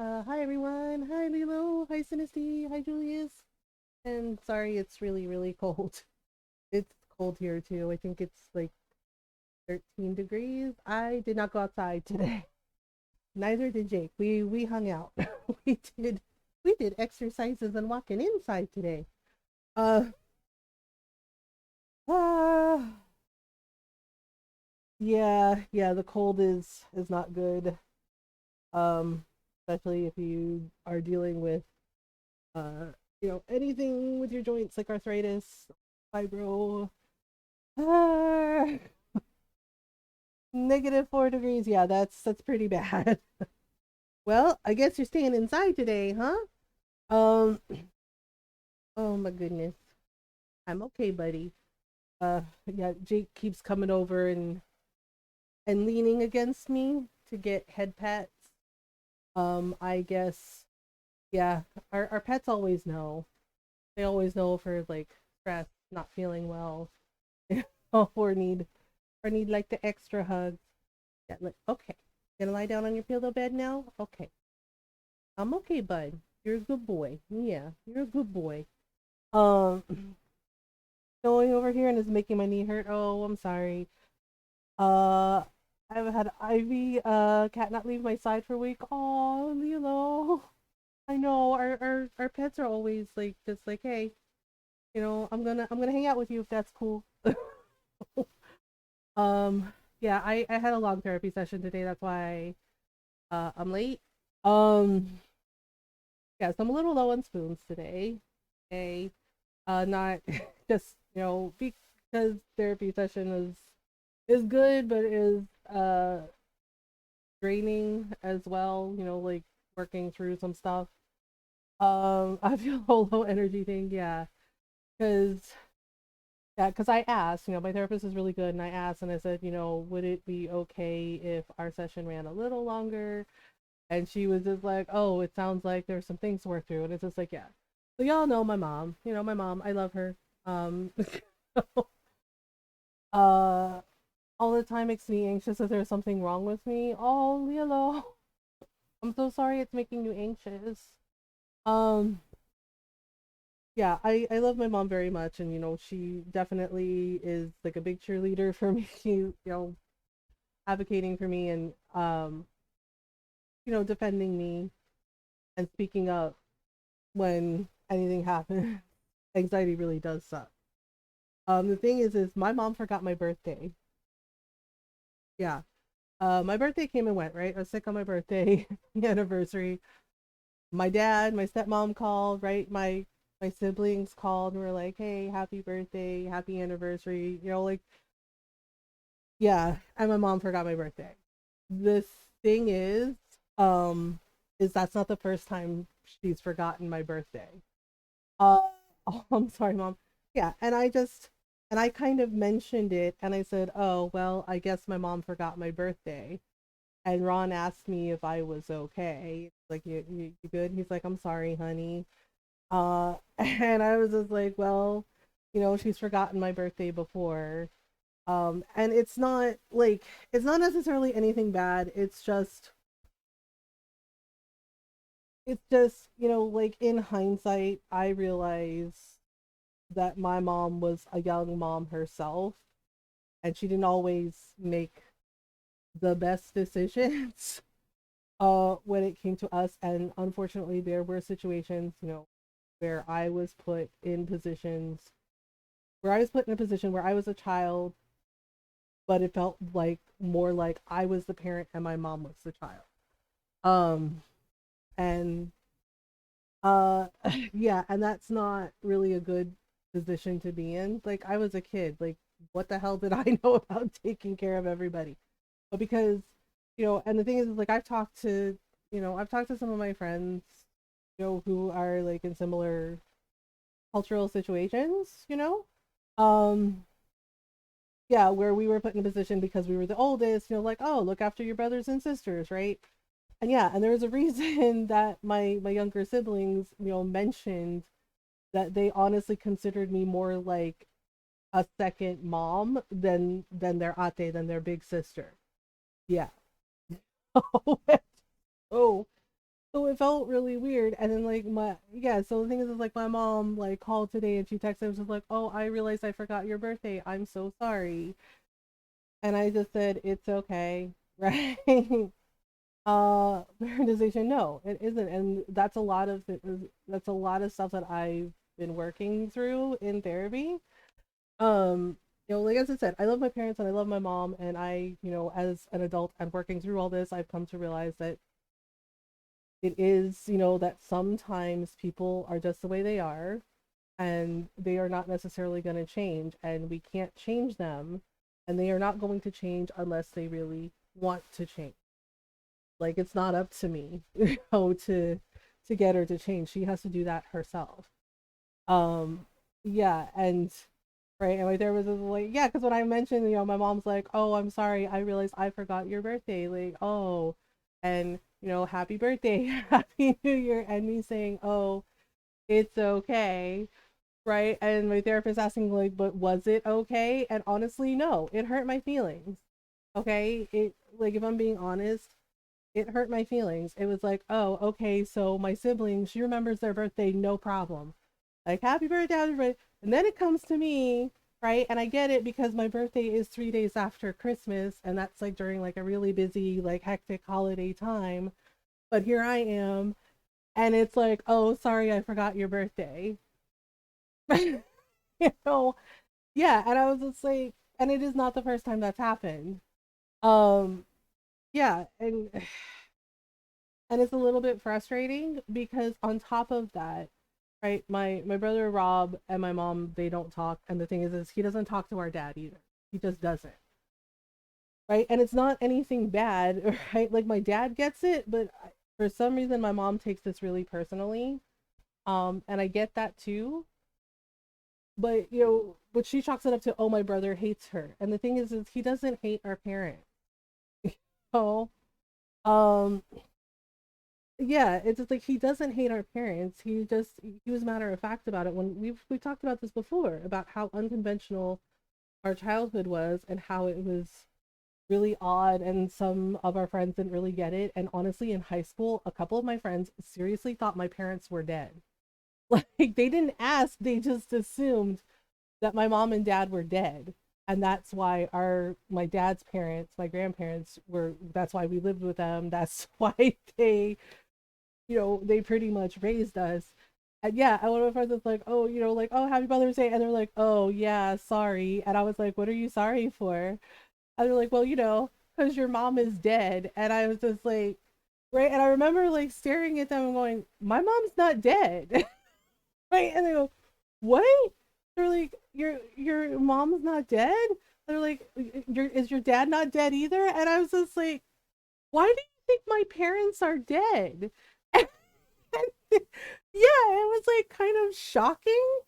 Hi everyone. Hi Lilo. Hi Sinisty. Hi Julius. And sorry, it's really, really cold. It's cold here too. I think it's like 13 degrees. I did not go outside today. Neither did Jake. We hung out. we did we did exercises and walking inside today. Uh uh yeah, the cold is not good. Especially if you are dealing with uh anything with your joints like arthritis, fibro. Ah, -4 degrees. Yeah, that's pretty bad. Well, I guess you're staying inside today, huh? Um, oh my goodness. I'm okay, buddy. Yeah, Jake keeps coming over and leaning against me to get head pats. I guess yeah, our pets always know. They always know for like stress, not feeling well, or need like the extra hugs. Yeah, like okay. Gonna lie down on your pillow bed now? Okay. I'm okay, bud. You're a good boy. Yeah, you're a good boy. Um, going over here and is making my knee hurt. Oh, I'm sorry. Uh, I've had Ivy, cat not leave my side for a week. Oh, Lilo. I know our pets are always like just like, hey, I'm gonna hang out with you if that's cool. um, yeah, I had a long therapy session today. That's why I'm late. Um, yeah, so I'm a little low on spoons today. Okay. Not just because therapy session is good, but is draining as well. Like working through some stuff. I feel a low energy thing, yeah, because I asked, my therapist is really good, and I asked, and I said, would it be okay if our session ran a little longer? And she was just like, oh, it sounds like there's some things to work through, and it's just like, yeah. So y'all know my mom. My mom. I love her. uh all the time makes me anxious that there's something wrong with me. Oh, Lilo, I'm so sorry it's making you anxious. Um, yeah, I love my mom very much, and she definitely is like a big cheerleader for me. Advocating for me and defending me and speaking up when anything happens. Anxiety really does suck. The thing is my mom forgot my birthday. Yeah. My birthday came and went, right? I was sick on my birthday anniversary. My stepmom called, right? My siblings called and were like, "Hey, happy birthday, happy anniversary." Like yeah, and my mom forgot my birthday. This thing um, is that's not the first time she's forgotten my birthday. Uh, oh, I'm sorry, mom. Yeah, and I kind of mentioned it, and I said, "Oh, well, I guess my mom forgot my birthday." And Ron asked me if I was okay. Like, you good? He's like, I'm sorry, honey. And I was just like, well, she's forgotten my birthday before. And it's not necessarily anything bad. It's just, like in hindsight, I realize that my mom was a young mom herself, and she didn't always make the best decisions. When it came to us, and unfortunately there were situations where I was put in a position where I was a child, but it felt like more like I was the parent and my mom was the child. um and yeah, and that's not really a good position to be in. Like, I was a kid, like what the hell did I know about taking care of everybody? But because and the thing is like I've talked to some of my friends who are like in similar cultural situations, um yeah, where we were put in a position because we were the oldest, like, oh, look after your brothers and sisters, right? And yeah, and there was a reason that my younger siblings mentioned that they honestly considered me more like a second mom than their ate, than their big sister. Yeah. Oh, So it felt really weird. And then like my yeah, so the thing is like my mom like called today and she texted and was like, "Oh, I realized I forgot your birthday. I'm so sorry." And I just said, "It's okay." Right? Prioritization, no, it isn't. And that's a lot of stuff that I've been working through in therapy. Like as I said, I love my parents and I love my mom, and as an adult and working through all this, I've come to realize that it is, that sometimes people are just the way they are and they are not necessarily going to change, and we can't change them, and they are not going to change unless they really want to change. Like it's not up to me, to get her to change. She has to do that herself. Um, yeah, and right, and my therapist was like, yeah, because when I mentioned, my mom's like, oh, I'm sorry, I realized I forgot your birthday. Like, oh, and happy birthday, happy New Year, and me saying, oh, it's okay, right? And my therapist asking like, but was it okay? And honestly, no, it hurt my feelings. Okay, it like if I'm being honest, it hurt my feelings. It was like, oh, okay, so my sibling, she remembers their birthday, no problem. Like, happy birthday. And then it comes to me, right? And I get it because my birthday is 3 days after Christmas, and that's like during like a really busy, like hectic holiday time. But here I am, and it's like, oh, sorry, I forgot your birthday. you know, yeah. And I was just like, and it is not the first time that's happened. Um, yeah, and it's a little bit frustrating because on top of that, right, my brother Rob and my mom, they don't talk, and the thing is he doesn't talk to our dad either. He just doesn't, right? And it's not anything bad, right? Like my dad gets it, but for some reason my mom takes this really personally, and I get that too. But but she chalks it up to, oh, my brother hates her, and the thing is he doesn't hate our parents. Oh, um yeah, it's just like he doesn't hate our parents. He was matter of fact about it when we talked about this before, about how unconventional our childhood was and how it was really odd, and some of our friends didn't really get it. And honestly, in high school, a couple of my friends seriously thought my parents were dead. Like they didn't ask, they just assumed that my mom and dad were dead. And that's why my dad's parents, my grandparents were, that's why we lived with them. That's why they pretty much raised us. And yeah, and one of my friends was like, oh, like, oh, happy Mother's Day. And they're like, oh, yeah, sorry. And I was like, what are you sorry for? And they're like, well, because your mom is dead. And I was just like, right. And I remember like staring at them and going, my mom's not dead. Right. And they go, what? They're like, your mom's not dead? And they're like, is your dad not dead either? And I was just like, why do you think my parents are dead? Yeah, it was like kind of shocking.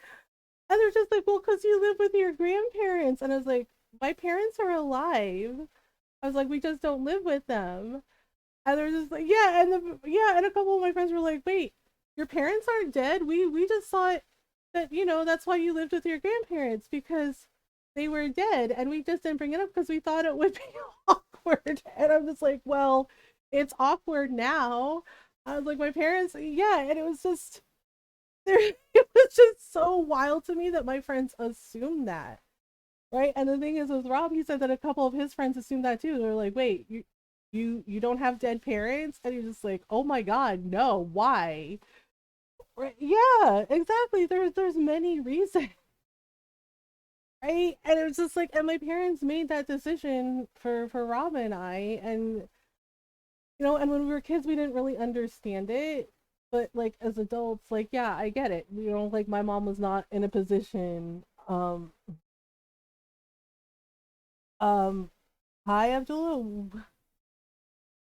And they're just like, well, because you live with your grandparents. And I was like, my parents are alive. I was like, we just don't live with them. And they're just like, yeah, and a couple of my friends were like, wait, your parents aren't dead. We just thought that that's why you lived with your grandparents, because they were dead, and we just didn't bring it up because we thought it would be awkward. And I'm just like, well, it's awkward now. I was like, my parents, yeah, and it was just it was just so wild to me that my friends assumed that, right? And the thing is with Rob, he said that a couple of his friends assumed that too. They're like, wait, you don't have dead parents? And he's just like, oh my god, no, why? Right? Yeah, exactly. There's many reasons, right? And it was just like, and my parents made that decision for Rob and I, and and when we were kids, we didn't really understand it. But like as adults, like yeah, I get it. Like my mom was not in a position. Um, Hi Abdullah,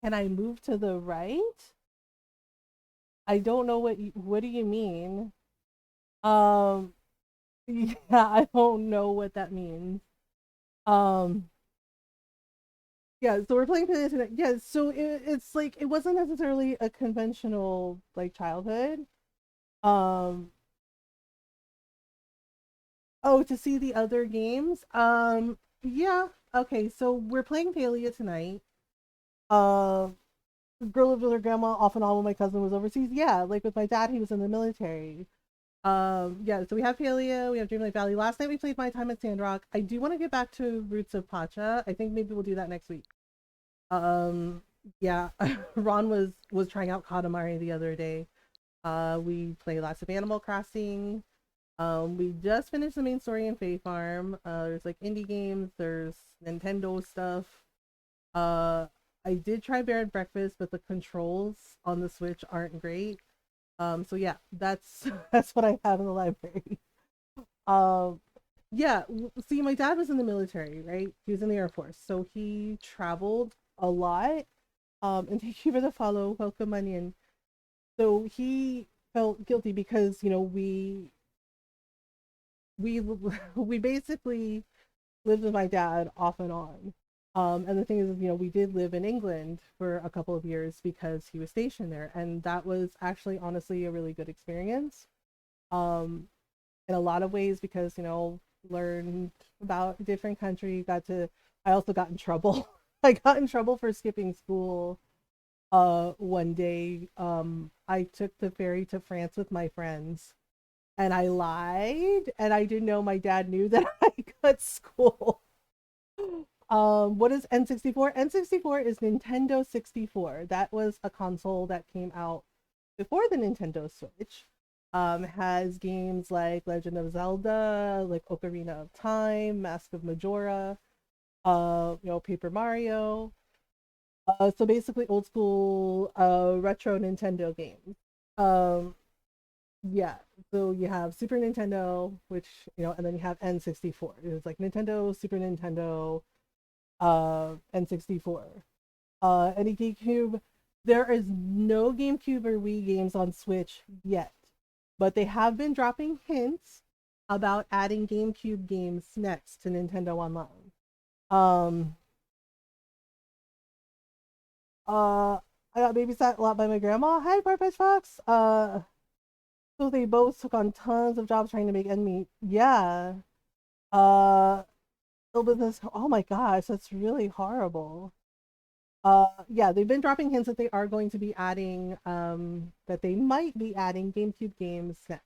can I move to the right? I don't know what do you mean? Um, yeah, I don't know what that means. Um, yeah, so we're playing for the internet. Yeah, so it's like it wasn't necessarily a conventional like childhood. Um, oh, to see the other games. Yeah. Okay, so we're playing Thalia tonight. Um, girl lived with her grandma off and on when my cousin was overseas. Yeah, like with my dad, he was in the military. Yeah, so we have Palia, we have Dreamlight Valley. Last night we played My Time at Sandrock. I do want to get back to Roots of Pacha. I think maybe we'll do that next week. Um, yeah, Ron was trying out Katamari the other day. We played lots of Animal Crossing. We just finished the main story in Fae Farm. There's like indie games, there's Nintendo stuff. Uh, I did try Bear and Breakfast, but the controls on the Switch aren't great. So yeah, that's that's what I have in the library. Um, yeah, see, my dad was in the military, right? He was in the Air Force, so he traveled a lot. And thank you for the follow, welcome, Onion. So he felt guilty because we we basically lived with my dad off and on. And the thing is, we did live in England for a couple of years because he was stationed there, and that was actually honestly a really good experience. Um, in a lot of ways because learned about a different country. Got to. I also got in trouble. I got in trouble for skipping school. One day, I took the ferry to France with my friends and I lied and I didn't know my dad knew that I cut school. What is N64? N64 is Nintendo 64. That was a console that came out before the Nintendo Switch. Has games like Legend of Zelda, like Ocarina of Time, Mask of Majora, Paper Mario. So basically old school retro Nintendo games. Um, yeah, so you have Super Nintendo, which and then you have N64. It's like Nintendo, Super Nintendo, N64. Any GameCube. There is no GameCube or Wii games on Switch yet, but they have been dropping hints about adding GameCube games next to Nintendo Online. Um, I got babysat a lot by my grandma. Hi, Barfish Fox. So they both took on tons of jobs trying to make ends meet. Yeah. Uh, business. Oh my gosh, that's really horrible. Yeah, they've been dropping hints that they are going to be adding, that they might be adding GameCube games next.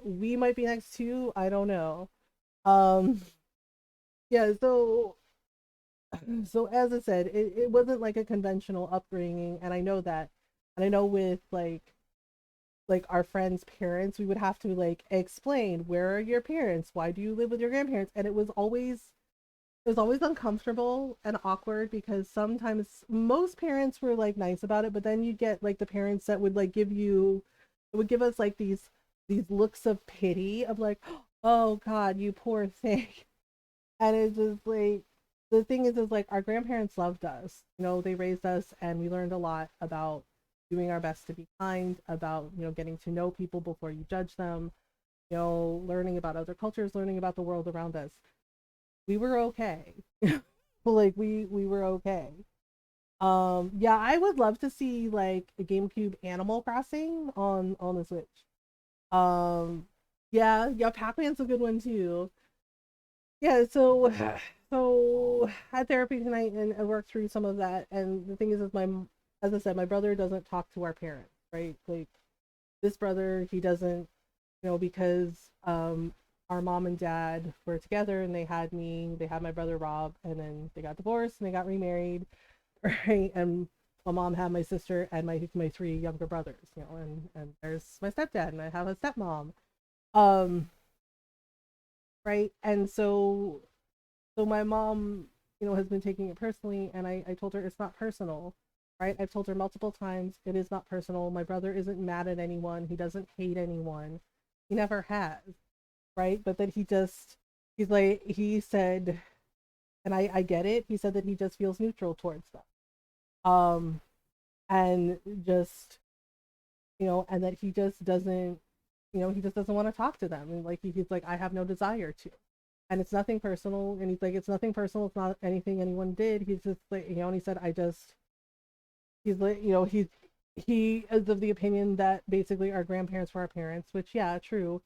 We might be next too. I don't know. Um, yeah. So as I said, it wasn't like a conventional upbringing, and I know that, and I know with like our friends' parents, we would have to like explain, where are your parents? Why do you live with your grandparents? And it was always uncomfortable and awkward because sometimes most parents were like nice about it, but then you get like the parents that would like would give us like these looks of pity of like, oh God, you poor thing. And it's just like, the thing is like our grandparents loved us. They raised us and we learned a lot about doing our best to be kind, about getting to know people before you judge them, learning about other cultures, learning about the world around us. We were okay. Like we were okay. Yeah, I would love to see like a GameCube Animal Crossing on the Switch. Um, yeah, Pac-Man's a good one too. Yeah, so had therapy tonight and I worked through some of that. And the thing is as I said, my brother doesn't talk to our parents, right? Like this brother, he doesn't, because our mom and dad were together and they had me, they had my brother Rob, and then they got divorced and they got remarried, right? And my mom had my sister and my three younger brothers, and there's my stepdad and I have a stepmom. Um, right? And so my mom, has been taking it personally, and I told her it's not personal, right? I've told her multiple times it is not personal. My brother isn't mad at anyone. He doesn't hate anyone. He never has, right? But that he said, and I get it. He said that he just feels neutral towards them, um, and just and that he just doesn't want to talk to them, and like he's like, I have no desire to. And it's nothing personal, and he's like, it's nothing personal, it's not anything anyone did. He's just like, and he said, he's like, he is of the opinion that basically our grandparents were our parents, which yeah, true.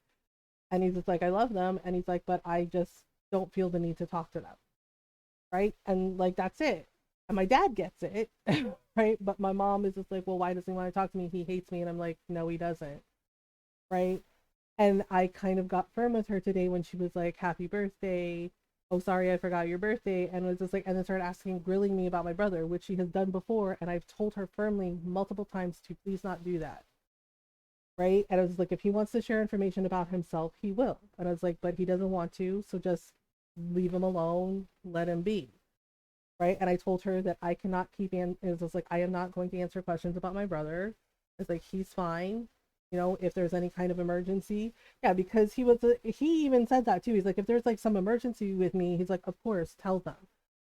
And he's just like, I love them, and he's like, but I just don't feel the need to talk to them, right? And like that's it. And my dad gets it. right? But my mom is just like, well, why doesn't he want to talk to me? He hates me. And I'm like, no, he doesn't, right? And I kind of got firm with her today when she was like, happy birthday. Oh, sorry, I forgot your birthday. And was just like, and then started asking, grilling me about my brother, which she has done before. And I've told her firmly multiple times to please not do that. Right. And I was like, if he wants to share information about himself, he will. And I was like, but he doesn't want to. So just leave him alone, let him be. Right. And I told her that I cannot it was like, I am not going to answer questions about my brother. It's like, he's fine. You know, if there's any kind of emergency. Yeah, because he even said that too. He's like, if there's like some emergency with me, he's like, of course, tell them.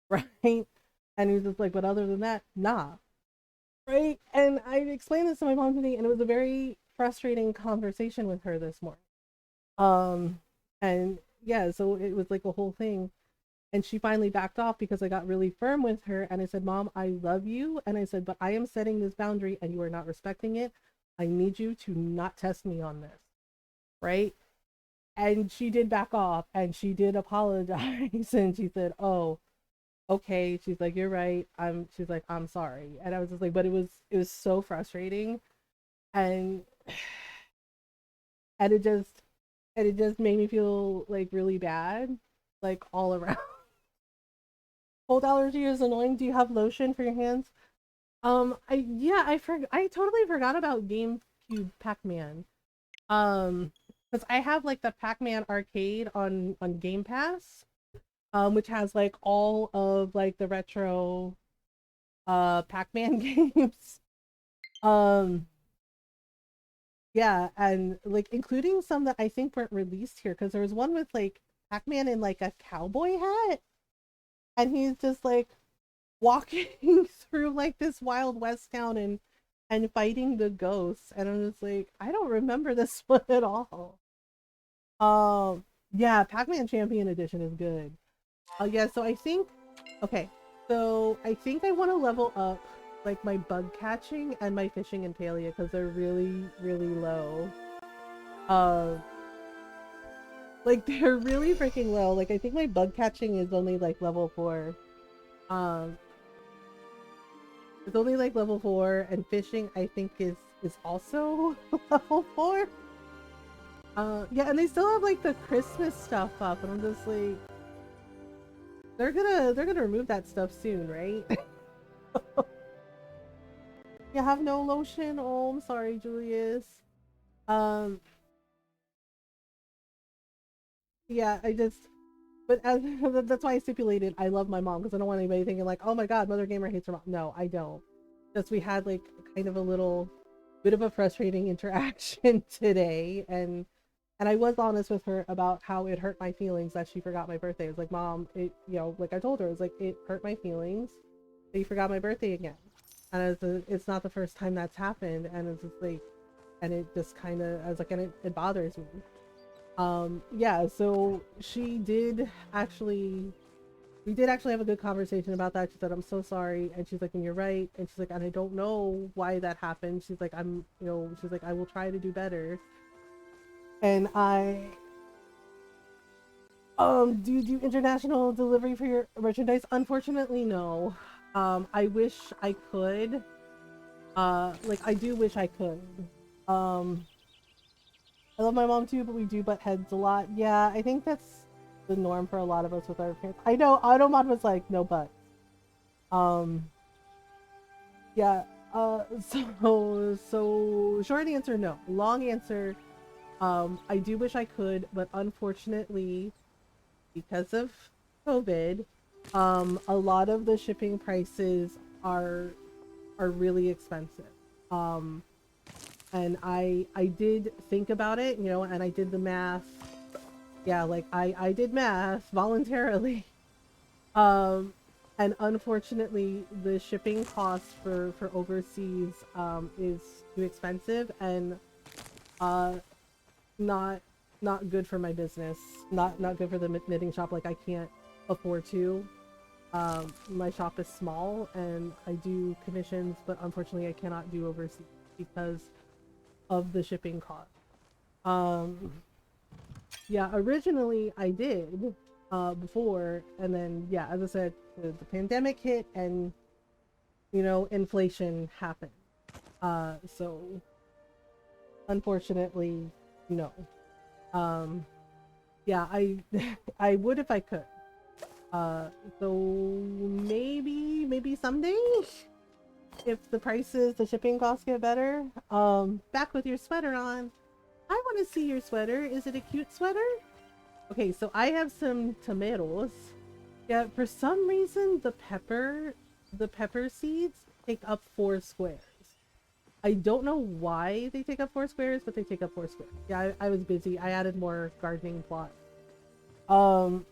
Right. And he's just like, but other than that, nah. Right. And I explained this to my mom today, and it was a very frustrating conversation with her this morning. Um, and yeah, so it was like a whole thing. And she finally backed off because I got really firm with her. And I said, Mom, I love you. And I said, but I am setting this boundary and you are not respecting it. I need you to not test me on this. Right. And she did back off and she did apologize. And she said, oh, okay. She's like, you're right. She's like, I'm sorry. And I was just like, but it was so frustrating. And, and it just made me feel like really bad, like all around. Cold allergy is annoying. Do you have lotion for your hands? I totally forgot about GameCube Pac-Man. Because I have like the Pac-Man arcade on Game Pass, which has like all of like the retro Pac-Man games. Um, yeah, and like including some that I think weren't released here, because there was one with like Pac-Man in like a cowboy hat, and he's just like walking through like this Wild West town and fighting the ghosts, and I'm just like, I don't remember this one at all. Yeah, Pac-Man Champion Edition is good. Yeah, so I think, okay, so I think I want to level up like my bug catching and my fishing in Palia because they're really, really low. Uh, like they're really freaking low. Like I think my bug catching is only like level 4. Um, it's only like level 4, and fishing I think is also level 4. Yeah, and they still have like the Christmas stuff up, and I'm just like, they're gonna remove that stuff soon, right? You have no lotion? Oh, I'm sorry, Julius. Um, yeah, but as that's why I stipulated I love my mom because I don't want anybody thinking like, oh my god, Mothergamer hates her mom. No, I don't. Just we had like kind of a little bit of a frustrating interaction today, and I was honest with her about how it hurt my feelings that she forgot my birthday. I was like, Mom, like I told her, it was like, it hurt my feelings that you forgot my birthday again. And it's not the first time that's happened, and it's just like, and it just kind of, I was like, and it bothers me. Yeah, so we did actually have a good conversation about that. She said, I'm so sorry. And she's like, and you're right. And she's like, and I don't know why that happened. She's like, she's like, I will try to do better. And do you do international delivery for your merchandise? Unfortunately, no. I wish I could. Like I do wish I could. Um, I love my mom too, but we do butt heads a lot. Yeah, I think that's the norm for a lot of us with our parents. I know Automod was like, no buts. Um, yeah. So short answer, no. Long answer, I do wish I could, but unfortunately, because of COVID, a lot of the shipping prices are really expensive. Um, and I did think about it, and I did the math. Yeah, like I did math voluntarily. Um, and unfortunately, the shipping cost for overseas is too expensive and uh not not good for my business. Not good for the knitting shop. Like I can't afford to. My shop is small and I do commissions, but unfortunately I cannot do overseas because of the shipping cost. Um, yeah, originally I did before, and then yeah, as I said, the pandemic hit, and you know, inflation happened. So unfortunately, no. Yeah, I I would if I could. So maybe someday, if the prices, the shipping costs get better. Back with your sweater on. I want to see your sweater. Is it a cute sweater? Okay, so I have some tomatoes. Yeah, for some reason the pepper seeds take up 4 squares. I don't know why they take up 4 squares, but they take up 4 squares. Yeah, I was busy. I added more gardening plots. Um,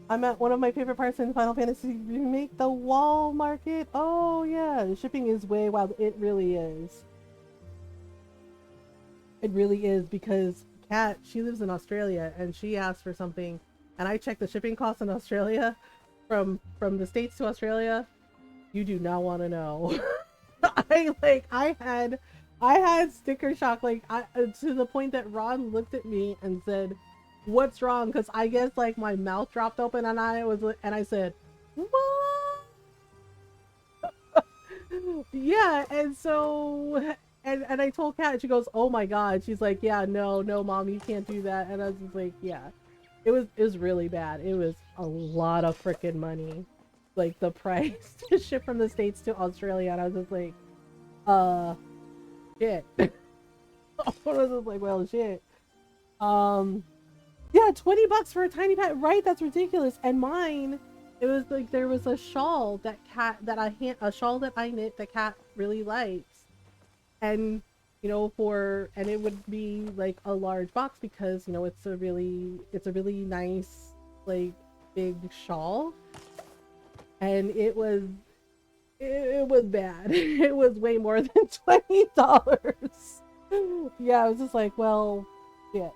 I'm at one of my favorite parts in Final Fantasy Remake, the wall market. Oh yeah, the shipping is way wild. It really is. It really is, because Kat, she lives in Australia and she asked for something, and I checked the shipping costs in Australia from the States to Australia. You do not want to know. I had sticker shock, like to the point that Ron looked at me and said, "What's wrong?" Because I guess like my mouth dropped open and I said, "What?" Yeah, and so and I told Kat, she goes, "Oh my god." She's like, "Yeah, no, mom, you can't do that." And I was just like, "Yeah." It was really bad. It was a lot of freaking money. Like the price to ship from the States to Australia, and I was just like, shit. I was just like, well, shit. Um, yeah, $20 for a tiny pet, right? That's ridiculous. And mine, it was like there was a shawl a shawl that I knit that Cat really likes, and and it would be like a large box, because it's a really nice, like, big shawl, and it was bad. It was way more than $20. Yeah, I was just like, well, shit.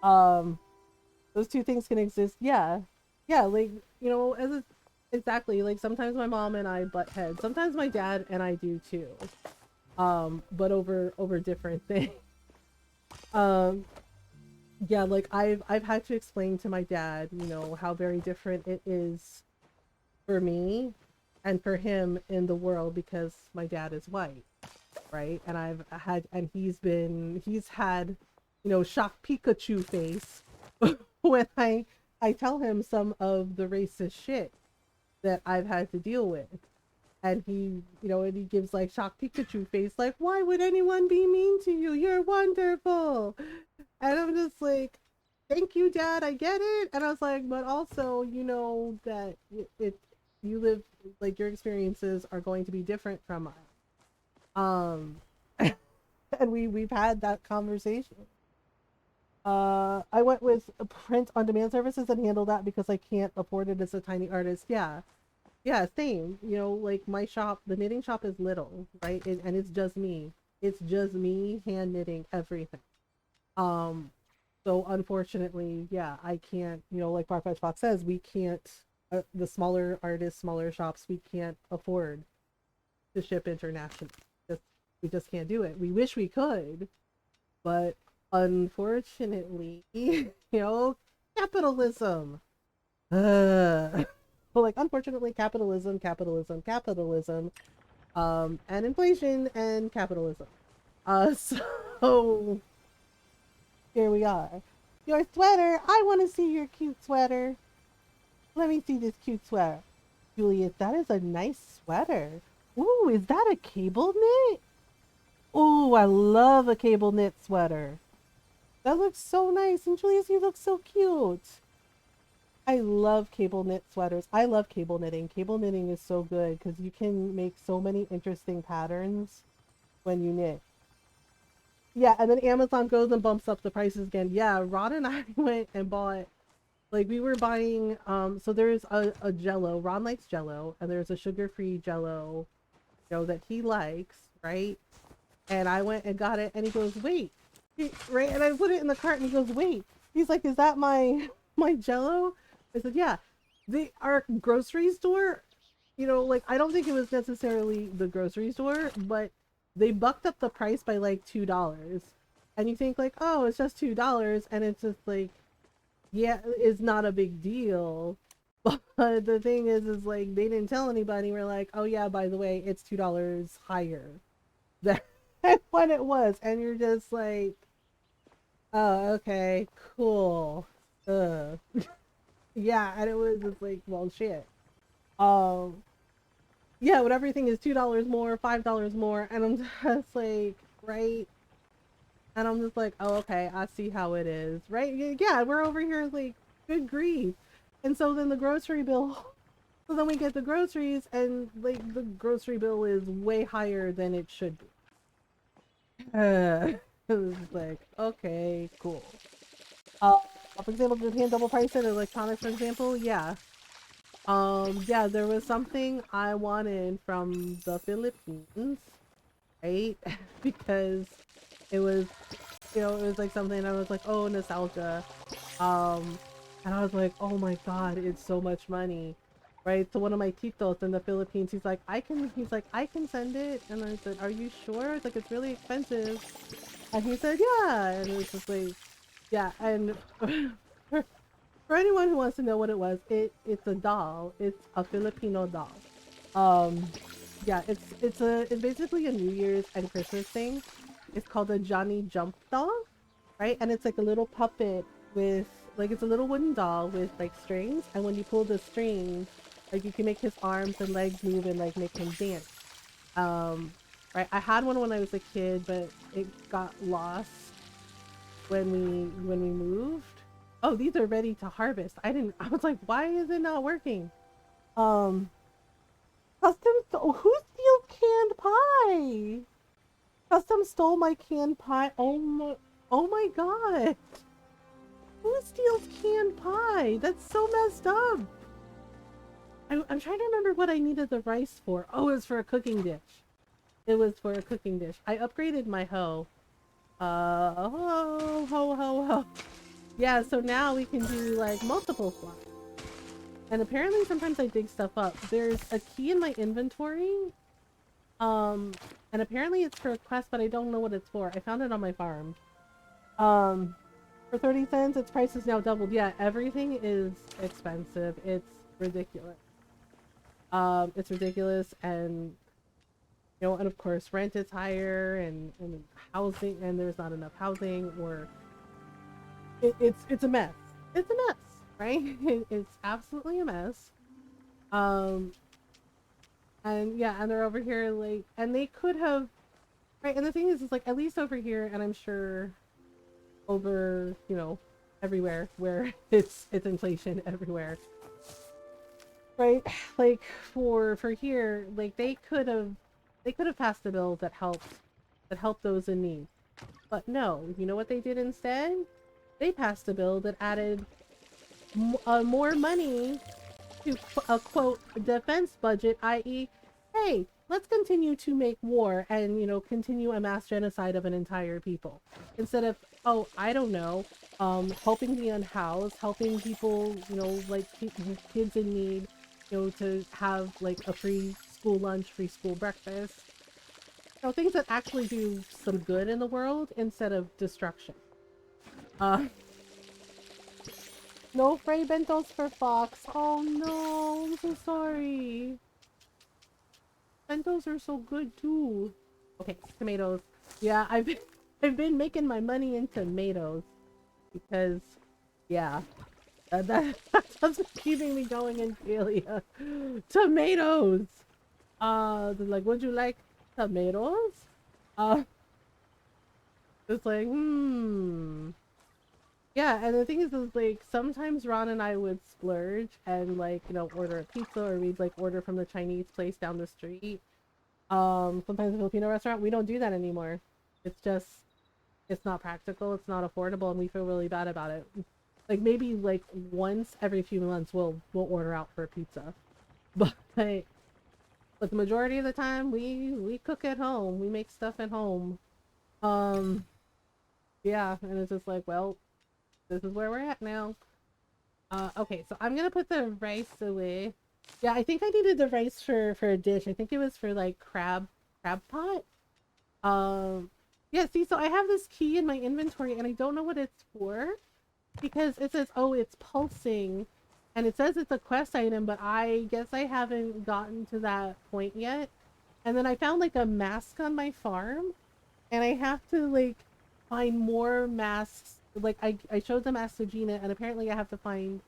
Um, those two things can exist. Yeah, yeah, like, exactly, like sometimes my mom and I butt heads. Sometimes my dad and I do too. But over different things. Um, yeah, like I've had to explain to my dad, how very different it is for me and for him in the world, because my dad is white, right? And he's had, shock Pikachu face when I tell him some of the racist shit that I've had to deal with. And he gives like shock Pikachu face, like, "Why would anyone be mean to you? You're wonderful." And I'm just like, "Thank you, Dad. I get it." And I was like, "But also, that you live, like, your experiences are going to be different from mine." Um, and we've had that conversation. I went with print on demand services and handle that because I can't afford it as a tiny artist. Yeah. Yeah, same. Like my shop, the knitting shop is little, right? And it's just me. It's just me hand knitting everything. Um, so unfortunately, yeah, I can't, like Farfetch Fox says, we can't, the smaller artists, smaller shops, we can't afford to ship internationally. Just, we just can't do it. We wish we could, but unfortunately, capitalism. Well, like, unfortunately, capitalism, and inflation and capitalism. So here we are. Your sweater. I want to see your cute sweater. Let me see this cute sweater. Julius, that is a nice sweater. Ooh, is that a cable knit? Ooh, I love a cable knit sweater. That looks so nice. And Julius, you look so cute. I love cable knit sweaters. I love cable knitting. Cable knitting is so good because you can make so many interesting patterns when you knit. Yeah, and then Amazon goes and bumps up the prices again. Yeah, Rod and I went and bought, like, we were buying, so there's a Jello. Ron likes Jello, and there's a sugar-free Jello, that he likes, right? And I went and got it, and he goes, "Wait," right? And I put it in the cart, and he goes, "Wait." He's like, "Is that my my Jello?" I said, "Yeah." Our grocery store, like, I don't think it was necessarily the grocery store, but they bucked up the price by like $2. And you think like, oh, it's just $2, and it's just like, yeah, it's not a big deal. But the thing is like they didn't tell anybody. We're like, oh yeah, by the way, it's $2 higher than what it was, and you're just like, oh okay, cool. Uh, yeah, and it was just like, well, shit. Um, yeah, when everything is $2 more, $5 more, and I'm just like, right? And I'm just like, oh, okay, I see how it is, right? Yeah, we're over here like, good grief. And so then the grocery bill, so then we get the groceries, and like the grocery bill is way higher than it should be. It's like, okay, cool. Uh, for example, Japan double price it, electronics, for example, yeah. Yeah, there was something I wanted from the Philippines, right? Because it was, it was like something I was like, oh, nostalgia. Um, and I was like, oh my god, it's so much money, right? So one of my titos in the Philippines, he's like, I can send it. And I said, are you sure? It's like, it's really expensive. And he said, yeah. And it was just like, yeah. And for anyone who wants to know what it was, it's a doll. It's a Filipino doll. Um, yeah, it's basically a New Year's and Christmas thing. It's called a Johnny Jump doll, right? And it's like a little puppet with like it's a little wooden doll with like strings, and when you pull the strings, like you can make his arms and legs move and like make him dance. Um, right? I had one when I was a kid, but it got lost when we moved. Oh, these are ready to harvest. I was like, why is it not working? Um, who steals canned pie? Custom stole my canned pie. Oh my god. Who steals canned pie? That's so messed up. I'm trying to remember what I needed the rice for. Oh, it was for a cooking dish. It was for a cooking dish. I upgraded my hoe. Ho. Yeah, so now we can do like multiple flies. And apparently sometimes I dig stuff up. There's a key in my inventory. Um, and apparently it's for a quest, but I don't know what it's for. I found it on my farm. Um, for 30 cents, its price is now doubled. Yeah, everything is expensive. It's ridiculous. It's ridiculous, and and of course rent is higher, and housing, and there's not enough housing, or it's a mess. It's a mess, right? It's absolutely a mess. Um, and yeah, and they're over here like, and they could have, right? And the thing is like at least over here, and I'm sure over, everywhere where it's inflation everywhere, right? Like for here, like they could have passed a bill that helped those in need. But no, you know what they did instead? They passed a bill that added more money to a quote defense budget, i.e., hey, let's continue to make war and continue a mass genocide of an entire people instead of, oh, I don't know, helping the unhoused, helping people, like kids in need, to have like a free school lunch, free school breakfast, things that actually do some good in the world instead of destruction. uh no fray bentos for Fox. Oh no, I'm so sorry. Bentos are so good too. Okay, tomatoes. Yeah, I've been making my money in tomatoes because, yeah, that's what's keeping me going in Celia. Tomatoes. They're like, would you like tomatoes? Uh, it's like, Yeah, and the thing is like sometimes Ron and I would splurge and like, order a pizza, or we'd like order from the Chinese place down the street. Sometimes a Filipino restaurant, we don't do that anymore. It's just, it's not practical, it's not affordable, and we feel really bad about it. Like maybe like once every few months we'll order out for a pizza. But but the majority of the time we cook at home. We make stuff at home. Um yeah, and it's just like, well, this is where we're at now. Okay, so I'm gonna put the rice away. Yeah, I think I needed the rice for a dish. I think it was for like crab pot. Um, yeah, see, so I have this key in my inventory and I don't know what it's for because it says, oh, it's pulsing. And it says it's a quest item, but I guess I haven't gotten to that point yet. And then I found like a mask on my farm, and I have to like find more masks. Like I showed the mask to Gina, and apparently I have to find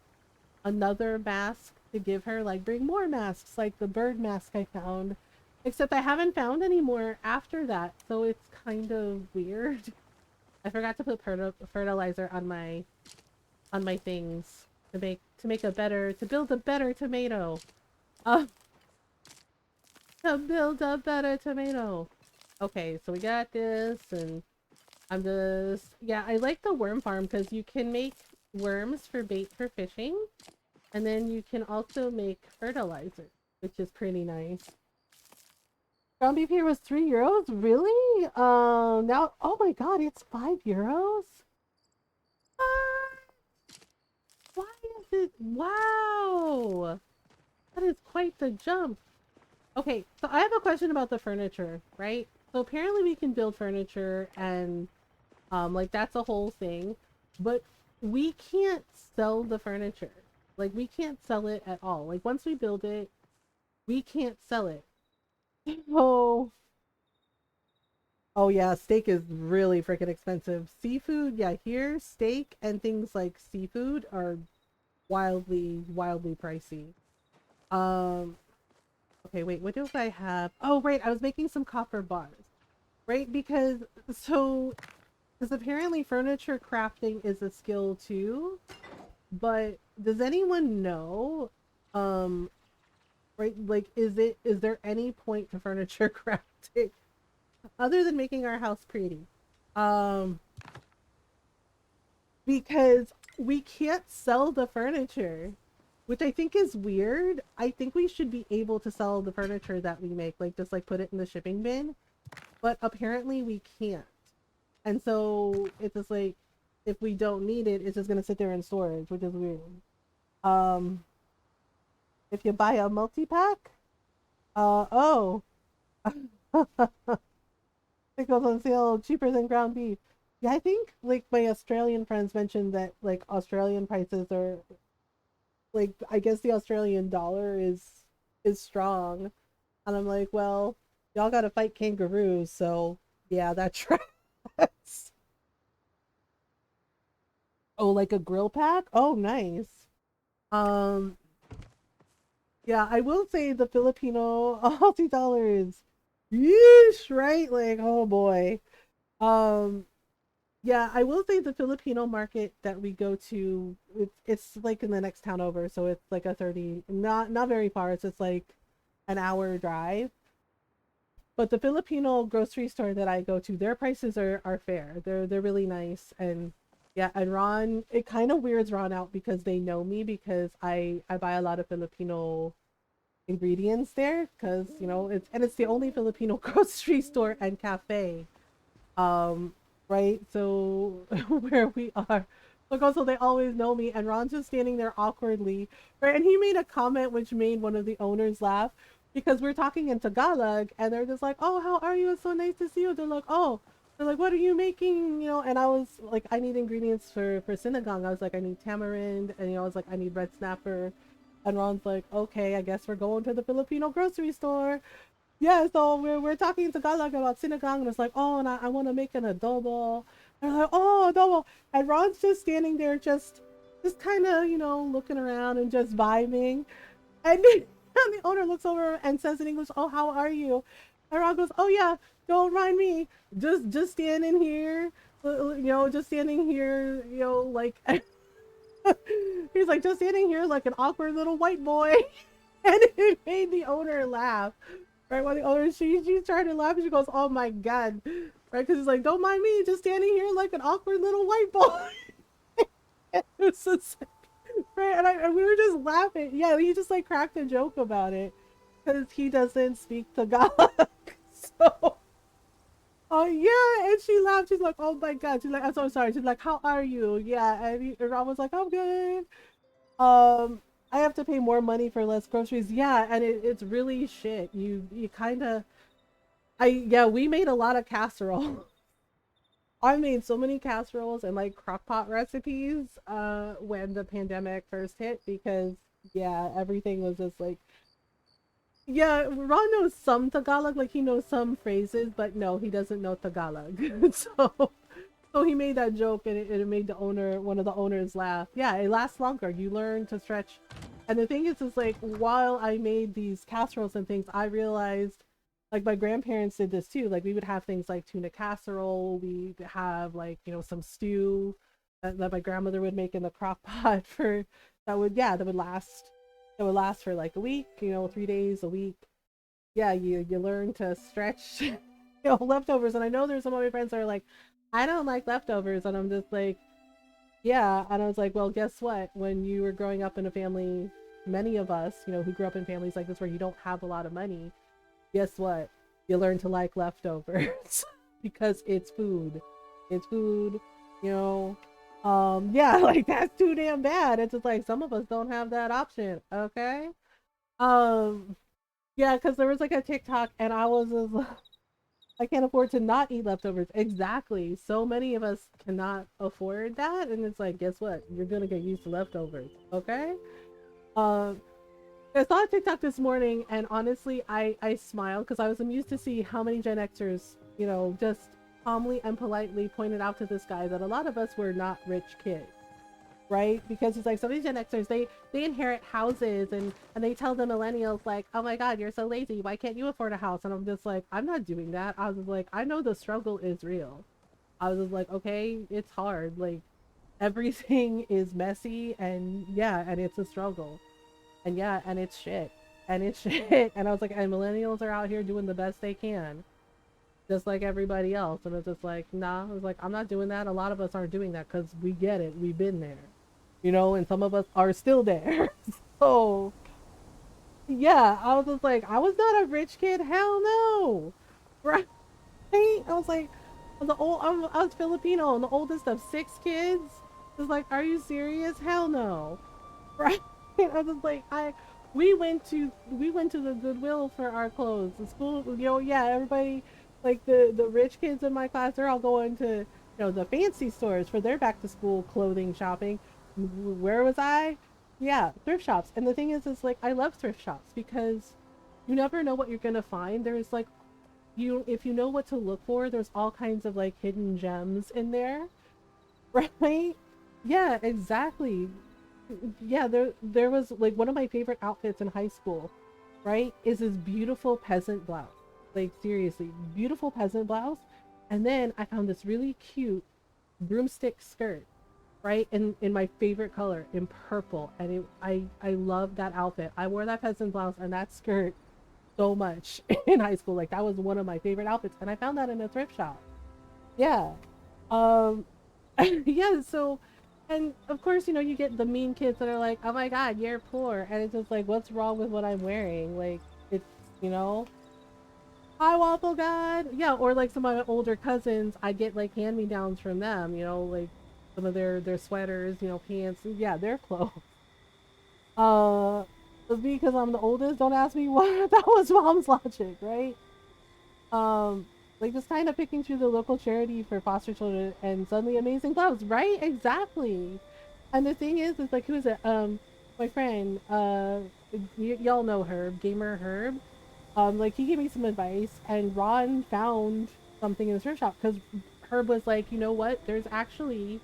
another mask to give her, like bring more masks, like the bird mask I found. Except I haven't found any more after that, so it's kind of weird. I forgot to put fertilizer on my things to make a better to build a better tomato. Uh, to build a better tomato. Okay, so we got this, and I'm just yeah. I like the worm farm because you can make worms for bait for fishing, and then you can also make fertilizer, which is pretty nice. Ground beef here was €3. Really? Now, oh my god, it's €5. What? Why is it? Wow, that is quite the jump. Okay, so I have a question about the furniture, right? So apparently we can build furniture and like that's a whole thing, but we can't sell the furniture. Like we can't sell it at all. Like once we build it, we can't sell it. Oh, oh yeah, steak is really freaking expensive. Seafood, yeah, here steak and things like seafood are wildly pricey. Um, okay, wait, what do I have? Oh, right, I was making some copper bars, right? So because apparently furniture crafting is a skill too, but does anyone know, um, right? Like, is there any point to furniture crafting other than making our house pretty? Um, because we can't sell the furniture, which I think is weird. I think we should be able to sell the furniture that we make, like just like put it in the shipping bin, but apparently we can't. And so it's just like if we don't need it, it's just gonna sit there in storage, which is weird. Um, if you buy a multi-pack, oh, it goes on sale cheaper than ground beef. Yeah, I think like my Australian friends mentioned that like Australian prices are like I guess the Australian dollar is strong. And I'm like, well, y'all gotta fight kangaroos, so yeah, that tracks. Oh, like a grill pack? Oh, nice. Um, yeah, I will say the Filipino Aussie dollars. Yeesh, right? Like, oh boy. Um, yeah, I will say the Filipino market that we go to, it's like in the next town over, so it's like a 30, not very far. It's just like an hour drive. But the Filipino grocery store that I go to, their prices are fair. They're really nice. And yeah, and Ron, it kind of weirds Ron out because they know me because I buy a lot of Filipino ingredients there because you know it's the only Filipino grocery store and cafe right, so where we are. Look, also they always know me, and Ron's just standing there awkwardly, right? And he made a comment which made one of the owners laugh because we're talking in Tagalog, and they're just like, "Oh, how are you? It's so nice to see you." They're like, "Oh." They're like, "What are you making?" You know, and I was like, "I need ingredients for sinigang." I was like, "I need tamarind," and you know, I was like, "I need red snapper," and Ron's like, "Okay, I guess we're going to the Filipino grocery store." Yeah, so we're talking to Tagalog about sinigang, and it's like, oh, and I want to make an adobo. And they're like, oh, adobo. And Ron's just standing there, just kind of, you know, looking around and just vibing. And then and the owner looks over and says in English, oh, how are you? And Ron goes, oh yeah, don't mind me. Just standing here, you know, just standing here, you know, like he's like just standing here like an awkward little white boy. And it made the owner laugh. Right when the owner she's trying to laugh and she goes, "Oh my god!" Right, because he's like, "Don't mind me, just standing here like an awkward little white boy." It's just, right, and we were just laughing. Yeah, he just like cracked a joke about it because he doesn't speak Tagalog. So, oh yeah, and she laughed. She's like, "Oh my god!" She's like, "I'm so sorry." She's like, "How are you?" Yeah, and Rob was like, "I'm good." Um, I have to pay more money for less groceries. Yeah, and it's really shit. You kind of I yeah, we made a lot of casserole. I made so many casseroles and like crock pot recipes when the pandemic first hit because yeah, everything was just like yeah, Ron knows some Tagalog, like he knows some phrases, but no, he doesn't know Tagalog. So he made that joke and it made the owner, one of the owners laugh. Yeah, it lasts longer. You learn to stretch. And the thing is like while I made these casseroles and things, I realized like my grandparents did this too. Like we would have things like tuna casserole, we'd have like, you know, some stew that my grandmother would make in the crock pot for that would yeah, that would last for like a week, you know, 3 days a week. Yeah, you learn to stretch you know leftovers. And I know there's some of my friends that are like, I don't like leftovers, and I'm just like, yeah. And I was like, well, guess what? When you were growing up in a family, many of us, you know, who grew up in families like this where you don't have a lot of money, guess what? You learn to like leftovers because it's food. It's food, you know. Yeah, like that's too damn bad. It's just like some of us don't have that option, okay? Um, yeah, because there was like a TikTok and I was just I can't afford to not eat leftovers. Exactly. So many of us cannot afford that. And it's like, guess what? You're gonna get used to leftovers. Okay? Um I saw a TikTok this morning and honestly I smiled because I was amused to see how many Gen Xers, you know, just calmly and politely pointed out to this guy that a lot of us were not rich kids, right? Because it's like some of these Gen Xers, they inherit houses and they tell the millennials like, oh my god, you're so lazy, why can't you afford a house? And I'm just like, I'm not doing that. I was just like, I know the struggle is real. I was just like, okay, it's hard, like everything is messy and yeah, and it's a struggle, and yeah, and it's shit, and it's shit. And I was like, and millennials are out here doing the best they can just like everybody else. And it's just like, nah, I was like, I'm not doing that. A lot of us aren't doing that because we get it, we've been there, you know, and some of us are still there. So yeah, I was just like, I was not a rich kid, hell no. Right? I was like, I was Filipino and the oldest of 6 kids. It's like, are you serious? Hell no. Right? I was like, we went to the Goodwill for our clothes. The school, you know, yeah, everybody, like the rich kids in my class, they're all going to, you know, the fancy stores for their back to school clothing shopping. Where was I? Yeah, thrift shops. And the thing is like I love thrift shops because you never know what you're gonna find. There's like you if you know what to look for, there's all kinds of like hidden gems in there, right? Yeah, exactly. Yeah, there was like one of my favorite outfits in high school, right? Is this beautiful peasant blouse. Like seriously, beautiful peasant blouse. And then I found this really cute broomstick skirt, right? In my favorite color, in purple. And I love that outfit. I wore that peasant blouse and that skirt so much in high school. Like that was one of my favorite outfits. And I found that in a thrift shop. Yeah. Um yeah, so and of course, you know, you get the mean kids that are like, oh my god, you're poor, and it's just like, what's wrong with what I'm wearing? Like it's, you know, hi waffle god. Yeah, or like some of my older cousins, I get like hand me downs from them, you know, like some of their sweaters, you know, pants, yeah, their clothes. uh because I'm the oldest, don't ask me what that was mom's logic, right? um like just kind of picking through the local charity for foster children and suddenly amazing gloves, right? Exactly. And the thing is like who is it? My friend, y'all know Herb, gamer Herb. Like he gave me some advice and Ron found something in the thrift shop because Herb was like, you know what, there's actually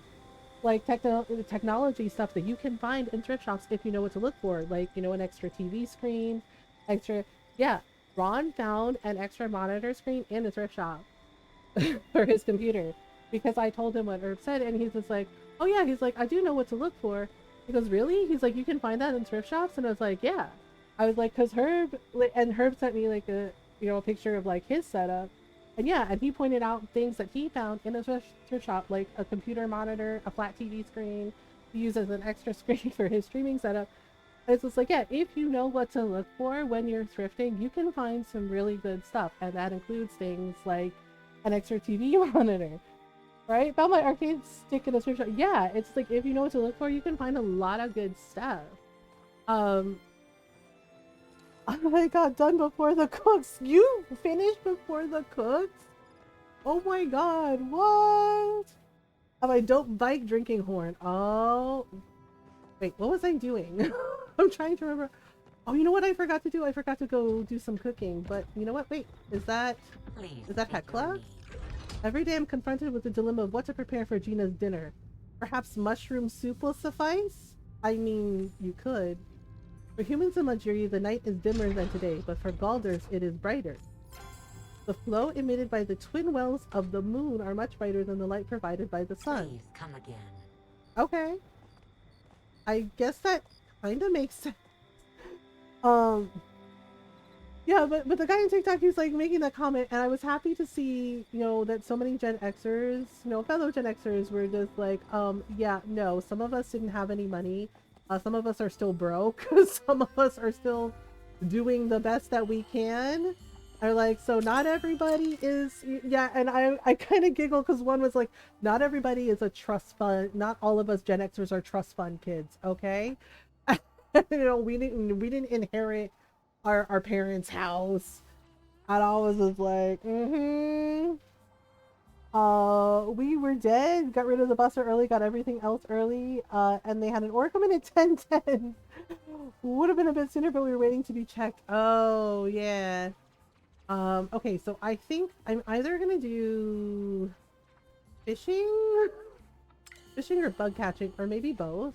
like technology stuff that you can find in thrift shops if you know what to look for, like, you know, an extra TV screen, extra, yeah. Ron found an extra monitor screen in the thrift shop for his computer because I told him what Herb said, and he's just like, oh yeah, he's like, I do know what to look for. He goes, really? He's like, you can find that in thrift shops? And I was like, yeah. I was like, because Herb, and Herb sent me like a, you know, a picture of like his setup, and yeah, and he pointed out things that he found in a thrift shop, like a computer monitor, a flat TV screen, to use as an extra screen for his streaming setup. And it's just like, yeah, if you know what to look for when you're thrifting, you can find some really good stuff, and that includes things like an extra TV monitor, right? Found my arcade stick in a thrift shop. Yeah, it's like if you know what to look for, you can find a lot of good stuff. Um, I got done before the cooks. You finished before the cooks? Oh my god, what? Have I dope bike drinking horn? Oh, wait, what was I doing? I'm trying to remember. Oh, you know what I forgot to do? I forgot to go do some cooking. But you know what? Wait, is that Hecla? Every day I'm confronted with the dilemma of what to prepare for Gina's dinner. Perhaps mushroom soup will suffice? I mean, you could. For humans in Algeria, the night is dimmer than today, but for Galders, it is brighter. The flow emitted by the twin wells of the moon are much brighter than the light provided by the sun. Please come again. Okay. I guess that kind of makes sense. Um, yeah, but the guy on TikTok, he's like making that comment, and I was happy to see, you know, that so many Gen Xers, you know, fellow Gen Xers were just like, yeah, no, some of us didn't have any money. Some of us are still broke. Some of us are still doing the best that we can. Are like, so not everybody is, yeah, and I kind of giggle because one was like, not everybody is a trust fund. Not all of us Gen Xers are trust fund kids, okay? You know, we didn't inherit our parents' house. And I was just like, we were dead, got rid of the buster early, got everything else early, and they had an order coming at 10:10. Would have been a bit sooner, but we were waiting to be checked. Oh, yeah. Okay, so I think I'm either gonna do fishing or bug catching, or maybe both.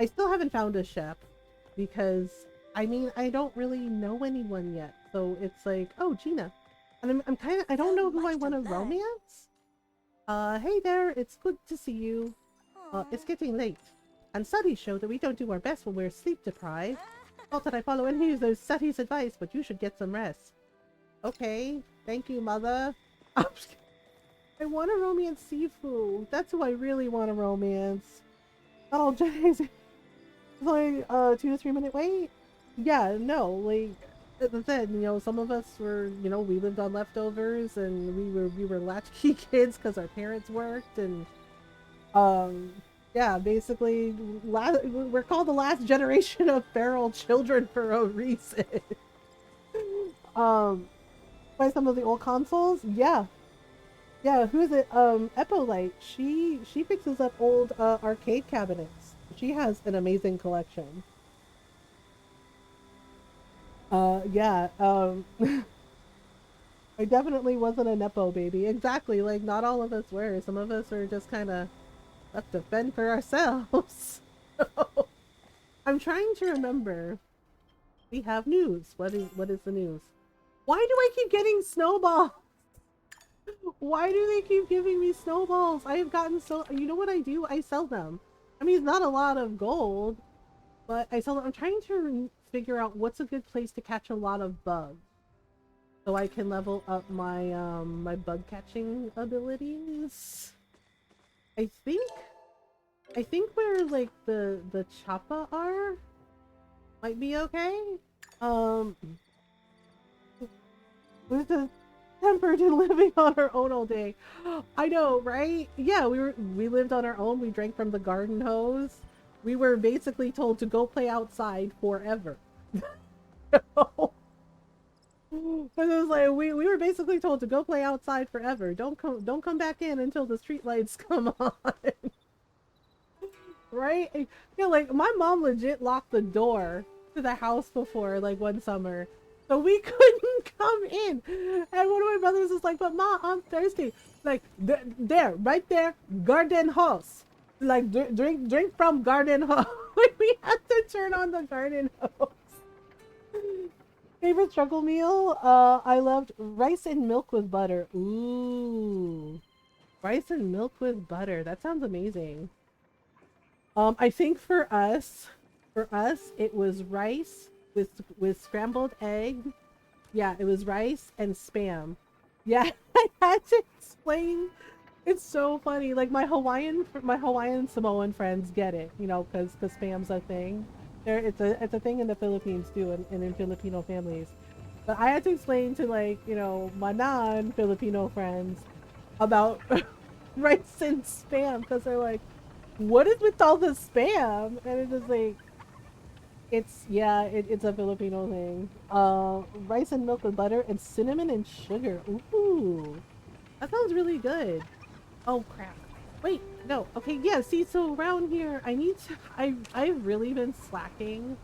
I still haven't found a chef because I mean I don't really know anyone yet. So it's like, oh, Gina. And I'm kind of, I don't know who I want to romance. Hey there, it's good to see you. It's getting late. And studies show that we don't do our best when we're sleep deprived. Not that I follow any of those studies' advice, but you should get some rest. Okay, thank you, mother. I want to romance Sifu. That's who I really want to romance. Oh, Jay's like 2 to 3 minute wait. Yeah, no, like as I said, you know, some of us were, you know, we lived on leftovers, and we were latchkey kids because our parents worked, and yeah, basically, we're called the last generation of feral children for a reason. um. By some of the old consoles, yeah, who is it? Epolite. She fixes up old arcade cabinets. She has an amazing collection. Yeah. I definitely wasn't a nepo baby. Exactly. Like not all of us were. Some of us are just kind of left to fend for ourselves. So, I'm trying to remember. We have news. What is the news? Why do I keep getting snowballs? Why do they keep giving me snowballs? I have gotten so... You know what I do? I sell them. I mean, it's not a lot of gold, but I sell them. I'm trying to figure out what's a good place to catch a lot of bugs, so I can level up my my bug catching abilities. I think where like the choppa are might be okay. We're just tempered and living on our own all day. I know, right? Yeah, we lived on our own. We drank from the garden hose. We were basically told to go play outside forever. And it was like we were basically told to go play outside forever. Don't come back in until the street lights come on. Right? And, you know, like my mom legit locked the door to the house before, like one summer. So we couldn't come in. And one of my brothers was like, but Ma, I'm thirsty. Like, there, right there, garden hose. Like, drink from garden hose. Like, we had to turn on the garden hose. Favorite struggle meal? I loved rice and milk with butter. Ooh. Rice and milk with butter. That sounds amazing. I think for us, it was rice with scrambled egg. Yeah, it was rice and spam. Yeah, I had to explain. It's so funny. Like my Hawaiian Samoan friends get it, you know, because spam's a thing. It's a thing in the Philippines too, and in Filipino families. But I had to explain to like, you know, my non-Filipino friends about rice and spam because they're like, what is with all the spam? And it's just like, it's a Filipino thing. Rice and milk with butter and cinnamon and sugar. Ooh, That sounds really good. Oh crap. Wait, no. Okay, yeah, see, so around here, I need to, I've really been slacking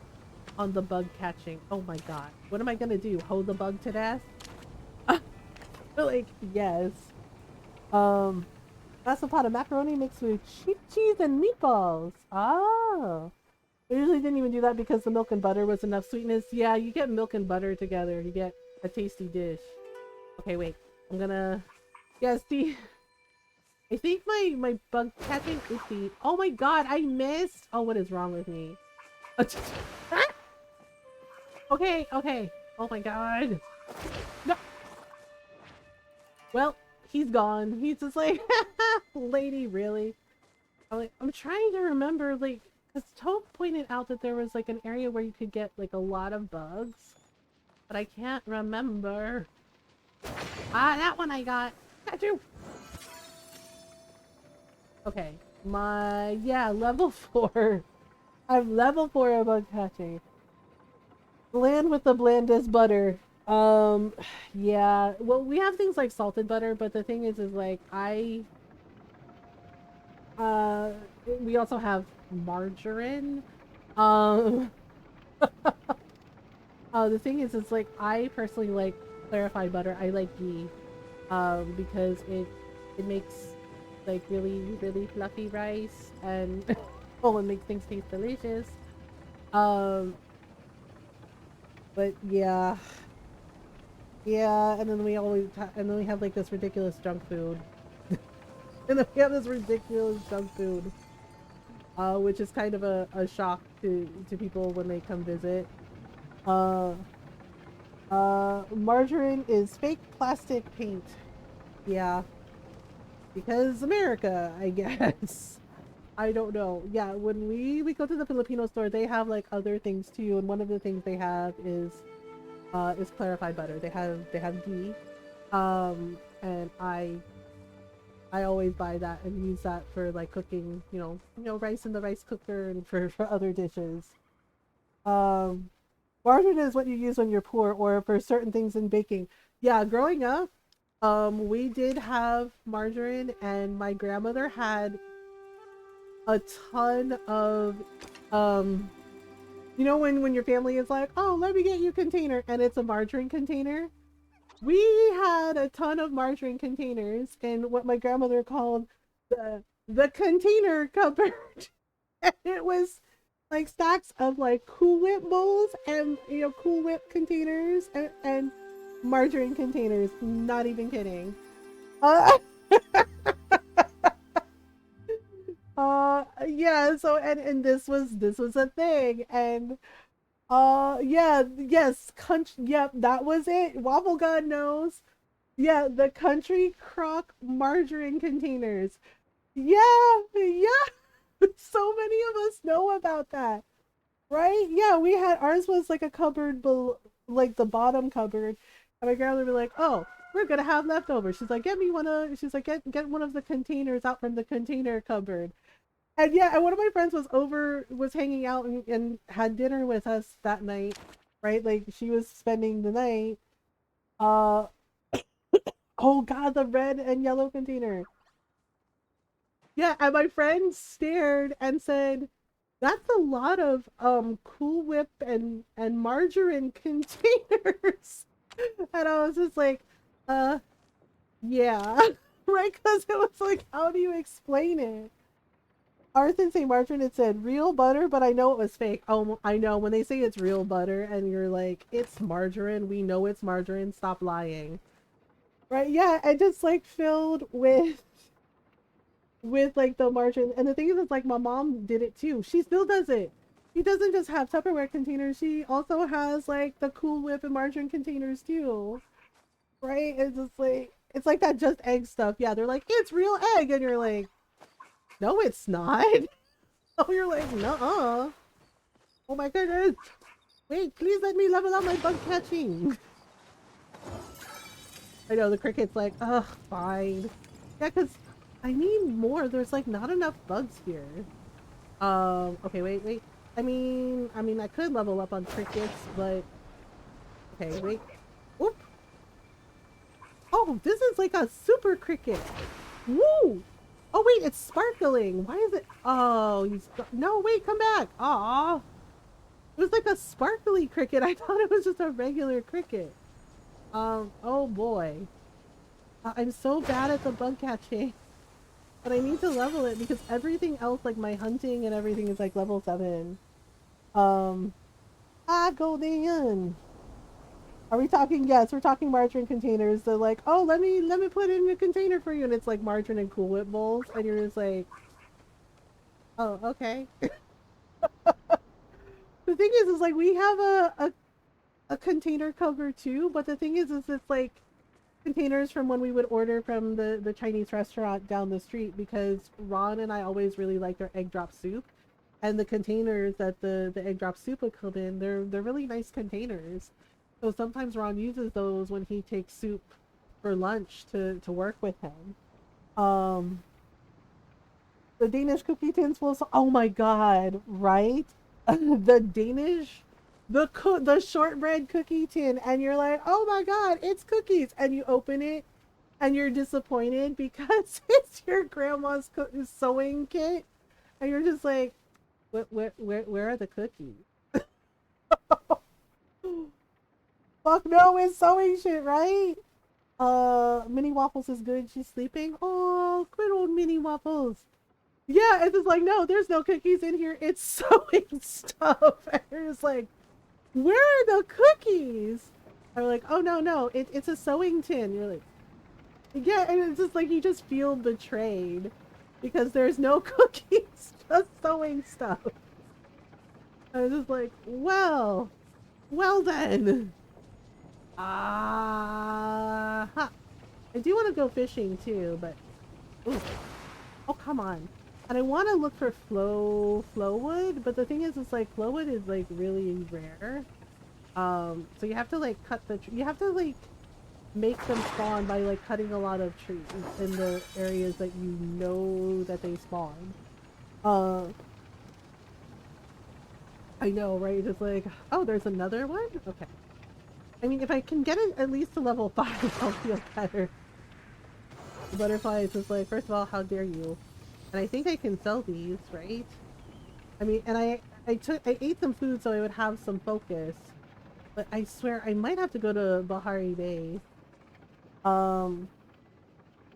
on the bug catching. Oh my god. What am I gonna do? Hold the bug to death? Like, yes. Um, that's a pot of macaroni mixed with cheese and meatballs. Oh. I usually didn't even do that because the milk and butter was enough sweetness. Yeah, you get milk and butter together. You get a tasty dish. Okay, wait. I'm gonna... Yeah, see... I think my bug catching... Oopsie. Oh my god, I missed! Oh, what is wrong with me? Okay, okay. Oh my god. No. Well, he's gone. He's just like, lady, really? I'm trying to remember, like, because Tope pointed out that there was like an area where you could get like a lot of bugs, but I can't remember. Ah, that one I got. Got you. Okay, yeah, level 4. I'm level 4 of bug catching. Bland with the blandest butter. Yeah. Well, we have things like salted butter, but the thing is like uh, we also have margarine. Um, the thing is, like I personally like clarified butter. I like ghee, because it makes like really fluffy rice and oh, it makes things taste delicious. Um, but yeah. Yeah, and then we have like this ridiculous junk food. And then we have this ridiculous junk food. Which is kind of a shock to people when they come visit. Uh Margarine is fake plastic paint. Yeah. Because America, I guess. I don't know. Yeah, when we go to the Filipino store, they have like other things too, and one of the things they have is clarified butter. They have ghee. And I always buy that and use that for like cooking, rice in the rice cooker and for other dishes. Um, Margarine is what you use when you're poor or for certain things in baking. Yeah, growing up, we did have margarine and my grandmother had a ton of, um, when your family is like, oh, let me get you a container and it's a margarine container. We had a ton of margarine containers in what my grandmother called the container cupboard. And it was like stacks of like Cool Whip bowls and Cool Whip containers and margarine containers. Not even kidding. Uh, yeah. So and this was a thing and yeah, yes, yep, that was it. Waffle God knows. Yeah, the country crock margarine containers. Yeah, yeah. So many of us know about that, right? Yeah, we had ours was like a cupboard, like the bottom cupboard, and my grandma would be like, "Oh, we're gonna have leftovers." She's like, "Get me one of." She's like, "Get one of the containers out from the container cupboard." And yeah, and one of my friends was hanging out and had dinner with us that night, right? Like she was spending the night. Uh, oh God, the red and yellow container. Yeah, and my friend stared and said, "That's a lot of Cool Whip and margarine containers." And I was just like, yeah, right? Because it was like, how do you explain it? Ours didn't say margarine; it said real butter, but I know it was fake. Oh, I know when they say it's real butter, and you're like, it's margarine. We know it's margarine. Stop lying, right? Yeah, and just like filled with like the margarine. And the thing is like my mom did it too. She still does it. She doesn't just have Tupperware containers. She also has like the Cool Whip and margarine containers too. Right? It's like that just egg stuff. Yeah, they're like, it's real egg, and you're like, no, it's not. Oh, you're like, nuh-uh. Oh my goodness. Wait, please let me level up my bug catching. I know the cricket's like, ugh, fine. Yeah, because I need more. There's like not enough bugs here. Okay, wait. I could level up on crickets, but okay, wait. Whoop. Oh, this is like a super cricket. Woo! Oh wait, it's sparkling. Why is it? Oh, no, wait, come back. Aw. It was like a sparkly cricket. I thought it was just a regular cricket. Oh boy. I'm so bad at the bug catching. But I need to level it because everything else, like my hunting and everything, is like level 7. Golden. Are we talking? Yes, we're talking margarine containers. They're like, oh, let me put it in a container for you, and it's like margarine and Cool Whip bowls, and you're just like, oh, okay. The thing is like we have a container cover too, but the thing is it's like containers from when we would order from the Chinese restaurant down the street, because Ron and I always really like their egg drop soup, and the containers that the egg drop soup would come in, they're really nice containers. So sometimes Ron uses those when he takes soup for lunch to work with him. The Danish cookie tins will, oh my god, right? The Danish, the shortbread cookie tin, and you're like, oh my god, it's cookies, and you open it and you're disappointed because it's your grandma's sewing kit, and you're just like, where are the cookies? Fuck no, it's sewing shit, right? Mini Waffles is good. She's sleeping. Oh, good old Mini Waffles. Yeah, it's just like, no, there's no cookies in here. It's sewing stuff. And you're just like, where are the cookies? I'm like, oh no, it's a sewing tin. You're like, yeah, and it's just like you just feel betrayed because there's no cookies, just sewing stuff. I was just like, well then. I do want to go fishing too, but ooh. Oh, come on. And I want to look for flowwood, but the thing is, it's like flowwood is like really rare. So you have to like cut you have to like make them spawn by like cutting a lot of trees in the areas that you know that they spawn. I know, right? It's like, oh, there's another one? Okay. I mean, if I can get it at least to level 5, I'll feel better. The butterfly is just like, first of all, how dare you? And I think I can sell these, right? I mean, and I ate some food so I would have some focus. But I swear I might have to go to Bahari Bay. How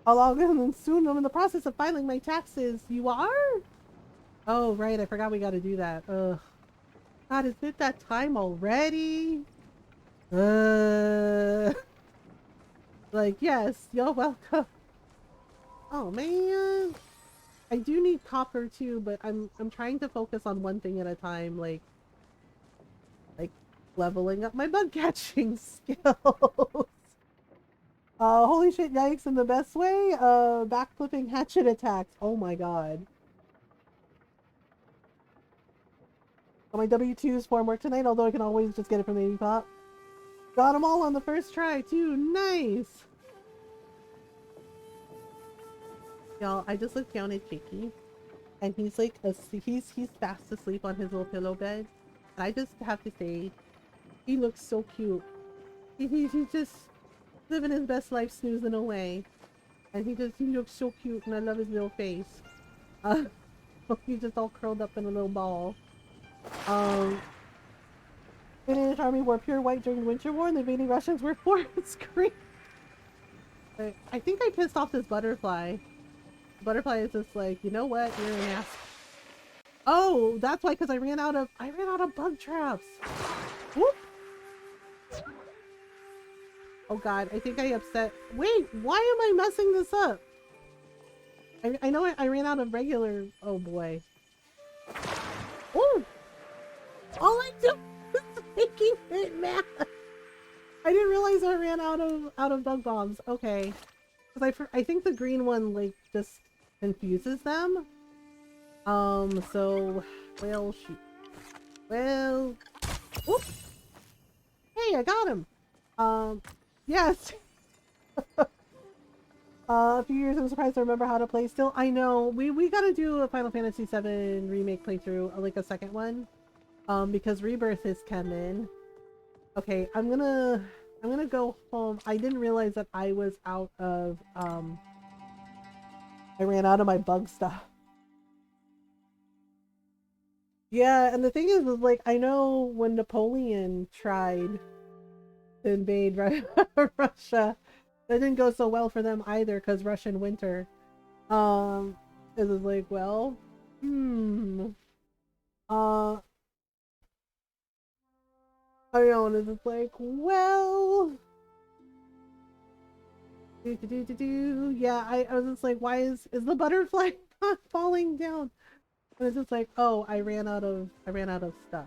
long? Soon I'm in the process of filing my taxes. You are? Oh, right. I forgot we got to do that. Ugh. God, is it that time already? Like, yes, you're welcome. Oh, man. I do need copper too, but I'm trying to focus on one thing at a time, like leveling up my bug catching skills. Holy shit, yikes, in the best way. Backflipping hatchet attacks. Oh my god. Got my W2's form work tonight, although I can always just get it from the Pop. Got them all on the first try too. Nice. Y'all, I just looked down at Jakey, and he's like he's fast asleep on his little pillow bed. And I just have to say, he looks so cute. He's just living his best life, snoozing away, and he looks so cute, and I love his little face. He's just all curled up in a little ball. The Danish army wore pure white during the Winter War, and the invading Russians were forest green. I think I pissed off this butterfly. The butterfly is just like, you know what? You're an ass. Oh, that's why, because I ran out of bug traps. Whoop. Oh god, I think I upset. Wait, why am I messing this up? I know I ran out of regular. Oh boy. Oh! All I do is making it mad. I didn't realize I ran out of bug bombs. Okay, because I think the green one like just confuses them. So, well, shoot. Well, whoop. Hey, I got him. Yes. A few years, I'm surprised I remember how to play still. I know, we gotta do a Final Fantasy VII remake playthrough, like a second one. Because Rebirth is coming. Okay, I'm I'm gonna go home. I didn't realize that I was out of, I ran out of my bug stuff. Yeah, and the thing is like, I know when Napoleon tried to invade Russia, that didn't go so well for them either, because Russian winter. It was like, well, uh, I know, and it's like, well, yeah, I was just like, why is the butterfly not falling down? And it's just like, oh, I ran out of stuff.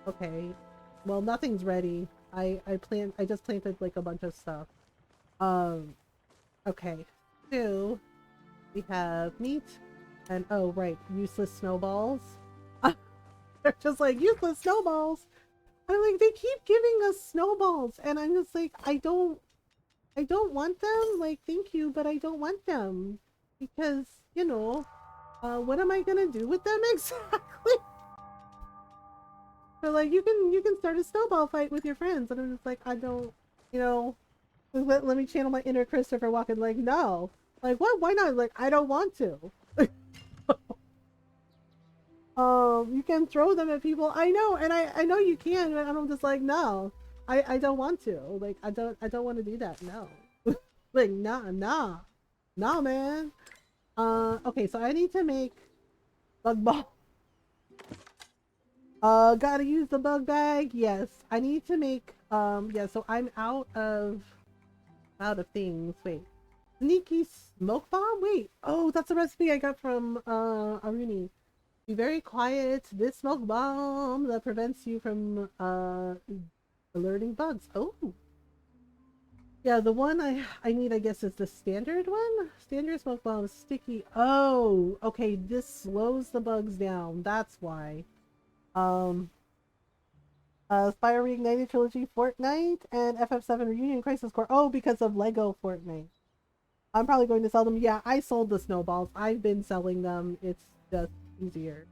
Okay, well, nothing's ready. I just planted like a bunch of stuff. Um, okay, so we have meat, and oh right, useless snowballs. They're just like useless snowballs. I'm like, they keep giving us snowballs, and I'm just like, I don't want them. Like, thank you, but I don't want them because, you know, what am I gonna do with them exactly? So like, you can start a snowball fight with your friends, and I'm just like, I don't, you know, let me channel my inner Christopher Walken. Like, no, like what? Why not? Like, I don't want to. You can throw them at people. I know, and I know you can, and I'm just like, no, I don't want to. Like, I don't want to do that. No, like, nah, man. Okay, so I need to make bug ball. Gotta use the bug bag. Yes, I need to make. Yeah. So I'm out of things. Wait, sneaky smoke bomb. Wait. Oh, that's a recipe I got from Aruni. Be very quiet. This smoke bomb that prevents you from alerting bugs. Oh. Yeah, the one I need, I guess, is the standard one. Standard smoke bomb is sticky. Oh, okay. This slows the bugs down. That's why. Um, Spyro Reignited Trilogy Fortnite and FF7 Reunion Crisis Core. Oh, because of Lego Fortnite. I'm probably going to sell them. Yeah, I sold the snowballs. I've been selling them. It's just easier.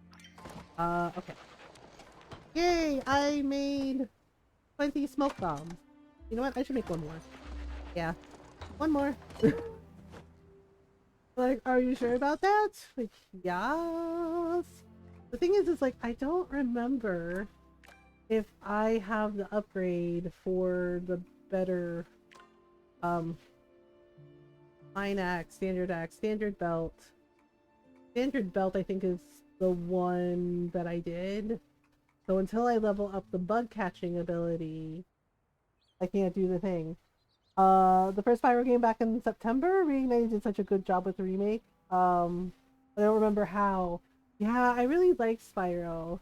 Okay. Yay! I made 20 smoke bombs. You know what? I should make one more. Yeah. One more. Like, are you sure about that? Like, yes. The thing is, like, I don't remember if I have the upgrade for the better, fine axe, standard belt. Standard belt, I think, is the one that I did. So until I level up the bug catching ability, I can't do the thing. The first Spyro game back in September, Reignited did such a good job with the remake. I don't remember how. Yeah, I really like Spyro.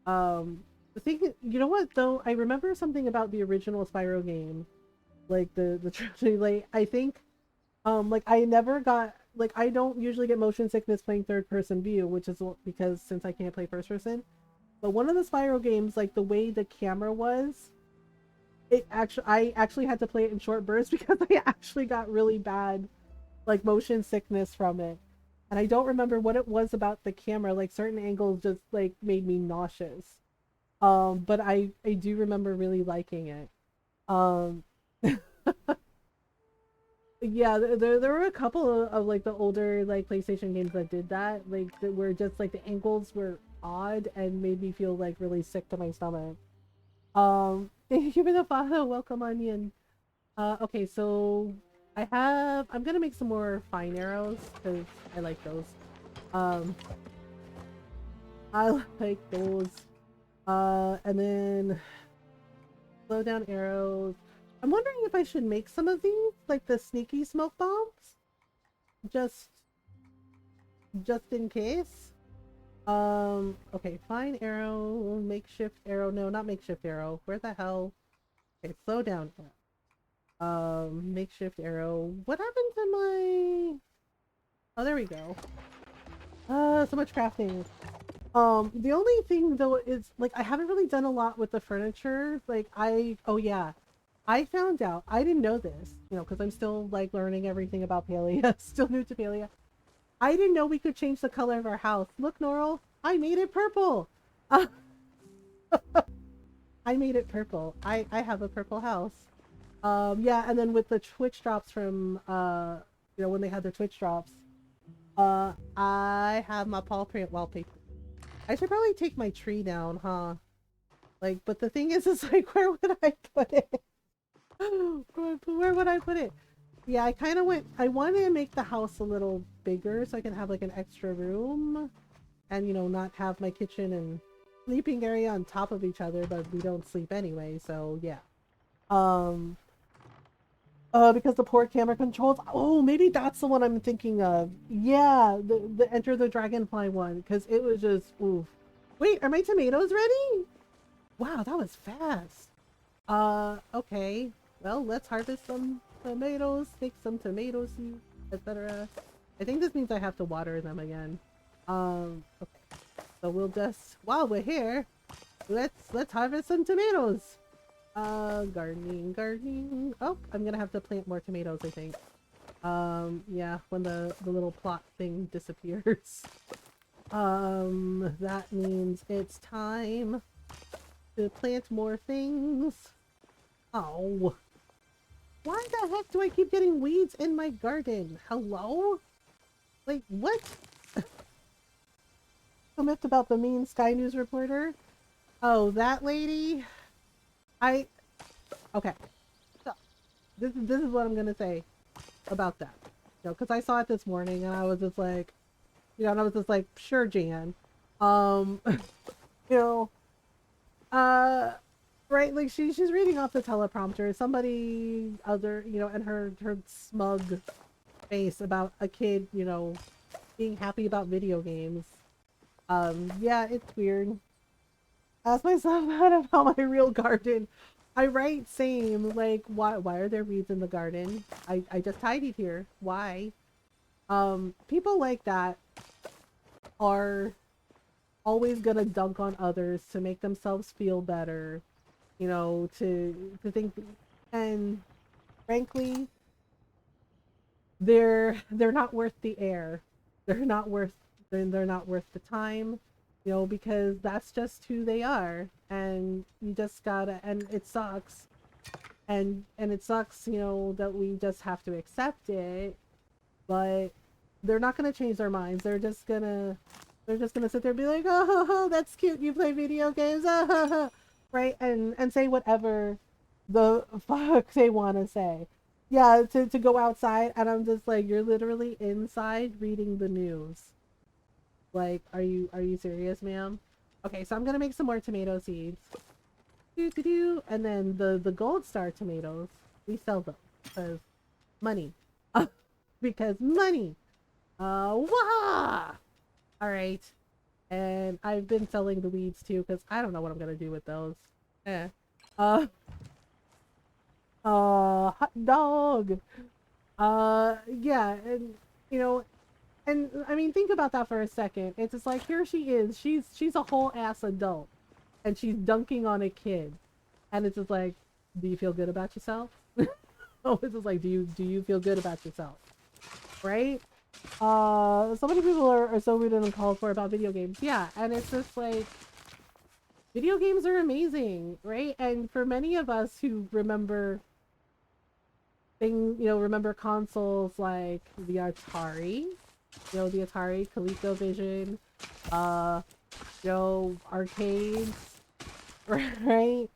The thing, you know what though? I remember something about the original Spyro game, like the trilogy. Like, I think, like I never got, like, I don't usually get motion sickness playing third person view, which is because since I can't play first person. But one of the Spyro games, like the way the camera was, I actually had to play it in short bursts because I actually got really bad, like, motion sickness from it. And I don't remember what it was about the camera, like certain angles just like made me nauseous. But I do remember really liking it. Um yeah, there were a couple of like the older like PlayStation games that did that, like that were just like the angles were odd and made me feel like really sick to my stomach. Thank you for the follow. Welcome, Onion. Okay, so I'm gonna make some more fine arrows because I like those. Um, I like those. And then slow down arrows. I'm wondering if I should make some of these, like the sneaky smoke bombs, just in case. Okay, fine arrow, makeshift arrow. No, not makeshift arrow. Where the hell? Okay, slow down. Makeshift arrow. What happened to my... Oh, there we go. So much crafting. The only thing though is, like, I haven't really done a lot with the furniture. Like, oh yeah, I found out, I didn't know this, you know, because I'm still, like, learning everything about Palia. Still new to Palia. I didn't know we could change the color of our house. Look, Norl, I made it purple! I made it purple. I have a purple house. Yeah, and then with the Twitch drops from you know, when they had their Twitch drops, I have my paw print wallpaper. I should probably take my tree down, huh? Like, but the thing is like, where would I put it? Where would I put it? Yeah, I kind of went, I wanted to make the house a little bigger so I can have like an extra room and, you know, not have my kitchen and sleeping area on top of each other, but we don't sleep anyway, so yeah. Um, because the port camera controls, oh, maybe that's the one I'm thinking of. Yeah, the Enter the Dragonfly one, because it was just, oof. Wait, are my tomatoes ready? Wow, that was fast. Okay. Well, let's harvest some tomatoes, make some tomato seeds, etc. I think this means I have to water them again. Okay. So we'll just, while we're here, let's harvest some tomatoes. Gardening. Oh, I'm gonna have to plant more tomatoes, I think. Yeah, when the little plot thing disappears. That means it's time to plant more things. Oh. Why the heck do I keep getting weeds in my garden? Hello? Like, what? A myth about the mean Sky News reporter? Oh, that lady? Okay. So, this is what I'm gonna say about that. You know, because I saw it this morning and I was just like, you know, and I was just like, sure, Jan. You know, right, like she's reading off the teleprompter. Somebody other, you know, and her smug face about a kid, you know, being happy about video games. Yeah, it's weird. Ask myself that about my real garden. I write same, like why are there weeds in the garden? I just tidied here. Why? People like that are always gonna dunk on others to make themselves feel better, you know, to think, and frankly, they're not worth the air. They're not worth they're not worth the time, you know, because that's just who they are, and you just gotta, and it sucks, and it sucks, you know, that we just have to accept it, but they're not gonna change their minds. They're just gonna sit there and be like, oh, that's cute, you play video games, right, and say whatever the fuck they want to say. Yeah, to go outside, and I'm just like, you're literally inside reading the news. Like, are you serious, ma'am? Okay, so I'm gonna make some more tomato seeds. And then the gold star tomatoes, we sell them because money. Because money. Wah! All right. And I've been selling the weeds too because I don't know what I'm gonna do with those. Eh. Uh. Hot dog. Yeah, and you know, and I mean, think about that for a second. It's just like, here she is. She's a whole ass adult, and she's dunking on a kid, and it's just like, do you feel good about yourself? Oh, it's just like, do you feel good about yourself? Right? So many people are so rude and uncalled for about video games. Yeah, and it's just like, video games are amazing, right? And for many of us who remember remember consoles like the Atari, you know, the Atari, ColecoVision, you know, arcades, right?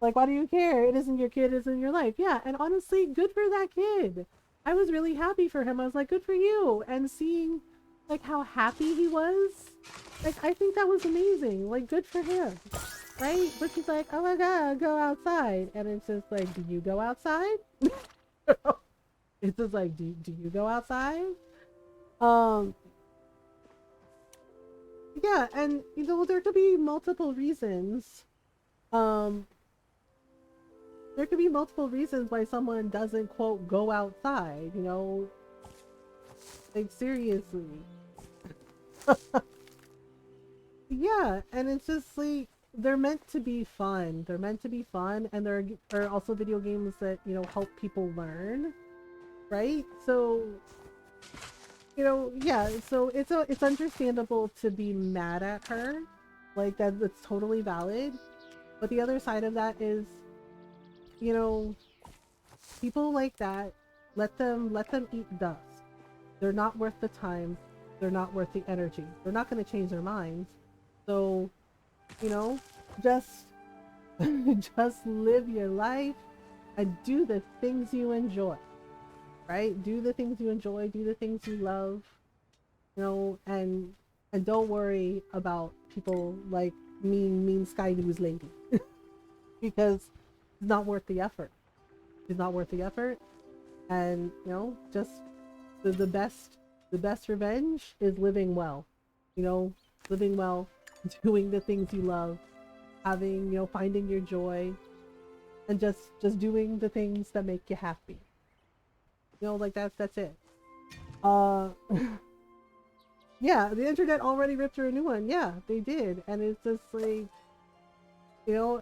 Like, why do you care? It isn't your kid, it isn't your life. Yeah, and honestly, good for that kid. I was really happy for him. I was like, good for you. And seeing, like, how happy he was, like, I think that was amazing. Like, good for him, right? But she's like, oh my god, go outside. And it's just like, do you go outside? It's just like, do you go outside? Yeah, and you know, there could be multiple reasons. There could be multiple reasons why someone doesn't, quote, go outside, you know? Like, seriously. Yeah, and it's just like, they're meant to be fun. They're meant to be fun, and there are also video games that, you know, help people learn, right? So, you know, yeah, so it's understandable to be mad at her. Like, that's totally valid. But the other side of that is, you know, people like that, let them eat dust. They're not worth the time. They're not worth the energy. They're not going to change their minds. So, you know, just just live your life and do the things you enjoy. Right? Do the things you enjoy, do the things you love, you know, and don't worry about people like mean Sky News lady because it's not worth the effort. It's not worth the effort. And you know, just the best revenge is living well. You know, living well, doing the things you love, having, you know, finding your joy, and just doing the things that make you happy. You know, like that's it. Uh yeah, the internet already ripped her a new one. Yeah, they did. And it's just like, you know,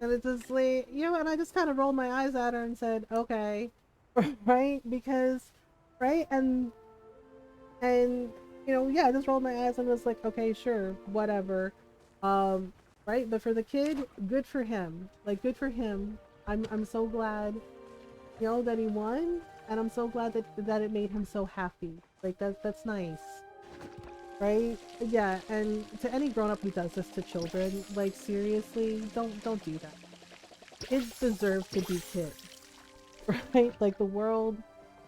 and it's just like, you know, and I just kind of rolled my eyes at her and said, okay, right? Because, right? And, you know, yeah, I just rolled my eyes and was like, okay, sure, whatever. Um, right? But for the kid, good for him. Like, good for him. I'm so glad, you know, that he won. And I'm so glad that it made him so happy. Like, that's nice. Right? Yeah, and to any grown-up who does this to children, like seriously, don't do that. Kids deserve to be kids. Right? Like the world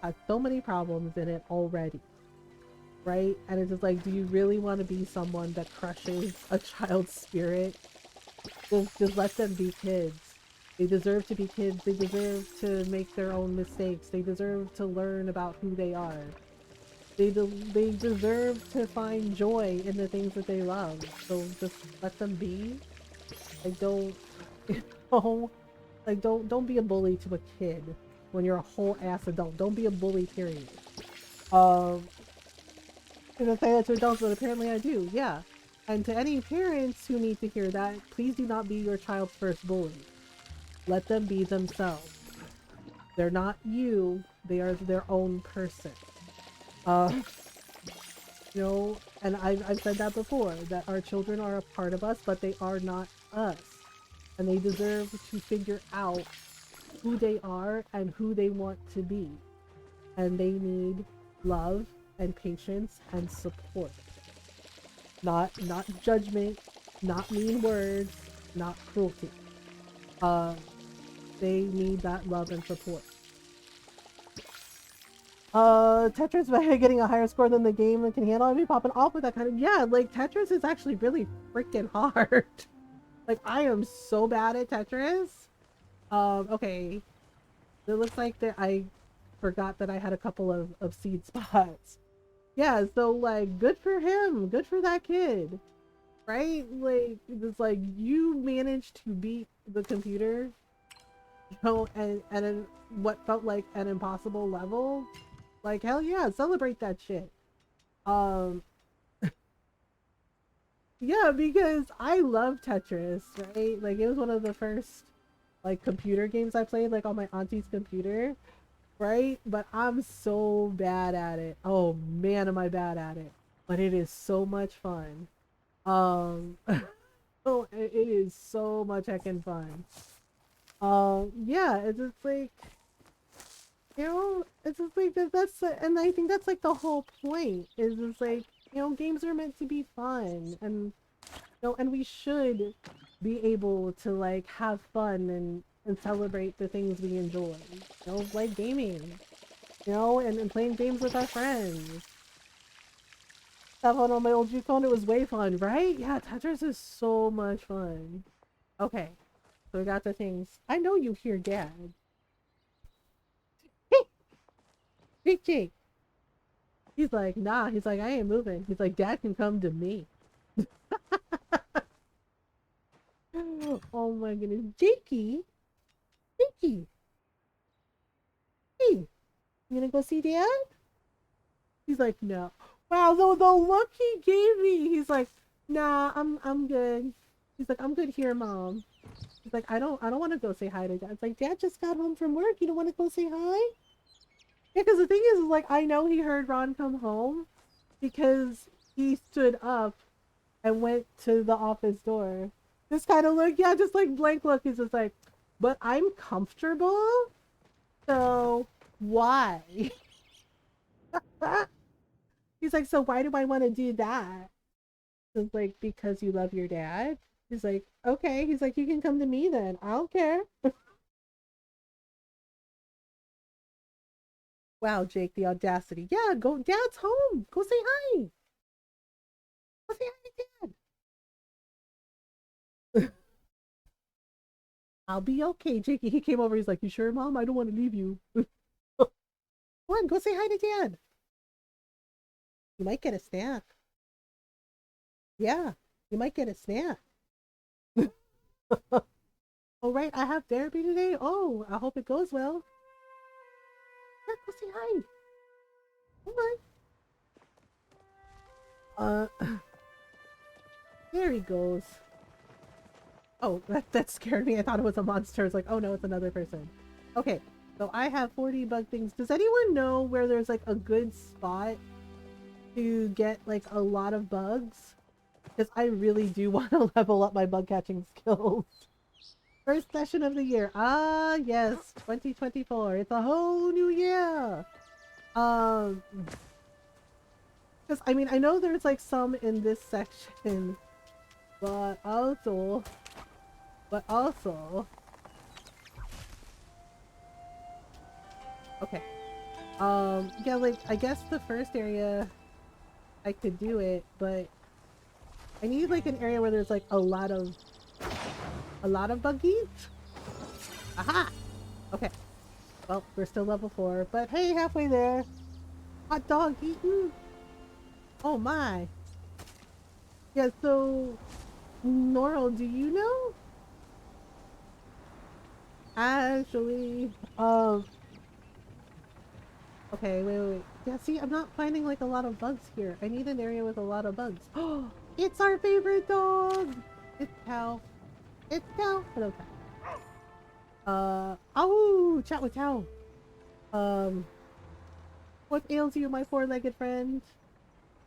has so many problems in it already. Right? And it's just like, do you really want to be someone that crushes a child's spirit? Just let them be kids. They deserve to be kids. They deserve to make their own mistakes. They deserve to learn about who they are. They deserve to find joy in the things that they love. So just let them be. Like don't, you know, like don't be a bully to a kid when you're a whole ass adult. Don't be a bully, period. Um, and I say that to adults, but apparently I do. Yeah. And to any parents who need to hear that, please do not be your child's first bully. Let them be themselves. They're not you. They are their own person. Uh, You know, and I've said that before, that our children are a part of us, but they are not us. And they deserve to figure out who they are and who they want to be. And they need love and patience and support. Not judgment, not mean words, not cruelty. Uh, they need that love and support. Tetris by getting a higher score than the game that can handle. I'd be popping off with that kind of, yeah, like Tetris is actually really freaking hard. Like I am so bad at Tetris. Okay. It looks like that I forgot that I had a couple of seed spots. Yeah, so like good for him. Good for that kid. Right? Like it's like you managed to beat the computer, you know, and in what felt like an impossible level. Like hell yeah, celebrate that shit. Um yeah, because I love Tetris, right? Like it was one of the first like computer games I played like on my auntie's computer, right? But I'm so bad at it. Oh man, am I bad at it. But it is so much fun. Um oh, it is so much heckin' fun. Yeah, it's just like, you know, it's just like and I think that's like the whole point. Is just like, you know, games are meant to be fun, and you know, and we should be able to like have fun and celebrate the things we enjoy. You know, like gaming, you know, and playing games with our friends. That one on my old G phone, it was way fun, right? Yeah, Tetris is so much fun. Okay, so we got the things. I know you hear Dad. Jake. He's like, nah. He's like, I ain't moving. He's like, Dad can come to me. Oh my goodness. Jakey. Jakey. Hey, you gonna go see Dad? He's like, no. Wow, the look he gave me. He's like, nah, I'm good. He's like, I'm good here, Mom. He's like, I don't want to go say hi to Dad. It's like, Dad just got home from work. You don't want to go say hi? Yeah, because the thing is, like, I know he heard Ron come home because he stood up and went to the office door. This kind of look, yeah, just like blank look. He's just like, but I'm comfortable, so why? He's like, so why do I want to do that? It's like, because you love your dad. He's like, okay. He's like, you can come to me then. I don't care. Wow, Jake, the audacity. Yeah, go. Dad's home. Go say hi. Go say hi to dad. I'll be okay, Jakey. He came over. He's like, you sure, Mom? I don't want to leave you. Come on, go say hi to dad. You might get a snack. Yeah, you might get a snack. Oh, right. I have therapy today. Oh, I hope it goes well. Yeah, go say hi. Come on. There he goes. Oh, that scared me. I thought it was a monster. It's like, oh no, it's another person. Okay, so I have 40 bug things. Does anyone know where there's like a good spot to get like a lot of bugs? Because I really do want to level up my bug catching skills. First session of the year. Ah, yes, 2024. It's a whole new year. Because I mean, I know there's like some in this section, but also, okay. Yeah, like I guess the first area I could do it, but I need like an area where there's like a lot of buggies. Aha! Okay. Well, we're still level 4, but hey, halfway there. Hot dog eaten. Oh my. Yeah, so Norl, do you know? Actually, okay, wait. Yeah, see, I'm not finding like a lot of bugs here. I need an area with a lot of bugs. Oh, it's our favorite dog. It's Cow. It's Cow. Hello, Cow. Oh, chat with Cow. Um, what ails you, my four-legged friend?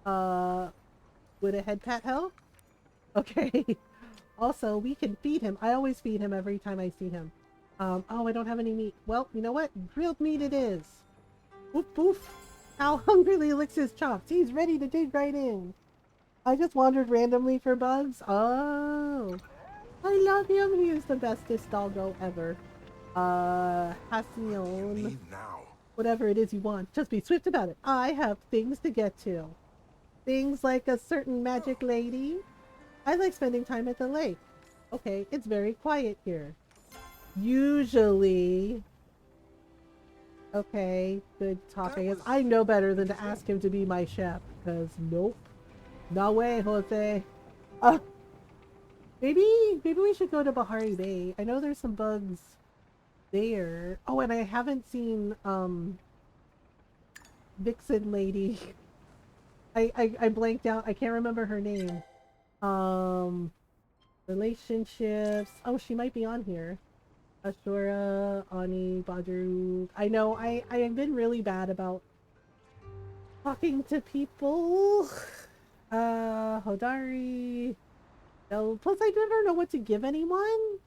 Uh, would a head pat help? Okay. Also, we can feed him. I always feed him every time I see him. Oh, I don't have any meat. Well, you know what? Grilled meat it is. Woof woof. How hungrily licks his chops. He's ready to dig right in. I just wandered randomly for bugs. Oh. I love him. He is the bestest doggo ever. Hasion. Whatever it is you want. Just be swift about it. I have things to get to. Things like a certain magic lady. I like spending time at the lake. Okay, it's very quiet here. Usually. Okay, good talk. I guess I know better than to ask him to be my chef, because nope. No way, Jose. Maybe we should go to Bahari Bay. I know there's some bugs there. Oh, and I haven't seen Vixen lady. I blanked out. I can't remember her name. Relationships. Oh, she might be on here. Ashura, Ani, Badru. I know I've been really bad about talking to people. Hodari. No, plus I never know what to give anyone.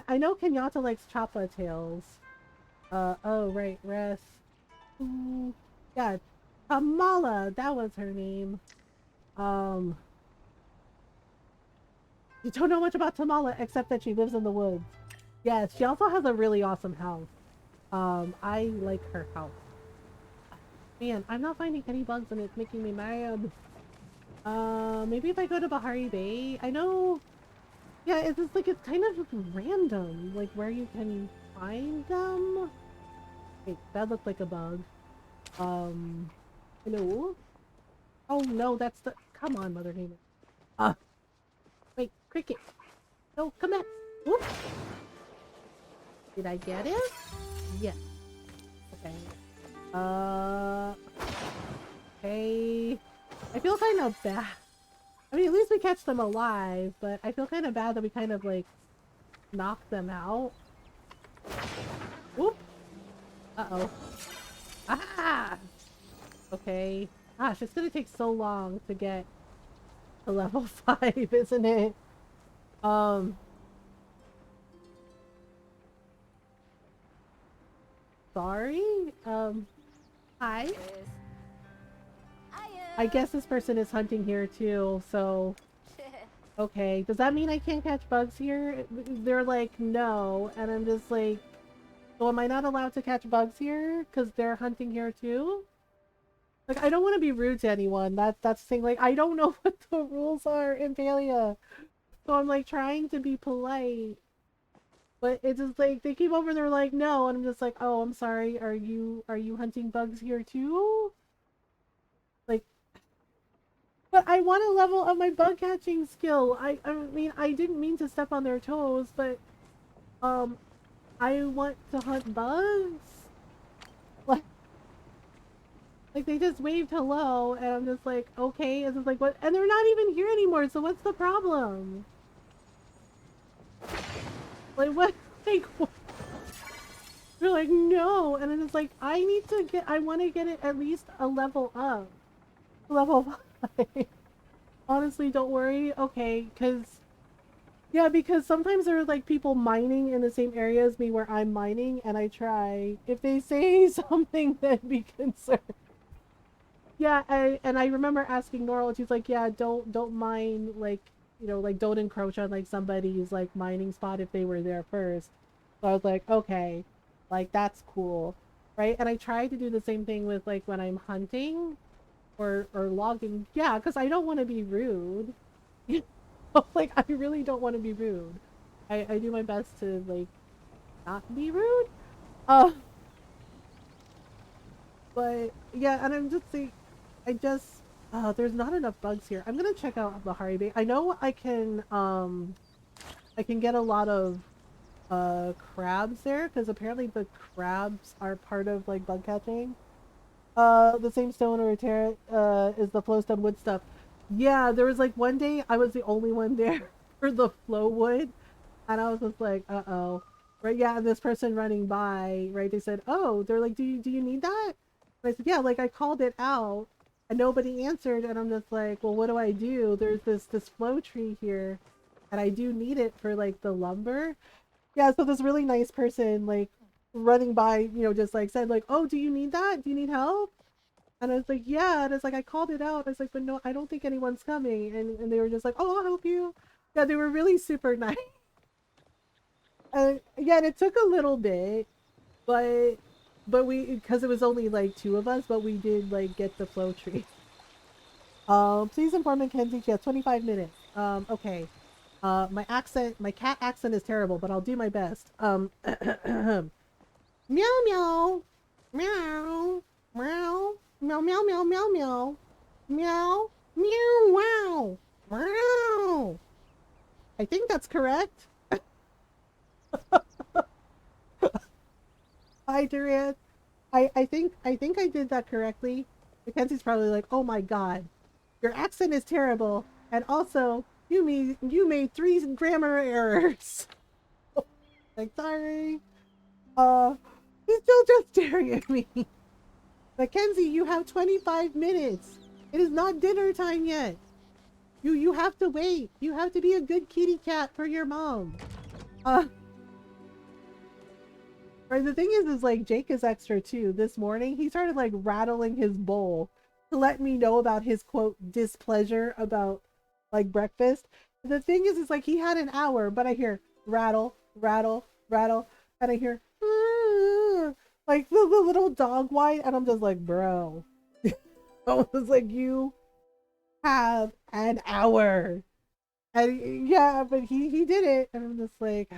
I know Kenyatta likes Chapa tails. Oh right, Rest. Ooh, yeah, Kamala, that was her name. You don't know much about Tamala except that she lives in the woods. Yes, she also has a really awesome house. I like her house. Man, I'm not finding any bugs and it's making me mad. Maybe if I go to Bahari Bay, I know. Yeah, it's just like it's kind of random, like where you can find them. Wait, that looked like a bug. Hello? Oh no, that's the. Come on, Mothergamer. Wait, cricket. No, come back. Whoop. Did I get it? Yes. Okay. Okay. I feel kind of bad. I mean, at least we catch them alive, but I feel kind of bad that we kind of, like, knock them out. Whoop! Uh-oh. Ah! Okay. Gosh, it's gonna take so long to get to level 5, isn't it? Um, sorry. Hi. I guess this person is hunting here too, so okay. Does that mean I can't catch bugs here? They're like, no, and I'm just like, so am I not allowed to catch bugs here? Because they're hunting here too? Like, I don't want to be rude to anyone. That's the thing. Like, I don't know what the rules are in Palia. So I'm like trying to be polite. But it's just like they came over and they're like, no, and I'm just like, oh, I'm sorry. Are you hunting bugs here too? Like, but I want to level up my bug catching skill. I mean I didn't mean to step on their toes, but um I want to hunt bugs. Like they just waved hello and I'm just like, okay, and it's like what, and they're not even here anymore, so what's the problem? Like what like what? They're like, no, and then it's like I want to get it at least a level up. Level 5. Honestly, don't worry. Okay, because yeah, because sometimes there are like people mining in the same area as me where I'm mining, and I try. If they say something, then be concerned. Yeah, and I remember asking Norl, and she's like, yeah, don't mine like like don't encroach on like somebody's like mining spot if they were there first. So I was like, okay, like that's cool, right? And I try to do the same thing with like when I'm hunting or logging. Yeah, because I don't want to be rude. Like I really don't want to be rude. I do my best to like not be rude. Uh, but yeah, and I'm just like, I just there's not enough bugs here. I'm gonna check out the Haribe. I know I can get a lot of crabs there because apparently the crabs are part of like bug catching. The same stone or terra is the flowstone wood stuff. Yeah, there was like one day I was the only one there for the flow wood, and I was just like, uh-oh. Right, yeah, and this person running by, right, they said, oh, they're like, do you need that? And I said, yeah, like I called it out and nobody answered, and I'm just like, well, what do I do? There's this flow tree here, and I do need it for like the lumber. Yeah, so this really nice person like running by, just like said like, oh, do you need that? Do you need help? And I was like, yeah. And it's like, I called it out. I was like, but no, I don't think anyone's coming. And they were just like, oh, I'll help you. Yeah, they were really super nice. And yeah, and it took a little bit, but because it was only like two of us, but we did like get the flow tree. Please inform Mackenzie she has 25 minutes. Okay. My cat accent is terrible, but I'll do my best. Meow meow. Meow. Meow. Meow meow meow meow meow. Meow. Meow wow. Meow. I think that's correct. Hi, Duran. I think I did that correctly. Mackenzie's probably like, oh my god, your accent is terrible, and also you made three grammar errors. Like, sorry. Uh, he's still just staring at me. Mackenzie, you have 25 minutes. It is not dinner time yet. You have to wait. You have to be a good kitty cat for your mom. Uh, right, the thing is like Jake is extra too. This morning he started like rattling his bowl to let me know about his quote displeasure about like breakfast. The thing is like he had an hour, but I hear rattle, rattle, rattle, and I hear like the little dog whine, and I'm just like, bro. I was like, you have an hour. And yeah, but he did it, and I'm just like,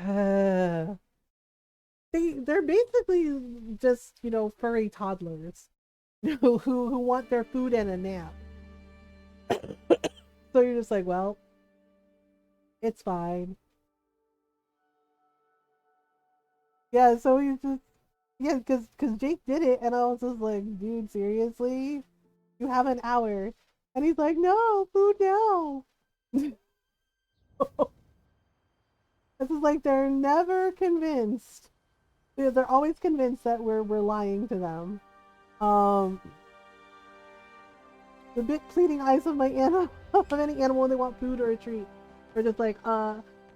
they're basically just furry toddlers who want their food and a nap. So you're just like, well, it's fine. Yeah, so he's just yeah, because Jake did it, and I was just like, dude, seriously, you have an hour, and he's like, no, food now. This is like they're never convinced. They're always convinced that we're lying to them. Um, the big pleading eyes of my animal of any animal when they want food or a treat. We're just like,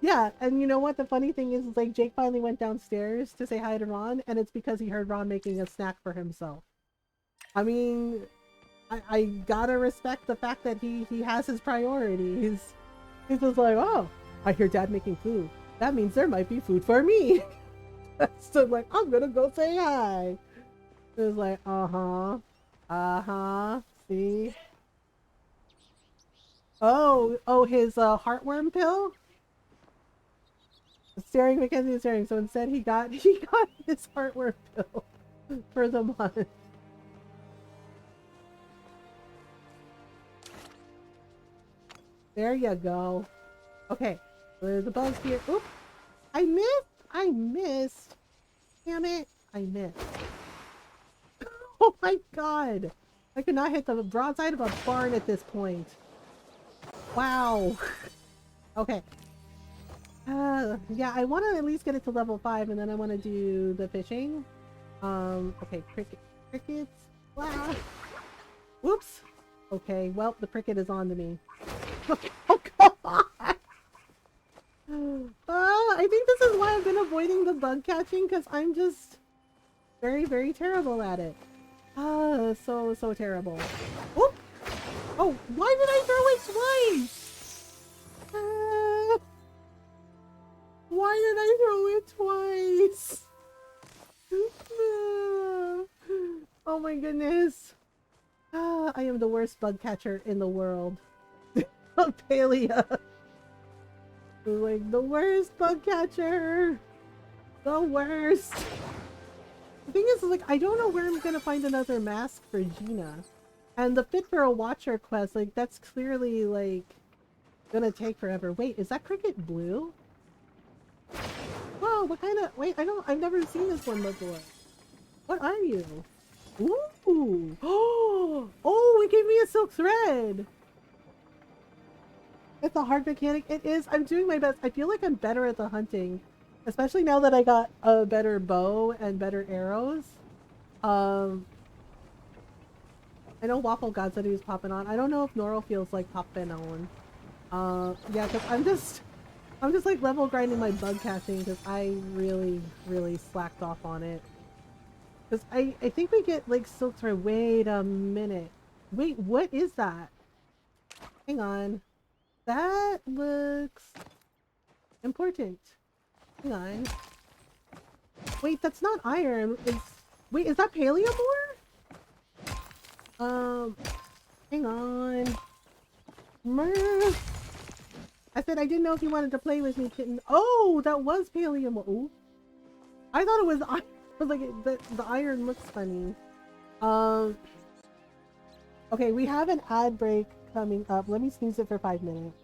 Yeah, and you know what? The funny thing is like Jake finally went downstairs to say hi to Ron, and it's because he heard Ron making a snack for himself. I mean, I gotta respect the fact that he has his priorities. He's just like, oh, I hear Dad making food. That means there might be food for me. So like, I'm gonna go say hi. It was like, see. Oh, his heartworm pill. Staring, Mackenzie staring. So instead, he got his heartworm pill for the month. There you go. Okay, there's a bug here. Oop! I missed! I missed! Damn it! I missed. Oh my god! I could not hit the broadside of a barn at this point. Wow! Okay. Yeah, I want to at least get it to level 5 and then I want to do the fishing. Okay, crickets. Wow! Whoops! Okay, well, the cricket is on to me. Oh god! I think this is why I've been avoiding the bug catching, because I'm just very, very terrible at it. So terrible. Whoop! Oh, why did I throw it twice? Why did I throw it twice? Oh my goodness. I am the worst bug catcher in the world. Palia. Like the worst bug catcher. The worst. The thing is, like, I don't know where I'm gonna find another mask for Gina. And the Fit for a Watcher quest, like, that's clearly, like, gonna take forever. Wait, is that cricket blue? Whoa, what kind of... Wait, I've never seen this one before. What are you? Ooh! Oh, it gave me a silk thread! It's a hard mechanic. It is. I'm doing my best. I feel like I'm better at the hunting. Especially now that I got a better bow and better arrows. I know Waffle God said he was popping on. I don't know if Noro feels like popping on. Yeah, because I'm just like level grinding my bug catching because I really, really slacked off on it. Because I think we get like silk thread. Wait a minute. Wait, what is that? Hang on. That looks important. Hang on. Wait, that's not iron. Wait, is that paleomore? Hang on. I said I didn't know if you wanted to play with me, kitten. Oh, that was paleomore. Ooh. I thought it was iron. I was like, the iron looks funny. Okay, we have an ad break coming up. Let me snooze it for 5 minutes.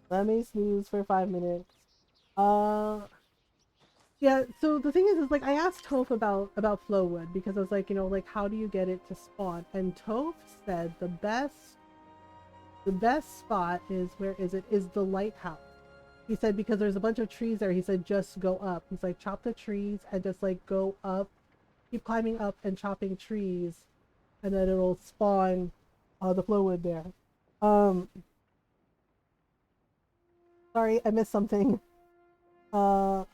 Let me snooze for 5 minutes. Yeah, so the thing is like I asked Toph about Flowwood because I was like, you know, like how do you get it to spawn? And Toph said the best spot is is the lighthouse. He said because there's a bunch of trees there. He said just go up. He's like chop the trees and just like go up, keep climbing up and chopping trees, and then it'll spawn the Flowwood there. Sorry, I missed something. Hi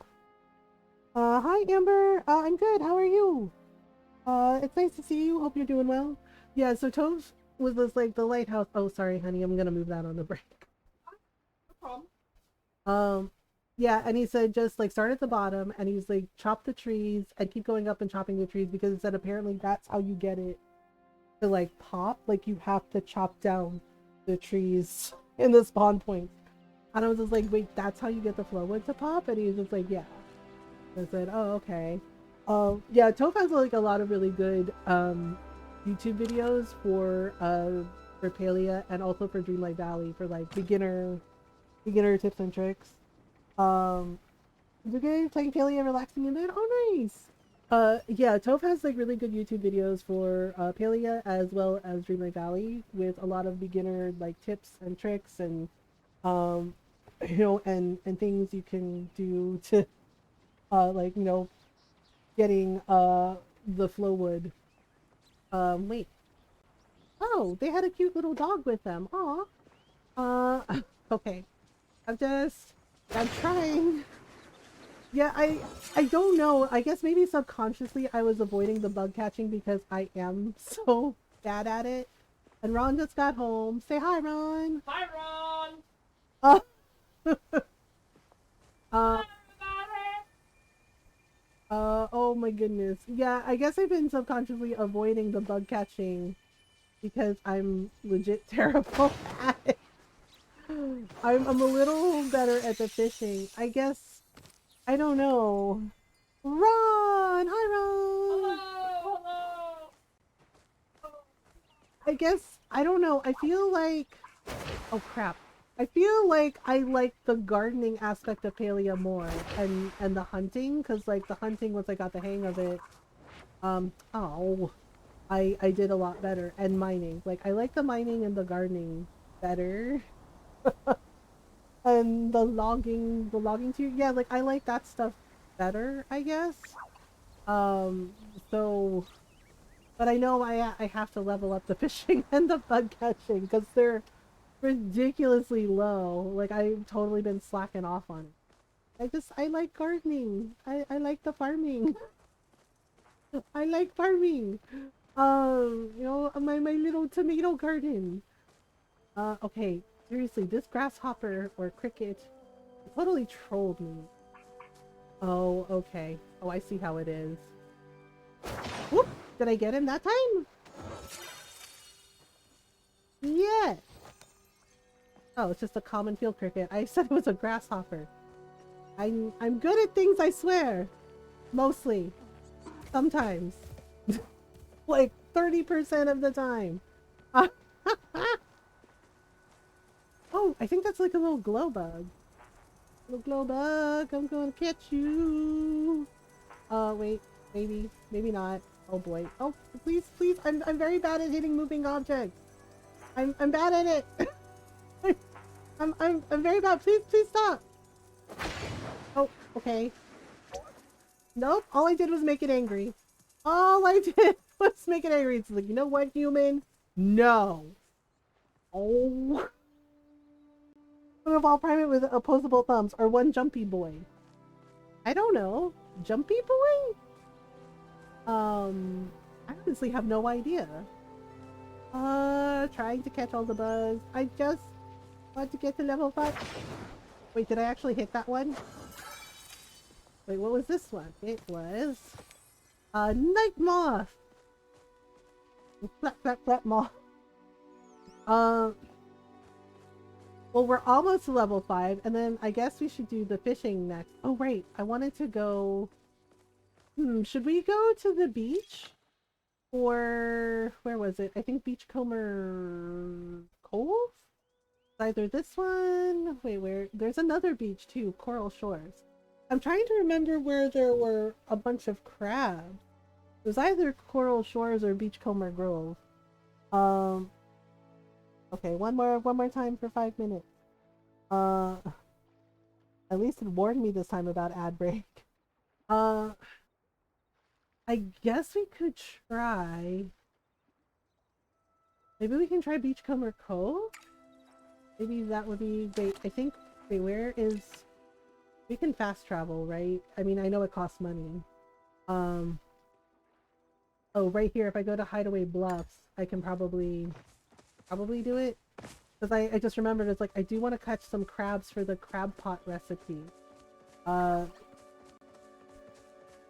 Amber. I'm good. How are you? It's nice to see you. Hope you're doing well. Yeah, so Toph was this like the lighthouse. Oh, sorry, honey. I'm gonna move that on the break. No problem. Yeah, and he said just like start at the bottom, and he's like chop the trees and keep going up and chopping the trees because he said apparently that's how you get it to like pop. Like you have to chop down the trees in the spawn point. And I was just like, wait, that's how you get the Flowwood to pop? And he was just like, yeah. I said, oh, okay. Yeah, Toph has like a lot of really good YouTube videos for Palia and also for Dreamlight Valley for like beginner tips and tricks. You're good playing Palia and relaxing in bed? Oh, nice. Yeah, Toph has like really good YouTube videos for Palia as well as Dreamlight Valley with a lot of beginner like tips and tricks and you know and things you can do to like, you know, getting the Flowwood. Wait. Oh, they had a cute little dog with them. Aw. Okay. I'm trying. Yeah, I don't know. I guess maybe subconsciously I was avoiding the bug catching because I am so bad at it. And Ron just got home. Say hi, Ron. Hi, Ron. Uh, Hi, uh, everybody. oh my goodness. Yeah, I guess I've been subconsciously avoiding the bug catching because I'm legit terrible at it. I'm a little better at the fishing. I guess, I don't know. Ron! Hi, Ron! Hello, hello. I guess, I don't know. I feel like, oh crap. I feel like I like the gardening aspect of Palia more and the hunting, because like the hunting, once I got the hang of it, oh, I did a lot better. And mining. Like I like the mining and the gardening better. And the logging too. Yeah, like I like that stuff better, I guess. Um, so, but I know I have to level up the fishing and the bug catching because they're ridiculously low. Like I've totally been slacking off on it. I like gardening. I like the farming. I like farming. You know, my little tomato garden. Okay, seriously, this grasshopper or cricket totally trolled me. Oh, okay. Oh, I see how it is. Whoop! Did I get him that time? Yeah. Oh, it's just a common field cricket. I said it was a grasshopper. I'm good at things, I swear. Mostly. Sometimes. Like 30% of the time. Oh, I think that's like a little glow bug. Little glow bug, I'm gonna catch you. Wait, maybe not. Oh boy. Oh, please, please. I'm very bad at hitting moving objects. I'm bad at it. I'm very bad. Please stop. Oh, okay. Nope. All I did was make it angry. All I did was make it angry. It's like, you know what, human? No. Oh. One of all primate with opposable thumbs or one jumpy boy. I don't know. Jumpy boy? I honestly have no idea. Trying to catch all the bugs. I just want to get to level 5. Wait, did I actually hit that one? Wait, what was this one? It was a night moth. Flap, flap, flap moth. Well, we're almost to level 5, and then I guess we should do the fishing next. Oh, right. I wanted to go... should we go to the beach? Or... where was it? I think Beachcomber Cove? Either this one... wait, where? There's another beach, too. Coral Shores. I'm trying to remember where there were a bunch of crabs. It was either Coral Shores or Beachcomber Grove. Okay, one more time for 5 minutes. At least it warned me this time about ad break. I guess we could try... maybe we can try Beachcomber Cove? Maybe that would be... wait, I think... wait, where is... we can fast travel, right? I mean, I know it costs money. Oh, right here, if I go to Hideaway Bluffs, I can probably do it. Because I just remembered, it's like, I do want to catch some crabs for the crab pot recipe.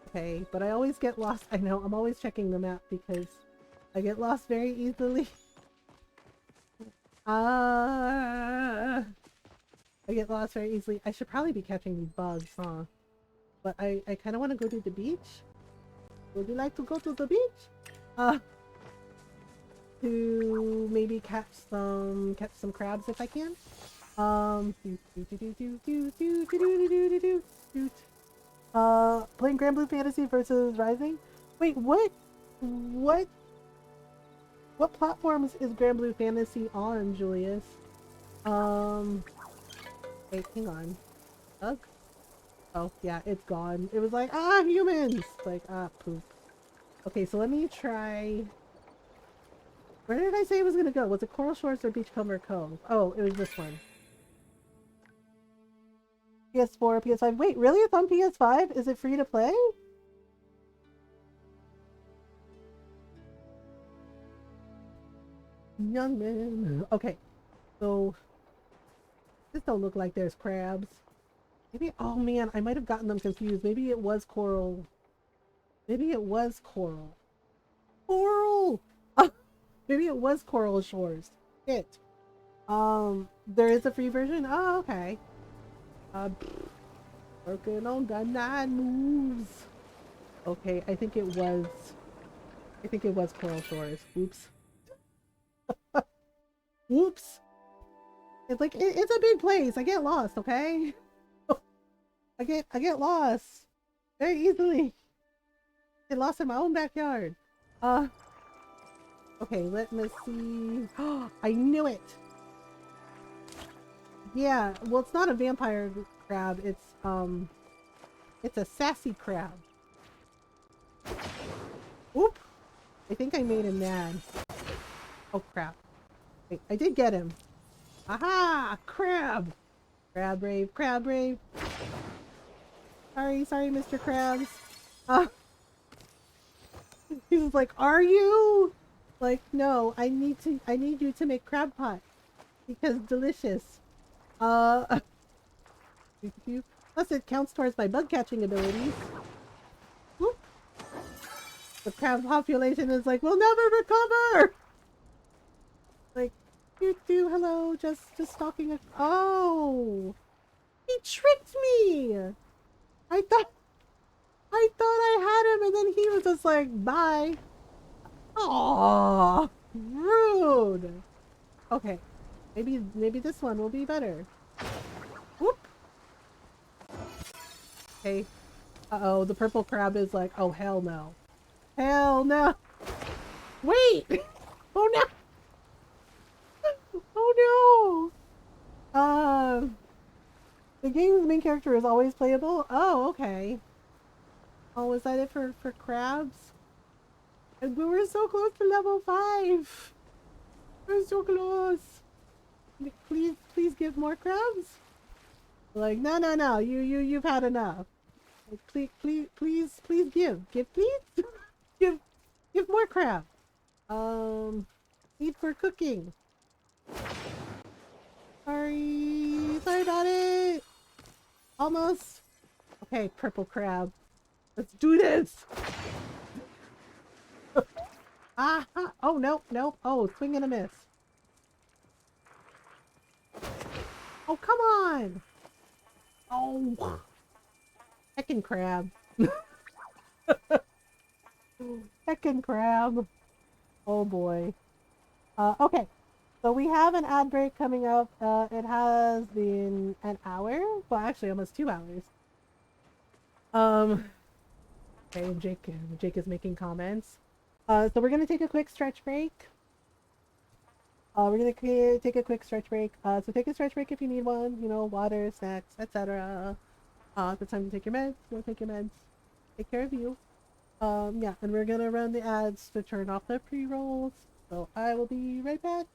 Okay, but I always get lost. I know, I'm always checking the map because I get lost very easily. I get lost very easily. I should probably be catching these bugs, huh? But I kind of want to go to the beach. Would you like to go to the beach? To maybe catch some crabs if I can. Playing Grand Blue Fantasy versus Rising. Wait, what platforms is Grand Blue Fantasy on, Julius? Wait, hang on. Bug? Oh, yeah, it's gone. It was like, ah, humans! Like, ah, poop. Okay, so let me try... where did I say it was gonna go? Was it Coral Shores or Beachcomber Cove? Oh, it was this one. PS4, PS5. Wait, really? It's on PS5? Is it free to play? Young man. Okay, so this don't look like there's crabs. Maybe, oh man, I might have gotten them confused. Maybe it was coral. Maybe it was coral. Coral! Maybe it was Coral Shores. Shit. There is a free version? Oh, okay. Uh, working on the 9 moves. Okay, I think it was Coral Shores. Oops. Oops. It's like, it's a big place. I get lost, okay? I get lost. Very easily. Get lost in my own backyard. Uh, okay, let me see. Oh, I knew it. Yeah, well, it's not a vampire crab. It's a sassy crab. Oop! I think I made him mad. Oh crap! Wait, I did get him. Aha! Crab! Crab brave, crab brave. Sorry, Mr. Krabs. Uh, he was like, "Are you?" Like, no, I need you to make crab pot because delicious. Uh, plus it counts towards my bug catching abilities. Whoop. The crab population is like, we'll never recover! Like, hello, just stalking a... Oh! He tricked me! I thought... I thought I had him and then he was just like, bye. Aww! Rude! Okay. Maybe this one will be better. Whoop! Okay. Uh-oh, the purple crab is like, oh hell no. Hell no! Wait! Oh no! Oh no! The game's main character is always playable? Oh, okay. Oh, was that it for crabs? And we were so close to level 5! We're so close! Please give more crabs? Like, no, you've had enough. Like, please give. Give, please? give more crab. Need for cooking. Sorry about it. Almost. Okay, purple crab. Let's do this. Ah, oh, nope. Oh, swing and a miss. Oh, come on. Oh, heckin' crab. Heckin' crab. Oh boy. Okay. So we have an ad break coming up. It has been an hour. Well, actually, almost 2 hours. Okay, Jake is making comments. So we're gonna take a quick stretch break. We're gonna take a quick stretch break. So take a stretch break if you need one. You know, water, snacks, etc. If it's time to take your meds, go take your meds. Take care of you. Yeah, and we're gonna run the ads to turn off the pre-rolls. So I will be right back.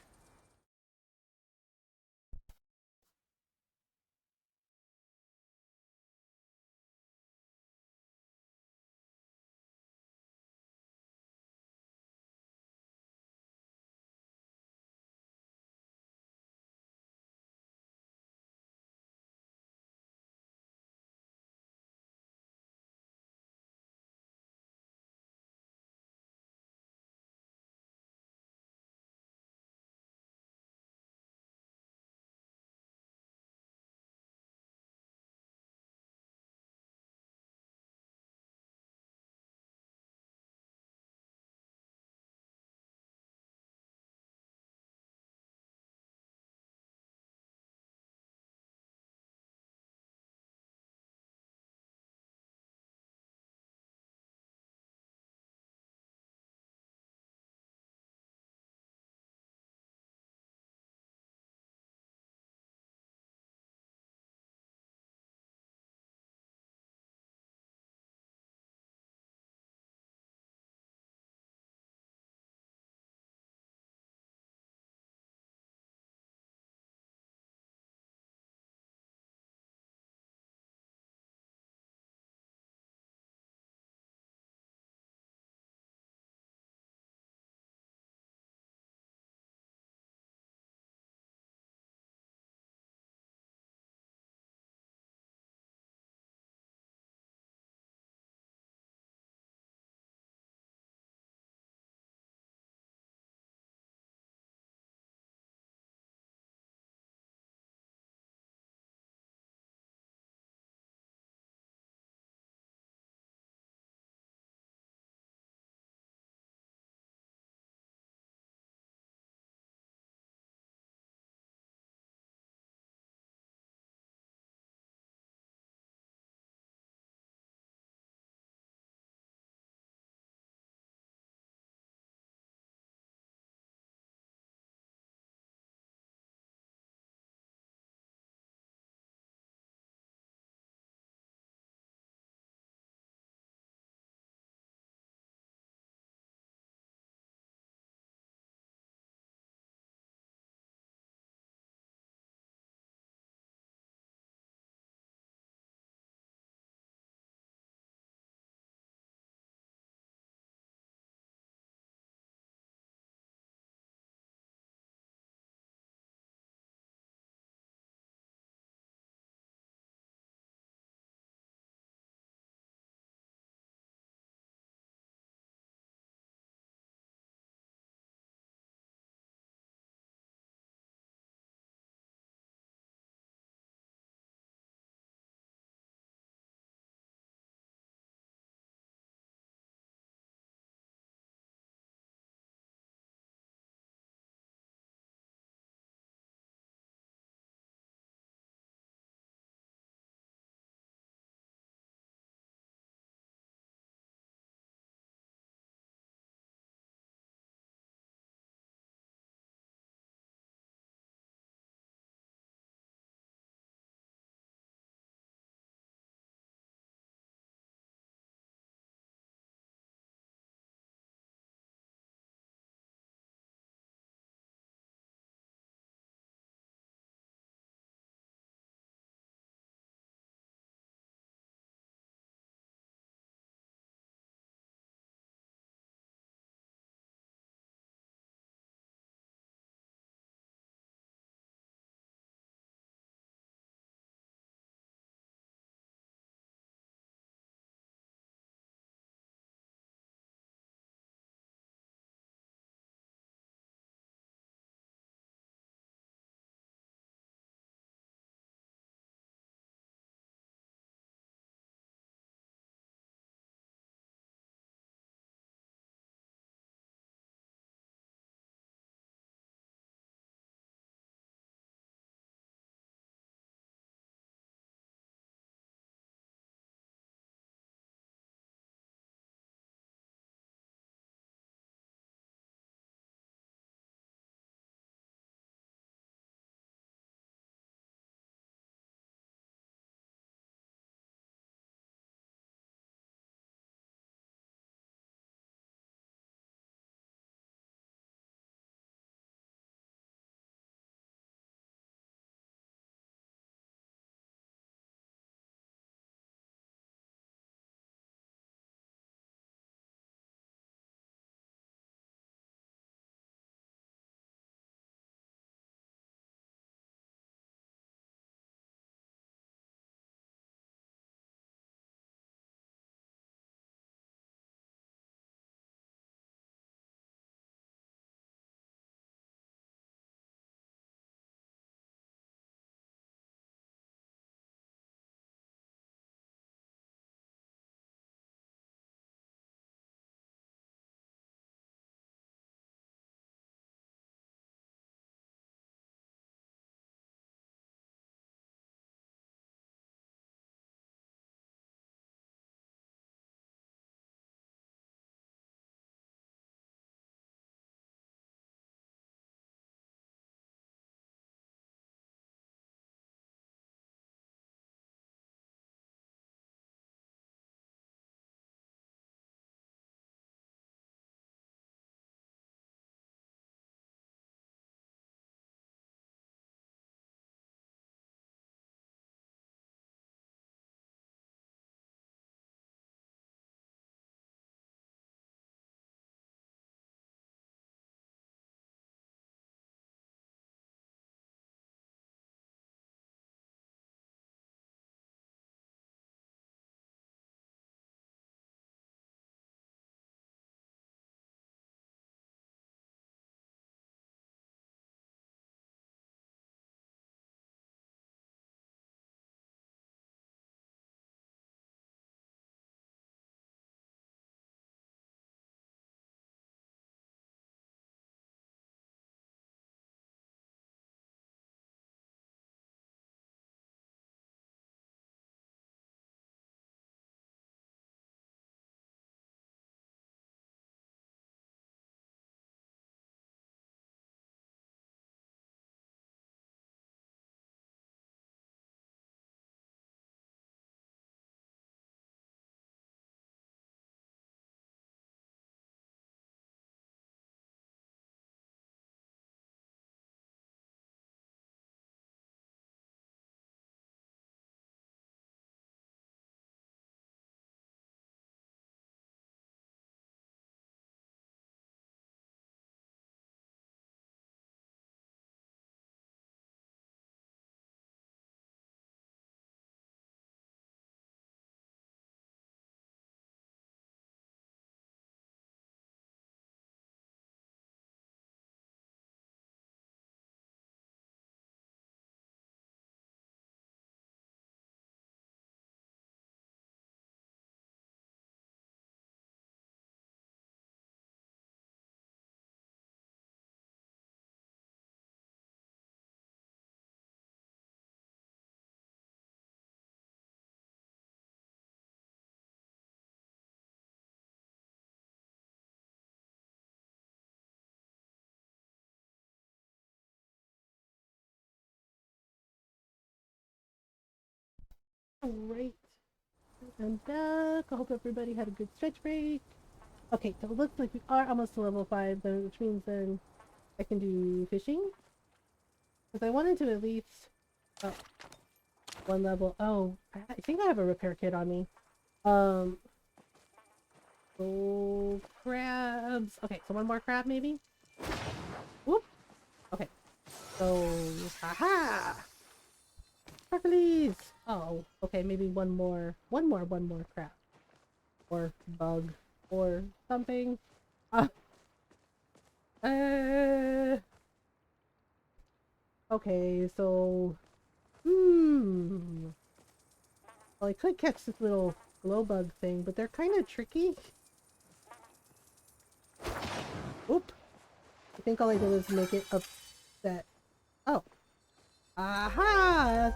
Alright. I'm back. I hope everybody had a good stretch break. Okay, so it looks like we are almost to level 5, then, which means then I can do fishing. Because I wanted to at least... Oh, one level. Oh, I think I have a repair kit on me. Oh, crabs. Okay, so one more crab maybe? Whoop. Okay. So, haha! Sparklies! Oh, okay, maybe one more crab. Or bug. Or something. Uh, okay, so... Well, I could catch this little glow bug thing, but they're kind of tricky. Oop! I think all I did was make it upset. Oh. Aha!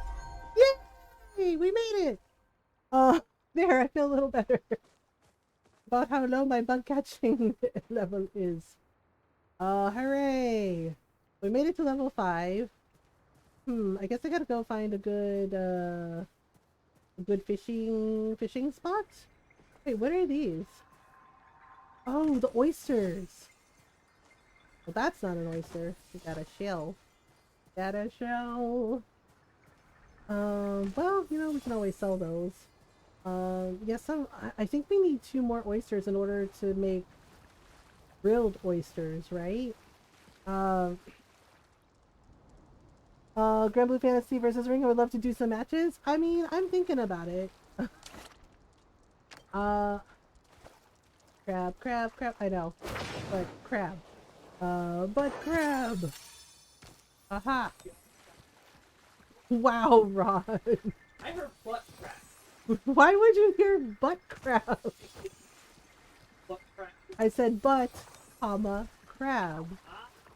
Yay! We made it! There, I feel a little better about how low my bug catching level is. Hooray! We made it to level 5. I guess I gotta go find a good fishing spot? Wait, what are these? Oh, the oysters! Well, that's not an oyster. We got a shell. Got a shell! Well, you know, we can always sell those. Yes, I think we need 2 more oysters in order to make grilled oysters, right? Grand Blue Fantasy versus Ring. I would love to do some matches. I mean, I'm thinking about it. Crab. I know. But crab. But crab. Aha. Wow, Ron. I heard butt crack. Why would you hear butt crab? Butt crack. I said butt, comma, crab.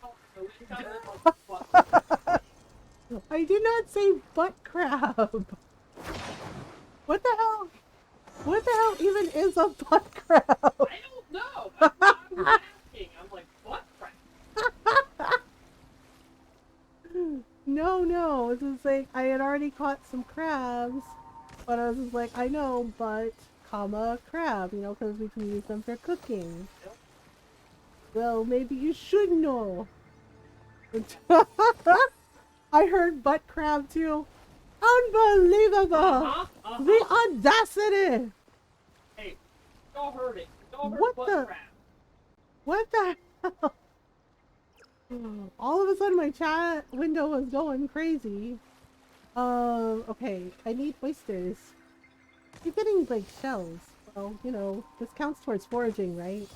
So we got it on butt. I did not say butt crab. What the hell? What the hell even is a butt crab? I don't know. That's what I was asking. I'm like, butt crack. No. This is like, I had already caught some crabs. But I was just like, I know, but, comma, crab, you know, because we can use them for cooking. Yep. Well, maybe you should know. I heard butt crab too. Unbelievable! The audacity! Hey, y'all heard it. Y'all heard What butt the- crack. What the hell? All of a sudden my chat window was going crazy. Okay, I need oysters. You're getting, like, shells. Well, you know, this counts towards foraging, right?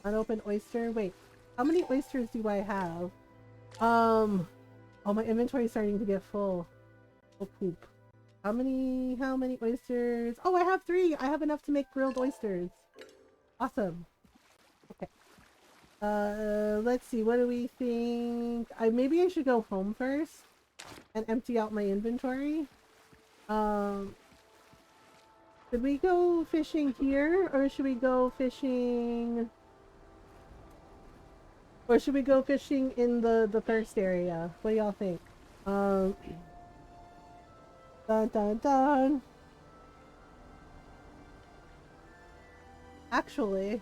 Unopened oyster. Wait, how many oysters do I have? Oh, my inventory is starting to get full. Oh, poop. How many oysters? Oh, I have 3! I have enough to make grilled oysters. Awesome. Okay. Let's see, what do we think? Maybe I should go home first and empty out my inventory. Should we go fishing here, or should we go fishing... Or should we go fishing in the first area? What do y'all think? Dun dun dun! Actually...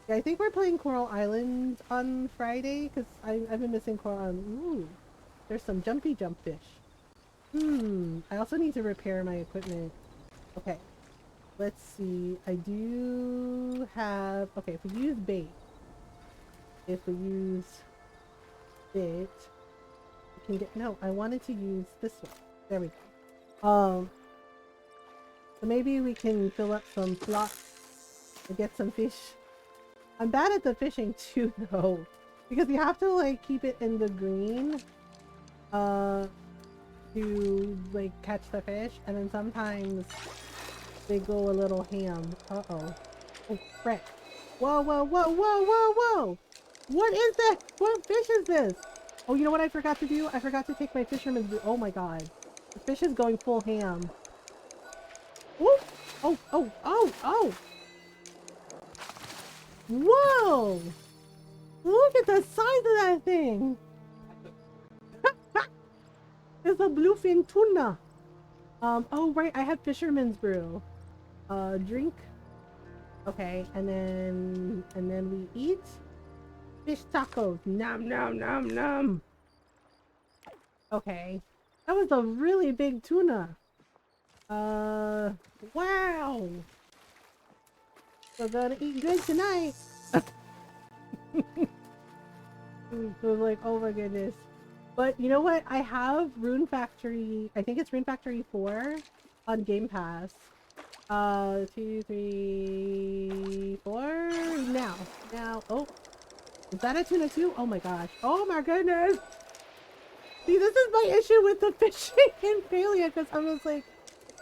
Yeah, I think we're playing Coral Island on Friday, because I've been missing Coral Island. Ooh, there's some jumpy jump fish. I also need to repair my equipment. Okay, let's see. I do have... Okay, if we use bait, we can get... No, I wanted to use this one. There we go. So maybe we can fill up some slots and get some fish. I'm bad at the fishing too, though, because you have to, like, keep it in the green, to, like, catch the fish, and then sometimes they go a little ham. Uh-oh. Oh, frick. Whoa! What is that? What fish is this? Oh, you know what I forgot to do? I forgot to take my fisherman's boot. Oh my god. The fish is going full ham. Ooh! Oh! Whoa! Look at the size of that thing! It's a bluefin tuna. Oh right, I have fisherman's brew. Drink. Okay, and then we eat fish tacos. Nom nom nom nom. Okay. That was a really big tuna. Wow. We're gonna eat good tonight. I was like, oh my goodness. But you know what? I have Rune Factory. I think it's Rune Factory 4 on Game Pass. 2, 3, 4. Now. Now. Oh. Is that a tuna too? Oh my gosh. Oh my goodness. See, this is my issue with the fishing in Palia, because I'm just like,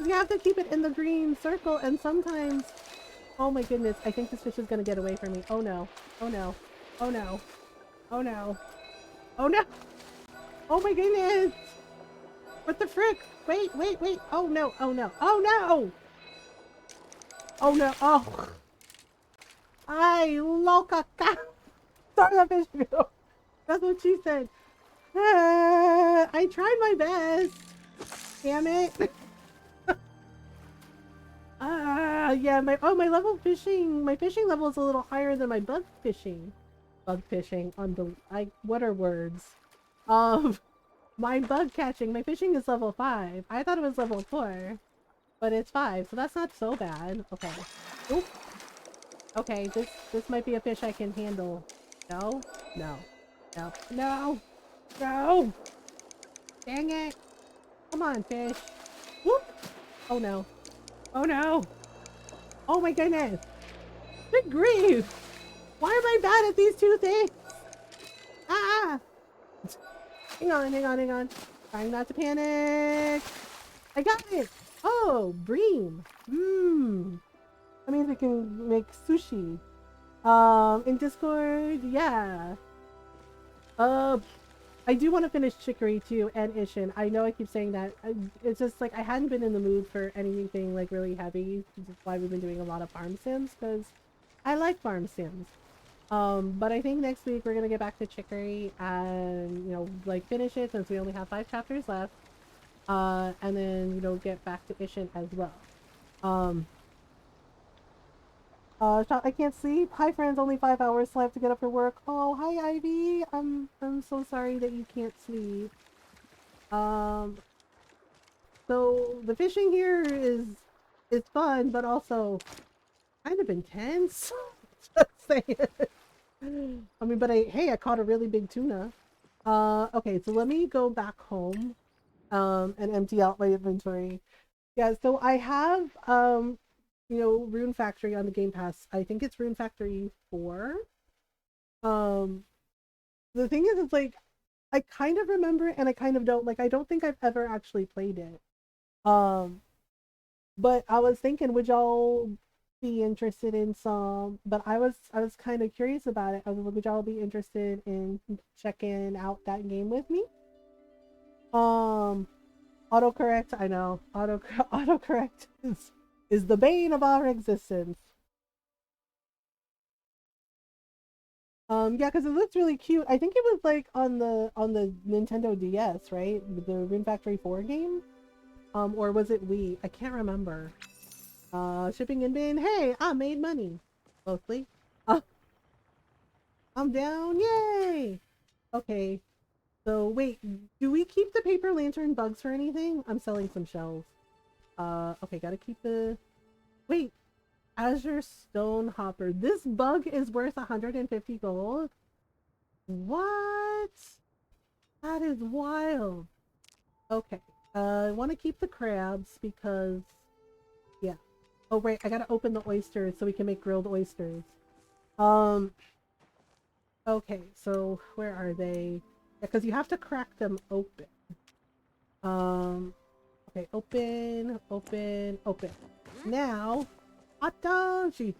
you have to keep it in the green circle, and sometimes, oh my goodness, I think this fish is gonna get away from me. Oh no. Oh no. Oh no. Oh no. Oh no. Oh my goodness. What the frick? Wait, wait, wait. Oh no. Oh no. Oh no. Oh no. Oh. Ay, loca. Sorry, that fish. That's what she said. I tried my best. Damn it. Yeah, my level fishing, my fishing level is a little higher than my bug fishing. Bug fishing on the, what are words? My bug catching, my fishing is level 5. I thought it was level 4, but it's 5, so that's not so bad. Okay. Oop. Okay, this might be a fish I can handle. No? No. No. No! No! Dang it! Come on, fish. Whoop! Oh no. Oh no! Oh my goodness! Good grief! Why am I bad at these two things? Ah! Hang on, hang on, hang on. Trying not to panic. I got it! Oh, bream. Mmm. That means we can make sushi. In Discord, yeah. Uh, I do want to finish Chicory too and Ishin. I know I keep saying that. It's just like I hadn't been in the mood for anything like really heavy. Which is why we've been doing a lot of farm sims, because I like farm sims. But I think next week we're gonna get back to Chicory and like finish it since we only have 5 chapters left. And then get back to Ishin as well. I can't sleep. Hi friends, only 5 hours till I have to get up for work. Oh, hi Ivy. I'm so sorry that you can't sleep. So the fishing here is fun, but also kind of intense. Just saying. I mean, but hey, I caught a really big tuna. Okay, so let me go back home, and empty out my inventory. Yeah, so I have, Rune Factory on the Game Pass. I think it's Rune Factory 4. Um, the thing is, it's like, I kind of remember and I kind of don't. Like, I don't think I've ever actually played it. Um, but I was thinking, would y'all be interested in some? But I was kind of curious about it. I was like, would y'all be interested in checking out that game with me? Um, autocorrect. I know autocorrect is the bane of our existence. Yeah, because it looks really cute. I think it was like on the Nintendo DS, right? The Rune Factory 4 game. Or was it Wii? I can't remember. Shipping and bin. Hey, I made money. Mostly. Uh, I'm down. Yay! Okay. So wait, do we keep the paper lantern bugs for anything? I'm selling some shells. Okay, gotta keep the. Wait, Azure Stone Hopper. This bug is worth 150 gold. What? That is wild. Okay. I want to keep the crabs because, yeah. Oh, right. I gotta open the oysters so we can make grilled oysters. Um. Okay. So where are they? Yeah, because you have to crack them open. Um. Okay. Open. Open. Open. Now. Hot dog. She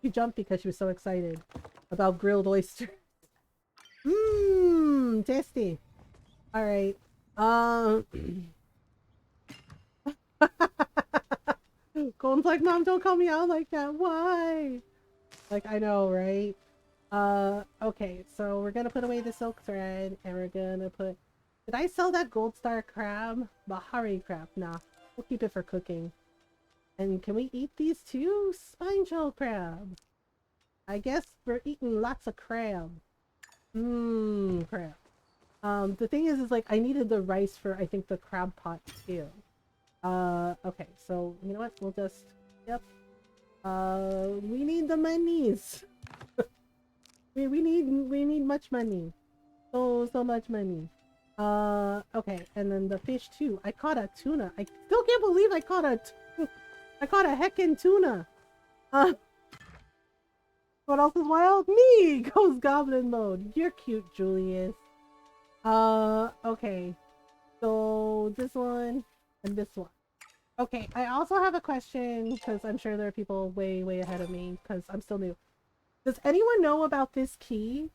jumped because she was so excited about grilled oysters. Mmm. Tasty. All right. Um. Golden's like, Mom, don't call me out like that. Why? Like, I know, right? Okay, so we're gonna put away the silk thread, and we're gonna put... Did I sell that gold star crab? Bahari crab? Nah. We'll keep it for cooking. And can we eat these too? Spine shell crab. I guess we're eating lots of crab. Mmm, crab. The thing is like I needed the rice for I think the crab pot too. Okay, so you know what? We'll just yep. We need the monies. we need much money. So much money. Okay, and then the fish too. I caught a tuna. I still can't believe I caught I caught a heckin' tuna. What else is wild? Me! Goes goblin mode. You're cute, Julius. Okay. So this one and this one. Okay, I also have a question because I'm sure there are people way ahead of me because I'm still new. Does anyone know about this key?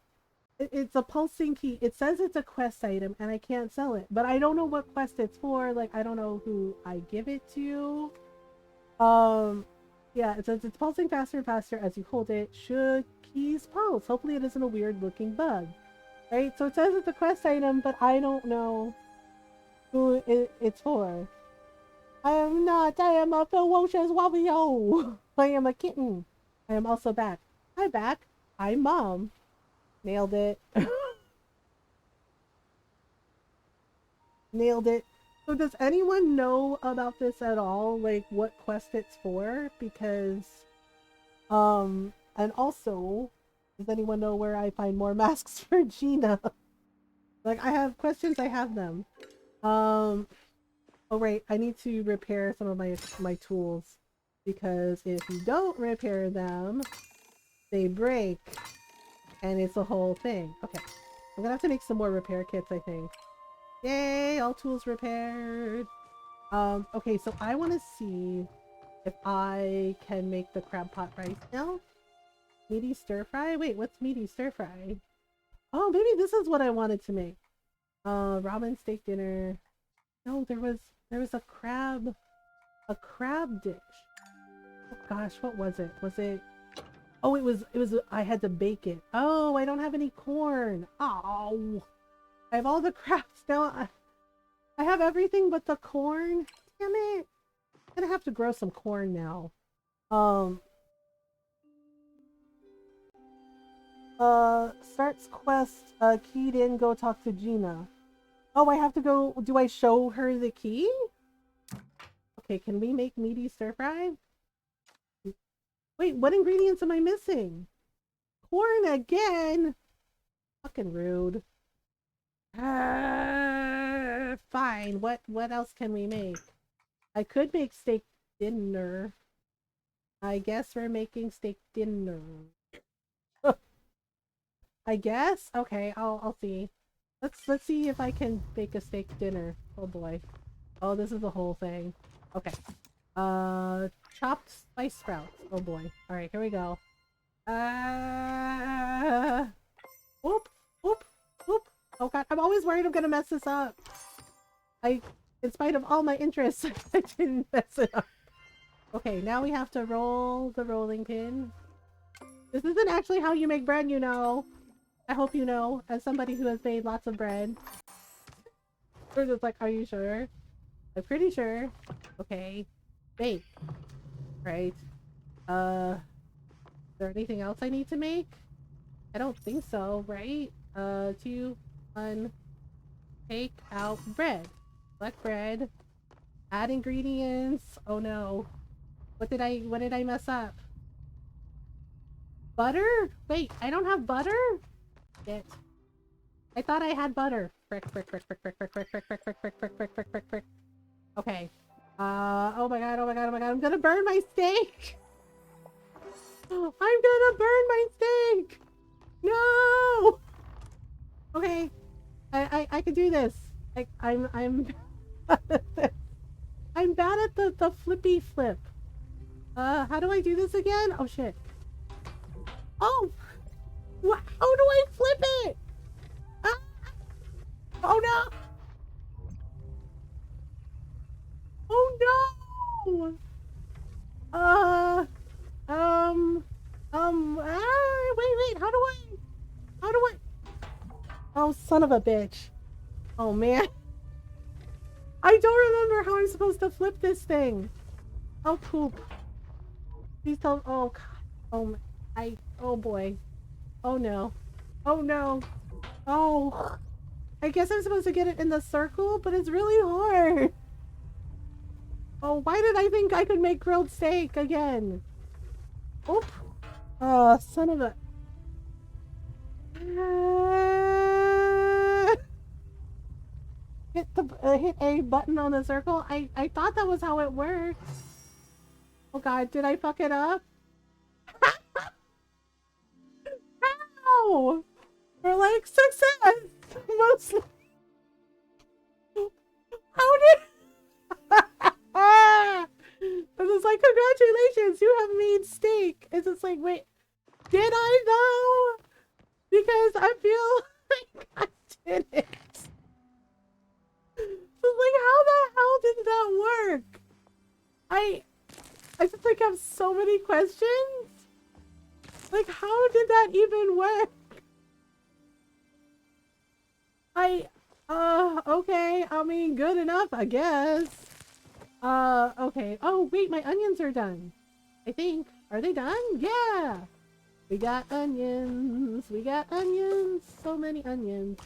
It's a pulsing key. It says it's a quest item and I can't sell it, but I don't know what quest it's for. Like, I don't know who I give it to. Yeah, it says it's pulsing faster and faster as you hold it. Should keys pulse? Hopefully it isn't a weird looking bug. Right? So it says it's a quest item, but I don't know who it's for. I am not. I am a ferocious wabbio. I am a kitten. I am also back. Hi, back. I'm Mom. Nailed it. Nailed it. So does anyone know about this at all? Like what quest it's for? Because and also does anyone know where I find more masks for Gina? Like I have questions, I have them. Oh right, I need to repair some of my tools because if you don't repair them, they break and it's a whole thing. Okay. I'm gonna have to make some more repair kits, I think. Yay, all tools repaired. Okay, so I want to see if I can make the crab pot rice now. Meaty stir fry? Wait, what's meaty stir fry? Oh, maybe this is what I wanted to make. Ramen steak dinner. No, there was a crab dish. Oh gosh, what was it? Was it? Oh, it was I had to bake it. Oh, I don't have any corn. Oh. I have all the crabs now. I have everything but the corn. Damn it. I'm gonna have to grow some corn now. Starts quest, keyed in, go talk to Gina. Oh, I have to go, do I show her the key? Okay, can we make meaty stir fry? Wait, what ingredients am I missing? Corn again? Fucking rude. Fine. What else can we make? I could make steak dinner. I guess we're making steak dinner. I guess? Okay, I'll see. Let's see if I can make a steak dinner. Oh boy. Oh, this is the whole thing. Okay. Chopped spice sprouts. Oh boy. Alright, here we go. Whoop, whoop, whoop. Oh god, I'm always worried I'm gonna mess this up. In spite of all my interests, I didn't mess it up. Okay, now we have to roll the rolling pin. This isn't actually how you make bread, you know. I hope you know, as somebody who has made lots of bread. We're just like, are you sure? I'm pretty sure. Okay. Bake. Right. Is there anything else I need to make? I don't think so, right? 2, 1. Take out bread. Select bread. Add ingredients. Oh no. What did I mess up? Butter? Wait, I don't have butter? Shit. I thought I had butter. Frick, frick, frick, frick, frick, frick, frick, frick, frick, frick, frick, frick, frick, frick, frick, frick. Okay. Oh my god, oh my god, oh my god, I'm gonna burn my steak! I'm gonna burn my steak! No! Okay. I can do this. I'm I'm bad at the flippy flip. How do I do this again? Oh shit. Oh! How do I flip it? Ah! Oh no! Oh no! Wait, how do I? Oh, son of a bitch. Oh man. I don't remember how I'm supposed to flip this thing. Oh, poop. Please tell. Oh, God. Oh, oh boy. Oh no. Oh no. Oh. I guess I'm supposed to get it in the circle, but it's really hard. Oh, why did I think I could make grilled steak again? Oop. Oh, son of a. Hit A button on the circle. I thought that was how it worked. Oh God, did I fuck it up? How? We're like success. Mostly. How did? And it's like, congratulations, you have made steak. It's just like, wait, did I though? Because I feel like I did it. So like, how the hell did that work? I just like have so many questions. Like, how did that even work? Okay. I mean, good enough, I guess. Okay. Oh, wait, my onions are done. I think. Are they done? Yeah. We got onions. We got onions. So many onions.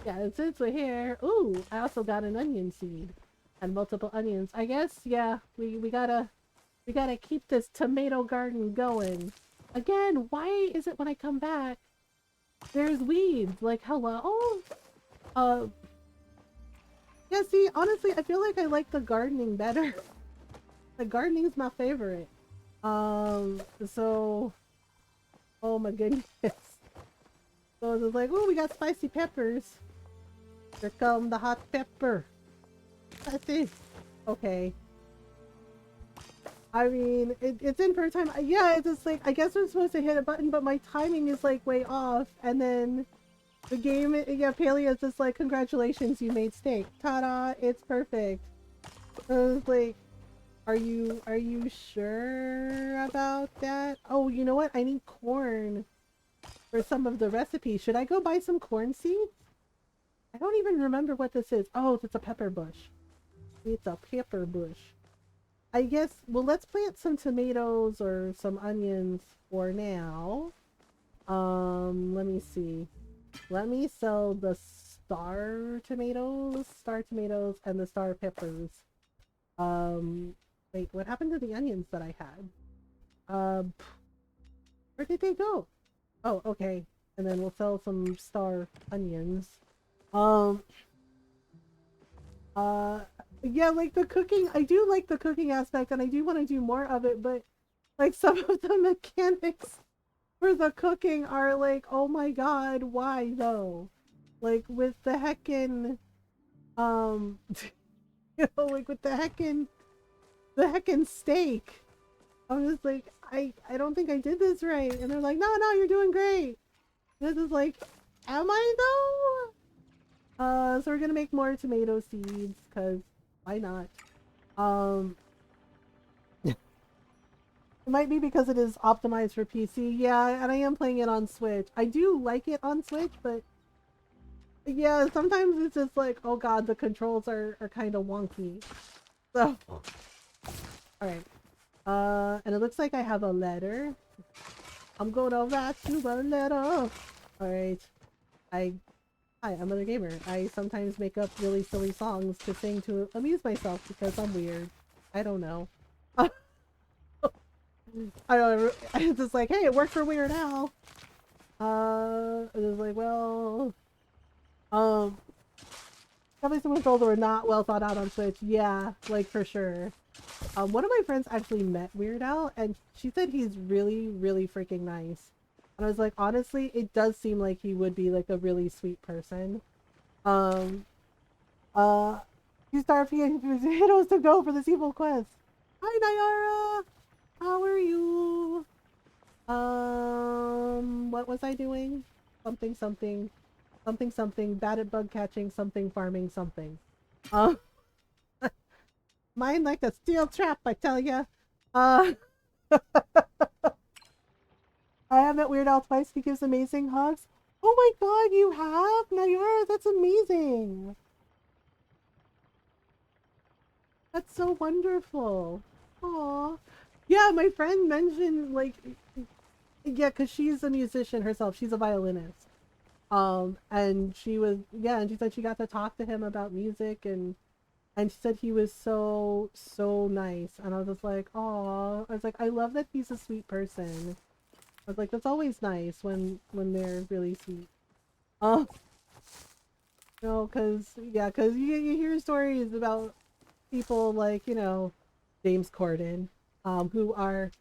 Yeah, since we're here. Ooh, I also got an onion seed. And multiple onions. I guess, yeah, we gotta keep this tomato garden going. Again, why is it when I come back, there's weeds? Like, hello? Yeah, see, honestly, I feel like I like the gardening better. The gardening's my favorite. So... Oh my goodness. So it's like, oh, we got spicy peppers. Here come the hot pepper. That's it. Okay. I mean, it's in per time. Yeah, it's just like, I guess I'm supposed to hit a button, but my timing is like way off. And then the game, yeah, Paleo is just like, congratulations, you made steak. Ta-da, it's perfect. So it's like, are you sure about that? Oh, you know what? I need corn for some of the recipes. Should I go buy some corn seeds? I don't even remember what this is. Oh, it's a pepper bush. It's a pepper bush. I guess, well, let's plant some tomatoes or some onions for now. Let me see. Let me sell the star tomatoes, and the star peppers. Wait, what happened to the onions that I had? Where did they go? Oh, okay. And then we'll sell some star onions. Yeah, like the cooking, I do like the cooking aspect and I do want to do more of it, but like some of the mechanics for the cooking are like, oh my god, why though? Like with the heckin', you know, like with the heckin' steak. I'm just like, I don't think I did this right. And they're like, no, you're doing great. This is like, am I though? So we're gonna make more tomato seeds, cause why not? It might be because it is optimized for PC. Yeah, and I am playing it on Switch. I do like it on Switch, but yeah, sometimes it's just like, oh god, the controls are kind of wonky. So, alright. And it looks like I have a letter. I'm gonna write you a letter. Alright. Hi, I'm Mothergamer. I sometimes make up really silly songs to sing to amuse myself because I'm weird. I don't know. I don't know. It's just like, hey, it worked for Weird Al. It was like, well, probably some controls were not well thought out on Switch. Yeah, like for sure. One of my friends actually met Weird Al, and she said he's really, really freaking nice. And I was like, honestly, it does seem like he would be like a really sweet person. You start feeling potatoes to go for this evil quest. Hi, Nayara. How are you? What was I doing? Something, bad at bug catching, something farming, something. Mine like a steel trap, I tell ya. I have met Weird Al twice. He gives amazing hugs. Oh my god, you have? Nayara, that's amazing. That's so wonderful. Aw. Yeah, my friend mentioned like yeah, because she's a musician herself. She's a violinist. And she was yeah, and she said she got to talk to him about music and she said he was so nice. And I was just like, oh, I was like, I love that he's a sweet person. I was like, that's always nice when they're really sweet. Oh, no, cause you hear stories about people like James Corden, who are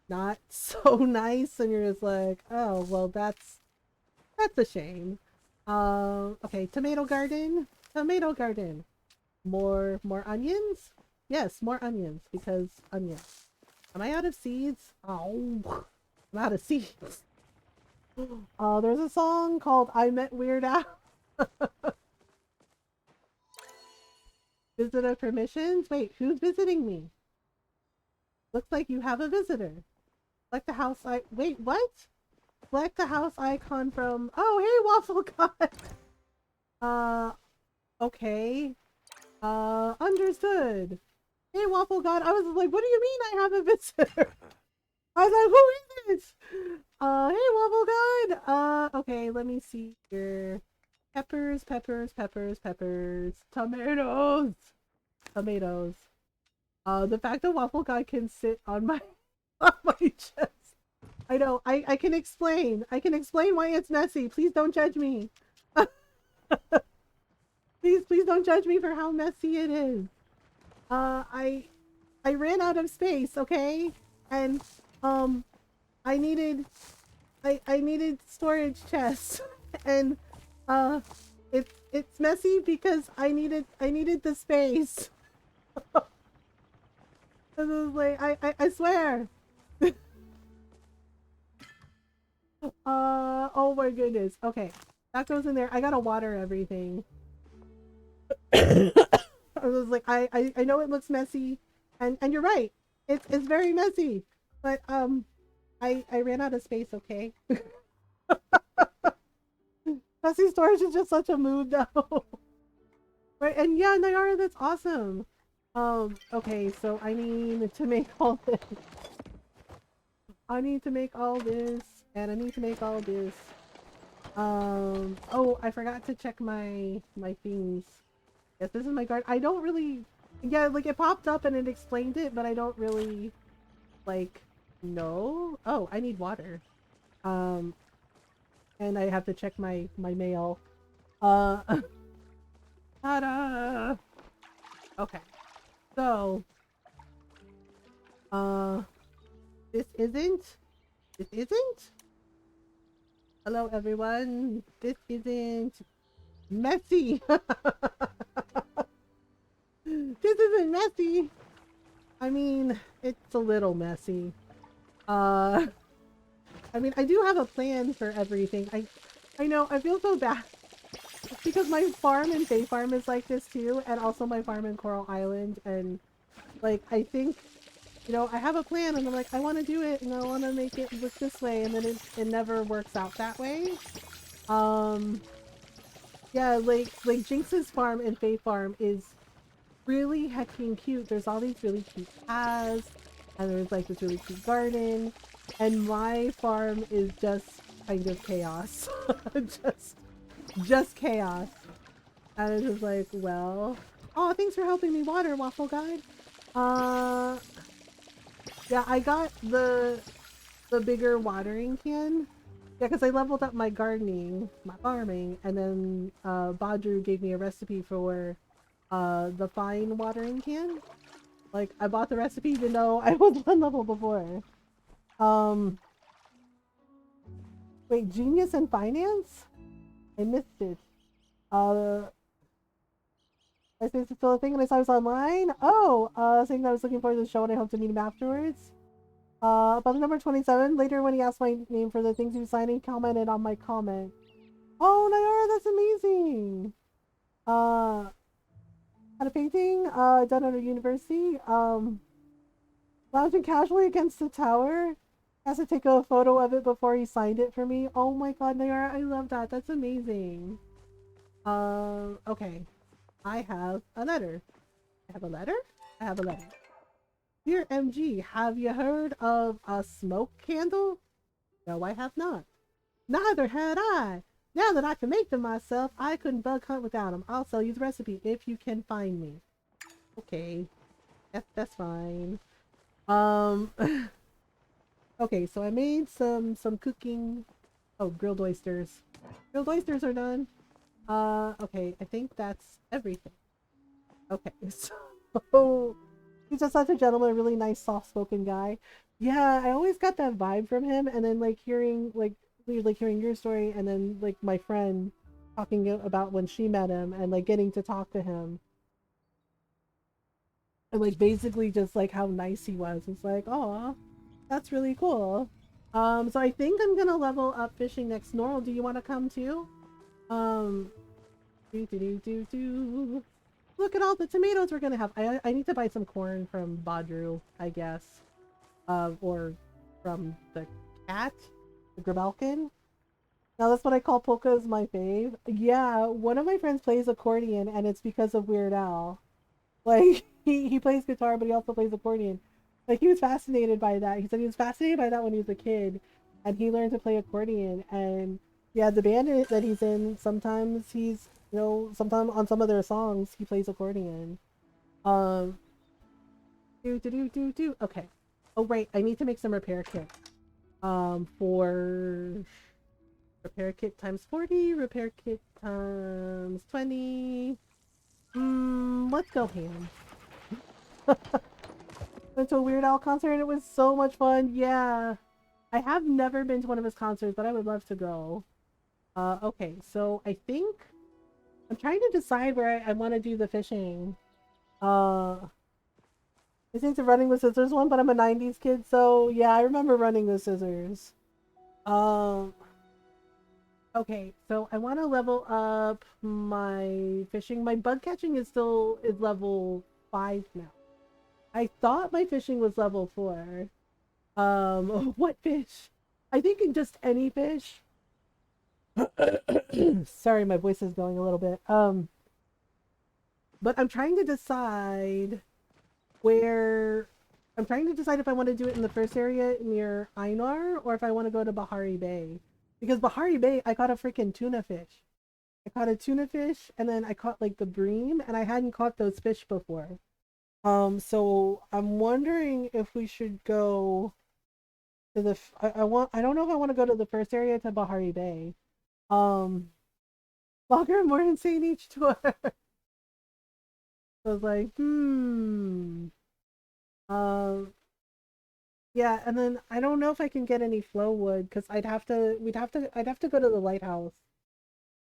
not so nice, and you're just like, oh well, that's a shame. Okay, tomato garden, tomato garden. More onions? Yes, more onions because onions. Am I out of seeds? Oh, I'm out of seeds. There's a song called "I Met Weird Al." Visitor permissions? Wait, who's visiting me? Looks like you have a visitor. Select the house I wait, what? Select the house icon from oh hey Waffle God. Uh okay. Understood. Hey Waffle God, I was like, what do you mean I have a visitor? I was like, who is this? Hey Waffle God. Okay, let me see here. Peppers, peppers, peppers, peppers. Tomatoes. Tomatoes. The fact that Waffle God can sit on my on my chest. I know. I can explain. I can explain why it's messy. Please don't judge me. Please don't judge me for how messy it is. I ran out of space, okay? And um I needed I needed storage chests. And uh it's messy because I needed the space. This is like I swear. Oh my goodness. Okay. That goes in there. I gotta water everything. I was like, I know it looks messy, and you're right. It's very messy, but I ran out of space. Okay, messy storage is just such a mood though, right? And yeah, Nayara, that's awesome. Okay, so I need to make all this. I need to make all this, and I need to make all this. Oh, I forgot to check my things. Yes, this is my guard. I don't really, yeah, like it popped up and it explained it, but I don't really like know. Oh, I need water. Um, and I have to check my mail. Uh, ta-da! Okay, so uh, this isn't. This isn't. Hello, everyone. This isn't messy. This isn't messy. I mean, it's a little messy. Uh, I mean, I do have a plan for everything. I know, I feel so bad. Because my farm in Bay Farm is like this too, and also my farm in Coral Island, and like, I think, I have a plan, and I'm like, I want to do it, and I want to make it look this way, and then it never works out that way. Um, yeah, like Jinx's farm and Bay Farm is really heckin' cute. There's all these really cute paths, and there's like this really cute garden, and my farm is just kind of chaos. just chaos. And it's just like, well, oh, thanks for helping me water, Waffle Guide. Uh, yeah, I got the bigger watering can. Yeah, because I leveled up my gardening, my farming, and then Badru gave me a recipe for the fine watering can. Like, I bought the recipe even though I was one level before. Um, wait, Genius and Finance? I missed it. I say it's still a thing and I saw it was online. Oh, saying that I was looking forward to the show and I hope to meet him afterwards. About the number 27, later when he asked my name for the things he was signing, commented on my comment. Oh, Nayara, that's amazing! Had a painting, done at a university, lounging casually against the tower. Has to take a photo of it before he signed it for me. Oh my god, Nayara, I love that. That's amazing. Okay. I have a letter. I have a letter? I have a letter. Dear MG, have you heard of a smoke candle? No, I have not. Neither had I. Now that I can make them myself, I couldn't bug hunt without them. I'll sell you the recipe if you can find me. Okay. That's fine. Um okay, so I made some cooking. Oh, grilled oysters. Grilled oysters are done. Okay, I think that's everything. Okay, so he's just such a gentleman, a really nice, soft-spoken guy. Yeah, I always got that vibe from him, and then hearing your story, and then like my friend talking about when she met him, and like getting to talk to him, and like basically just like how nice he was. It's like, oh, that's really cool. So I think I'm gonna level up fishing next. Normal, do you want to come too? Um, do do do do do. Look at all the tomatoes we're gonna have. I need to buy some corn from Badru, I guess. Or from the cat, the Grabelkin. Now that's what I call polkas my fave. Yeah, one of my friends plays accordion, and it's because of Weird Al. Like he plays guitar, but he also plays accordion. Like he was fascinated by that. He said he was fascinated by that when he was a kid, and he learned to play accordion. And yeah, the band that he's in, sometimes he's sometimes on some of their songs he plays accordion. Um, do do do do do. Okay. Oh right, I need to make some repair kit. For repair kit times 40, repair kit times 20. Let's go ham. Went to a Weird Al concert and it was so much fun. Yeah. I have never been to one of his concerts, but I would love to go. Okay, so I think I'm trying to decide where I want to do the fishing. I think the running with scissors one, but I'm a 90s kid, so yeah, I remember running with scissors. Um, okay, so I want to level up my fishing. My bug catching is level 5 now. I thought my fishing was level 4. What fish? I think in just any fish. Sorry, my voice is going a little bit. But I'm trying to decide where I'm trying to decide if I want to do it in the first area near Einar or if I want to go to Bahari Bay. Because Bahari Bay, I caught a freaking tuna fish. I caught a tuna fish and then I caught like the bream and I hadn't caught those fish before. So I'm wondering if we should go to the I don't know if I want to go to the first area to Bahari Bay. Longer and more insane each tour. I was like, Um, yeah, and then I don't know if I can get any flow wood because I'd have to go to the lighthouse,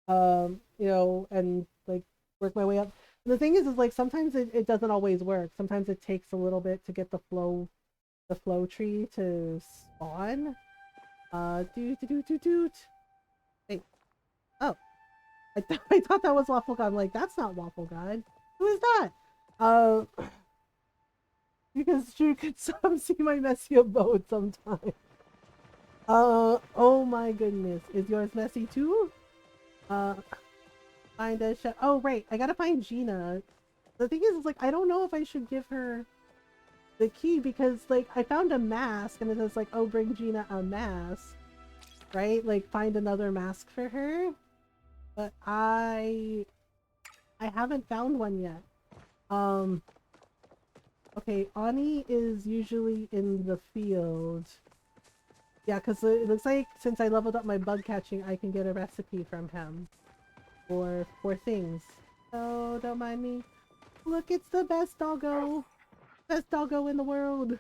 and like work my way up. And the thing is like sometimes it doesn't always work. Sometimes it takes a little bit to get the flow tree to spawn. Do do do do do. Wait, oh, I thought that was Waffle God. I'm like, that's not Waffle God. Who is that? Uh, because you could see my messy abode sometimes. Oh my goodness. Is yours messy too? Uh, find a chef. Oh, right. I gotta find Gina. The thing is, like, I don't know if I should give her the key because, like, I found a mask and it says, like, oh, bring Gina a mask. Right? Like, find another mask for her. But I haven't found one yet. Okay, Ani is usually in the field. Yeah, because it looks like since I leveled up my bug catching, I can get a recipe from him for things. So don't mind me. Look, it's the best doggo. Best doggo in the world.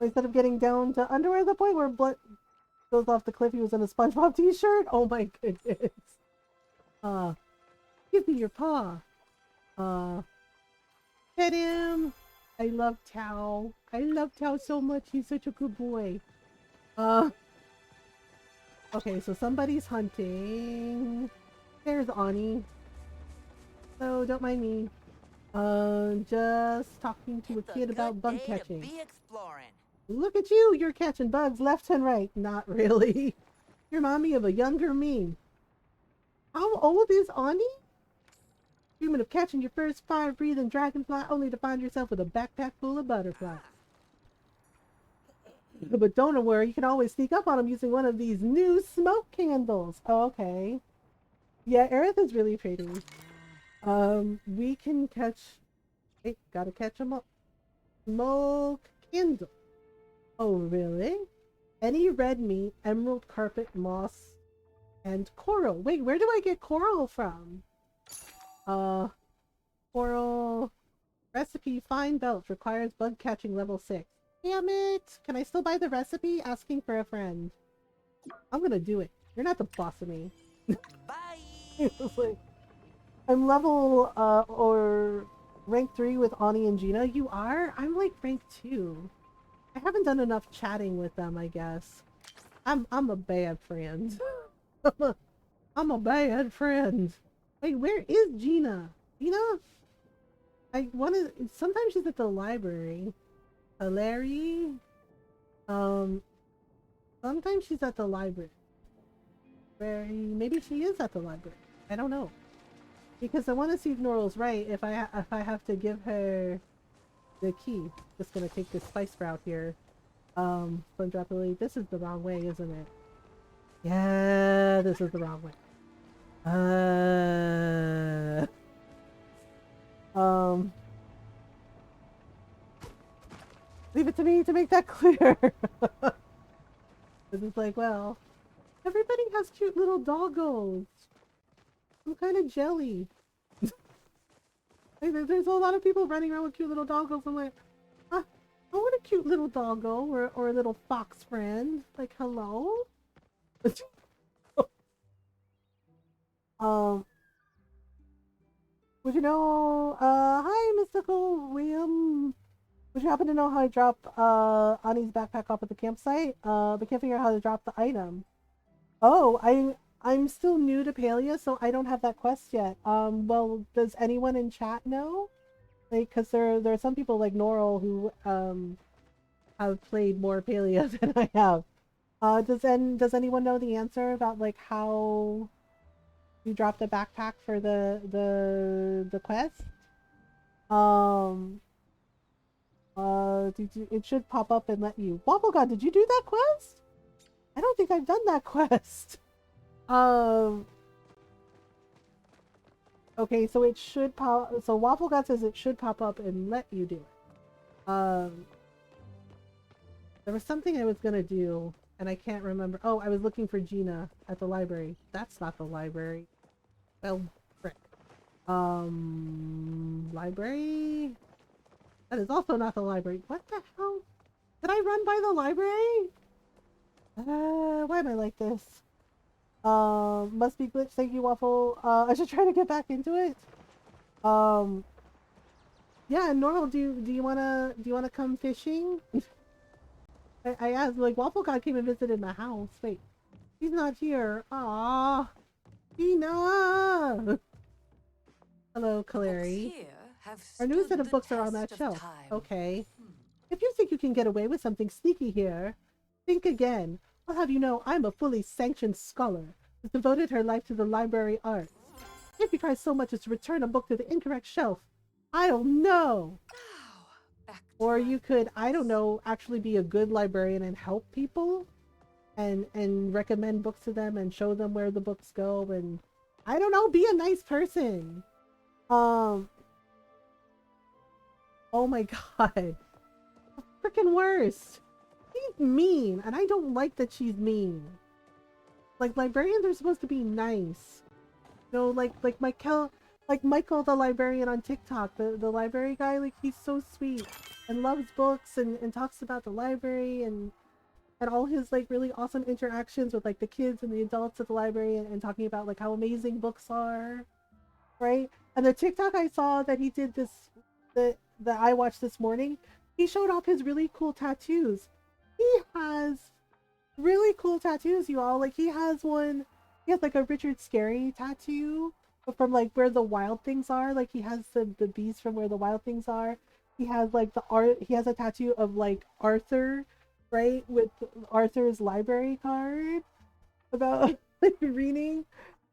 Instead of getting down to underwear at the point where blood goes off the cliff, he was in a SpongeBob t-shirt. Oh my goodness. Give me your paw. Pet him. I love Tao. I love Tao so much. He's such a good boy. Okay, so somebody's hunting. There's Ani. So don't mind me. Just talking to a kid about bug catching. Look at you! You're catching bugs left and right. Not really. You're mommy of a younger me. How old is Ani? Dreaming of catching your first fire-breathing dragonfly only to find yourself with a backpack full of butterflies. But don't worry, you can always sneak up on them using one of these new smoke candles. Oh, okay. Yeah, Aerith is really pretty. We can catch... Wait, gotta catch them up. Smoke candle. Oh, really? Any red meat, emerald carpet, moss, and coral. Wait, where do I get coral from? Coral recipe fine belt requires bug catching level 6. Damn it! Can I still buy the recipe? Asking for a friend. I'm gonna do it. You're not the boss of me. Bye. It's like, I'm level or rank 3 with Ani and Gina. You are? I'm like rank 2. I haven't done enough chatting with them, I guess. I'm a bad friend. I'm a bad friend. Wait, where is Gina? Gina? I want to. Sometimes she's at the library. Larry. Sometimes she's at the library. Maybe she is at the library. I don't know. Because I want to see if Noral's right. If I have to give her the key. Just gonna take this spice sprout here. Sponge this is the wrong way, isn't it? Yeah, this is the wrong way. Leave it to me to make that clear. This is like, well, everybody has cute little doggos. I'm kind of jelly. Like, there's a lot of people running around with cute little doggos. I'm like, I want a cute little doggo or a little fox friend. Like, hello? Would you know, hi, Mystical William. Would you happen to know how to drop, Ani's backpack off at the campsite? But can't figure out how to drop the item. Oh, I'm still new to Palia, so I don't have that quest yet. Well, does anyone in chat know? Like, cause there are some people like Noral who, have played more Palia than I have. Does anyone know the answer about, like, how you drop the backpack for the quest? It should pop up and let you. Waffle God, did you do that quest? I don't think I've done that quest. Okay, so it should pop. So Waffle God says it should pop up and let you do it. There was something I was gonna do, and I can't remember. Oh, I was looking for Gina at the library. That's not the library. Well, frick. Library? That is also not the library. What the hell? Did I run by the library? Why am I like this? Must be glitch. Thank you, Waffle. I should try to get back into it. Yeah, Normal, do you wanna come fishing? I asked, like, Waffle God came and visited my house. Wait, he's not here. Ah, Gina. Hello, Kaleri. Our new set of books are on that shelf. Okay. If you think you can get away with something sneaky here, think again. I'll have you know I'm a fully sanctioned scholar who's devoted her life to the library arts. If you try so much as to return a book to the incorrect shelf, I'll know. Or you could, I don't know, actually be a good librarian and help people and recommend books to them and show them where the books go and, I don't know, be a nice person. Oh my god. The freaking worst. She's mean, and I don't like that she's mean. Like, librarians are supposed to be nice. You know, like Michael the librarian on TikTok, the library guy, like, he's so sweet and loves books and talks about the library and all his, like, really awesome interactions with, like, the kids and the adults at the library and talking about, like, how amazing books are, right? And the TikTok I saw that he did this, that I watched this morning, he showed off his really cool tattoos. He has really cool tattoos, you all. Like, he has like a Richard Scarry tattoo from, like, where the wild things are. Like, he has the bees from where the wild things are. He has, like, he has a tattoo of, like, Arthur, right, with Arthur's library card about, like, reading.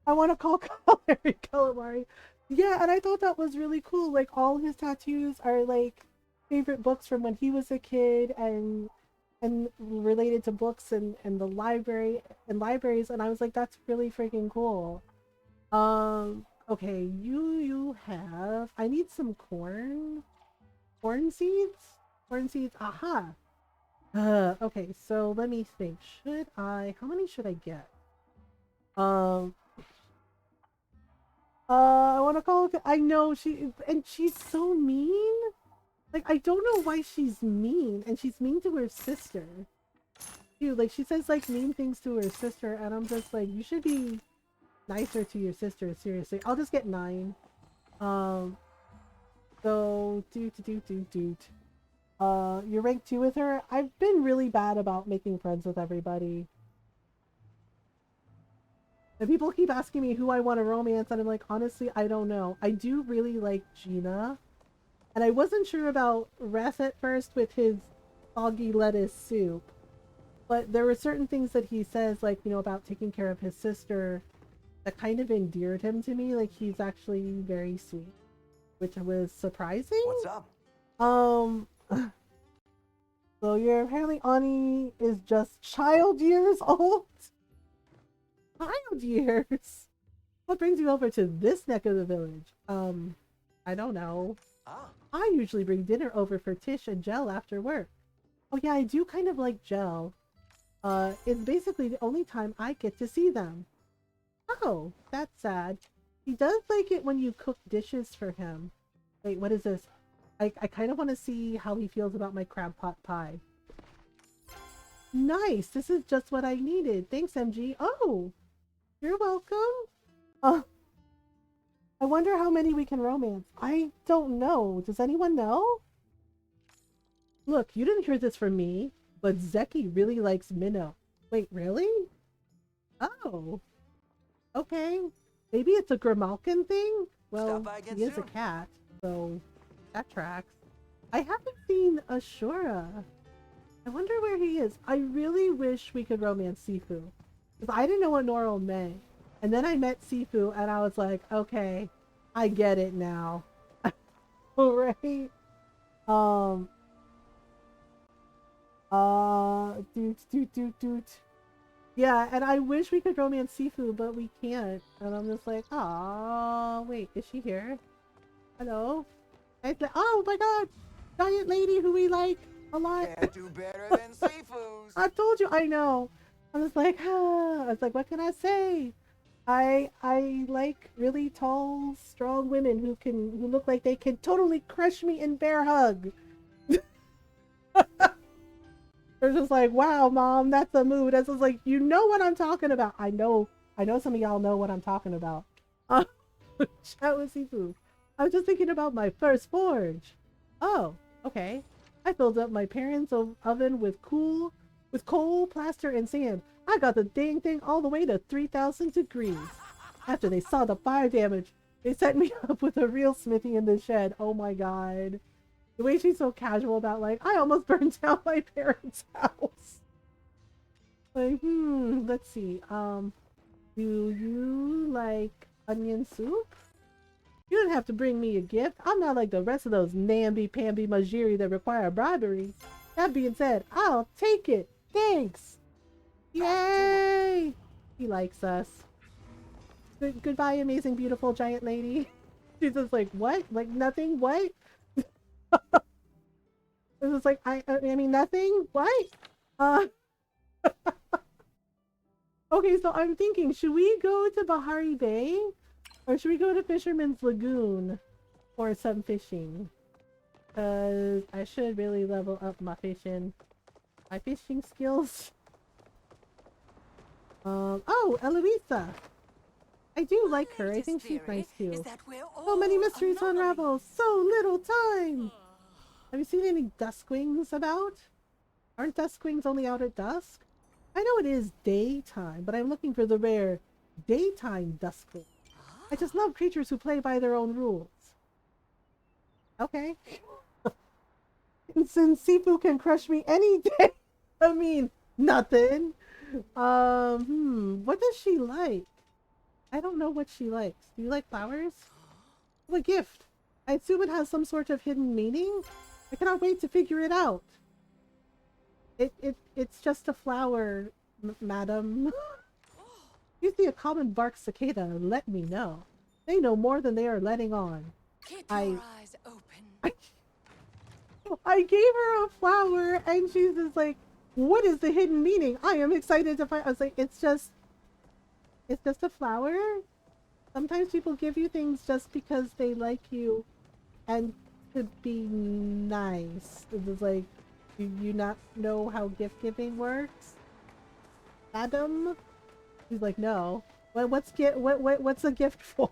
I want to call Larry Calamari Yeah, and I thought that was really cool. Like all his tattoos are like favorite books from when he was a kid and related to books and the library and libraries, and I was like, that's really freaking cool. Okay, you have I need some corn. Corn seeds? Corn seeds, aha. Okay, so let me think. How many should I get? Um I want to call it. I know she's so mean. Like I don't know why she's mean, and she's mean to her sister. Dude, like she says like mean things to her sister, and I'm just like, you should be nicer to your sister. Seriously, I'll just get 9. Um, so doot. You're ranked 2 with her. I've been really bad about making friends with everybody. And people keep asking me who I want to romance, and I'm like, honestly, I don't know. I do really like Gina. And I wasn't sure about Reth at first with his soggy lettuce soup. But there were certain things that he says, like, you know, about taking care of his sister that kind of endeared him to me. Like, he's actually very sweet, which was surprising. What's up? Um, so your apparently Ani is just child years old? Child years? What brings you over to this neck of the village? I don't know. Ah. I usually bring dinner over for Tish and Jell after work. Oh yeah, I do kind of like Jell. It's basically the only time I get to see them. Oh, that's sad. He does like it when you cook dishes for him. Wait, what is this? I kind of want to see how he feels about my crab pot pie. Nice! This is just what I needed. Thanks, MG. Oh! You're welcome. I wonder how many we can romance. I don't know. Does anyone know? Look, you didn't hear this from me, but Zeki really likes Minnow. Wait, really? Oh. Okay. Maybe it's a Grimalkin thing? Well, he is a cat, so that tracks. I haven't seen Ashura. I wonder where he is. I really wish we could romance Sifu. Because I didn't know what Noro meant. And then I met Sifu and I was like, okay, I get it now. Right? Doot. Yeah, and I wish we could romance Sifu, but we can't. And I'm just like, ah, wait, is she here? Hello? It's like, oh my god! Giant lady who we like a lot. Can't do better than Sifu's. I told you, I know. I was like, ah. I was like, what can I say? I like really tall, strong women who look like they can totally crush me in bear hug. They're just like, wow, mom, that's a mood. I was like, you know what I'm talking about. I know some of y'all know what I'm talking about. Chat with Sifu. I was just thinking about my first forge. Oh, okay. I filled up my parents' oven with coal, plaster, and sand. I got the dang thing all the way to 3,000 degrees. After they saw the fire damage, they set me up with a real smithy in the shed. Oh my god. The way she's so casual about, like, I almost burned down my parents' house. Like, let's see. Do you like onion soup? You don't have to bring me a gift. I'm not like the rest of those namby-pamby majiri that require bribery. That being said, I'll take it. Thanks. Yay! He likes us. Goodbye, amazing, beautiful, giant lady. She's just like, what? Like, nothing? What? This is like, I mean, nothing? What? Okay, so I'm thinking, should we go to Bahari Bay? Or should we go to Fisherman's Lagoon for some fishing? Because I should really level up my fishing skills. Oh, Eloisa! I do like her. I think she's nice too. So many mysteries to unravel. So little time! Have you seen any duskwings about? Aren't duskwings only out at dusk? I know it is daytime, but I'm looking for the rare daytime duskwing. I just love creatures who play by their own rules. Okay. And since Sifu can crush me any day, I mean, nothing. What does she like? I don't know what she likes. Do you like flowers? A gift. I assume it has some sort of hidden meaning. I cannot wait to figure it out. It's just a flower, madam. You see a common bark cicada, let me know. They know more than they are letting on. Keep your eyes open. I gave her a flower and she's just like, what is the hidden meaning? I am excited to find. I was like, it's just a flower. Sometimes people give you things just because they like you and to be nice. It was like, do you not know how gift giving works? Adam? He's like, no. What's a gift for?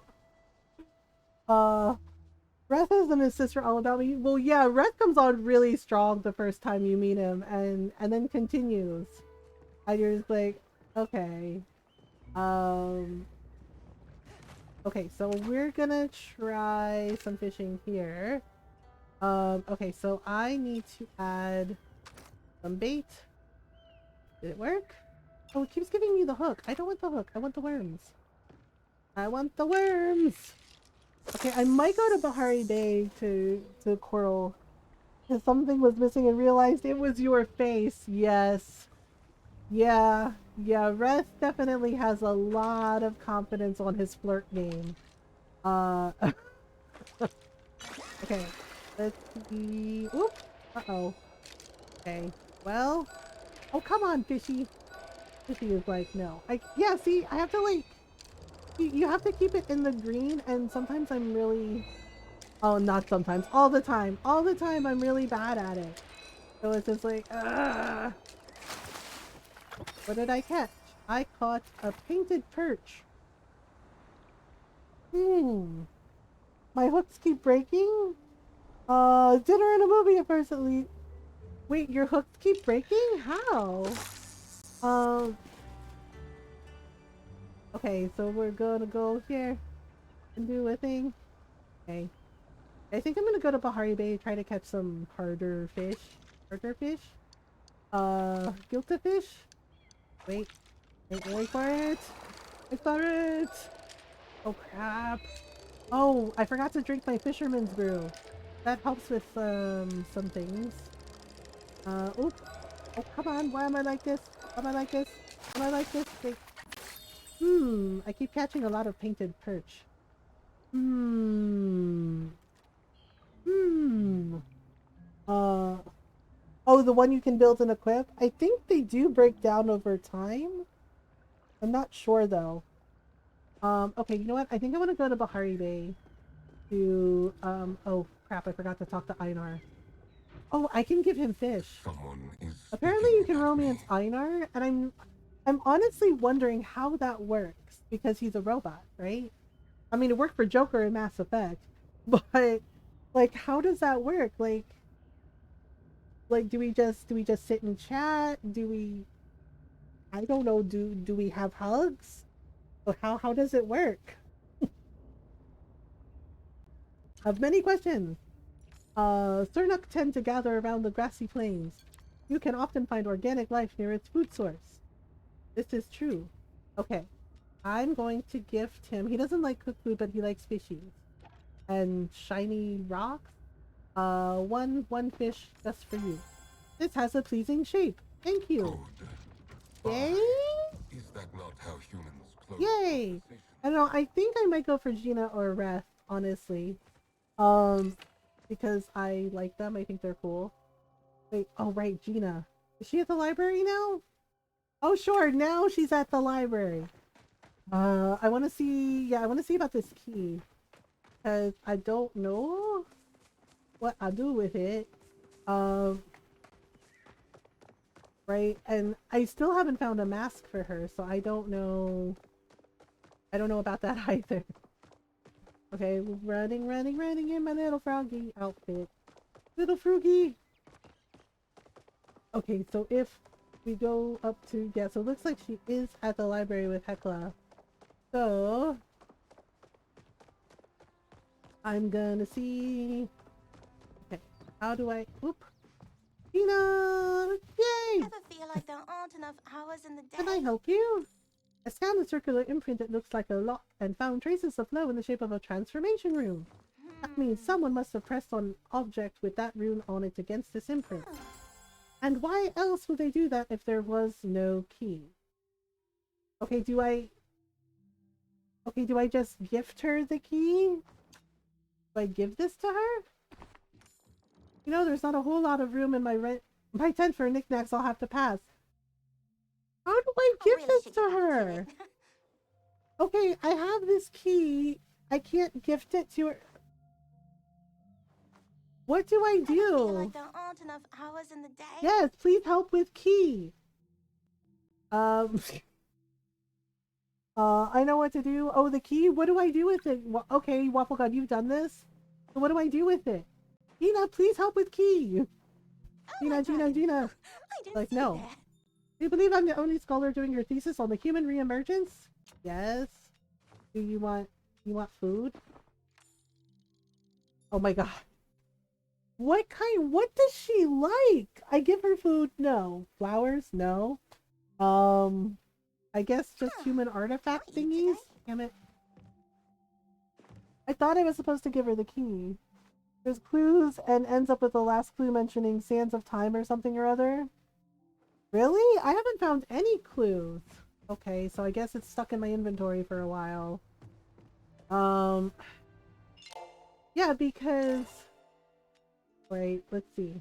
Reth isn't his sister all about me. Well, yeah, Reth comes on really strong the first time you meet him and then continues. And you're just like, okay. Okay, so we're gonna try some fishing here. Okay, so I need to add some bait. Did it work? Oh, it keeps giving me the hook. I don't want the hook. I want the worms. I want the worms! Okay, I might go to Bahari Bay to Coral. Because something was missing and realized it was your face. Yes. Yeah. Yeah, Reth definitely has a lot of confidence on his flirt game. Okay. Let's see. Oop! Uh-oh. Okay. Well. Oh, come on, Fishy. Fishy is like, no. Yeah, see, I have to like... You have to keep it in the green, and sometimes I'm really... Oh, not sometimes. All the time. All the time I'm really bad at it. So it's just like, ugh. What did I catch? I caught a painted perch. My hooks keep breaking? Dinner and a movie at first at least. Wait, your hooks keep breaking? How? Okay, so we're gonna go here and do a thing. Okay. I think I'm gonna go to Bahari Bay, try to catch some harder fish. Harder fish? Gilta fish? Wait for it! Wait for it! Oh crap! Oh, I forgot to drink my fisherman's brew. That helps with, some things. Oop! Oh, come on! Why am I like this? Why am I like this? Why am I like this? Wait. I keep catching a lot of painted perch. Oh, the one you can build and equip? I think they do break down over time. I'm not sure though. Okay, you know what? I think I want to go to Bahari Bay to, oh crap, I forgot to talk to Einar. Oh, I can give him fish. Apparently you can romance Einar, and I'm honestly wondering how that works, because he's a robot, right? I mean, it worked for Joker in Mass Effect, but, like, how does that work? Like, do we just sit and chat? Do we, I don't know, do we have hugs? Or how does it work? I have many questions. Sernuk tend to gather around the grassy plains. You can often find organic life near its food source. This is true. Okay. I'm going to gift him... He doesn't like cooked food, but he likes fishies. And shiny rocks. One fish just for you. This has a pleasing shape. Thank you. Yay! Is that not how humans close? Yay! I don't know, I think I might go for Gina or Reth, honestly. Because I like them. I think they're cool. Wait, oh right, Gina. Is she at the library now? Oh sure, now she's at the library. I want to see, yeah, I want to see about this key. Because I don't know what I'll do with it. Right, and I still haven't found a mask for her, so I don't know about that either. Okay, running in my little froggy outfit. Little froggy! Okay, so if we go up to... Yeah, so it looks like she is at the library with Hecla. So... I'm gonna see... Okay, how do I... Whoop! Tina! Yay! Ever feel like there aren't enough hours in the day? Can I help you? I scanned the circular imprint that looks like a lock and found traces of flow in the shape of a transformation room. That means someone must have pressed on an object with that rune on it against this imprint. And why else would they do that if there was no key? Okay, do I just gift her the key? Do I give this to her? You know, there's not a whole lot of room in my tent for knickknacks I'll have to pass. How do I give really this should to get back to her? it. Okay, I have this key. I can't gift it to her. What do I I feel do? like there aren't enough hours in the day. Yes, please help with key. I know what to do. Oh, the key? What do I do with it? Okay, Waffle God, you've done this. So what do I do with it? Gina, please help with key. Oh, Gina. I didn't Like, see no. that. Do you believe I'm the only scholar doing your thesis on the human reemergence? Yes. Do you want food? Oh my god. What does she like? I give her food? No. Flowers? No. I guess just human artifact Not you thingies? today. Damn it. I thought I was supposed to give her the key. There's clues and ends up with the last clue mentioning sands of time or something or other. Really? I haven't found any clues. Okay, so I guess it's stuck in my inventory for a while. Yeah, because... Wait, let's see.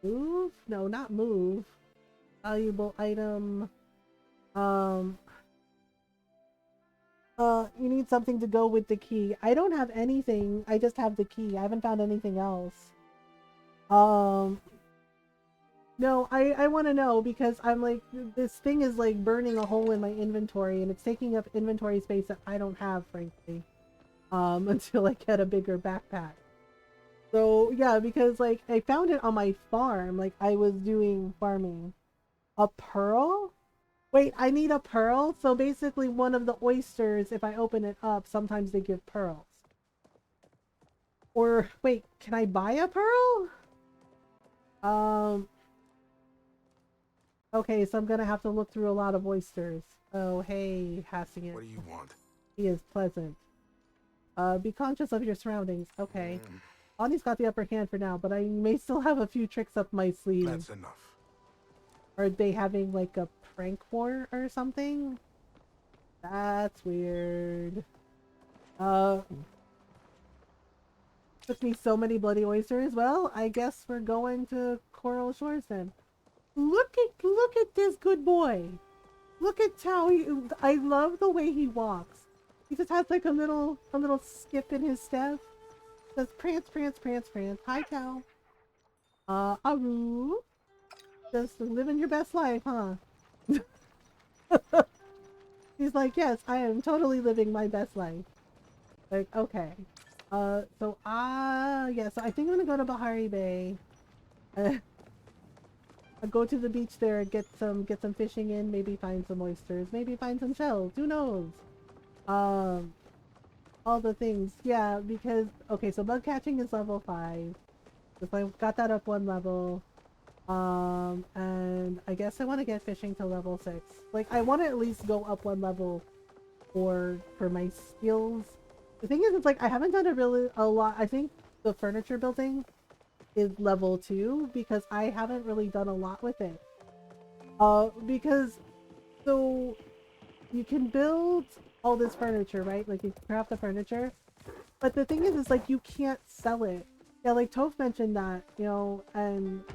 Move? No, not move. Valuable item. You need something to go with the key. I don't have anything. I just have the key. I haven't found anything else. No, I want to know because I'm like, this thing is like burning a hole in my inventory and it's taking up inventory space that I don't have, frankly. Until I get a bigger backpack. So, yeah, because like, I found it on my farm. Like, I was doing farming. A pearl? Wait, I need a pearl? So basically one of the oysters, if I open it up, sometimes they give pearls. Or, wait, can I buy a pearl? Okay, so I'm gonna have to look through a lot of oysters. Oh, hey, passing it. What do you want? He is pleasant. Be conscious of your surroundings. Okay. Bonnie's got the upper hand for now, but I may still have a few tricks up my sleeve. That's enough. Are they having like a prank war or something? That's weird. Took me so many bloody oysters. Well, I guess we're going to Coral Shores then. Look at this good boy. Look at how I love the way he walks. He just has like a little skip in his step. Just prance. Hi, cow. Aru. Just living your best life, huh? He's like, yes, I am totally living my best life. Like, okay. So so I think I'm gonna go to Bahari Bay. I'll go to the beach there and get some fishing in, maybe find some oysters, maybe find some shells, who knows? All the things. Yeah, because okay, so bug catching is level 5. So I got that up 1 level. And I guess I want to get fishing to level 6. Like, I want to at least go up 1 level for my skills. The thing is, it's like I haven't done a lot. I think the furniture building is level 2 because I haven't really done a lot with it. Because so you can build all this furniture, right? Like you can craft the furniture, but the thing is like you can't sell it. Yeah, like Toph mentioned that, you know, and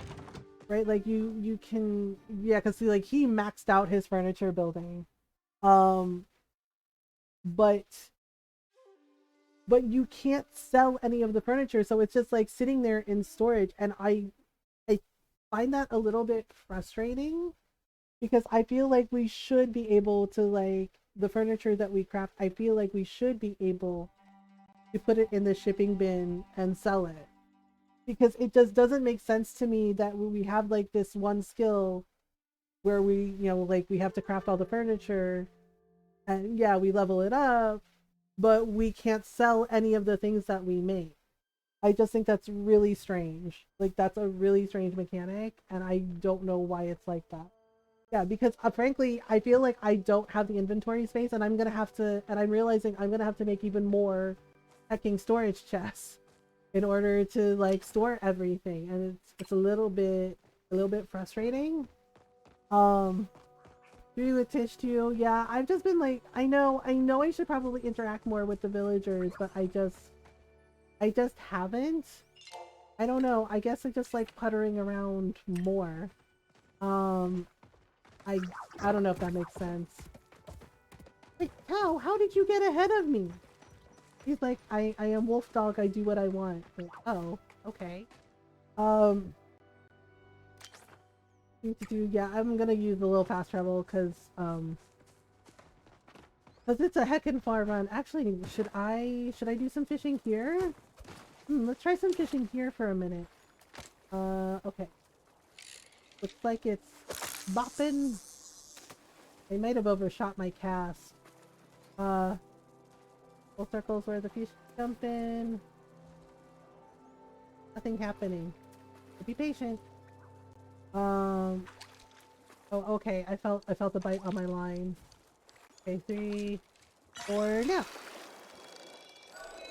right, like you can, yeah, because like he maxed out his furniture building, but you can't sell any of the furniture, so it's just like sitting there in storage, and I find that a little bit frustrating because I feel like we should be able to, like, the furniture that we craft, I feel like we should be able to put it in the shipping bin and sell it, because it just doesn't make sense to me that we have like this one skill where we, you know, like we have to craft all the furniture and yeah, we level it up, but we can't sell any of the things that we make. I just think that's really strange. Like, that's a really strange mechanic, and I don't know why it's like that. Yeah, because frankly, I feel like I don't have the inventory space, and I'm gonna have to, and I'm realizing I'm gonna have to make even more hacking storage chests in order to like store everything, and it's a little bit frustrating. Agree with Tish too. Yeah, I've just been like, I know I should probably interact more with the villagers, but I just haven't. I don't know. I guess I just like puttering around more. I don't know if that makes sense. Like, how did you get ahead of me? He's like, I am wolf dog, I do what I want. Like, oh, okay. Yeah, I'm gonna use a little fast travel because it's a heckin' far run. Actually, should I do some fishing here? Let's try some fishing here for a minute. Okay. Looks like it's bopping. I might have overshot my cast. Full circles where the fish jump in. Nothing happening. Be patient. Oh, okay. I felt the bite on my line. Okay, 3, 4, now.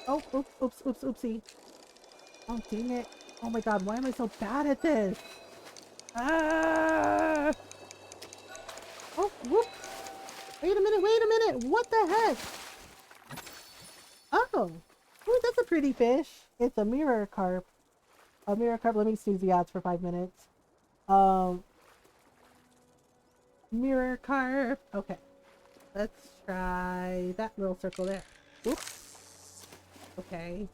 Oh, oops, oopsie. Oh, dang it. Oh my god, why am I so bad at this? Ah! Oh, whoop. Wait a minute. What the heck? Oh. Ooh, that's a pretty fish. It's a mirror carp. A mirror carp. Let me snooze the odds for 5 minutes. Mirror carp. Okay. Let's try that little circle there. Oops. Okay.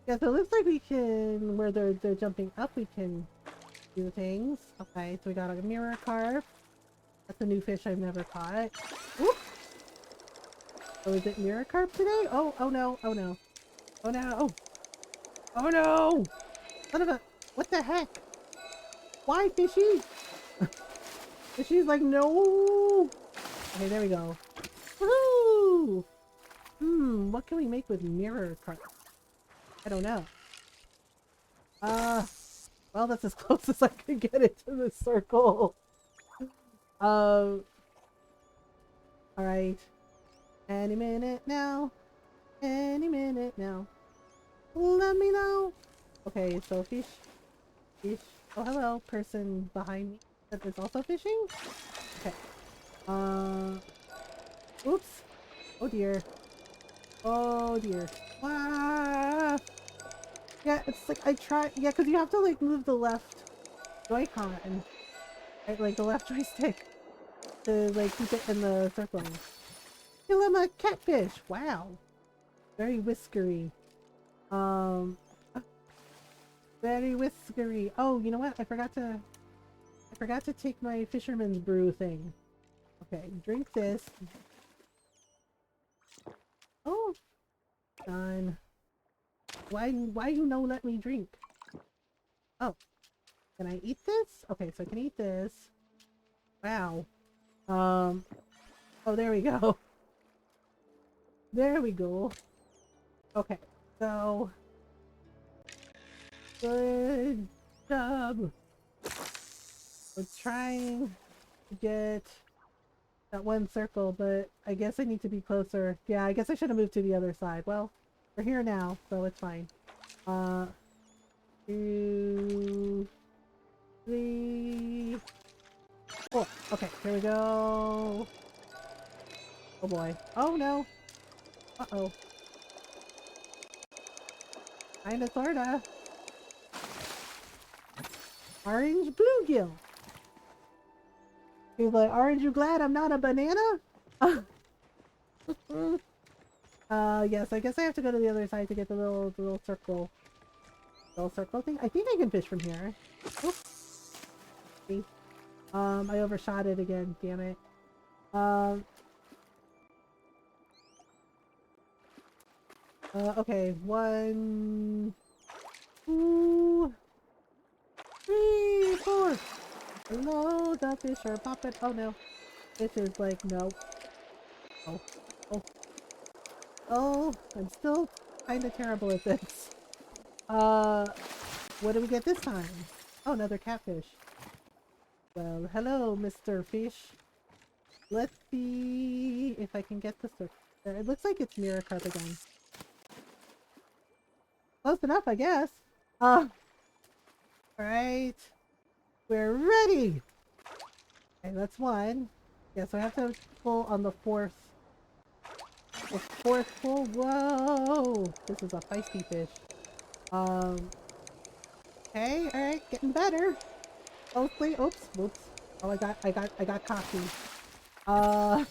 Yeah, so it looks like we can, where they're jumping up, we can do things. Okay, so we got a mirror carp. That's a new fish I've never caught. Oops. Oh, is it mirror carp today? Oh no. Oh no. Oh no! Son of a, what the heck? Why, fishy? Fishy's like, no! Okay, there we go. Woohoo! What can we make with mirror carp? I don't know. Well, that's as close as I could get it to the circle. Alright. Any minute now. Any minute now. Let me know. Okay, so fish. Oh, hello, person behind me that is also fishing? Okay. Oops. Oh dear. Wow. Yeah, it's like I try. Yeah, because you have to like move the left Joy-Con, right? Like the left joystick to like keep it in the circle. Kill him a catfish. Wow. Very whiskery. Very whiskery. Oh, you know what? I forgot to take my fisherman's brew thing. Okay, drink this. Oh, done. Why you no let me drink? Oh, can I eat this? Okay, so I can eat this. Wow. Oh, there we go. There we go. Okay, so good job. We're trying to get that one circle, but I guess I need to be closer. Yeah, I guess I should have moved to the other side. Well, we're here now, so it's fine. 2, 3, 4. Okay, here we go. Oh boy. Oh no. Uh-oh. Kinda sorta. Orange bluegill. He's like, aren't you glad I'm not a banana? Yes, I guess I have to go to the other side to get the little circle. Little circle thing? I think I can fish from here. Oops. See? I overshot it again, damn it. Okay, 1, 2, 3, 4. Hello, the fish are popping. Oh no. Fish is like, no. Oh, I'm still kinda terrible at this. What do we get this time? Oh, another catfish. Well, hello, Mr. Fish. Let's see if I can get the circle. It looks like it's mirror carp again. Close enough, I guess. Alright. We're ready! Okay, that's one. Yeah, so I have to pull on the fourth. The fourth pull. Whoa! This is a feisty fish. Okay, alright, getting better. Hopefully, oops, whoops. Oh, I got cocky. Uh,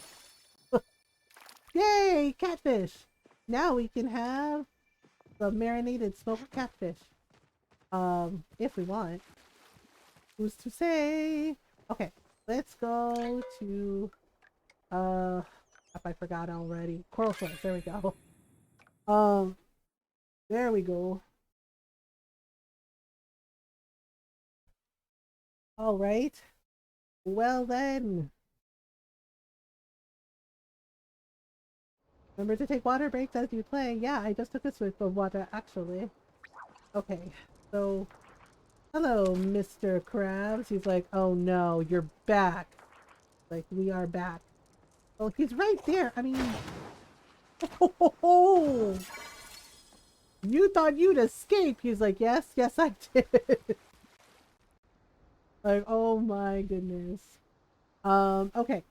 yay, catfish! Now we can have the marinated smoked catfish. If we want. Who's to say? Okay, let's go to, I forgot already. Coral Shores, there we go. There we go. Alright. Well then. Remember to take water breaks as you play. Yeah, I just took a swig of water, actually. Okay, so... Hello, Mr. Krabs. He's like, oh no, you're back. Like, we are back. Well, he's right there. I mean... Oh, you thought you'd escape. He's like, yes, yes I did. Like, oh my goodness. Okay.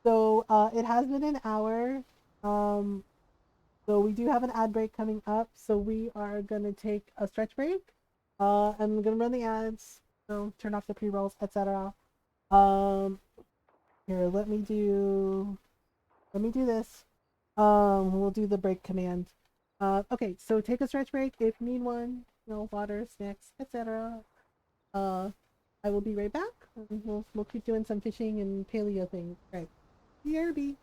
So, it has been an hour. So we do have an ad break coming up. So we are gonna take a stretch break. I'm gonna run the ads. So turn off the pre-rolls, etc. Um, here, let me do this. We'll do the break command. Okay, so take a stretch break if you need one. You know, water, snacks, etc. I will be right back. We'll keep doing some fishing and paleo things. Right. BRB.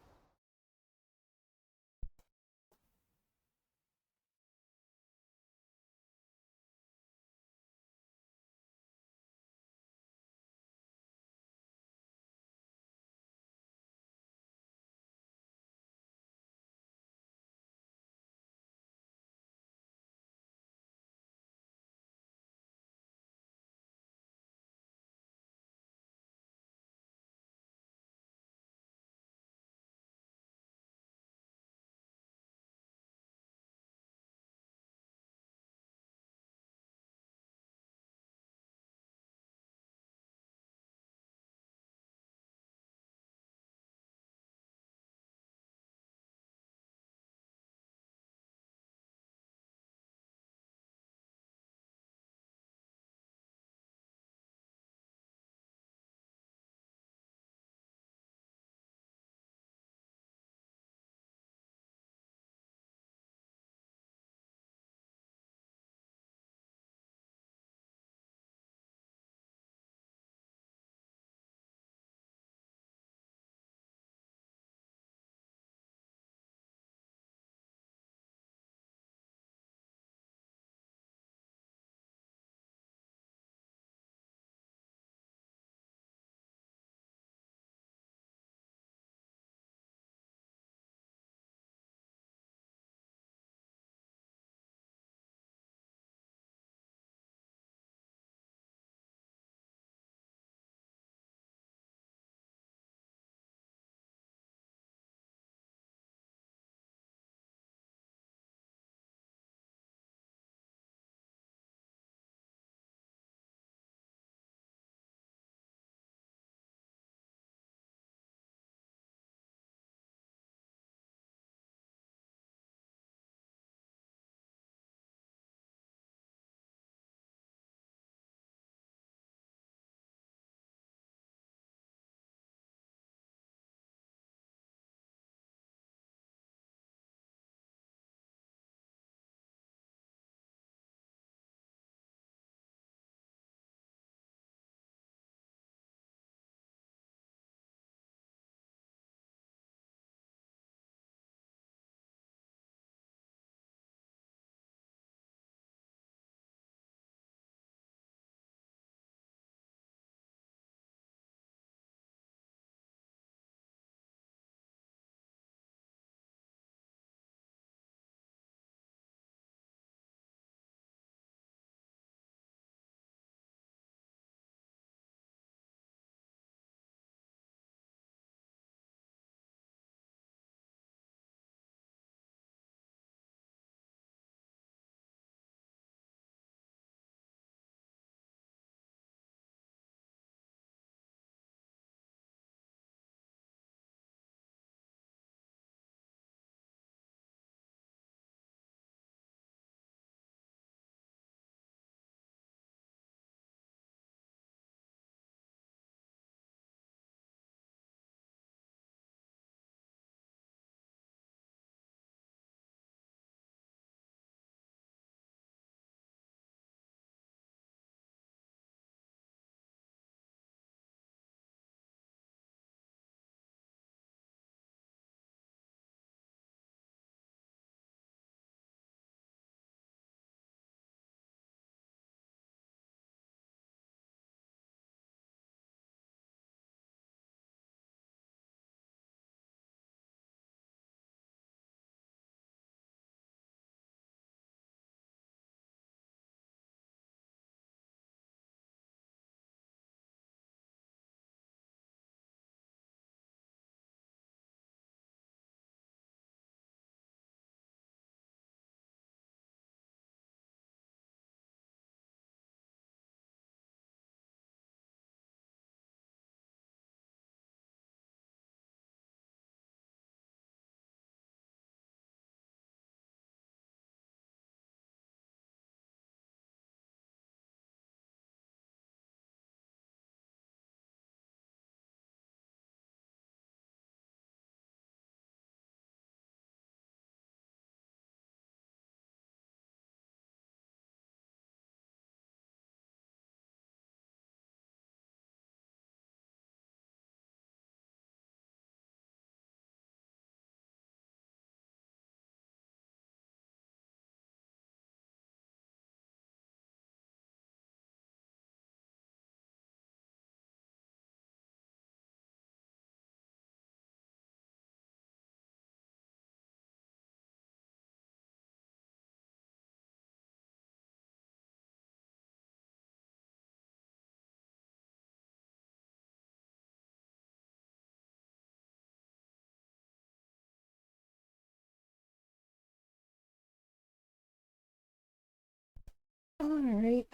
Alright,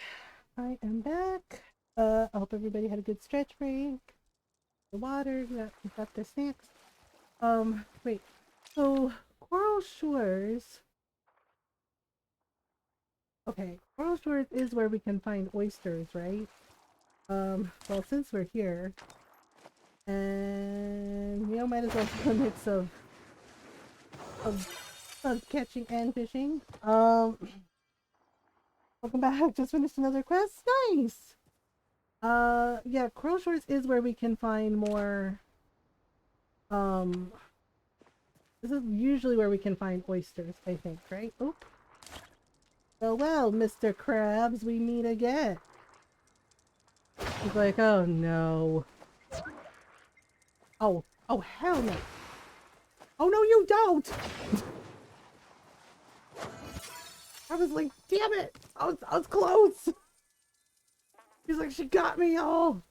I am back. I hope everybody had a good stretch break. The water, got their snacks. Wait. So, Coral Shores. Okay, Coral Shores is where we can find oysters, right? Well, since we're here, and might as well do a mix of catching and fishing. Welcome back. Just finished another quest. Nice. Yeah, Coral Shores is where we can find more. This is usually where we can find oysters, I think, right? Oop. Well, Mr. Krabs, we meet again. He's like, oh no. Oh hell no. Oh no, you don't! I was like, damn it! I was close! He's like, she got me all!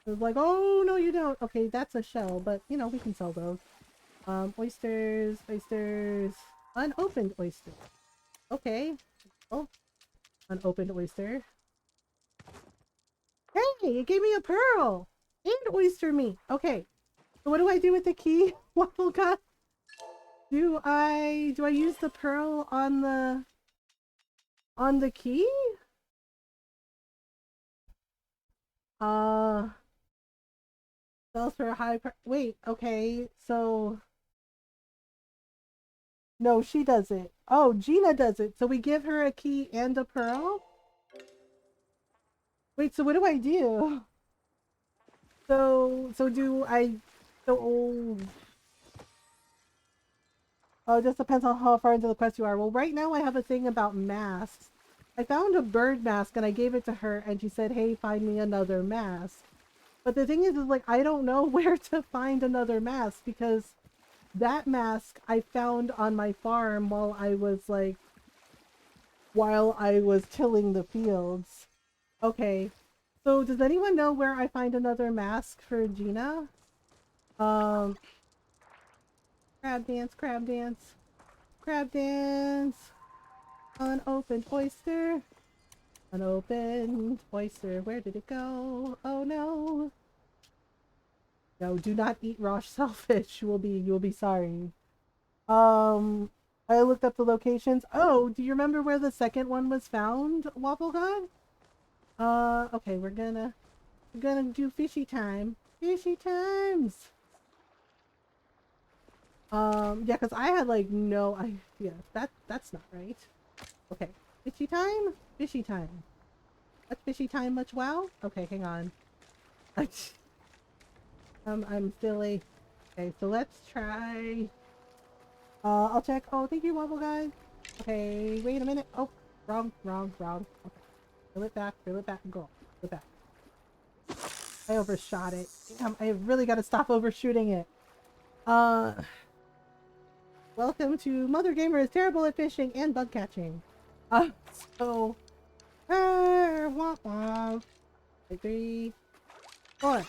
I was like, oh no you don't. Okay, that's a shell, but you know, we can sell those. Oysters. Unopened oyster. Okay. Oh, unopened oyster. Hey, it gave me a pearl! And oyster meat! Okay. So what do I do with the key? Waffle cut? Do I use the pearl on the key? Sells for a high wait, okay, so no, she does it. Oh, Gina does it. So we give her a key and a pearl? Wait, so what do I do? So do I so oh, it just depends on how far into the quest you are. Well, right now I have a thing about masks. I found a bird mask and I gave it to her and she said, hey, find me another mask. But the thing is like, I don't know where to find another mask because that mask I found on my farm while I was tilling the fields. Okay. So does anyone know where I find another mask for Gina? Crab dance. Unopened oyster. Unopened oyster. Where did it go? Oh no. No, do not eat raw shellfish. You will be sorry. I looked up the locations. Oh, do you remember where the second one was found, Waffle God? Okay, we're gonna do fishy time. Fishy times. Yeah, because I had like no idea. That's not right. Okay. Fishy time? Fishy time. Much fishy time, much wow? Okay, hang on. I'm silly. Okay, so let's try. I'll check. Oh, thank you, Wobble Guy. Okay, wait a minute. Oh, wrong. Okay. Fill it back, and go. Fill it back. I overshot it. Damn, I really gotta stop overshooting it. Welcome to Mothergamer is terrible at fishing and bug catching. So, womp womp. 3, 4.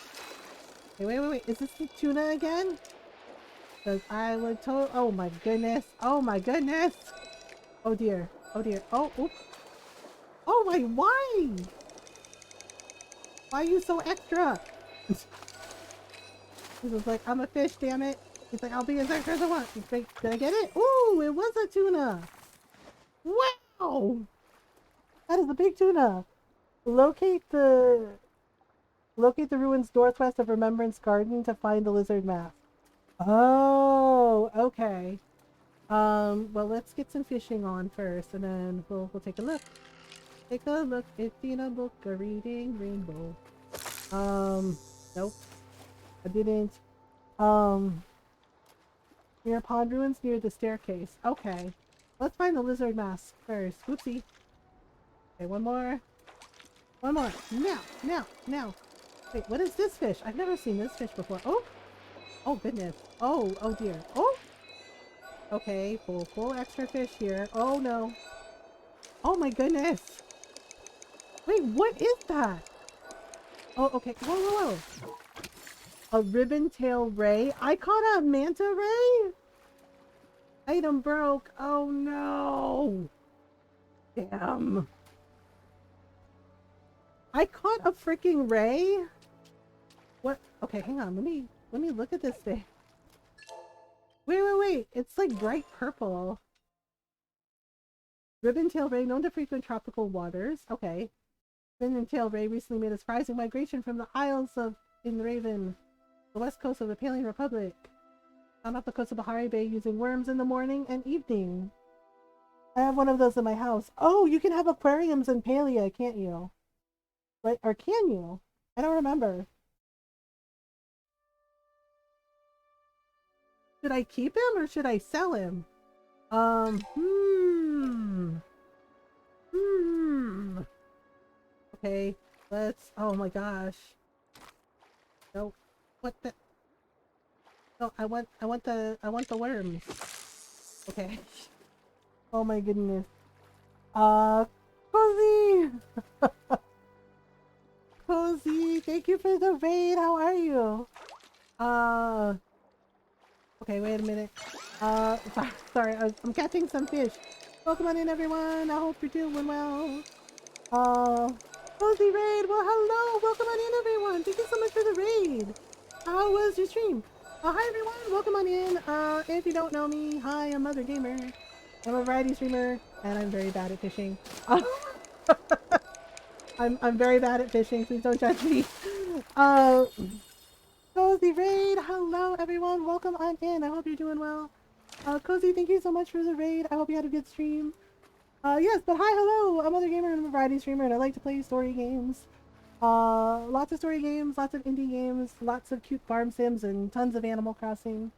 Okay, wait. Is this the tuna again? Because I would oh my goodness. Oh dear. Oh, oops. Oh my, why? Why are you so extra? He was like, I'm a fish, damn it. He's like, I'll be as extra as I want. He's like, did I get it? Ooh, it was a tuna. Wow. That is a big tuna. Locate the ruins northwest of Remembrance Garden to find the lizard mask. Oh, okay. Well, let's get some fishing on first, and then we'll take a look. Take a look. It's in a book, a reading rainbow. Nope. I didn't. Near pond ruins near the staircase. Okay. Let's find the lizard mask first. Whoopsie. Okay, one more. Now. Wait, what is this fish? I've never seen this fish before. Oh! Oh goodness. Oh dear. Oh! Okay, full extra fish here. Oh no. Oh my goodness. Wait, what is that? Oh, okay. Whoa. A ribbon tail ray? I caught a manta ray? Item broke. Oh no. Damn. I caught a freaking ray. What? Okay, hang on. Let me look at this thing. Wait. It's like bright purple. Ribbon-tail ray, known to frequent tropical waters. Okay. Ribbon-tail ray recently made a surprising migration from the Isles of Raven, the west coast of the Palean Republic, down off the coast of Bahari Bay using worms in the morning and evening. I have one of those in my house. Oh, you can have aquariums in Palia, can't you? Like, or can you? I don't remember. Should I keep him or should I sell him? Okay, let's. Oh my gosh. No, what the? No, I want the worms. Okay. Oh my goodness. Cozy! Cozy, thank you for the raid. How are you? Okay, wait a minute. Sorry, I'm catching some fish. Welcome on in, everyone. I hope you're doing well. Cozy raid. Well, hello. Welcome on in, everyone. Thank you so much for the raid. How was your stream? Hi, everyone. Welcome on in. If you don't know me, hi, I'm Mothergamer. I'm a variety streamer, and I'm very bad at fishing. I'm very bad at fishing. Please don't judge me. Cozy raid. Hello, everyone. Welcome on in. I hope you're doing well. Cozy, thank you so much for the raid. I hope you had a good stream. Yes, but hi, hello. I'm Mothergamer and I'm a variety streamer, and I like to play story games. Lots of story games, lots of indie games, lots of cute farm sims, and tons of Animal Crossing.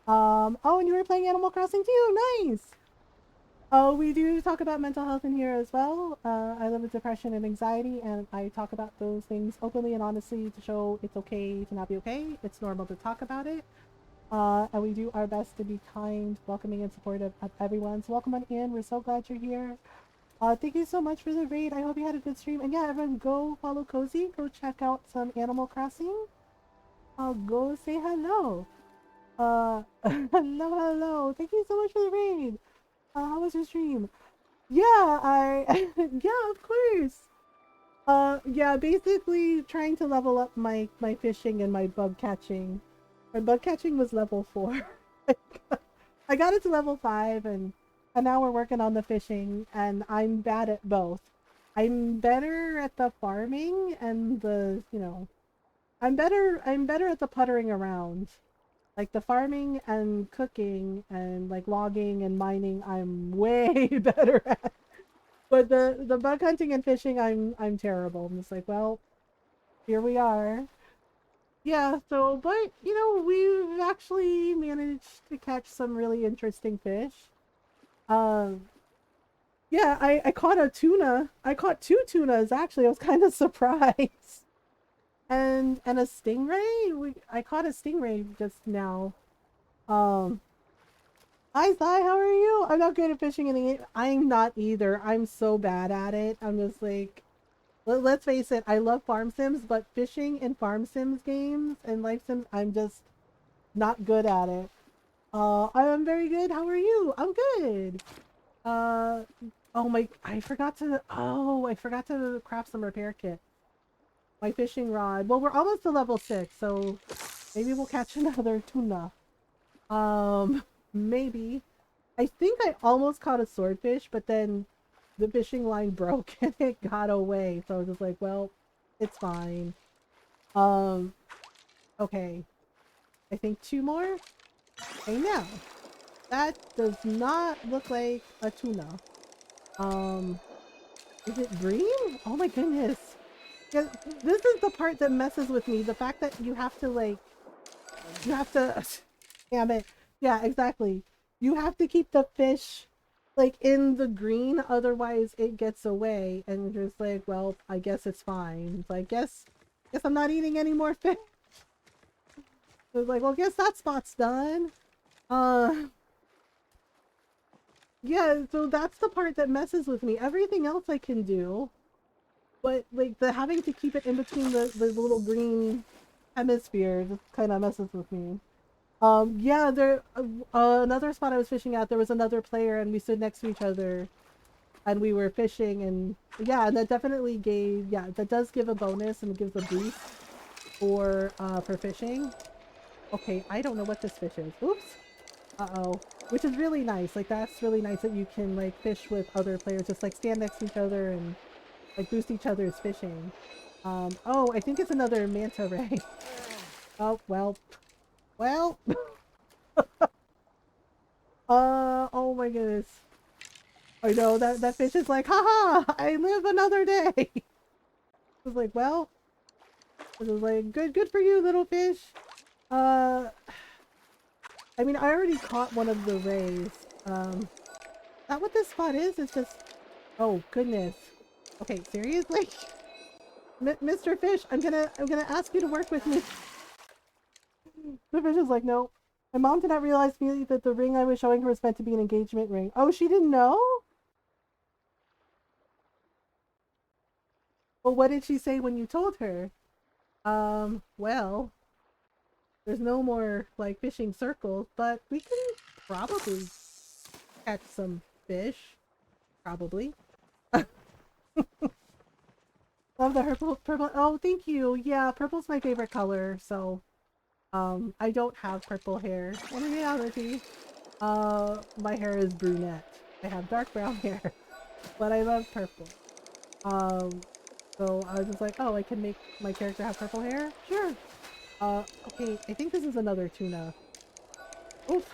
Oh, and you were playing Animal Crossing too. Nice. Oh, we do talk about mental health in here as well. I live with depression and anxiety, and I talk about those things openly and honestly to show it's okay to not be okay. It's normal to talk about it. And we do our best to be kind, welcoming, and supportive of everyone. So welcome on in. We're so glad you're here. Thank you so much for the raid. I hope you had a good stream. And yeah, everyone go follow Cozy. Go check out some Animal Crossing. Go say hello. Hello. Thank you so much for the raid. How was your stream? Yeah, yeah, of course. Yeah, basically trying to level up my fishing and my bug catching. My bug catching was level 4. I got it to level 5, and now we're working on the fishing, and I'm bad at both. I'm better at the farming and the, I'm better at the puttering around. Like the farming and cooking and like logging and mining, I'm way better at. But the bug hunting and fishing, I'm terrible. I'm just like, well, here we are. Yeah, so but we've actually managed to catch some really interesting fish. Um yeah, I caught a tuna. I caught 2 tunas actually. I was kind of surprised. And a stingray. I caught a stingray just now. Hi, Sai, how are you? I'm not good at fishing in the game. I'm not either. I'm so bad at it. I'm just like, let's face it, I love farm sims, but fishing in farm sims games and life sims, I'm just not good at it. I'm very good. How are you? I'm good. Oh my, I forgot to craft some repair kit. My fishing rod. Well, we're almost to level 6, so maybe we'll catch another tuna. Maybe. I think I almost caught a swordfish, but then the fishing line broke and it got away. So I was just like, well, it's fine. Okay. I think 2 more. Okay, now. That does not look like a tuna. Is it green? Oh my goodness. Yeah, this is the part that messes with me. The fact that you have to damn it. Yeah, exactly. You have to keep the fish like in the green, otherwise it gets away. And you're just like, well, I guess it's fine. So I guess I'm not eating any more fish. So it's like, well, guess that spot's done. Yeah, so that's the part that messes with me. Everything else I can do, but like the having to keep it in between the little green hemisphere just kind of messes with me. Yeah, there another spot I was fishing at, there was another player and we stood next to each other, and we were fishing, and yeah, and that definitely gave, yeah, that does give a bonus and gives a boost for fishing. Okay, I don't know what this fish is. Oops. Uh-oh. Which is really nice. Like, that's really nice that you can, like, fish with other players. Just, like, stand next to each other and, like, boost each other's fishing. Oh, I think it's another manta ray. Oh, well. Well. Oh my goodness. I know, that fish is like, haha, I live another day. I was like, well, this is like, good for you, little fish. I mean, I already caught one of the rays. Is that what this spot is? It's just, oh goodness. Okay, seriously? Mr. Fish, I'm gonna ask you to work with me. The fish is like, no. My mom did not realize immediately that the ring I was showing her was meant to be an engagement ring. Oh, she didn't know? Well, what did she say when you told her? Well, there's no more, like, fishing circles, but we can probably catch some fish. Probably. Love the purple. Oh, thank you. Yeah, purple's my favorite color, so, I don't have purple hair. In reality, my hair is brunette. I have dark brown hair, but I love purple. So I was just like, oh, I can make my character have purple hair? Sure. Okay, I think this is another tuna. Oof.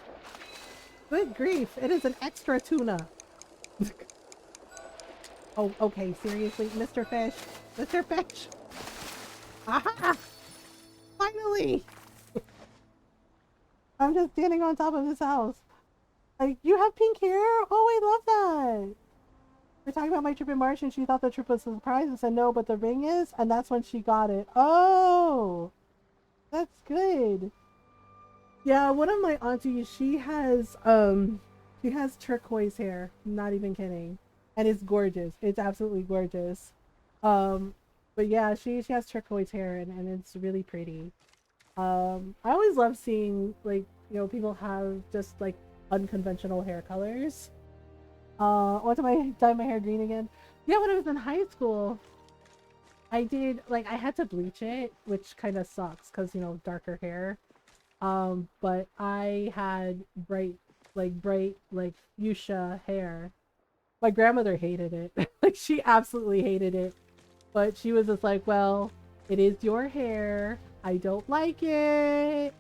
Good grief, it is an extra tuna. Oh, okay, seriously, Mr. Fish. Mr. Fish! Aha! Finally! I'm just standing on top of this house. Like, you have pink hair? Oh, I love that! We're talking about my trip in March and she thought the trip was a surprise and said no, but the ring is, and that's when she got it. Oh! That's good. Yeah, one of my aunties, she has turquoise hair. Not even kidding. And it's gorgeous. It's absolutely gorgeous. But yeah, she has turquoise hair and it's really pretty. I always love seeing, like, you know, people have just like unconventional hair colors. What am I dye my hair green again? Yeah, when I was in high school, I did, like, I had to bleach it, which kind of sucks because, you know, darker hair. But I had bright, like fuchsia hair. My grandmother hated it. Like, she absolutely hated it. But she was just like, well, it is your hair. I don't like it,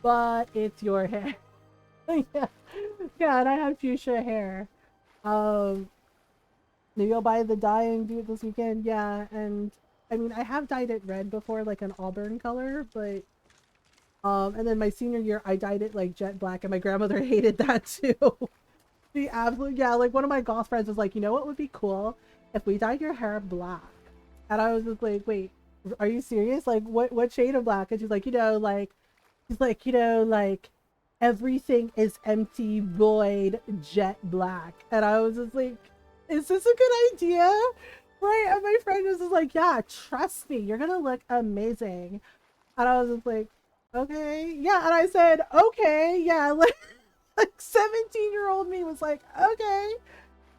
but it's your hair. Yeah. Yeah, and I have fuchsia hair. Maybe I'll buy the dye and do it this weekend. Yeah, and I mean, I have dyed it red before, like an auburn color, but and then my senior year, I dyed it like jet black, and my grandmother hated that too. She absolutely, yeah, like one of my goth friends was like, you know what would be cool? If we dyed your hair black. And I was just like, wait, are you serious? Like, what shade of black? And she's like, you know, like, she's like, you know, like, everything is empty, void, jet black. And I was just like, is this a good idea? Right? And my friend was just like, yeah, trust me, you're gonna look amazing. And I was just like, okay, yeah. And I said, okay, yeah. Like 17-year-old me was like, okay.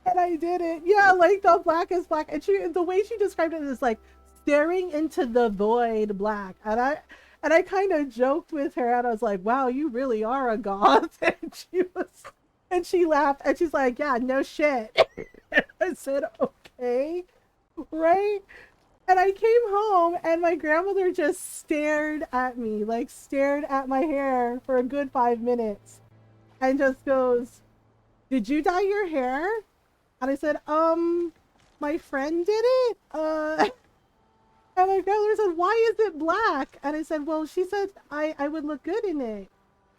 And I did it. Yeah, like the black is black. And the way she described it is like staring into the void black. And I kind of joked with her and I was like, wow, you really are a goth. And she laughed and she's like, yeah, no shit. And I said, okay, right? And I came home and my grandmother just stared at me, like stared at my hair for a good 5 minutes and just goes, did you dye your hair? And I said, my friend did it. And my grandmother said, why is it black? And I said, well, she said I would look good in it.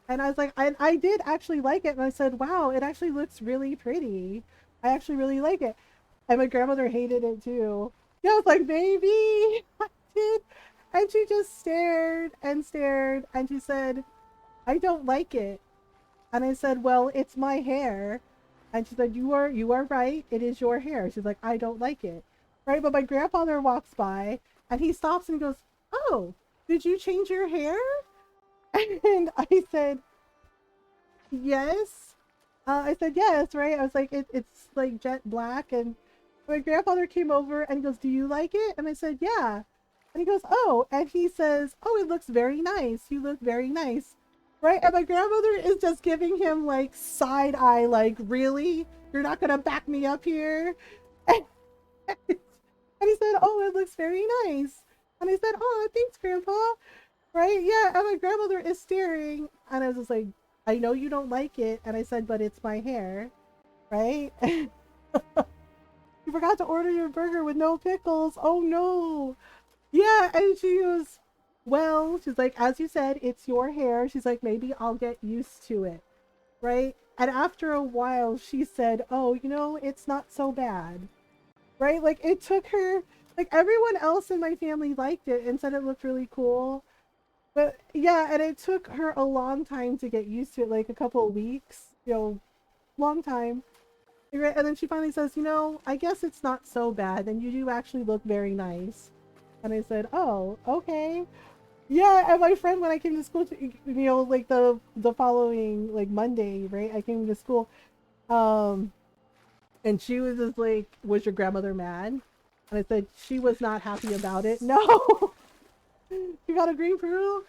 And I was like, I did actually like it. And I said, wow, it actually looks really pretty. I actually really like it. And my grandmother hated it too. Yeah, I was like, maybe I did. And she just stared and stared. And she said, I don't like it. And I said, well, it's my hair. And she said, you are right. It is your hair. She's like, I don't like it. Right? But my grandfather walks by and he stops and goes, oh, did you change your hair? And I said, yes. I said, yes, right? I was like, it's like jet black. And my grandfather came over and he goes, do you like it? And I said, yeah. And he goes, oh, and he says, oh, it looks very nice. You look very nice. Right? And my grandmother is just giving him like side eye, like, really? You're not going to back me up here? And he said, oh, it looks very nice. And I said, oh, thanks, Grandpa. Right? Yeah. And my grandmother is staring. And I was just like, I know you don't like it. And I said, but it's my hair. Right? You forgot to order your burger with no pickles. Oh, no. Yeah. And she goes, well, she's like, as you said, it's your hair. She's like, maybe I'll get used to it. Right? And after a while, she said, oh, you know, it's not so bad. Right? Like, it took her, like, everyone else in my family liked it and said it looked really cool. But yeah, and it took her a long time to get used to it, like a couple of weeks, you know, long time. Right? And then she finally says, you know, I guess it's not so bad, and you do actually look very nice. And I said, oh, okay. Yeah, and my friend, when I came to school, you know, like the following, like Monday, right? I came to school, and she was just like, was your grandmother mad? And I said, she was not happy about it. No! You got a green Peru?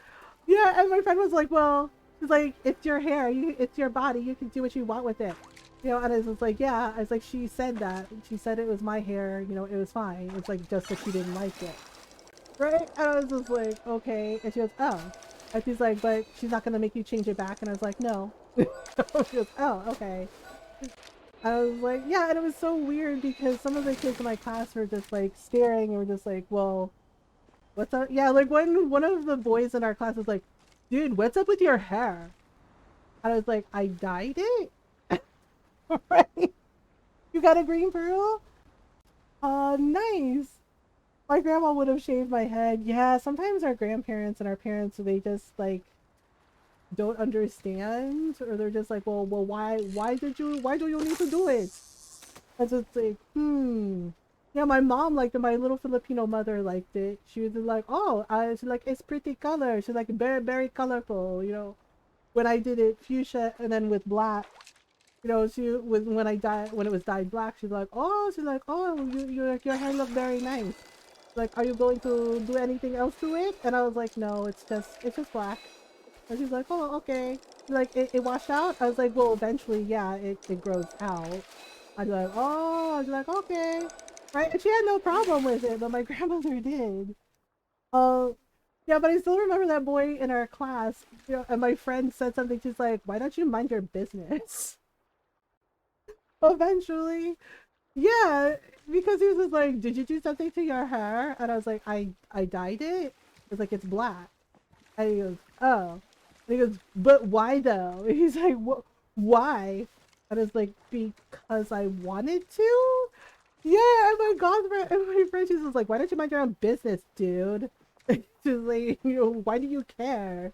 Yeah, and my friend was like, well, she's like, it's your hair, it's your body, you can do what you want with it. You know, and I was like, yeah, I was like, she said that. She said it was my hair, you know, it was fine. It's like, just that she didn't like it. Right? And I was just like, okay. And she goes, oh. And she's like, but she's not going to make you change it back. And I was like, no. She goes, oh, okay. I was like, yeah, and it was so weird because some of the kids in my class were just like staring and were just like, well, what's up? Yeah, like one of the boys in our class was like, dude, what's up with your hair? And I was like, I dyed it? Right? You got a green pearl? Nice. My grandma would have shaved my head. Yeah, sometimes our grandparents and our parents, they just like don't understand, or they're just like, well, why do you need to do it? And so it's like, yeah, my mom liked it. My little Filipino mother liked it. She was like, oh, she's like, it's pretty color. She's like, very, very colorful, you know. When I did it fuchsia and then with black, you know, when it was dyed black, she's like, oh, your hair look very nice. Like, are you going to do anything else to it? And I was like, no, it's just black. And she's like, oh, okay. Like, it washed out? I was like, well, eventually, yeah, it grows out. I was like, oh, I was like, okay. Right? And she had no problem with it, but my grandmother did. Uh, yeah, but I still remember that boy in our class, you know, and my friend said something, she's like, why don't you mind your business? Eventually. Yeah, because he was just like, did you do something to your hair? And I was like, I dyed it. It's like, it's black. And he goes, oh. And he goes, but why though? And he's like, what? Why? And it's like, because I wanted to? Yeah, and my godfriend and my friend, she's just like, why don't you mind your own business, dude? She's like, you know, why do you care?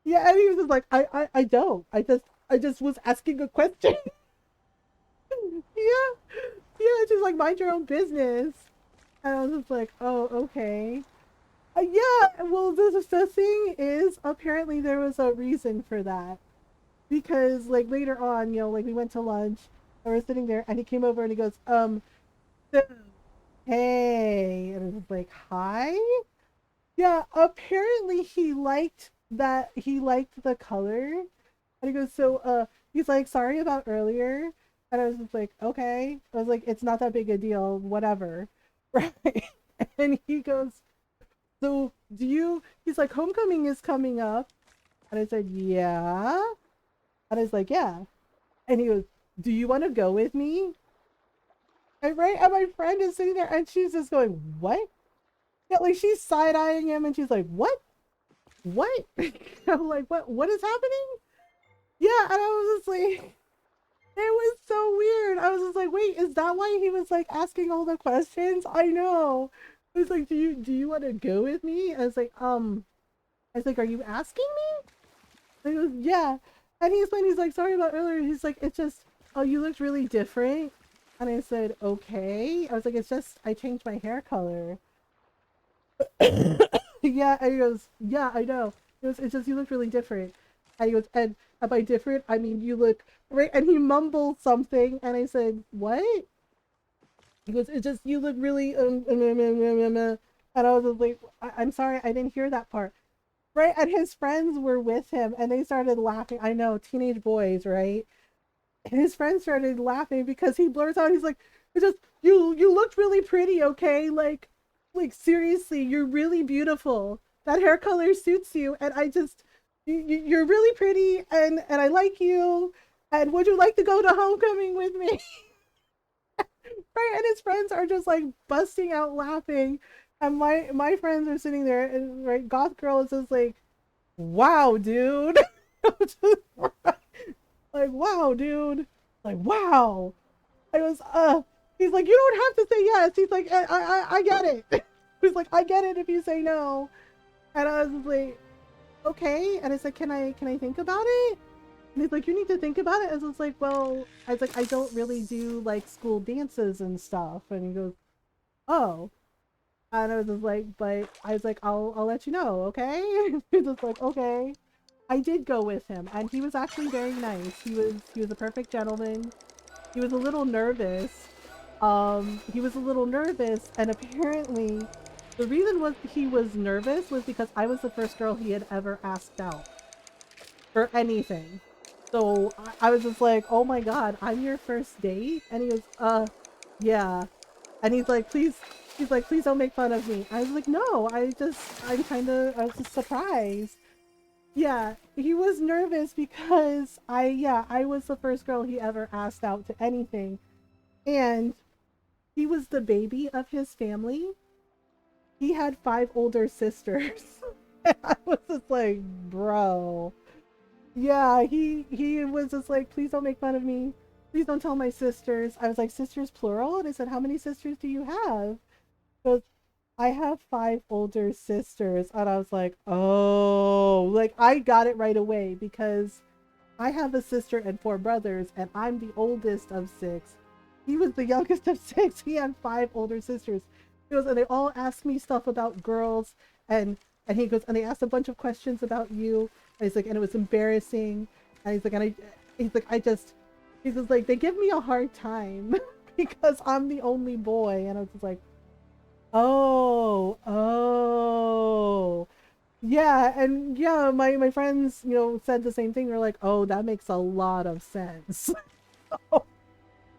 Yeah, and he was just like, I don't. I just was asking a question. Yeah. Yeah, just like mind your own business. And I was just like, oh, okay. Yeah, well, the thing is, apparently there was a reason for that. Because, like, later on, you know, like, we went to lunch, and we're sitting there, and he came over and he goes, so, hey. And I was like, hi? Yeah, apparently he liked the color. And he goes, so, he's like, sorry about earlier. And I was just like, okay. I was like, it's not that big a deal, whatever. Right? And he goes, so he's like, homecoming is coming up. And I said, yeah. And I was like, yeah. And he goes, do you want to go with me? And right? And my friend is sitting there and she's just going, what? Yeah, like she's side-eyeing him and she's like, what? What? I'm like, what is happening? Yeah, and I was just like, it was so weird. I was just like, wait, is that why he was like asking all the questions? I know. I was like, do you want to go with me? I was like, are you asking me? And he goes, yeah. And he's like, sorry about earlier. He's like, it's just, oh, you looked really different. And I said, okay. I was like, it's just, I changed my hair color. Yeah, and he goes, yeah, I know. He goes, it's just, you look really different. And he goes, and by different, I mean you look, right? And he mumbled something, and I said, what? He goes, it's just, you look really, and I was just like, I'm sorry, I didn't hear that part. Right? And his friends were with him, and they started laughing. I know, teenage boys, right? And his friends started laughing because he blurts out, he's like, it's just, you looked really pretty, okay? Like seriously, you're really beautiful. That hair color suits you, and I just, you're really pretty, and I like you. And would you like to go to homecoming with me? Right? And his friends are just like busting out laughing, and my friends are sitting there, and right, goth girl is just like, wow, dude. Like, wow, dude. Like, wow. I was, he's like, you don't have to say yes. He's like, I get it. He's like, I get it if you say no. And I was like, okay. And I said, can I think about it? And he's like, you need to think about it. And I was like, well, I was like, I don't really do like school dances and stuff. And he goes, oh. And I was just like, but I was like, I'll let you know, okay? He's just like, okay. I did go with him, and he was actually very nice. He was a perfect gentleman. He was a little nervous. He was a little nervous, and apparently the reason was he was nervous was because I was the first girl he had ever asked out for anything. So I was just like, oh my god, I'm your first date? And he goes, yeah. And he's like, please don't make fun of me. I was like, no, I was just surprised. Yeah, he was nervous because I was the first girl he ever asked out to anything. And he was the baby of his family. He had 5 older sisters. And I was just like, bro. Yeah, he was just like, please don't make fun of me. Please don't tell my sisters. I was like, sisters plural? And I said, how many sisters do you have? He goes, I have 5 older sisters. And I was like, oh, like I got it right away because I have a sister and 4 brothers, and I'm the oldest of 6. He was the youngest of 6. He had 5 older sisters. He goes, and they all asked me stuff about girls, and he goes, and they asked a bunch of questions about you. And he's like, and it was embarrassing. And he's like, he's just like, they give me a hard time because I'm the only boy. And I was just like, oh. Yeah, and yeah, my friends, said the same thing. They're like, oh, that makes a lot of sense.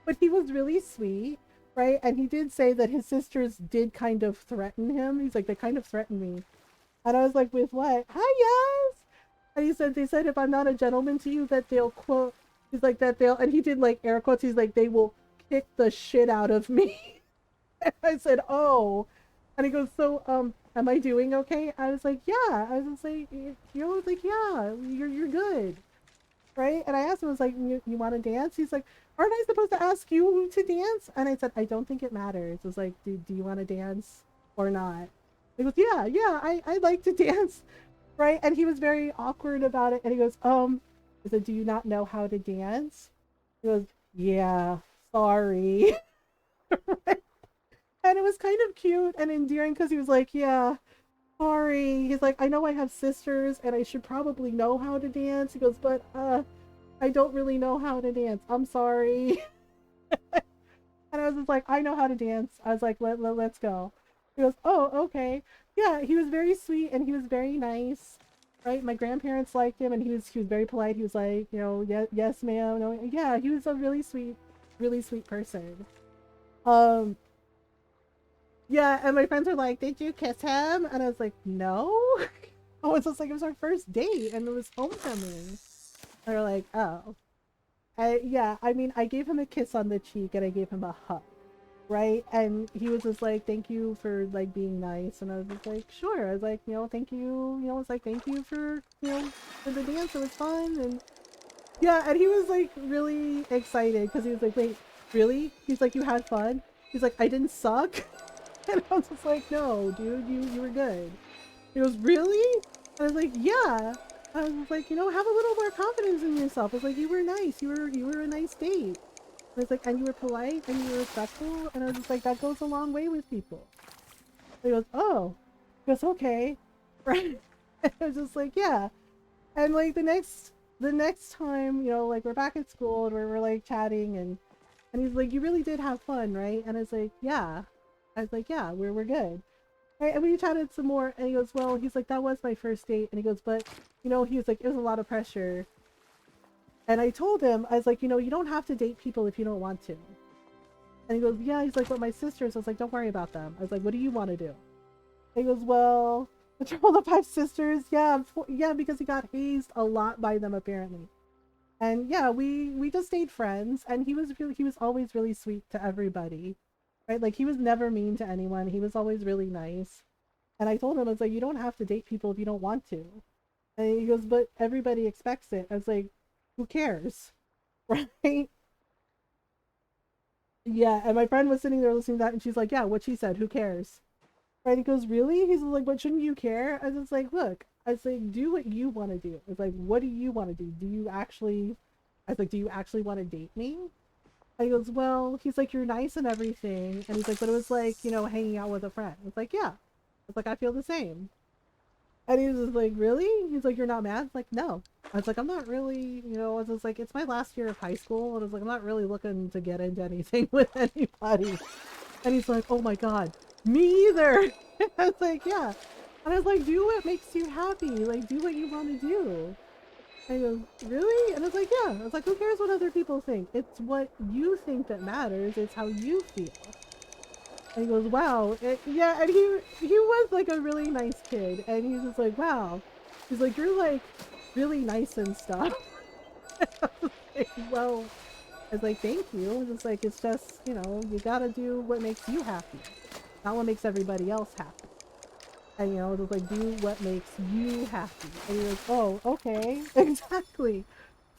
But he was really sweet, right? And he did say that his sisters did kind of threaten him. He's like, they kind of threatened me. And I was like, with what? Hi, yes! And he said, they said if I'm not a gentleman to you, that they'll quote, he's like, that they'll, and he did like air quotes, he's like, they will kick the shit out of me. And I said, oh. And he goes, so, am I doing okay? I was like, yeah. I was just like, like, yeah, you're good. Right? And I asked him, I was like, you want to dance? He's like, aren't I supposed to ask you to dance? And I said, I don't think it matters. I was like, do you want to dance or not? He goes, yeah, I like to dance. Right? And he was very awkward about it. And he goes, I said, do you not know how to dance? He goes, yeah, sorry. Right? And it was kind of cute and endearing because he was like, yeah, sorry. He's like, I know I have sisters and I should probably know how to dance. He goes, but I don't really know how to dance. I'm sorry. And I was just like, I know how to dance. I was like, let's go. He goes, oh, okay. Yeah, he was very sweet and he was very nice. Right? My grandparents liked him and he was very polite. He was like, yes, ma'am. No, yeah, he was a really sweet person. Yeah, and my friends were like, did you kiss him? And I was like, no. I was just like, it was our first date and it was homecoming. They were like, oh. I mean, I gave him a kiss on the cheek and I gave him a hug, right? And he was just like, thank you for like being nice. And I was just like, sure. I was like, thank you. I was like, thank you for, for the dance. It was fun. And yeah, and he was like really excited because he was like, wait, really? He's like, you had fun? He's like, I didn't suck? And I was just like, no, dude, you were good. He goes, really? I was like, yeah. I was like, have a little more confidence in yourself. I was like, you were nice. You were a nice date. I was like, and you were polite and you were respectful. And I was just like, that goes a long way with people. He goes, oh. He goes, okay. Right. I was just like, yeah. And like the next time, like we're back at school and we're like chatting, and he's like, you really did have fun, right? And I was like, yeah. I was like, yeah, we're good. Right? And we chatted some more, and he goes, well, he's like, that was my first date. And he goes, but he was like, it was a lot of pressure. And I told him, I was like, you don't have to date people if you don't want to. And he goes, yeah. He's like, but my sisters. I was like, don't worry about them. I was like, what do you want to do? And he goes, well, Patrol the Five Sisters. Yeah, yeah, because he got hazed a lot by them apparently. And yeah, we just stayed friends, and he was always really sweet to everybody, right? Like he was never mean to anyone. He was always really nice. And I told him, I was like, you don't have to date people if you don't want to. And he goes, but everybody expects it. I was like, who cares, right? Yeah. And my friend was sitting there listening to that, and she's like, yeah, what she said, who cares, right? He goes, really? He's like, but shouldn't you care? I was just like, look, I was like, do what you want to do. I was like, what do you want to do? I was like, do you actually want to date me? And he goes, well, he's like, you're nice and everything. And he's like, but it was like, hanging out with a friend. I was like, yeah. I was like, I feel the same. And he was just like, really? He's like, you're not mad? I was like, no. I was like, I'm not really, I was just like, it's my last year of high school. And I was like, I'm not really looking to get into anything with anybody. And he's like, oh my God, me either. I was like, yeah. And I was like, do what makes you happy. Like, do what you want to do. And he goes, really? And I was like, yeah. I was like, who cares what other people think? It's what you think that matters. It's how you feel. And he goes, wow. Yeah, and he was like a really nice kid. And he's just like, wow. He's like, you're like really nice and stuff. I was like, well, I was like, thank you. It's just like, it's just, you gotta do what makes you happy, not what makes everybody else happy. And just like, do what makes you happy. And he goes, oh, okay. Exactly.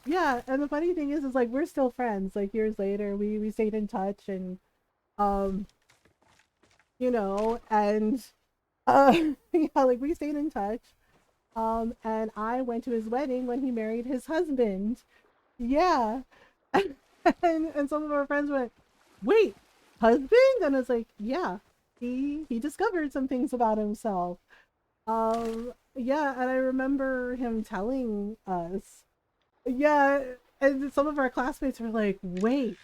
Yeah. And the funny thing is like, we're still friends. Like years later, we stayed in touch, and um and yeah, like we stayed in touch. And I went to his wedding when he married his husband. Yeah. And some of our friends went, wait, husband? And I was like, yeah, he discovered some things about himself. Yeah, and I remember him telling us, yeah, and some of our classmates were like, wait,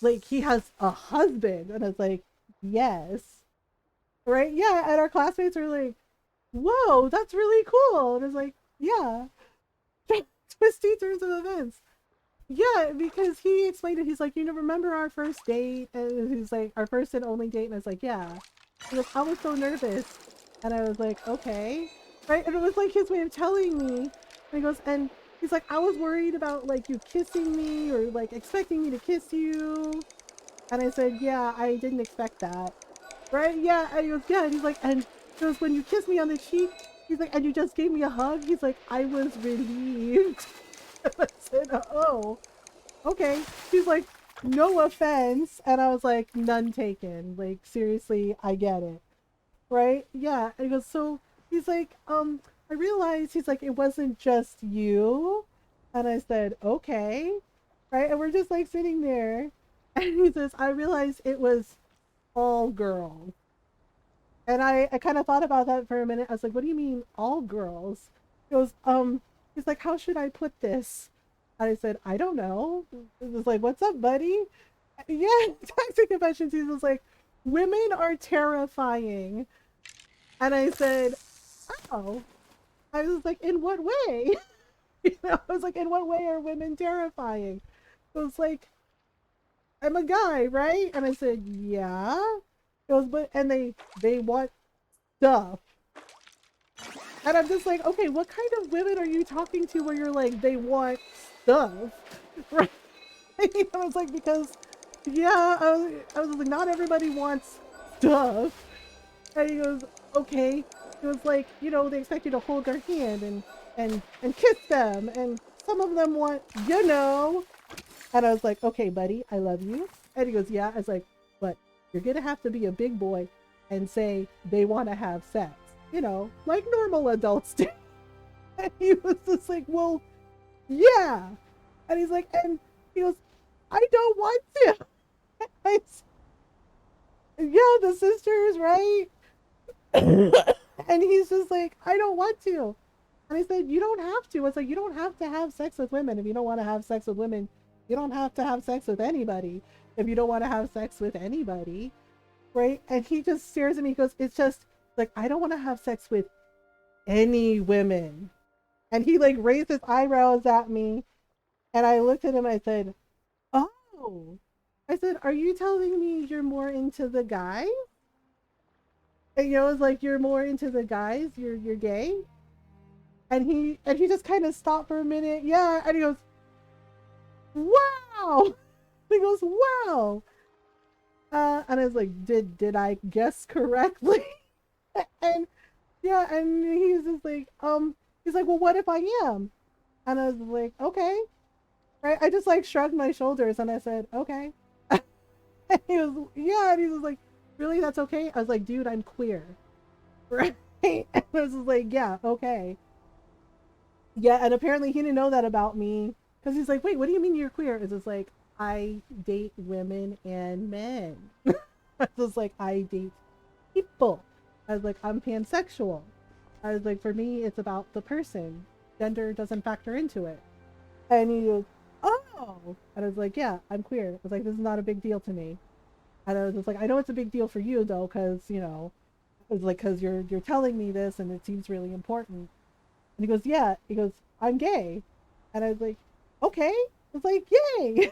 like he has a husband? And I was like, yes. Right? Yeah, and our classmates were like, whoa, that's really cool. And I was like, yeah. Twisty turns of events. Yeah, because he explained it. He's like, remember our first date? And he's like, our first and only date. And I was like, yeah. He goes, I was so nervous. And I was like, okay. Right? And it was like his way of telling me. And he goes, and he's like, I was worried about like you kissing me, or like expecting me to kiss you. And I said, yeah, I didn't expect that. Right? Yeah. And he goes, yeah. And he's like, and he goes, when you kissed me on the cheek, he's like, and you just gave me a hug. He's like, I was relieved. I said, oh, okay. He's like, no offense. And I was like, none taken. Like, seriously, I get it. Right? Yeah. And he goes, so he's like, I realized, he's like, it wasn't just you. And I said, okay. Right? And we're just like sitting there. And he says, I realized it was all girls. And I kind of thought about that for a minute. I was like, what do you mean all girls? He goes, he's like, how should I put this? And I said, I don't know. He was like, what's up, buddy? Yeah, toxic confessions. He was like, women are terrifying. And I said, oh. I was like, in what way? I was like, in what way are women terrifying? It was like, I'm a guy, right? And I said, yeah. It was, but, and they want stuff. And I'm just like, okay, what kind of women are you talking to where you're like, they want stuff? Right? I was like, because, yeah, I was like, not everybody wants stuff. And he goes, okay. It was like, they expect you to hold their hand and kiss them. And some of them want, And I was like, okay, buddy, I love you. And he goes, yeah. I was like, but you're going to have to be a big boy and say they want to have sex, like normal adults do. And he was just like, well, yeah. And he's like, and he goes, I don't want to. I said, yeah, the sisters, right? And he's just like, I don't want to. And I said, you don't have to. It's like, you don't have to have sex with women. If you don't want to have sex with women, you don't have to have sex with anybody. If you don't want to have sex with anybody, right? And he just stares at me, goes, it's just like, I don't want to have sex with any women. And he like raised his eyebrows at me. And I looked at him, I said, oh. I said, are you telling me you're more into the guys? And you know, it's like, you're more into the guys, you're gay? And he just kind of stopped for a minute. Yeah. And he goes, wow. He goes, wow. And I was like, did I guess correctly? And yeah, and he's just like, he's like, well, what if I am? And I was like, okay. Right? I just like shrugged my shoulders and I said, okay. And he was, yeah, and he was like, really, that's okay? I was like, dude, I'm queer. Right? And I was just like, yeah, okay. Yeah, and apparently he didn't know that about me. Because he's like, wait, what do you mean you're queer? It's just like, I date women and men. I was like, I date people. I was like, I'm pansexual. I was like, for me, it's about the person. Gender doesn't factor into it. And he goes, oh. And I was like, yeah, I'm queer. I was like, this is not a big deal to me. And I was just like, I know it's a big deal for you though, because, you know, it was like, because you're telling me this and it seems really important. And he goes, yeah. He goes, I'm gay. And I was like, okay. I was like, yay.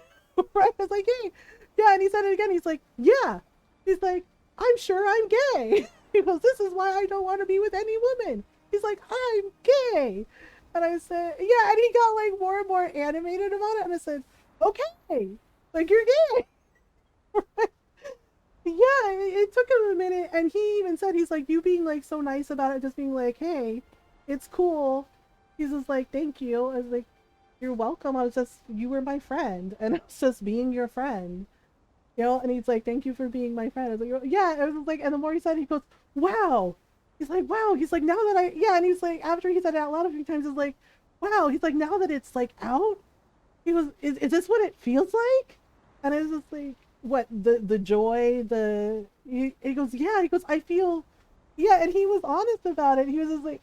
Right? I was like, yay. Yeah. And he said it again. He's like, yeah. He's like, I'm sure I'm gay. He goes, this is why I don't want to be with any woman. He's like, I'm gay. And I said, yeah. And he got like more and more animated about it. And I said, okay. Like, you're gay. Yeah, it took him a minute, and he even said, he's like, you being like so nice about it, just being like, hey, it's cool. He's just like, thank you. I was like, you're welcome. I was just, you were my friend, and I was just being your friend, you know. And he's like, thank you for being my friend. I was like, yeah. I was like, and the more he said, he goes, wow. He's like, wow. He's like, now that I, yeah. And he's like, after he said it out loud a few times, he's like, wow. He's like, now that it's like out, he goes, is this what it feels like? And I was just like, what, the joy, he goes, yeah. He goes, I feel, yeah. And he was honest about it. He was just like,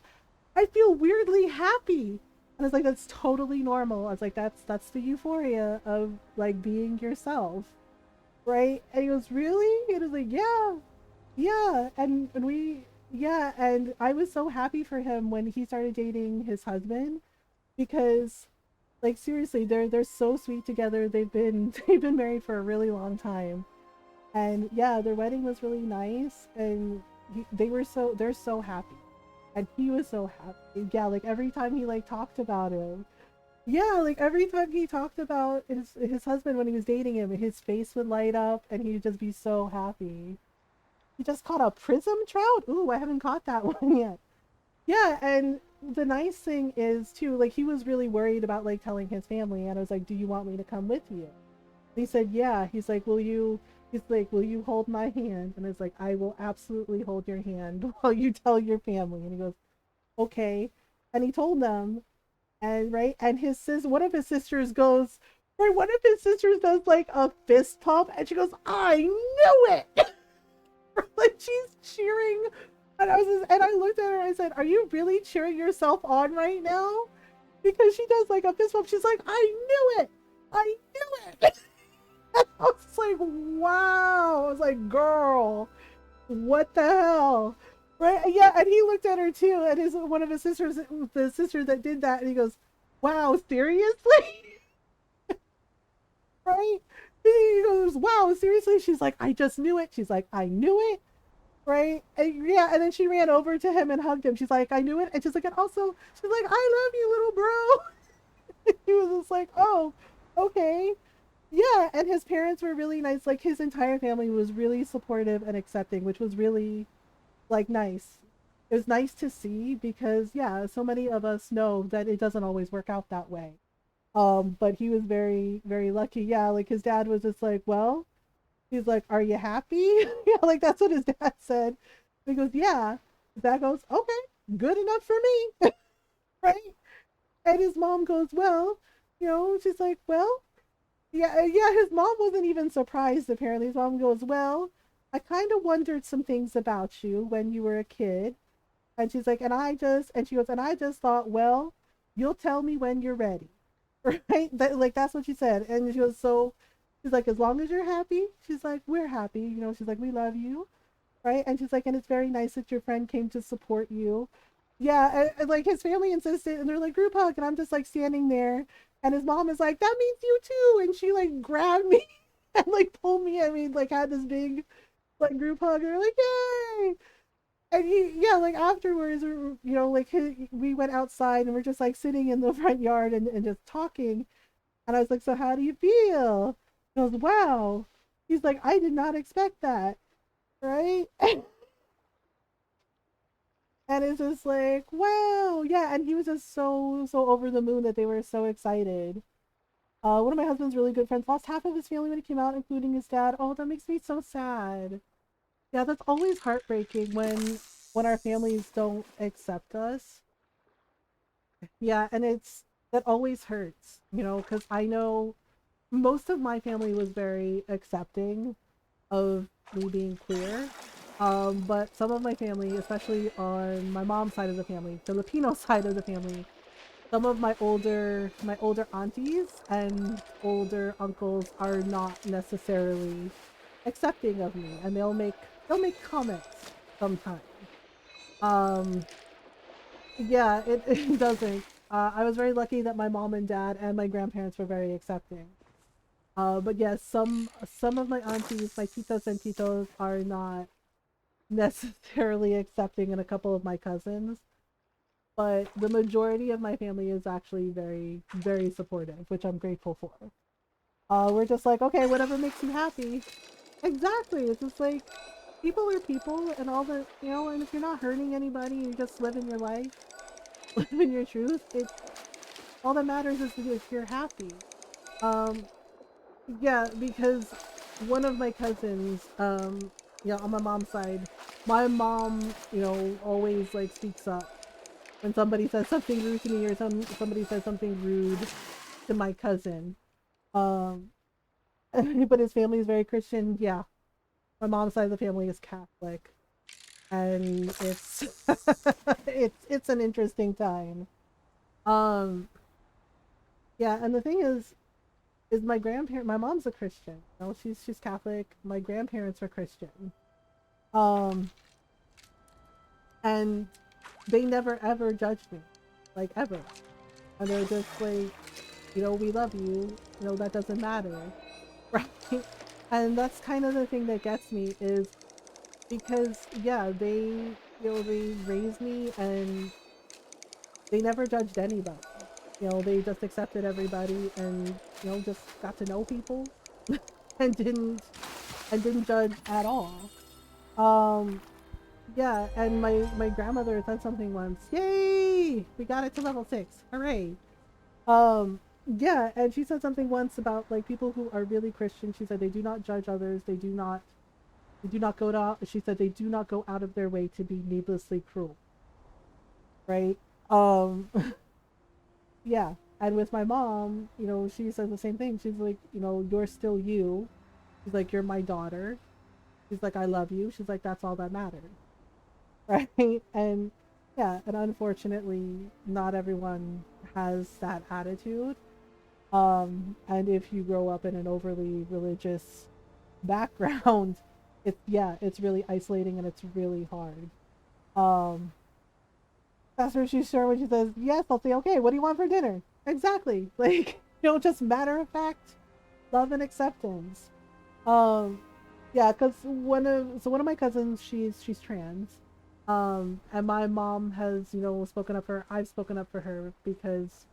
I feel weirdly happy. And I was like, that's totally normal. I was like, that's the euphoria of like being yourself, right? And he goes, really? And I was like, yeah, yeah. And we, yeah. And I was so happy for him when he started dating his husband, because like seriously, they're so sweet together. They've been married for a really long time, and yeah, their wedding was really nice, and they're so happy, and he was so happy. Yeah, like every time he like talked about him, yeah, like every time he talked about his husband when he was dating him, his face would light up, and he'd just be so happy. He just caught a prism trout. Ooh, I haven't caught that one yet. Yeah, and the nice thing is too, like he was really worried about like telling his family, and I was like, do you want me to come with you? And he said, yeah. He's like, will you hold my hand? And I was like, I will absolutely hold your hand while you tell your family. And he goes, okay. And he told them, and right, and one of his sisters goes, right, one of his sisters does like a fist pump, and she goes, I knew it. Like she's cheering. And and I looked at her and I said, are you really cheering yourself on right now? Because she does like a fist bump. She's like, I knew it. I knew it. And I was like, wow. I was like, girl, what the hell? Right? Yeah. And he looked at her too. And one of his sisters, the sister that did that, and he goes, wow, seriously? Right? He goes, wow, seriously? She's like, I just knew it. She's like, I knew it. Right? And yeah, and then she ran over to him and hugged him. She's like, I knew it. And she's like, and also, she's like, I love you, little bro. He was just like, oh, okay. Yeah, and his parents were really nice. Like his entire family was really supportive and accepting, which was really like nice. It was nice to see, because yeah, so many of us know that it doesn't always work out that way. But he was very, very lucky. Yeah, like his dad was just like, well, he's like, are you happy? Yeah, like that's what his dad said. He goes, yeah. His dad goes, okay, good enough for me. Right? And his mom goes, well, she's like, well, yeah, yeah. His mom wasn't even surprised, apparently. His mom goes, well, I kind of wondered some things about you when you were a kid. And she's like, and she goes, and I just thought, well, you'll tell me when you're ready. Right? Like, that's what she said. And she goes, so she's like, as long as you're happy, she's like, we're happy. You know, she's like, we love you. Right? And she's like, and it's very nice that your friend came to support you. Yeah. And like his family insisted, and they're like, group hug. And I'm just like standing there. And his mom is like, that means you too. And she like grabbed me and like pulled me. I mean, like had this big like group hug. And we're like, yay. And yeah, like afterwards, you know, like we went outside and we're just like sitting in the front yard and just talking. And I was like, so how do you feel? He goes, wow. He's like, I did not expect that. Right? And it's just like, wow. Yeah. And he was just so over the moon that they were so excited. One of my husband's really good friends lost half of his family when he came out, including his dad. Oh, that makes me so sad. Yeah, that's always heartbreaking when our families don't accept us. Yeah, and that always hurts, you know, because I know most of my family was very accepting of me being queer. But some of my family, especially on my mom's side of the family, Filipino side of the family, some of my older aunties and older uncles are not necessarily accepting of me, and they'll make comments sometimes. Um, yeah, it doesn't. I was very lucky that my mom and dad and my grandparents were very accepting. But yes, some of my aunties, my titas and titos, are not necessarily accepting, and a couple of my cousins. But the majority of my family is actually very, very supportive, which I'm grateful for. We're just like, okay, whatever makes you happy. Exactly. It's just like people are people, and all the, you know, and if you're not hurting anybody, you're just living your life, living your truth. It All that matters is if you're happy. Um, yeah, because one of my cousins, yeah, on my mom's side, my mom, you know, always like speaks up when somebody says something rude to me, or somebody says something rude to my cousin. Um, but his family is very Christian. Yeah, my mom's side of the family is Catholic, and it's it's an interesting time. Um, yeah, and the thing is my mom's a Christian. You know, she's Catholic. My grandparents are Christian. Um, and they never ever judged me, like ever. And they're just like, you know, we love you. You know, that doesn't matter, right? And that's kind of the thing that gets me is because yeah, they raised me and they never judged anybody. You know, they just accepted everybody and, you know, just got to know people and didn't judge at all. Um, yeah, and my grandmother said something once. Yay! We got it to level 6. Hooray! Um, yeah, and she said something once about like people who are really Christian. She said they do not judge others. They do not go to. She said they do not go out of their way to be needlessly cruel. Right? Um, yeah. And with my mom, you know, she says the same thing. She's like, you know, you're still you. She's like, you're my daughter. She's like, I love you. She's like, that's all that matters. Right? And yeah, and unfortunately, not everyone has that attitude. And if you grow up in an overly religious background, it's really isolating and it's really hard. Um, that's where she's sure when she says, yes, I'll say, okay, what do you want for dinner? Exactly. Like, you know, just matter of fact, love and acceptance. Um, yeah, because one of my cousins, she's trans. And my mom has, you know, spoken up for I've spoken up for her because,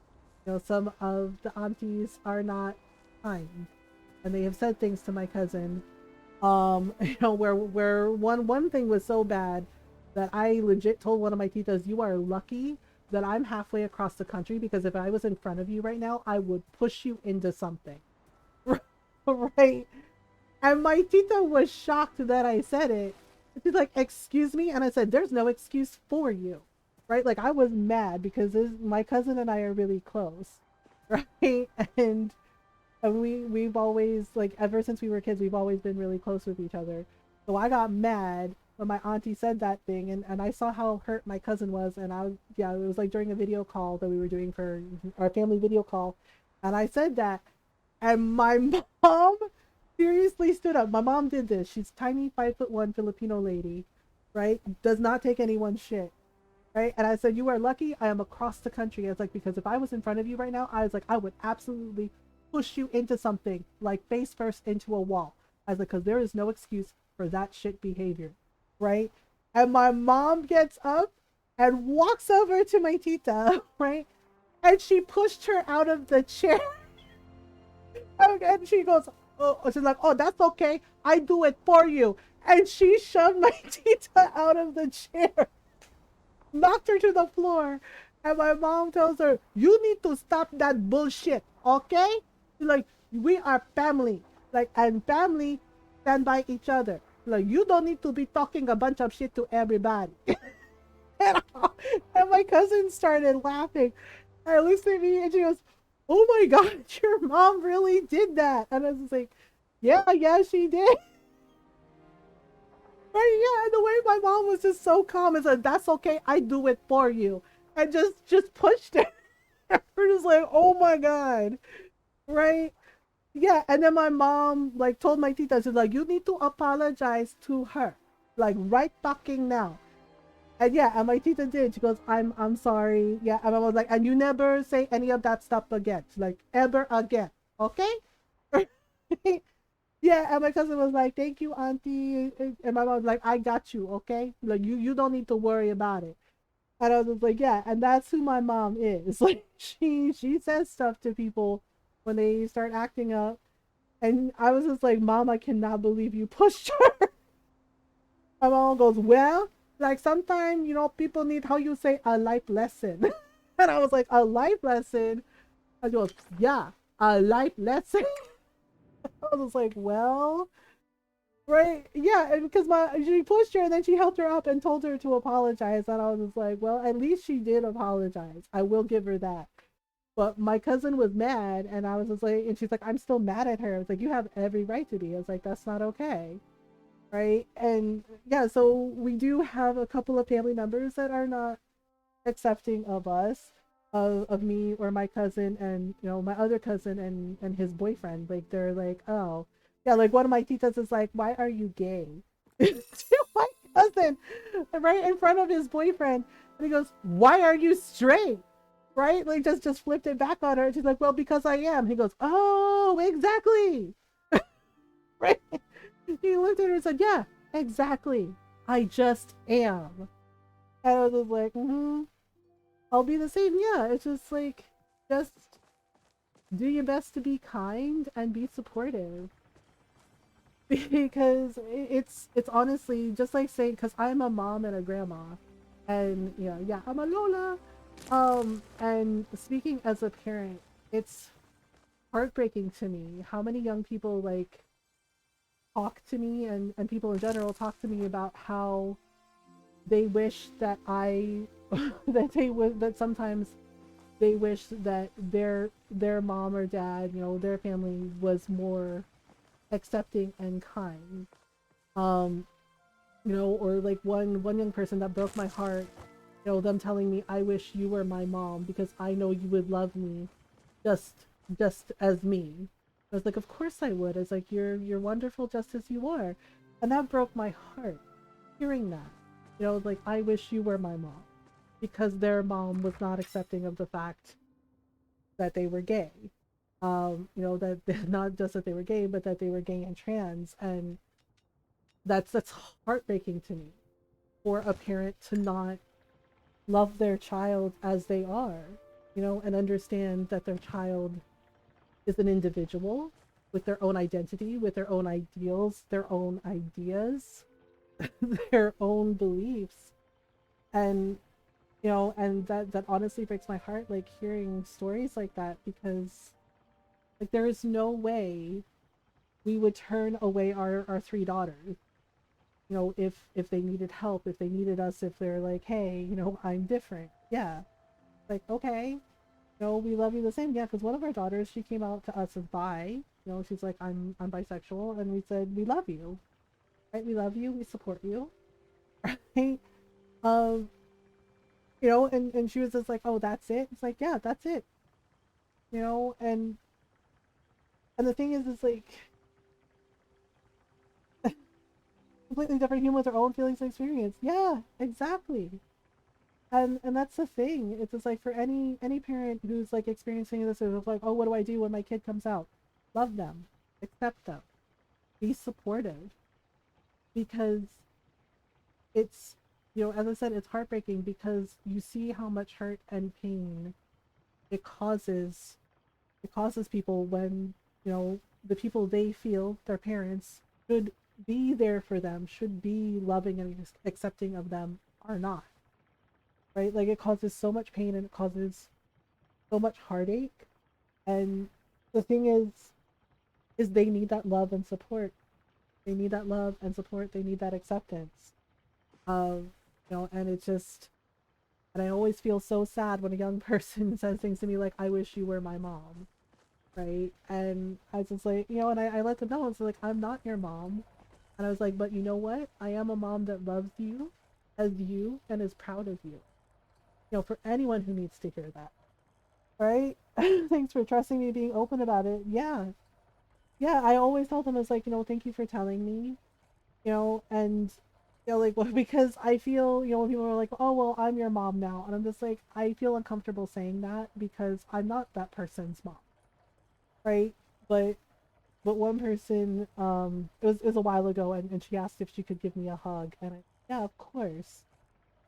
you know, some of the aunties are not kind, and they have said things to my cousin. You know, where one thing was so bad that I legit told one of my titas, "You are lucky that I'm halfway across the country because if I was in front of you right now, I would push you into something." Right? And my tita was shocked that I said it. She's like, "Excuse me?" And I said, "There's no excuse for you." Right? Like I was mad because my cousin and I are really close. Right? And we've always, like, ever since we were kids, we've always been really close with each other. So I got mad when my auntie said that thing, and I saw how hurt my cousin was, and I was, yeah, it was like during a video call that we were doing for our family video call, and I said that, and my mom seriously stood up. My mom did this. She's tiny, 5'1" Filipino lady, right? Does not take anyone's shit, right? And I said, you are lucky I am across the country. I was like, because if I was in front of you right now, I was like, I would absolutely push you into something, like face first into a wall. I was like, because there is no excuse for that shit behavior, right? And my mom gets up and walks over to my tita, right? And she pushed her out of the chair. And she goes, oh, she's like, oh, that's okay. I do it for you. And she shoved my tita out of the chair, knocked her to the floor. And my mom tells her, you need to stop that bullshit, okay? Like, we are family. Like, and family stand by each other. Like, you don't need to be talking a bunch of shit to everybody. and my cousin started laughing. I looked at me and she goes, oh my god, your mom really did that. And I was like, yeah, she did. Right, yeah, and the way my mom was just so calm and said, that's okay, I do it for you. And just pushed it. We're just like, oh my god. Right? Yeah, and then my mom like told my tita, she's like, you need to apologize to her. Like right fucking now. And yeah, and my tita did. She goes, I'm sorry. Yeah, and I was like, and you never say any of that stuff again. She's like, ever again. Okay? Yeah, and my cousin was like, thank you, auntie. And my mom was like, I got you, okay? Like you don't need to worry about it. And I was just like, yeah, and that's who my mom is. Like she says stuff to people when they start acting up. And I was just like, Mom, I cannot believe you pushed her. My mom goes, well, like sometimes, people need, how you say, a life lesson. And I was like, a life lesson? I goes, yeah, a life lesson. I was like, well, right, yeah, and because she pushed her and then she helped her up and told her to apologize, and I was just like, well, at least she did apologize. I will give her that. But my cousin was mad, and I was just like, and she's like, I'm still mad at her. I was like, you have every right to be. I was like, that's not okay, right? And yeah, so we do have a couple of family members that are not accepting of us, of me or my cousin, and my other cousin and his boyfriend. Like they're like, oh yeah, like one of my titas is like, why are you gay? To my cousin, right in front of his boyfriend, and he goes, why are you straight? Right, like just flipped it back on her. She's like, well, because I am. He goes, oh, exactly. Right, he looked at her and said, yeah, exactly, I just am. And I was just like, I'll be the same. Yeah, it's just like, just do your best to be kind and be supportive. Because it's honestly just like saying, because I'm a mom and a grandma, and yeah, I'm a Lola. And speaking as a parent, it's heartbreaking to me how many young people like talk to me, and people in general talk to me about how they wish that that sometimes they wish that their mom or dad, their family was more accepting and kind. Or like one young person that broke my heart, them telling me, I wish you were my mom because I know you would love me just as me. I was like, of course I would. It's like, you're wonderful just as you are. And that broke my heart hearing that. Like, I wish you were my mom, because their mom was not accepting of the fact that they were gay. That not just that they were gay, but that they were gay and trans. And that's heartbreaking to me, for a parent to not love their child as they are, and understand that their child is an individual with their own identity, with their own ideals, their own ideas, their own beliefs. And and that honestly breaks my heart, like hearing stories like that, because like there is no way we would turn away our three daughters, if they needed help, if they needed us, if they're like, hey, I'm different. Yeah, like, okay, we love you the same. Yeah, because one of our daughters, she came out to us as bi. She's like, I'm bisexual, and we said, we love you, right? We love you, we support you. right? Um, you know, and she was just like, oh, that's it. It's like, yeah, that's it. You know, and the thing is like completely different human with their own feelings and experience. Yeah, exactly. And that's the thing. It's just like for any parent who's like experiencing this, it's like, oh, what do I do when my kid comes out? Love them, accept them, be supportive, because it's, you know, as I said, it's heartbreaking because you see how much hurt and pain it causes. It causes people when, you know, the people they feel, their parents, should be there for them, should be loving and accepting of them, are not. Right? Like it causes so much pain and it causes so much heartache. And the thing is they need that love and support. They need that love and support. They need that acceptance. You know, and it's just, and I always feel so sad when a young person says things to me like, I wish you were my mom. Right? And I was just like, you know, and I let them know, it's like, I'm not your mom. And I was like, but you know what? I am a mom that loves you as you and is proud of you. You know, for anyone who needs to hear that. Right? Thanks for trusting me, being open about it. Yeah. Yeah, I always tell them, it's like, you know, thank you for telling me, you know, and, you know, like, well, because I feel, you know, when people are like, oh, well, I'm your mom now. And I'm just like, I feel uncomfortable saying that because I'm not that person's mom. Right? But one person, it was a while ago, and she asked if she could give me a hug, and I, yeah, of course,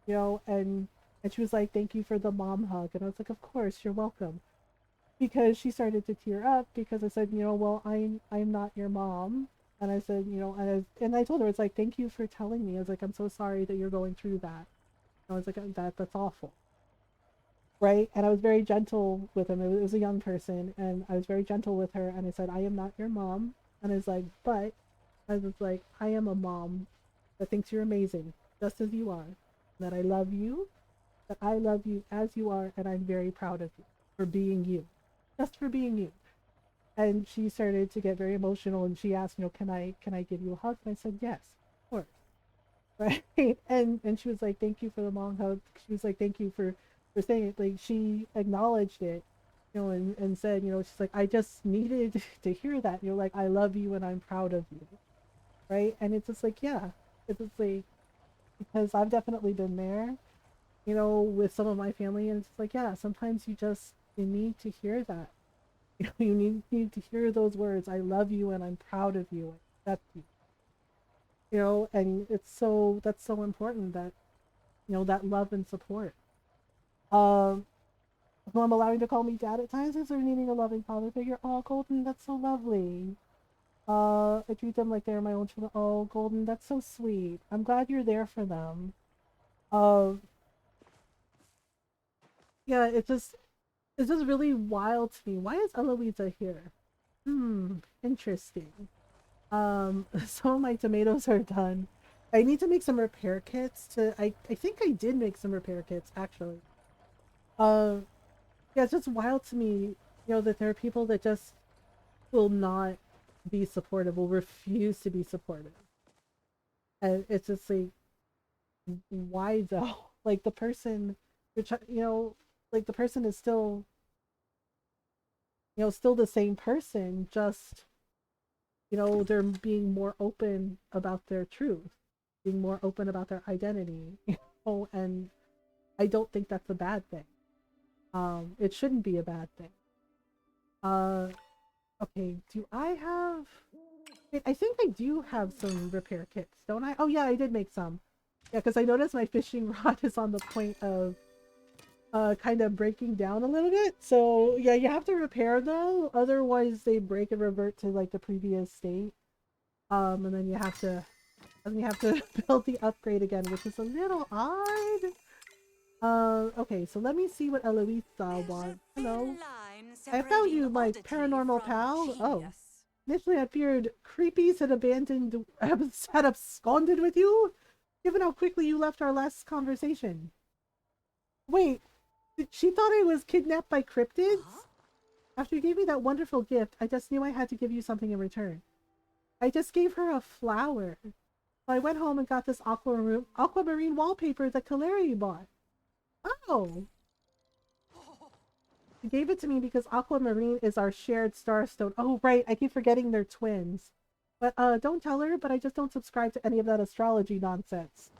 you know, and she was like, thank you for the mom hug, and I was like, of course, you're welcome, because she started to tear up because I said, you know, well, I'm not your mom, and I said, you know, and I told her, it's like, thank you for telling me. I was like, I'm so sorry that you're going through that. I was like, that's awful. Right? And I was very gentle with him. It was a young person, and I was very gentle with her. And I said, I am not your mom. And I was like, but I was like, I am a mom that thinks you're amazing, just as you are. That I love you, that I love you as you are, and I'm very proud of you for being you, just for being you. And she started to get very emotional, and she asked, you know, can I give you a hug? And I said, yes, of course. Right. And she was like, thank you for the long hug. She was like, thank you for saying it. Like she acknowledged it, you know, and said, you know, she's like, I just needed to hear that. You're like, I love you and I'm proud of you. Right. And it's just like, yeah, it's just like, because I've definitely been there, you know, with some of my family, and it's like, yeah, sometimes you need to hear that. You know, you need to hear those words. I love you and I'm proud of you. I accept you. You know, and it's so, that's so important, that, you know, that love and support. Um, who I'm allowing to call me dad at times is they're needing a loving father figure. Oh, Golden, that's so lovely. I treat them like they're my own children. Oh, Golden, that's so sweet. I'm glad you're there for them. Um, yeah, it's just really wild to me. Why is Eloisa here? Interesting. Some of my tomatoes are done. I need to make some repair kits to, I think I did make some repair kits actually. Uh, yeah, it's just wild to me, you know, that there are people that just will not be supportive, will refuse to be supportive. And it's just like, why though? Like the person, you know, like the person is still, you know, still the same person, just, you know, they're being more open about their truth, being more open about their identity, you know, and I don't think that's a bad thing. It shouldn't be a bad thing. Uh, okay, do I have... Wait, I think I do have some repair kits, don't I? Oh yeah, I did make some. Yeah, because I noticed my fishing rod is on the point of kind of breaking down a little bit. So yeah, you have to repair them, otherwise they break and revert to like the previous state. And then you have to build the upgrade again, which is a little odd. Okay, so let me see what Eloisa wants. Hello. I found you, my paranormal pal. Oh. Initially I feared creepies had had absconded with you, given how quickly you left our last conversation. Wait, she thought I was kidnapped by cryptids? After you gave me that wonderful gift, I just knew I had to give you something in return. I just gave her a flower. So I went home and got this aquamarine wallpaper that Kaleri bought. Oh! He gave it to me because aquamarine is our shared starstone. Oh, right. I keep forgetting they're twins. But don't tell her, but I just don't subscribe to any of that astrology nonsense.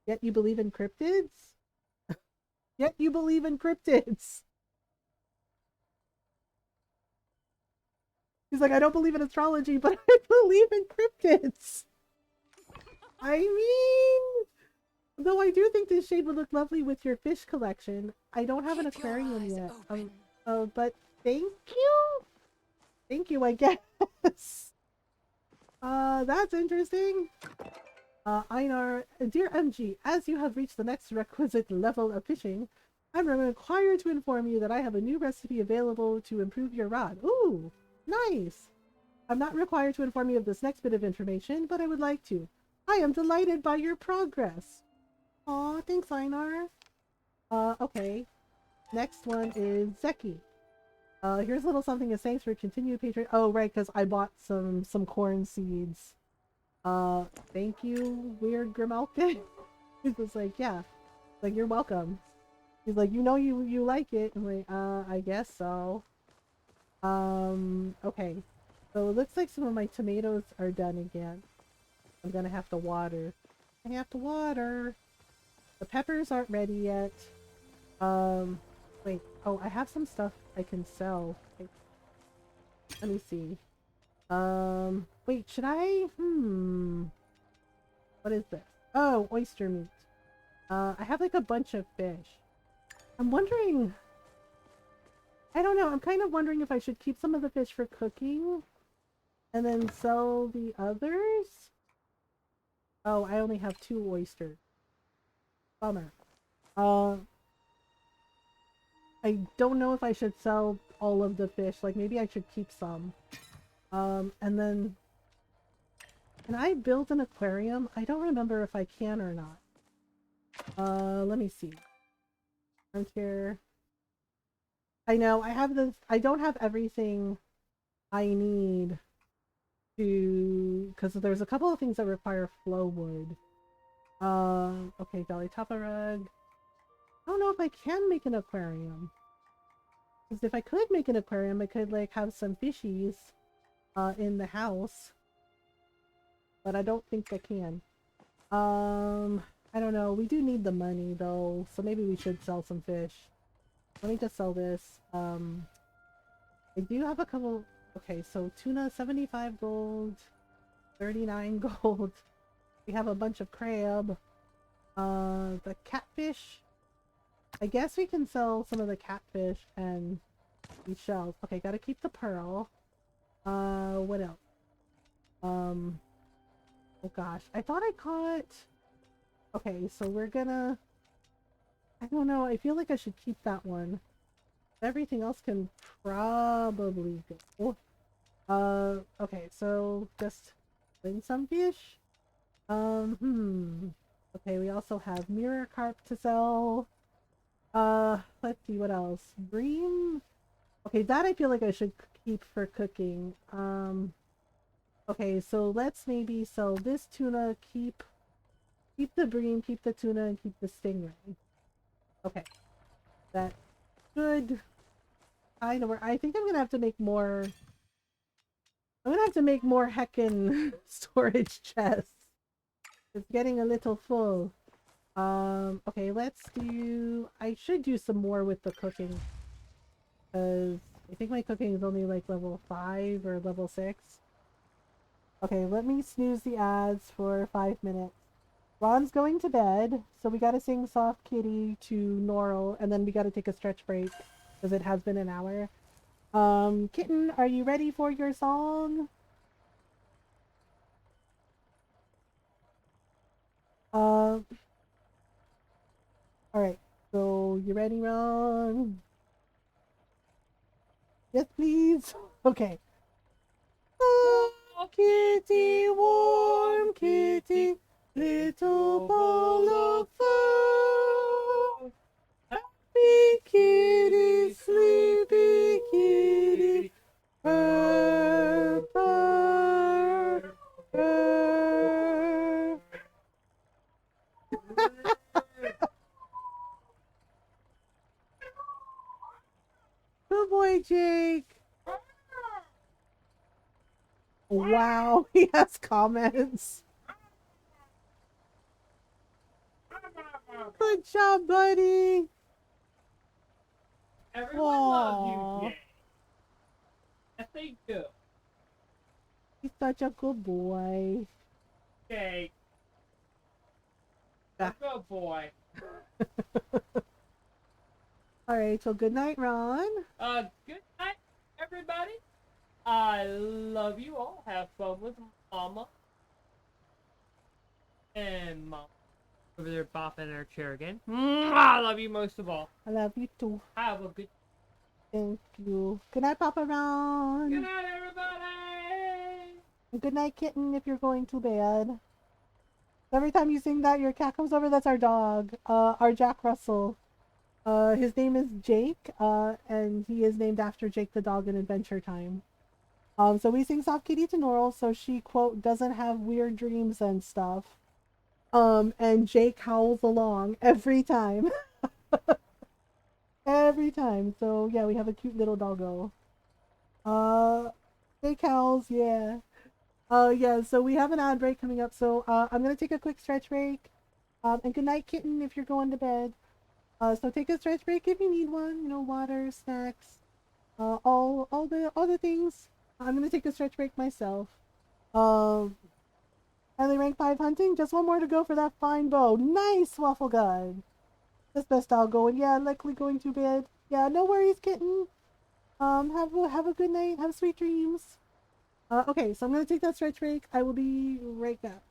Yet you believe in cryptids? Yet you believe in cryptids! He's like, I don't believe in astrology, but I believe in cryptids! I mean... Though I do think this shade would look lovely with your fish collection. I don't have an Keep your aquarium eyes yet. open. But thank you? Thank you, I guess. That's interesting. Einar, dear MG, as you have reached the next requisite level of fishing, I'm required to inform you that I have a new recipe available to improve your rod. Ooh, nice. I'm not required to inform you of this next bit of information, but I would like to. I am delighted by your progress. Aw, thanks, Einar. Okay. Next one is Zeki. Here's a little something as thanks for continued patron. Oh, right, because I bought some corn seeds. Thank you, Weird Grimalkin. He's just like, yeah. Like, you're welcome. He's like, you know you like it. I'm like, I guess so. Okay. So it looks like some of my tomatoes are done again. I'm gonna have to water. I have to water. The peppers aren't ready yet. Wait. Oh, I have some stuff I can sell. Wait. Let me see. Wait, should I? What is this? Oh, oyster meat. I have like a bunch of fish. I'm wondering... I don't know, I'm kind of wondering if I should keep some of the fish for cooking and then sell the others? Oh, I only have 2 oysters. Bummer. I don't know if I should sell all of the fish. Like, maybe I should keep some. And then... Can I build an aquarium? I don't remember if I can or not. Let me see. Frontier. I know, I have this... I don't have everything I need to... Because there's a couple of things that require flow wood. Okay, Dolly Tapa Rug. I don't know if I can make an aquarium. Because if I could make an aquarium, I could, like, have some fishies in the house. But I don't think I can. I don't know. We do need the money, though, so maybe we should sell some fish. Let me just sell this. I do have a couple... Okay, so tuna, 75 gold, 39 gold. We have a bunch of crab. The catfish. I guess we can sell some of the catfish and these shells. Okay, gotta keep the pearl. What else? Oh gosh, I thought I caught... Okay, so we're gonna... I don't know, I feel like I should keep that one. Everything else can probably go. Okay, so just bring some fish. Okay, we also have mirror carp to sell. Let's see what else. Bream? Okay, that I feel like I should keep for cooking. Okay, so let's maybe sell this tuna, keep the bream, keep the tuna, and keep the stingray. Okay. That should kind of work. I think I'm gonna have to make more... I'm gonna have to make more heckin' storage chests. It's getting a little full. Okay, let's do... I should do some more with the cooking. Because I think my cooking is only like level 5 or level 6. Okay, let me snooze the ads for 5 minutes. Ron's going to bed, so we gotta sing Soft Kitty to Norl, and then we gotta take a stretch break, because it has been an hour. Kitten, are you ready for your song? Alright, so you ready, Ron? Yes, please? Okay. Oh, kitty, warm kitty, little ball of fur. Happy kitty, sleepy kitty, purr, purr, purr. Jake. Wow, he has comments. Good job, buddy. Everyone Aw. loves you, Jay. Yes, they do. He's such a good boy. Jay. Ah. Good boy. Alright, so good night, Ron. Good night, everybody. I love you all. Have fun with Mama. And Mom over there bopping in her chair again. I love you most of all. I love you too. Have a good Thank you. Good night, Papa Ron. Good night, everybody. And good night, kitten, if you're going to bed. Every time you sing that, your cat comes over. That's our dog, our Jack Russell. His name is Jake, and he is named after Jake the dog in Adventure Time. So we sing Soft Kitty to Norl, so she, quote, doesn't have weird dreams and stuff. And Jake howls along every time. Every time. So yeah, we have a cute little doggo. Jake howls, yeah. Yeah, so we have an ad break coming up, so I'm gonna take a quick stretch break. And good night, kitten, if you're going to bed. So take a stretch break if you need one, you know, water, snacks, all the things. I'm gonna take a stretch break myself. Highly rank 5 hunting, just one more to go for that fine bow. Nice, Waffle Gun. That's best doggo, and yeah, likely going to bed. Yeah, no worries, kitten. Have a good night, have sweet dreams. Okay, so I'm gonna take that stretch break. I will be right back.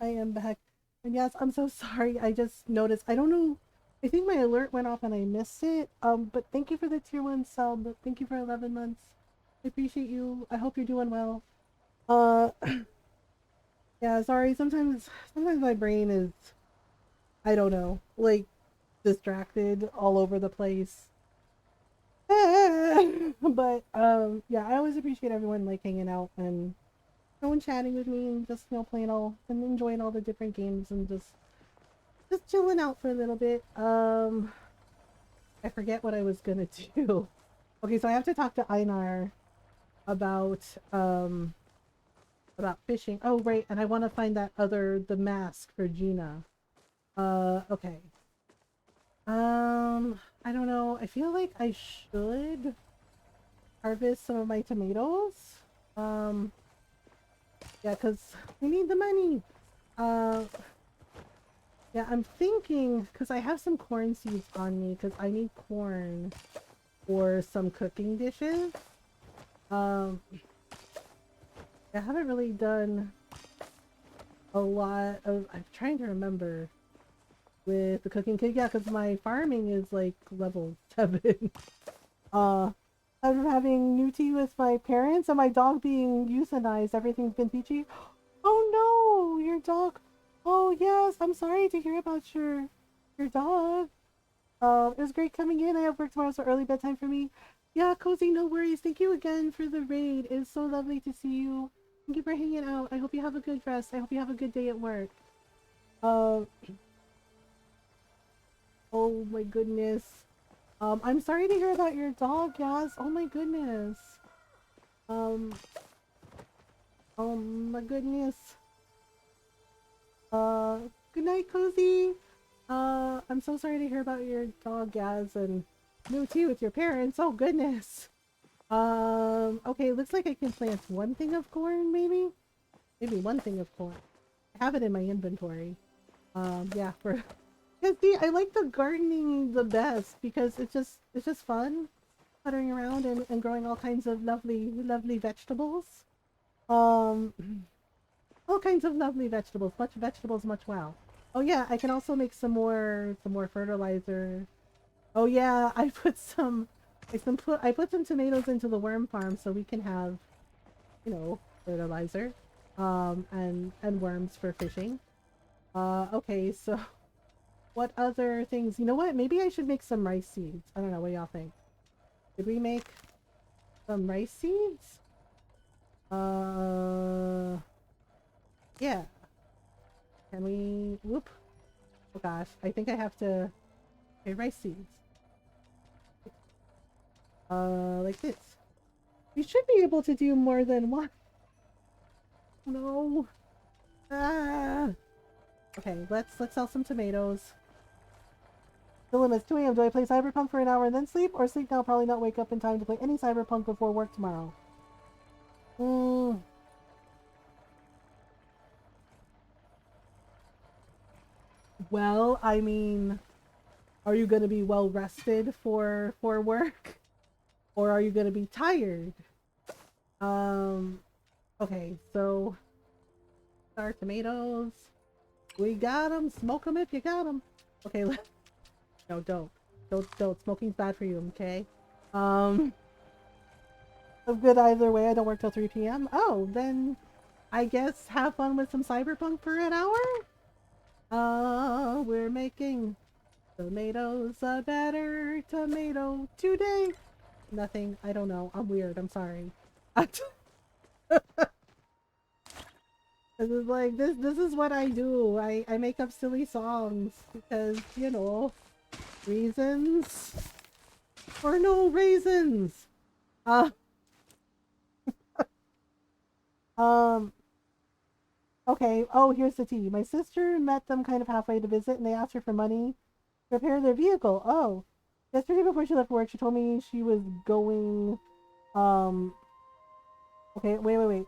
I am back. And yes, I'm so sorry. I just noticed. I don't know. I think my alert went off and I missed it. But thank you for the tier 1 sub. Thank you for 11 months. I appreciate you. I hope you're doing well. Uh, yeah, sorry. Sometimes my brain is, I don't know, like distracted all over the place. But yeah, I always appreciate everyone like hanging out and no one chatting with me and just playing all and enjoying all the different games and just chilling out for a little bit. I forget what I was gonna do. Okay, so I have to talk to Einar about fishing. Oh right, and I want to find the mask for Gina. Okay. I don't know. I feel like I should harvest some of my tomatoes. Yeah, because we need the money. Yeah, I'm thinking, because I have some corn seeds on me, because I need corn for some cooking dishes. I haven't really done a lot of, I'm trying to remember with the cooking kit. Yeah, because my farming is like level 7. I'm having new tea with my parents and my dog being euthanized. Everything's been peachy. Oh no, your dog. Oh yes, I'm sorry to hear about your dog. It was great coming in. I have work tomorrow, so early bedtime for me. Yeah, Cozy, no worries. Thank you again for the raid. It's so lovely to see you. Thank you for hanging out. I hope you have a good rest. I hope you have a good day at work. Oh my goodness. I'm sorry to hear about your dog, Yas. Oh my goodness. Oh my goodness. Good night, Cozy. I'm so sorry to hear about your dog, Yaz, and new tea with your parents. Oh goodness. Okay, looks like I can plant one thing of corn, maybe? Maybe one thing of corn. I have it in my inventory. Yeah, for... Cause see, I like the gardening the best because it's just fun. Puttering around and growing all kinds of lovely vegetables. All kinds of lovely vegetables. Much vegetables, much wow. Oh yeah, I can also make some more fertilizer. Oh yeah, I put some tomatoes into the worm farm so we can have, fertilizer. And worms for fishing. Okay, so what other things? You know what? Maybe I should make some rice seeds. I don't know, what y'all think? Did we make some rice seeds? Yeah. Can we... Whoop. Oh gosh, I think I have to... Okay, rice seeds. Like this. We should be able to do more than one. No. Ah. Okay, let's sell some tomatoes. Dylan, it's 2 a.m. Do I play Cyberpunk for an hour and then sleep? Or sleep now, probably not wake up in time to play any Cyberpunk before work tomorrow? Well, I mean, are you going to be well rested for work? Or are you going to be tired? Okay, so our tomatoes. We got them. Smoke them if you got them. Okay, no, don't. Smoking's bad for you, okay? I'm good either way. I don't work till 3 p.m. Oh, then I guess have fun with some Cyberpunk for an hour? We're making tomatoes a better tomato today. Nothing. I don't know. I'm weird. I'm sorry. This is like this is what I do. I make up silly songs because, reasons or no reasons. Okay. Oh, here's the tea. My sister met them kind of halfway to visit and they asked her for money to repair their vehicle. Oh. Yesterday before she left work, she told me she was going okay, wait.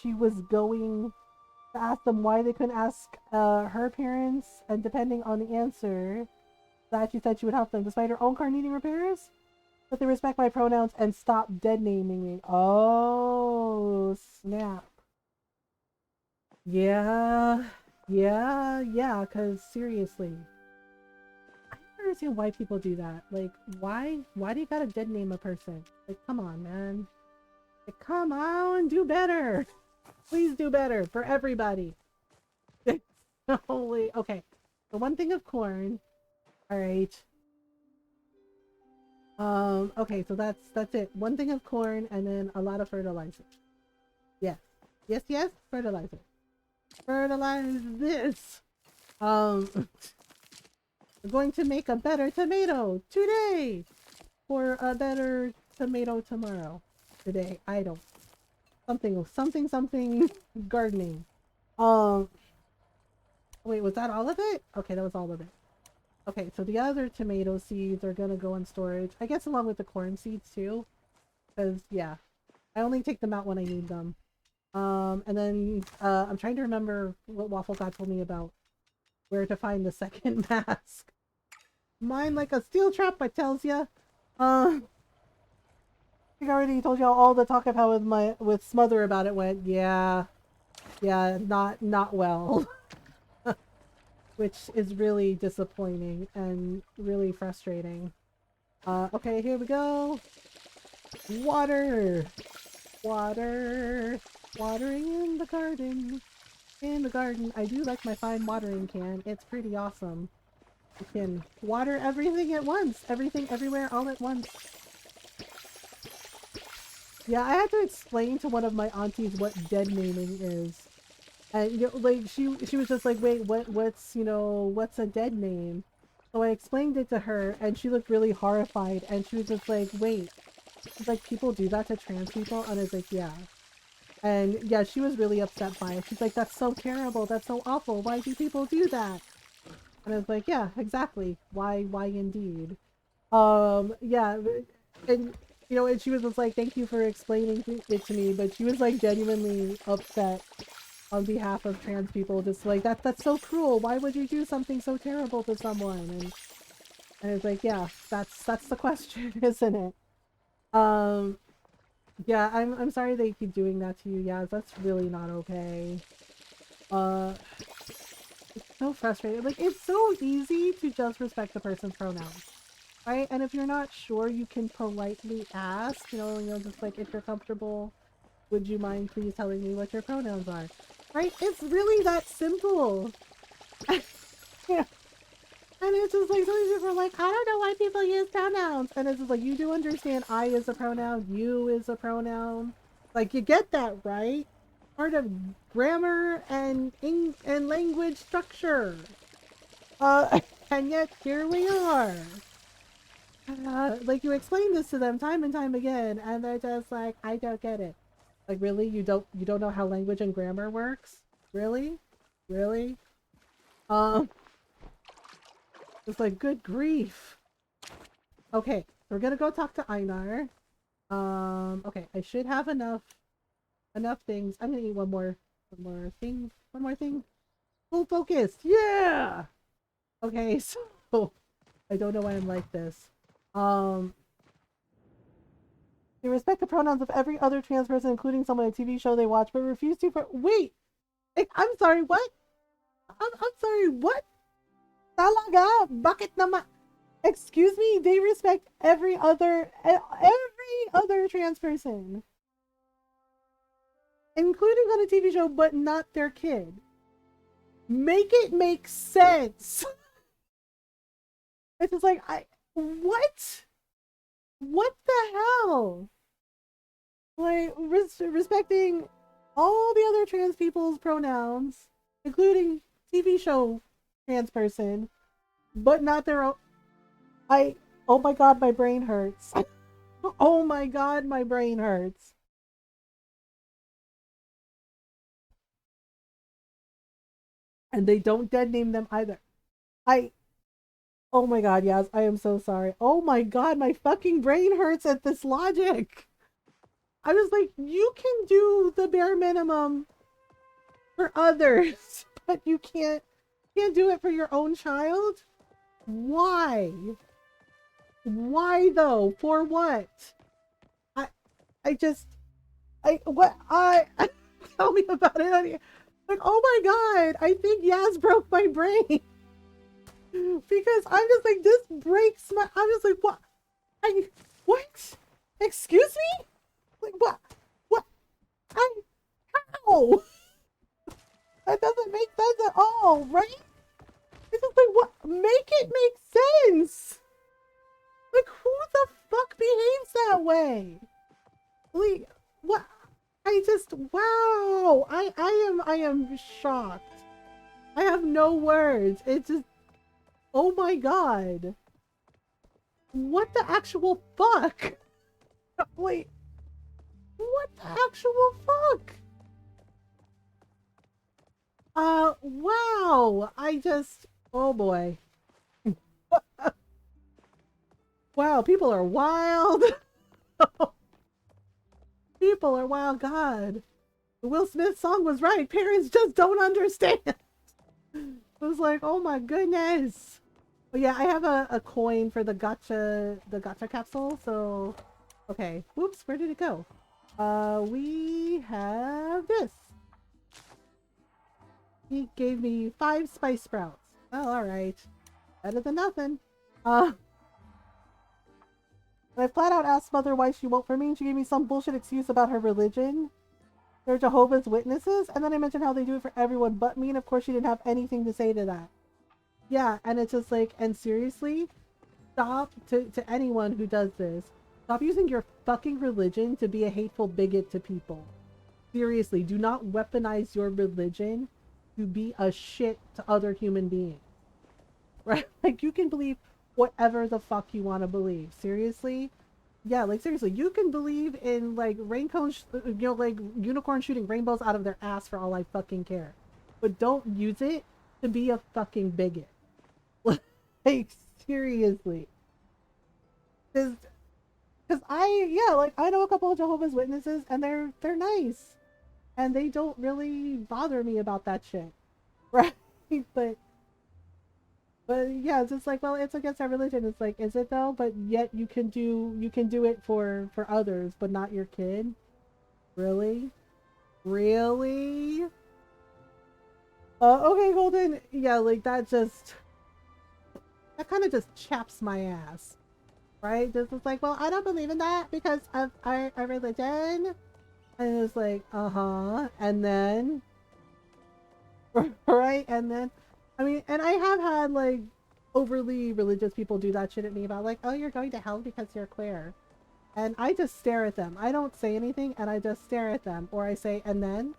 She was going to ask them why they couldn't ask her parents, and depending on the answer, that she said she would help them despite her own car needing repairs. But they respect my pronouns and stop dead naming me. Oh, snap. Yeah. Yeah, because seriously, I don't understand why people do that. Like, why do you gotta dead name a person? Like, come on, man. Like, come on, do better. Please do better for everybody. Holy, okay. So one thing of corn. All right. Okay, so that's it. One thing of corn and then a lot of fertilizer. Yes. Yes, fertilizer. Fertilize this. Um, we're going to make a better tomato today for a better tomato tomorrow. Today, I don't. Something gardening. Um, wait, was that all of it? Okay, that was all of it. Okay, so the other tomato seeds are gonna go in storage. I guess along with the corn seeds too. Because, yeah, I only take them out when I need them. And then, I'm trying to remember what Waffle God told me about where to find the second mask. Mine like a steel trap, I tells ya. I think I already told y'all all the talk I've had with Smother about it went, yeah, not well. Which is really disappointing and really frustrating. Okay, here we go. Water! Water! Watering in the garden. In the garden. I do like my fine watering can. It's pretty awesome. You can water everything at once. Everything everywhere all at once. Yeah, I had to explain to one of my aunties what dead naming is. And you know, like she was just like, wait, what's a dead name? So I explained it to her and she looked really horrified and she was just like, wait. She's like, people do that to trans people? And I was like, yeah. And yeah, she was really upset by it. She's like, that's so terrible, that's so awful. Why do people do that? And I was like, yeah, exactly. Why indeed? Yeah, and you know, and she was just like, thank you for explaining it to me, but she was like genuinely upset on behalf of trans people, just like that's so cruel. Why would you do something so terrible to someone? And it's like, yeah, that's the question, isn't it? Um, yeah, I'm sorry they keep doing that to you. Yeah, that's really not okay. Uh, it's so frustrating. Like, it's so easy to just respect the person's pronouns, right? And if you're not sure, you can politely ask, just like, if you're comfortable, would you mind please telling me what your pronouns are? Right? It's really that simple. Yeah. And it's just like, some people are like, I don't know why people use pronouns. And it's just like, you do understand I is a pronoun, you is a pronoun. Like, you get that, right? Part of grammar and language structure. And yet here we are. Like, you explain this to them time and time again, and they're just like, I don't get it. Like, really? You don't know how language and grammar works? Really? Really? It's like, good grief. Okay, so we're gonna go talk to Einar. Okay, I should have enough things. I'm gonna eat one more thing. Full focus. Yeah. Okay, so I don't know why I'm like this. They respect the pronouns of every other trans person, including someone on a TV show they watch, but refuse to. Wait, I'm sorry. What? I'm sorry. What? Talaga? Bakit naman? Excuse me. They respect every other trans person, including on a TV show, but not their kid. Make it make sense. It's just like what? What the hell? Like, respecting all the other trans people's pronouns, including TV show trans person, but not their own. Oh my god, my brain hurts. Oh my god, my brain hurts. And they don't dead name them either. Oh my god, yes, I am so sorry. Oh my god, my fucking brain hurts at this logic. I was like, you can do the bare minimum for others, but you can't do it for your own child? Why? Why though? For what? I I just I what I tell me about it. Like, oh my god, I think Yaz broke my brain. Because I'm just like, this breaks my, I'm just like, what? What? Excuse me? Like, what? What? How? That doesn't make sense at all, right? It's just like, what? Make it make sense. Like, who the fuck behaves that way? Like, what? Wow. I am shocked. I have no words. It's just, oh my god. What the actual fuck? Wait, what the actual fuck? Wow. Oh boy. Wow, people are wild. People are wild. God. The Will Smith song was right. Parents just don't understand. I was like, oh my goodness. But yeah, I have a coin for the gotcha capsule, so okay. Whoops, where did it go? We have this. He gave me 5 spice sprouts. Oh, alright. Better than nothing. I flat out asked Mother why she won't for me, and she gave me some bullshit excuse about her religion. They're Jehovah's Witnesses, and then I mentioned how they do it for everyone but me, and of course she didn't have anything to say to that. Yeah, and it's just like, and seriously, stop to anyone who does this. Stop using your fucking religion to be a hateful bigot to people. Seriously, do not weaponize your religion to be a shit to other human beings. Right? Like, you can believe whatever the fuck you want to believe. Seriously? Yeah, like, seriously, you can believe in, like, like, unicorn shooting rainbows out of their ass for all I fucking care. But don't use it to be a fucking bigot. Like, seriously. Because I know a couple of Jehovah's Witnesses, and they're nice. And they don't really bother me about that shit. Right? But yeah, it's just like, well, it's against our religion. It's like, is it though? But yet you can do it for others, but not your kid? Really? Really? Okay, Golden. Yeah, like that kind of just chaps my ass. Right? Just it's like, well, I don't believe in that because of our religion. And it's like, uh-huh. And then right? And then I mean, and I have had like overly religious people do that shit at me about like, oh, you're going to hell because you're queer. And I just stare at them. I don't say anything and I just stare at them. Or I say, and then,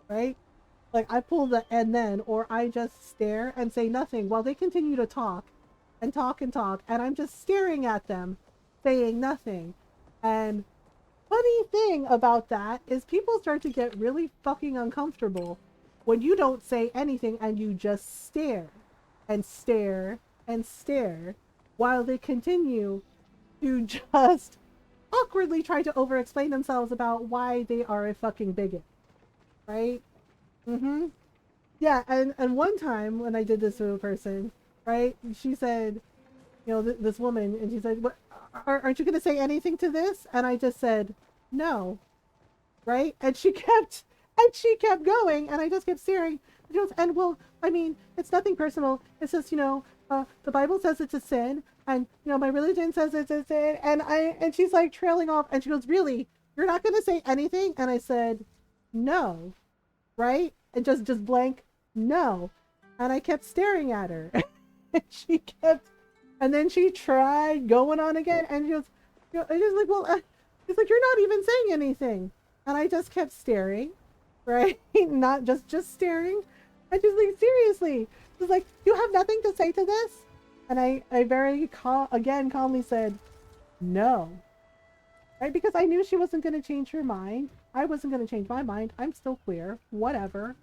right? Like I pull the and then, or I just stare and say nothing while they continue to talk and talk and talk. And I'm just staring at them, saying nothing. And funny thing about that is people start to get really fucking uncomfortable when you don't say anything and you just stare and stare and stare while they continue to just awkwardly try to over-explain themselves about why they are a fucking bigot. Right? Mm-hmm. Yeah, and one time when I did this to a person, right, she said, you know, this woman, and she said, "What? Aren't you going to say anything to this?" And I just said, no. Right? And she kept going, and I just kept staring. And well, I mean, it's nothing personal. It's just, you know, the Bible says it's a sin, and you know, my religion says it's a sin, and she's like trailing off, and she goes, really? You're not gonna say anything? And I said, no. Right? And just blank, no. And I kept staring at her. And she kept, and then she tried going on again, and she goes, you know, I just like, well, it's like, you're not even saying anything. And I just kept staring, right? Not just staring. I just like, seriously. It's like, you have nothing to say to this? And I very calmly said, no. Right? Because I knew she wasn't going to change her mind. I wasn't going to change my mind. I'm still queer. Whatever.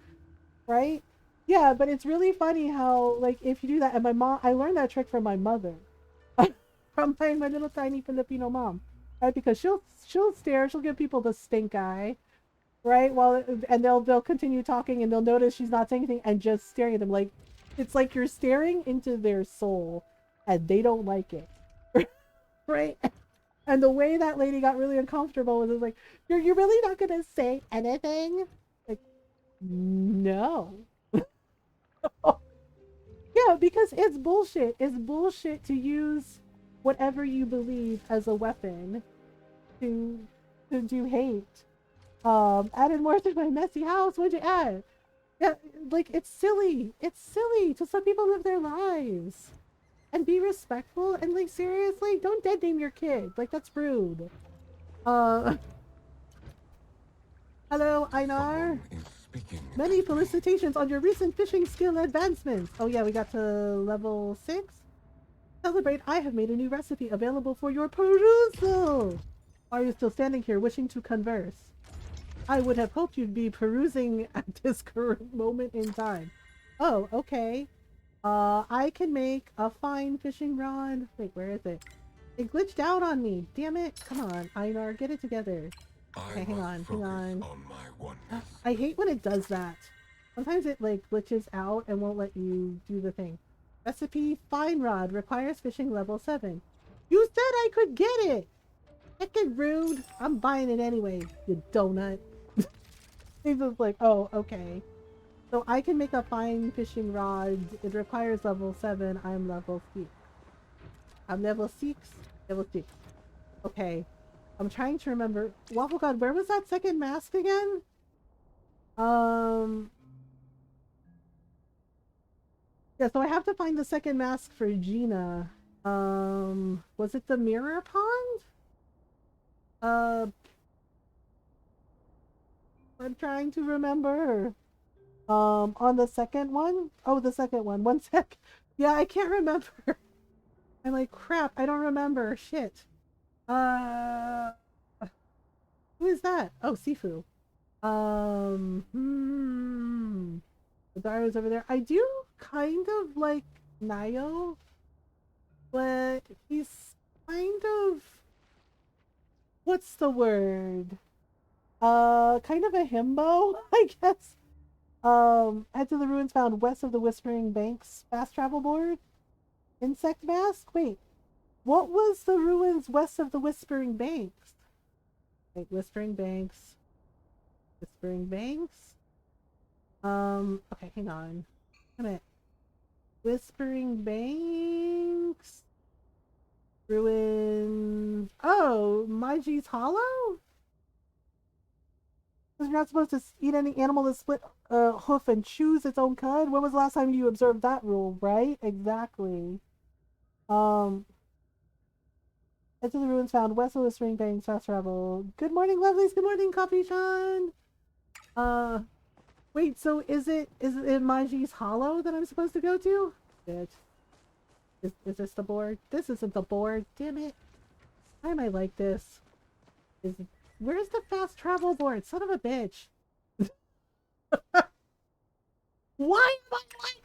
Right? Yeah, but it's really funny how, like, if you do that, and my mom, I learned that trick from my mother. From my little tiny Filipino mom. Right? Because she'll stare, she'll give people the stink eye, right? And they'll continue talking, and they'll notice she's not saying anything and just staring at them. Like, it's like you're staring into their soul, and they don't like it, right? And the way that lady got really uncomfortable was like, you're really not gonna say anything? Like, No. Yeah, because it's bullshit. It's bullshit to use whatever you believe as a weapon to do hate. Added more to my messy house. What'd you add? Yeah, like it's silly. It's silly to let people live their lives and be respectful. And like seriously, don't dead name your kid. Like that's rude. Uh, hello, Einar. Someone is speaking Many at me. felicitations on your recent fishing skill advancements. Oh yeah, we got to level 6. Celebrate, I have made a new recipe available for your perusal. Are you still standing here wishing to converse? I would have hoped you'd be perusing at this current moment in time. Oh, okay. I can make a fine fishing rod. Wait, where is it? It glitched out on me. Damn it. Come on, Einar, get it together. I Okay, hang must on, hang focus on. on my oneness. I hate when it does that. Sometimes it like glitches out and won't let you do the thing. Recipe fine rod requires fishing level 7. You said I could get it! Heckin' rude. I'm buying it anyway, you donut. He's just like, oh, okay. So I can make a fine fishing rod. It requires level 7. I'm level 6. I'm level 6. Level 6. Okay. I'm trying to remember. Waffle God, where was that second mask again? Yeah, so I have to find the second mask for Gina. Was it the mirror pond? Uh, I'm trying to remember. On the second one? Oh, the second one. One sec. Yeah, I can't remember. I'm like, crap, I don't remember. Shit. Uh, who is that? Oh, Sifu. The Dario's over there. I do kind of like Nayo, but he's kind of, what's the word? Kind of a himbo, I guess. Head to the ruins found west of the Whispering Banks fast travel board. Insect mask? Wait, what was the ruins west of the Whispering Banks? Wait, Whispering Banks. Whispering Banks? Okay, hang on. Wait a minute. Whispering Banks? Ruins. Oh, Maiji's Hollow? You're not supposed to eat any animal that split hoof and chews its own cud. When was the last time you observed that rule? Right? Exactly. Um, head to the ruins found west of the Spring Banks fast travel. Good morning, lovelies. Good morning, Coffee Sean. Wait. So is it in Maji's Hollow that I'm supposed to go to? Shit. Is this the board? This isn't the board. Damn it. Why am I like this? Where's the fast travel board? Son of a bitch. Why am I like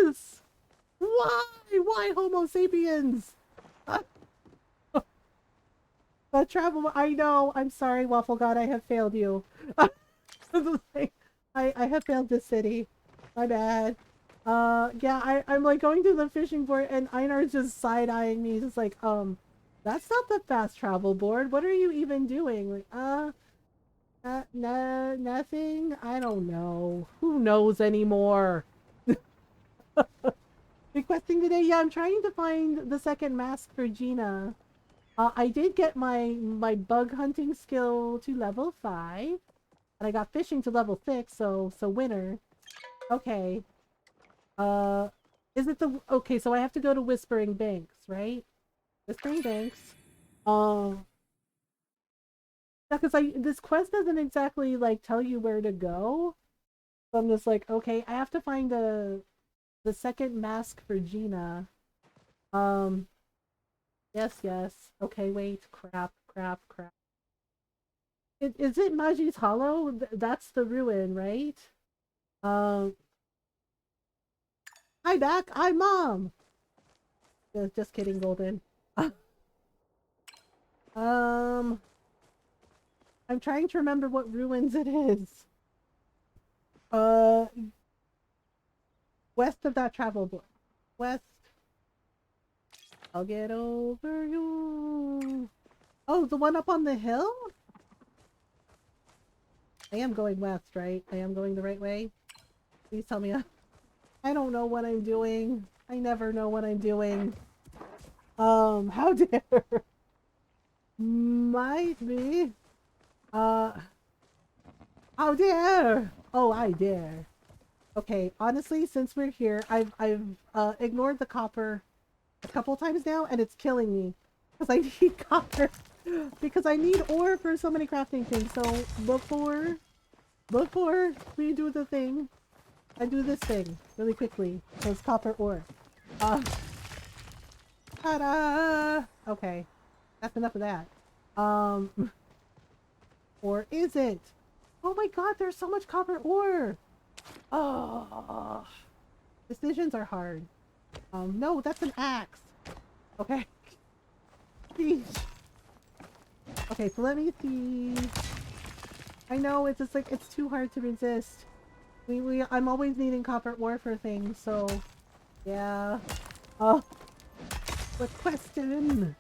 this? Why? Why Homo sapiens? The travel. I know. I'm sorry, Waffle God. I have failed you. I have failed this city. My bad. Yeah, I'm like going to the fishing board and Einar's just side-eyeing me. Just like, that's not the fast travel board. What are you even doing? Like, no, nothing. I don't know. Who knows anymore? Requesting today. Yeah, I'm trying to find the second mask for Gina. I did get my bug hunting skill to level 5, and I got fishing to level 6. So winner. Okay. Is it the okay? So I have to go to Whispering Banks, right? Whispering Banks. Yeah, because this quest doesn't exactly like tell you where to go. So I'm just like, okay, I have to find the second mask for Gina. Yes. Okay, wait. Crap. Is it Maji's Hollow? That's the ruin, right? Um, Hi, back. I'm Mom. Just kidding, Golden. I'm trying to remember what ruins it is. West of that travel board. West. I'll get over you. Oh, the one up on the hill? I am going west, right? I am going the right way? Please tell me. I don't know what I'm doing. I never know what I'm doing. How dare? Might be. How dare? Oh, I dare. Okay, honestly, since we're here, I've ignored the copper a couple times now, and it's killing me because I need copper because I need ore for so many crafting things. So before we do the thing, I do this thing really quickly. So it's copper ore. Ta-da! Okay, that's enough of that. Or is it? Oh my god, there's so much copper ore! Oh, decisions are hard. No, that's an axe. Okay. Jeez. Okay, so let me see. I know, it's just like, it's too hard to resist. I'm always needing copper ore for things, so... Yeah. Oh. But question!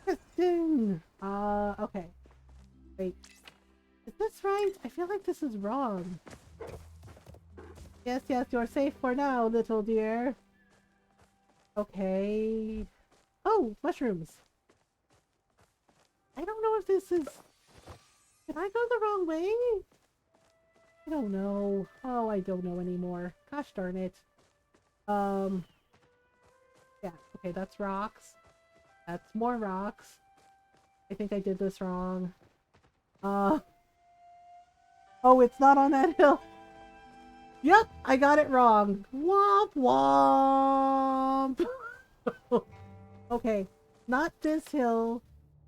Okay. Wait. Is this right? I feel like this is wrong. Yes, you're safe for now, little dear. Okay. Oh, mushrooms. I don't know if this is... Did I go the wrong way? I don't know. Oh, I don't know anymore. Gosh darn it. Yeah, okay, that's rocks. That's more rocks. I think I did this wrong. Oh, it's not on that hill. Yep, I got it wrong. Womp womp. Okay, not this hill.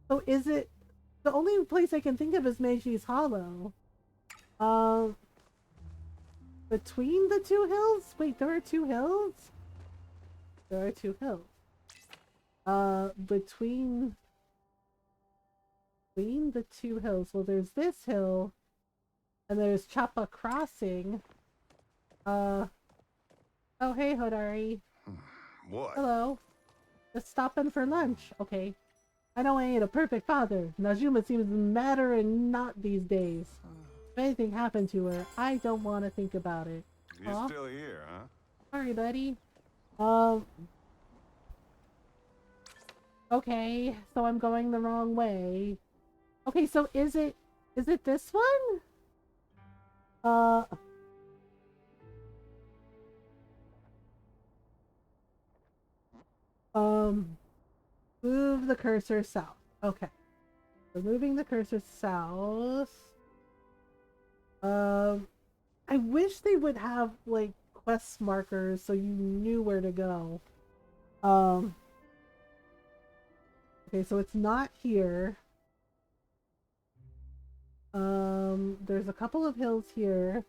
So is it... The only place I can think of is Meishi's Hollow. Between the two hills? Wait, there are two hills? There are two hills. Between the two hills. Well, there's this hill, and there's Chappa Crossing. Oh, hey, Hodari. What? Hello. Just stopping for lunch. Okay. I know I ain't a perfect father. Najuma seems madder and not these days. If anything happened to her, I don't want to think about it. You're Aw. still here, huh? Sorry, buddy. Okay, so I'm going the wrong way. Okay, so is it this one? Move the cursor south. Okay. So moving the cursor south. I wish they would have like quest markers so you knew where to go. Okay, so it's not here. There's a couple of hills here.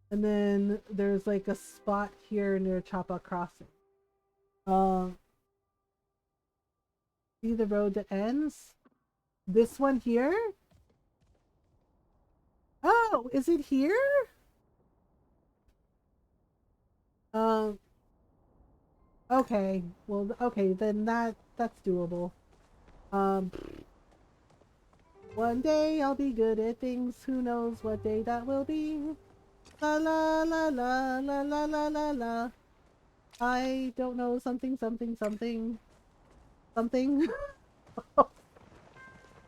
And then there's like a spot here near Chappa Crossing. See the road that ends? This one here? Oh, is it here? Okay. Well, okay, then that's doable. One day I'll be good at things. Who knows what day that will be? La la la la la la la la la. I don't know, something.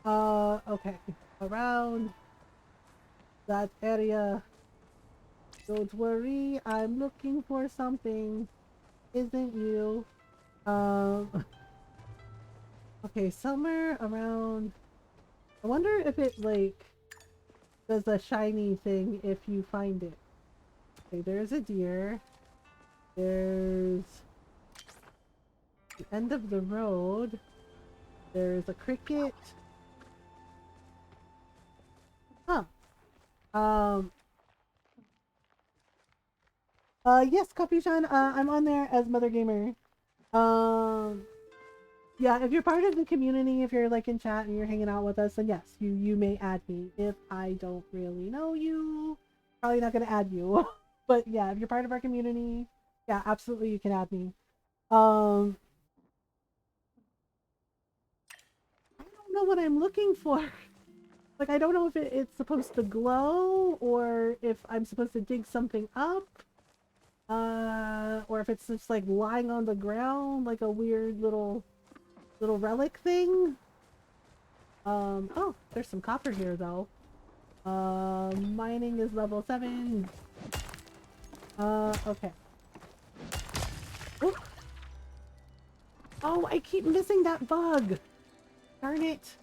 Okay. Around that area. Don't worry, I'm looking for something. Isn't you? Okay, somewhere around... I wonder if it, like, does a shiny thing if you find it. Okay, there's a deer. There's... the end of the road. There's a cricket. Huh. Yes, Capuchan, I'm on there as Mothergamer. Yeah, if you're part of the community, if you're like in chat and you're hanging out with us, then yes, you may add me. If I don't really know you, probably not gonna add you. But yeah, if you're part of our community, yeah, absolutely you can add me. I don't don't know what I'm looking for. Like, I don't know if it's supposed to glow or if I'm supposed to dig something up. Or if it's just like lying on the ground like a weird little relic thing. Oh, there's some copper here though. Mining is level 7. Okay. Ooh. Oh, I keep missing that bug. Darn it.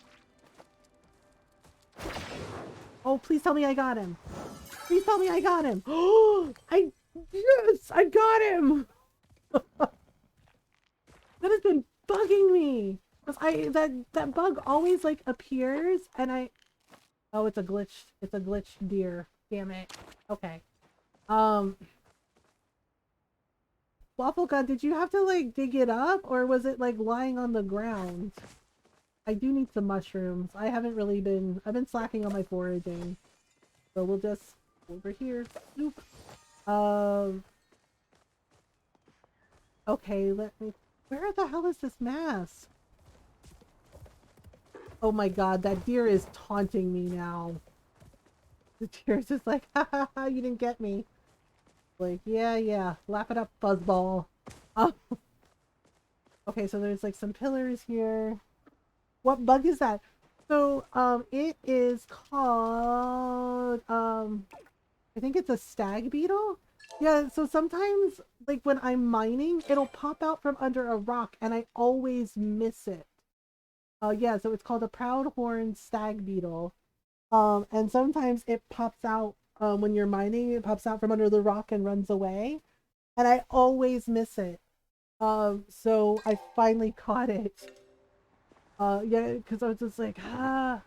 Oh, please tell me I got him. Please tell me I got him. Oh, yes, I got him. That has been bugging me. 'Cause that bug always like appears and oh, it's a glitch. It's a glitched deer. Damn it. Okay. Waffle God, did you have to like dig it up or was it like lying on the ground? I do need some mushrooms. I've been slacking on my foraging. So we'll just over here. Nope. Okay, where the hell is this mass? Oh my god, that deer is taunting me now. The deer's just like, ha ha ha, you didn't get me. Like, yeah, laugh it up, fuzzball. Oh. Okay, so there's like some pillars here. What bug is that? So, it is called, I think it's a stag beetle? Yeah, so sometimes, like, when I'm mining, it'll pop out from under a rock, and I always miss it. Yeah, so it's called a proud-horned stag beetle. And sometimes it pops out, when you're mining, it pops out from under the rock and runs away. And I always miss it. So I finally caught it. Yeah, because I was just like, ah.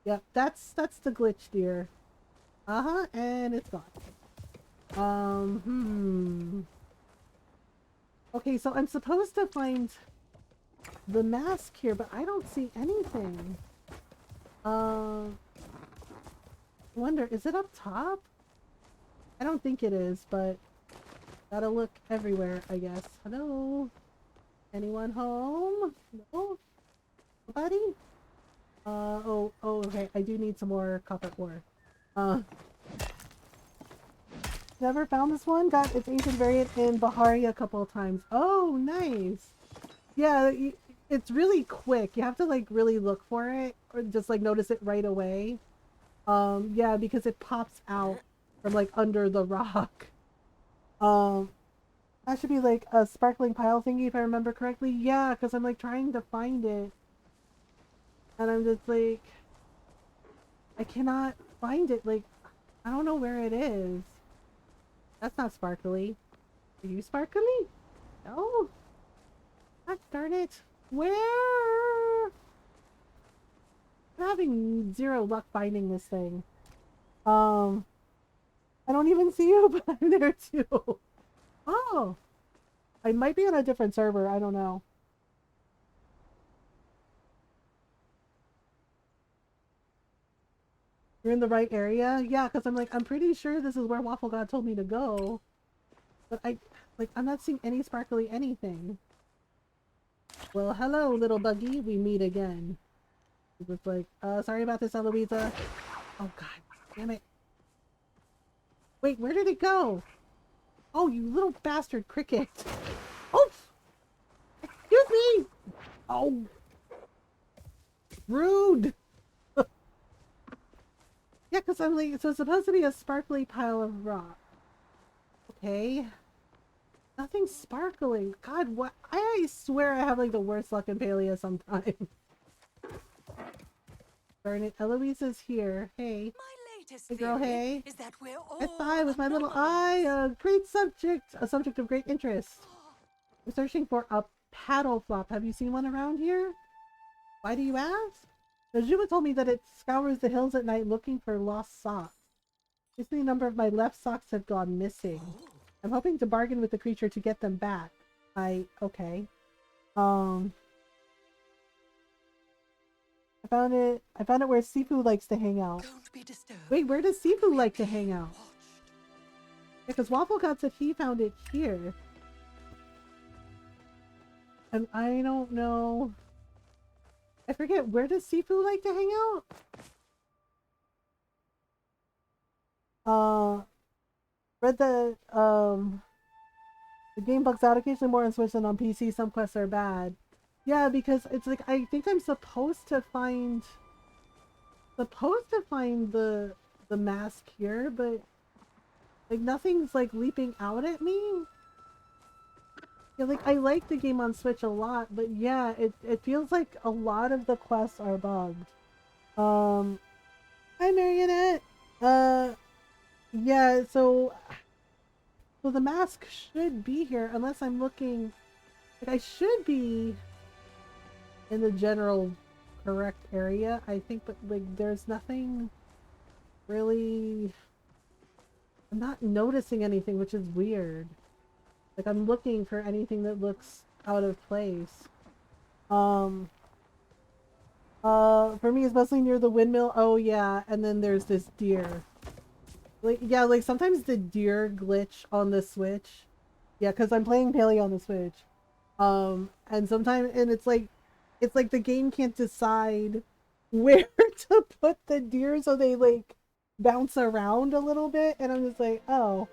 Yep, that's the glitch deer. Uh-huh, and it's gone. Okay, so I'm supposed to find the mask here, but I don't see anything. Wonder, is it up top? I don't think it is, but gotta look everywhere, I guess. Hello? Anyone home? No? Nobody? Oh, okay. I do need some more copper ore. Never found this one? Got its ancient variant in Bahari a couple of times. Oh, nice! Yeah, it's really quick. You have to, like, really look for it, or just, like, notice it right away. Yeah, because it pops out from, like, under the rock. That should be, like, a sparkling pile thingy, if I remember correctly. Yeah, because I'm, like, trying to find it. And I'm just, like... I cannot find it, like... I don't know where it is. That's not sparkly. Are you sparkly? No? God darn it. Where? I'm having zero luck finding this thing. I don't even see you, but I'm there too. Oh. I might be on a different server. I don't know. You're in the right area? Yeah, because I'm pretty sure this is where Waffle God told me to go. But I'm not seeing any sparkly anything. Well, hello, little buggy. We meet again. It was like, sorry about this, Eloisa. Oh, God. Damn it. Wait, where did it go? Oh, you little bastard cricket. Oh! Excuse me! Oh. Rude! Yeah, because I'm like, so it's supposed to be a sparkly pile of rock. Okay. Nothing sparkling. God, what? I swear I have like the worst luck in Palea sometimes. Darn it, Eloisa's here. Hey. My latest Hey girl, theory hey. is that we're all I spy with my little eye, a subject of great interest. I'm searching for a paddle flop. Have you seen one around here? Why do you ask? Najuma told me that it scours the hills at night looking for lost socks. Recently, a number of my left socks have gone missing. I'm hoping to bargain with the creature to get them back. Okay. I found it where Sifu likes to hang out. Don't be disturbed. Wait, where does Sifu like to hang out? Because Waffle God said he found it here. And I don't know. I forget, where does Sifu like to hang out? Read that the game bugs out occasionally more on Switch than on PC. Some quests are bad. Yeah, because it's like I think I'm supposed to find the mask here, but like nothing's like leaping out at me. Yeah, like I like the game on Switch a lot, but yeah, it feels like a lot of the quests are bugged. Hi Marionette. Uh, yeah, so the mask should be here unless I'm looking. Like I should be in the general correct area, I think, but like there's nothing really. I'm not noticing anything, which is weird. Like I'm looking for anything that looks out of place. Um for me it's mostly near the windmill. Oh yeah, and then there's this deer. Like yeah, like sometimes the deer glitch on the Switch. Yeah, because I'm playing Paleo on the Switch. And sometimes and it's like the game can't decide where to put the deer, so they like bounce around a little bit, and I'm just like, oh,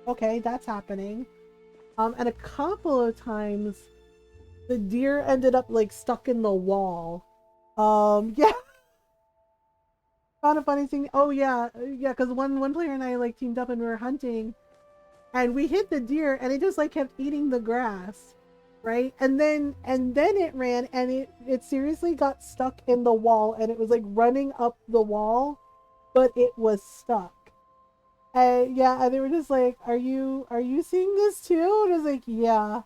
okay, that's happening. And a couple of times the deer ended up like stuck in the wall. Yeah. Found a funny thing. Oh yeah, yeah, because one player and I like teamed up and we were hunting, and we hit the deer, and it just like kept eating the grass, right? And then it ran, and it seriously got stuck in the wall, and it was like running up the wall, but it was stuck. And yeah, and they were just like, are you seeing this too? And I was like, yeah.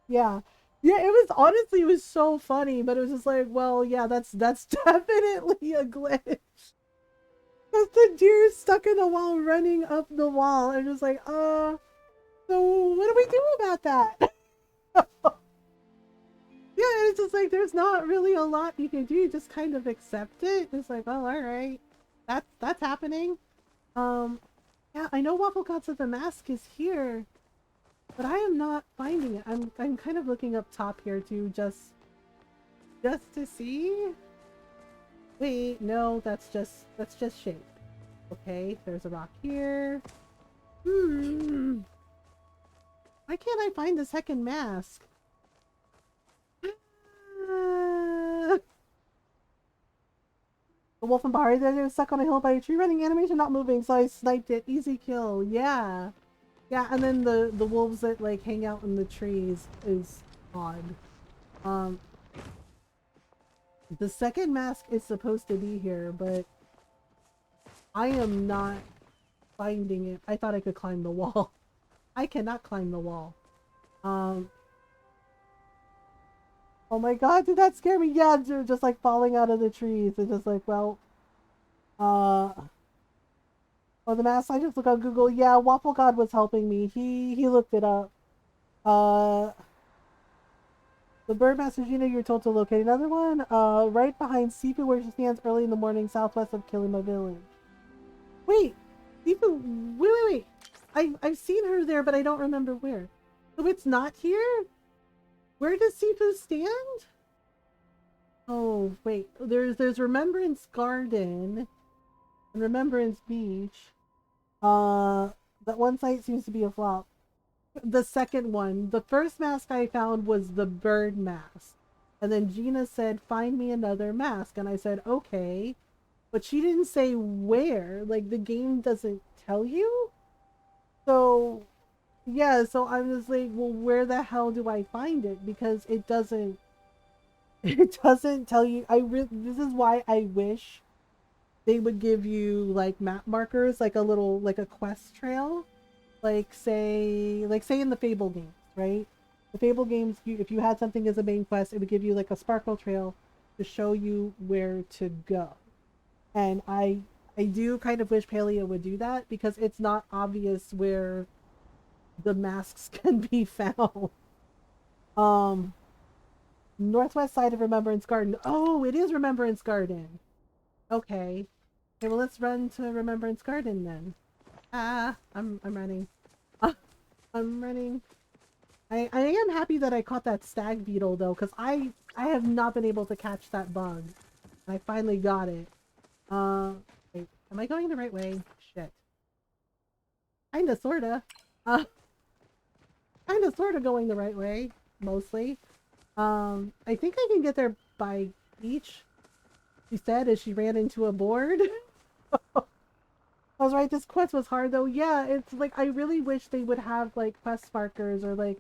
Yeah. Yeah, it was honestly, it was so funny, but it was just like, well, yeah, that's definitely a glitch. Because the deer is stuck in the wall running up the wall. And just like, so what do we do about that? Yeah, it's just like there's not really a lot you can do. You just kind of accept it. It's like, well, alright. That's happening. Yeah, I know Waffle God said the mask is here. But I am not finding it. I'm kind of looking up top here too, just to see. Wait, no, that's just shape. Okay, there's a rock here. Why can't I find the second mask? The wolf and Bahari, they were stuck on a hill by a tree running animation not moving, so I sniped it. Easy kill. Yeah. Yeah, and then the wolves that like hang out in the trees is odd. The second mask is supposed to be here, but I am not finding it. I thought I could climb the wall. I cannot climb the wall. Oh my god, did that scare me? Yeah, just like falling out of the trees. It's just like, well, oh, the mask, I just look on Google. Yeah, Waffle God was helping me. He looked it up. The Birdmaster Gina you're told to locate. Another one, right behind Sifu where she stands early in the morning, southwest of Kilima Village. Wait, Sifu, wait. I've seen her there, but I don't remember where. So it's not here? Where does Sifu stand? Oh, wait. There's Remembrance Garden and Remembrance Beach. That one site seems to be a flop. The second one, the first mask I found was the bird mask, and then Gina said find me another mask, and I said okay, but she didn't say where. Like the game doesn't tell you. So yeah, so I'm just like, well, where the hell do I find it? Because it doesn't tell you. This is why I wish they would give you like map markers, like a little like a quest trail. Like say in the Fable games, right? The Fable games, if you had something as a main quest, it would give you like a sparkle trail to show you where to go. And I do kind of wish Paleo would do that because it's not obvious where the masks can be found. Northwest side of Remembrance Garden. Oh, it is Remembrance Garden. Okay. Okay, well let's run to Remembrance Garden then. I'm running. I'm running. I am happy that I caught that stag beetle though, because I have not been able to catch that bug. And I finally got it. Wait, am I going the right way? Shit. Kinda sorta. Kinda sorta going the right way, mostly. I think I can get there by each. She said as she ran into a board. I was right, this quest was hard though. Yeah, it's like I really wish they would have like quest markers or like,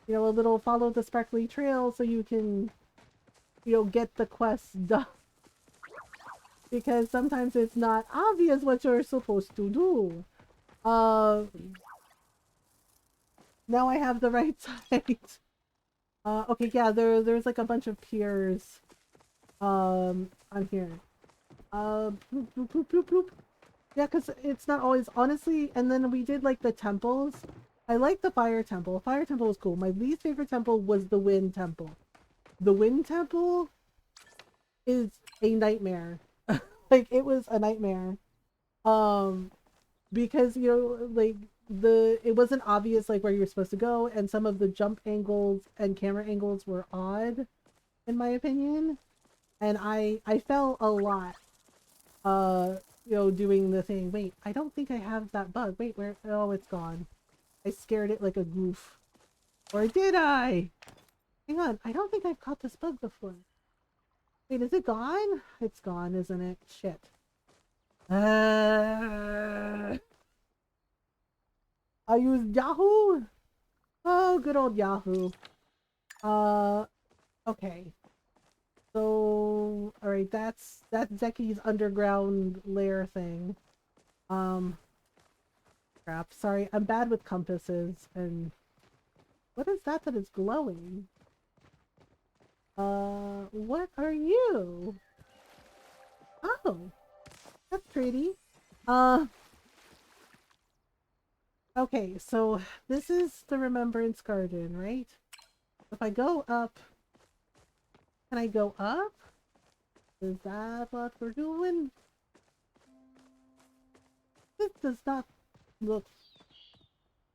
you know, a little follow the sparkly trail so you can, you know, get the quests done. Because sometimes it's not obvious what you're supposed to do. Now I have the right site. Okay, yeah, there's like a bunch of piers on here. Bloop, bloop, bloop, bloop, bloop. Yeah, because it's not always, honestly, and then we did like the temples. I like the fire temple. Fire temple was cool. My least favorite temple was the wind temple. The wind temple is a nightmare. Like, it was a nightmare. Because, you know, like, it wasn't obvious, like, where you were supposed to go, and some of the jump angles and camera angles were odd, in my opinion. And I fell a lot, you know, doing the thing. Wait, I don't think I have that bug. Wait, where? Oh, it's gone. I scared it like a goof. Or did I? Hang on, I don't think I've caught this bug before. Wait, is it gone? It's gone, isn't it? Shit. I use Yahoo? Oh, good old Yahoo. Okay. So, alright, that's Zeki's underground lair thing. Crap. Sorry, I'm bad with compasses, and... What is that is glowing? What are you? Oh, that's pretty. Okay, so this is the Remembrance Garden, right? If I go up, can I go up? Is that what we're doing? This does not look...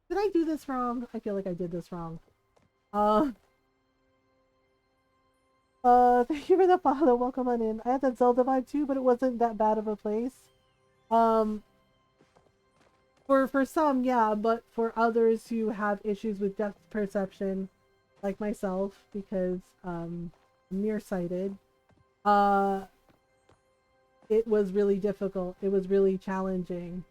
Did I do this wrong? I feel like I did this wrong. Thank you for the follow. Welcome on in. I had that Zelda vibe too, but it wasn't that bad of a place. For some, yeah, but for others who have issues with depth perception, like myself, because I'm nearsighted, it was really difficult. It was really challenging.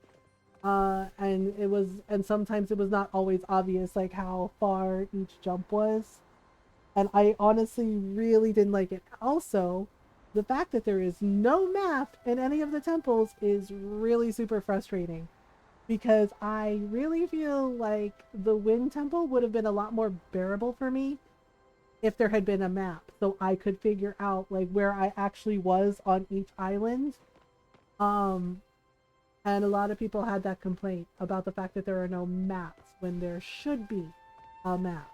And sometimes it was not always obvious, like how far each jump was. And I honestly really didn't like it. Also, the fact that there is no map in any of the temples is really super frustrating. Because I really feel like the Wind Temple would have been a lot more bearable for me if there had been a map. So I could figure out like where I actually was on each island. And a lot of people had that complaint about the fact that there are no maps when there should be a map.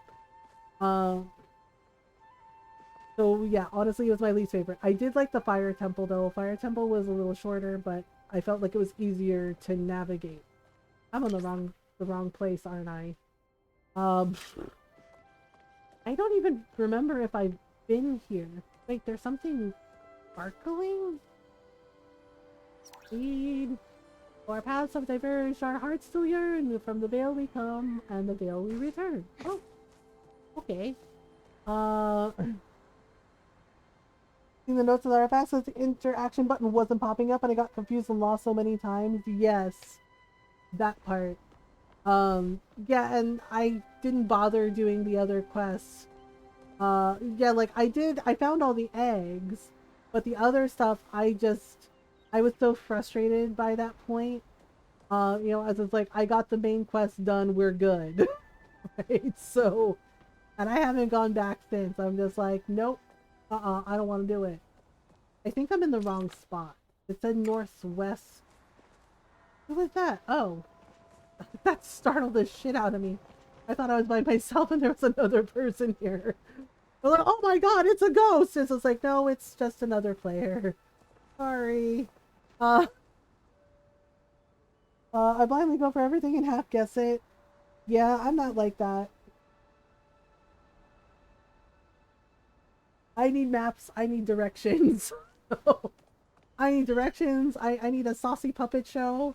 So yeah, honestly, it was my least favorite. I did like the Fire Temple though. Fire Temple was a little shorter, but I felt like it was easier to navigate. I'm on the wrong place, aren't I? I don't even remember if I've been here. Wait, there's something sparkling? Speed. Our paths have diverged, our hearts still yearn. From the veil we come, and the veil we return. Oh, okay. In the notes of the artifacts, the interaction button wasn't popping up, and I got confused and lost so many times. Yes, that part. Yeah, and I didn't bother doing the other quests. Yeah, like I found all the eggs, but the other stuff, I was so frustrated by that point. You know, as it's like, I got the main quest done, we're good. Right? So, and I haven't gone back since. I'm just like, nope, I don't want to do it. I think I'm in the wrong spot. It said northwest. Who was that? Oh. That startled the shit out of me. I thought I was by myself and there was another person here. I'm like, oh my god, it's a ghost! And so it's like, no, it's just another player. Sorry. I blindly go for everything and half guess it. Yeah, I'm not like that. I need maps. I need directions. I need directions. I need a saucy puppet show.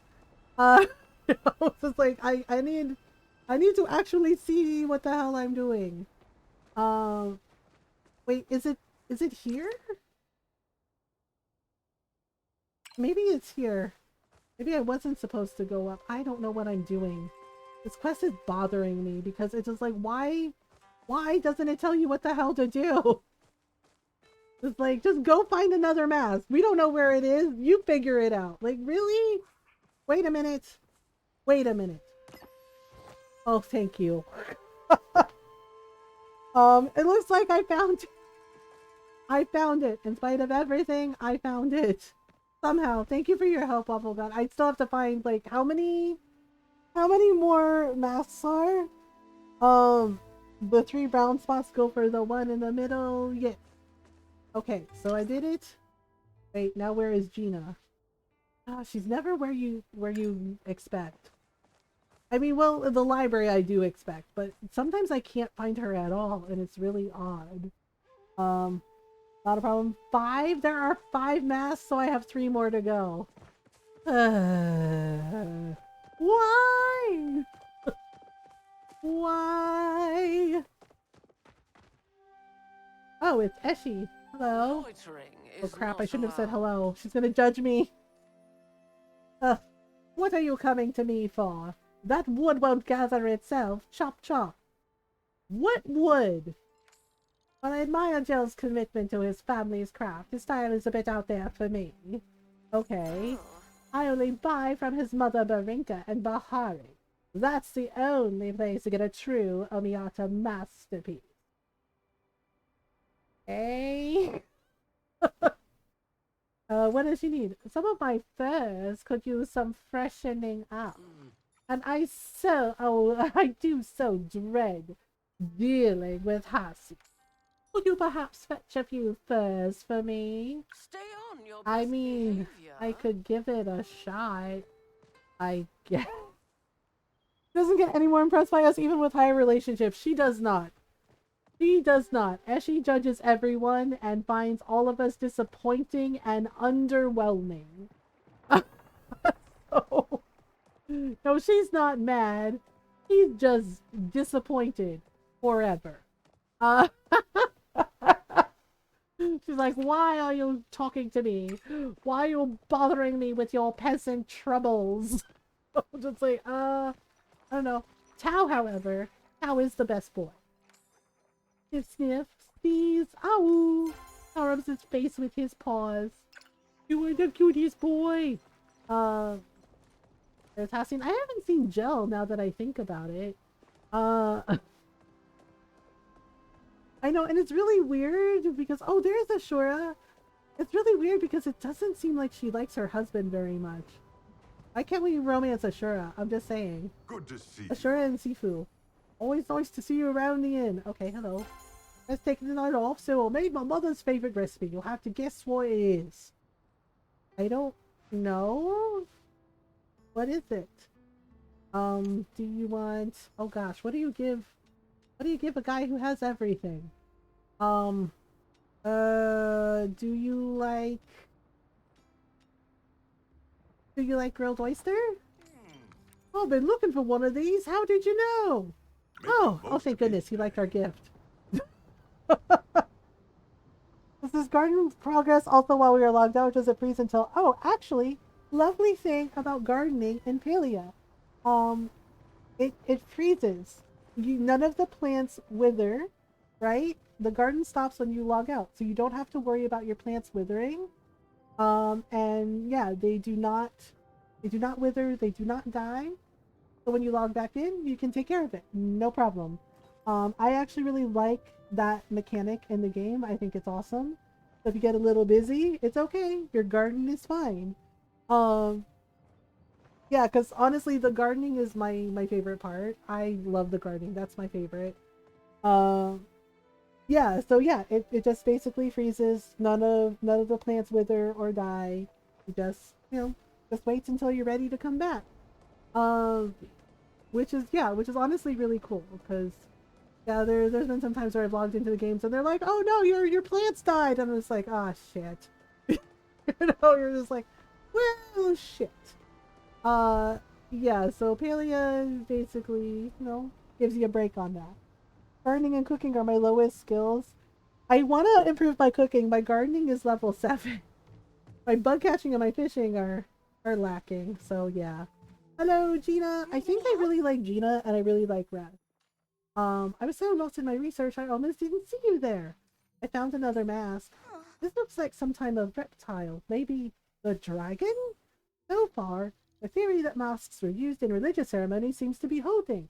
It's just like I need to actually see what the hell I'm doing. Wait, is it here? Maybe it's here. Maybe I wasn't supposed to go up. I don't know what I'm doing. This quest is bothering me because it's just like, why doesn't it tell you what the hell to do? It's like, just go find another mask. We don't know where it is. You figure it out. Like, really? Wait a minute. Wait a minute. Oh, thank you. It looks like I found it. I found it. In spite of everything, I found it. Somehow. Thank you for your help, Waffle God. I still have to find, like, how many more masks are? The 3 brown spots go for the one in the middle. Yeah. Okay, so I did it. Wait, now where is Gina? She's never where you expect. I mean, well, the library I do expect, but sometimes I can't find her at all, and it's really odd. Not a problem. 5? There are 5 masks, so I have 3 more to go. Why? Why? Oh, it's Eshi. Hello. Oh crap, I shouldn't have said hello. She's gonna judge me. What are you coming to me for? That wood won't gather itself. Chop chop. What wood? Well, I admire Jill's commitment to his family's craft. His style is a bit out there for me. Okay. I only buy from his mother Barinka and Bahari. That's the only place to get a true Omiyata masterpiece. Hey. What does she need? Some of my furs could use some freshening up. And I do so dread dealing with huskies. Would you perhaps fetch a few furs for me? Stay on your I best mean, behavior. I could give it a shot. I guess. Doesn't get any more impressed by us even with higher relationships. She does not. She does not. Eshi judges everyone and finds all of us disappointing and underwhelming. So, no, she's not mad. She's just disappointed forever. She's like, why are you talking to me? Why are you bothering me with your peasant troubles? Just like, I don't know. Tao, however, Tao is the best boy. Sniff, sneeze, ow! Tao rubs his face with his paws. You are the cutest boy. There's Hassan. I haven't seen Gel now that I think about it. I know, and it's really weird because, oh, there's Ashura. It's really weird because it doesn't seem like she likes her husband very much. Why can't we romance Ashura? I'm just saying. Good to see you. Ashura and Sifu. Always nice to see you around the inn. Okay, hello. Let's take the night off, so I made my mother's favorite recipe. You'll have to guess what it is. I don't know. What is it? Do you want... Oh gosh, what do you give... What do you give a guy who has everything? Do you like... Do you like grilled oyster? Oh, I've been looking for one of these. How did you know? Oh, thank goodness. He liked our gift. This is garden progress also while we are logged out. Does it freeze until... Oh, actually, lovely thing about gardening in Palia. It freezes. None of the plants wither, right? The garden stops when you log out, so you don't have to worry about your plants withering. And yeah, they do not wither, they do not die. So when you log back in, you can take care of it. No problem. I actually really like that mechanic in the game. I think it's awesome. So if you get a little busy, it's okay. Your garden is fine. Yeah, because honestly, the gardening is my favorite part. I love the gardening. That's my favorite. Yeah, so yeah, it just basically freezes. None of the plants wither or die. You just, just wait until you're ready to come back. Which is honestly really cool because Yeah, there's been some times where I've logged into the games and they're like, "Oh no, your plants died," and I'm just like, "Ah, shit." You know, you're just like, "Well, shit." Uh, yeah. So Palea basically, you know, gives you a break on that. Gardening and cooking are my lowest skills. I want to improve my cooking. My gardening is level 7. My bug catching and my fishing are lacking. So yeah. Hello, Gina. I think I really like Gina and I really like Red. I was so lost in my research I almost didn't see you there. I found another mask. This looks like some kind of reptile. Maybe the dragon? So far, the theory that masks were used in religious ceremonies seems to be holding.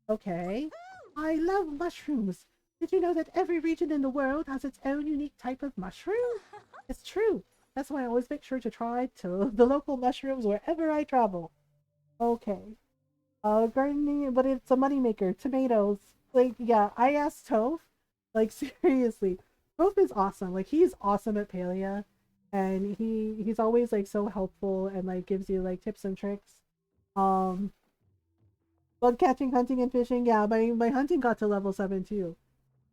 Okay. I love mushrooms. Did you know that every region in the world has its own unique type of mushroom? It's true. That's why I always make sure to try the local mushrooms wherever I travel. Okay. Gardening, but it's a moneymaker. Tomatoes. Like, yeah, I asked Toph. Like, seriously. Toph is awesome. Like, he's awesome at Palea. And he's always, like, so helpful and, like, gives you, like, tips and tricks. Um, Bug catching, hunting, and fishing. Yeah, my hunting got to level 7 too.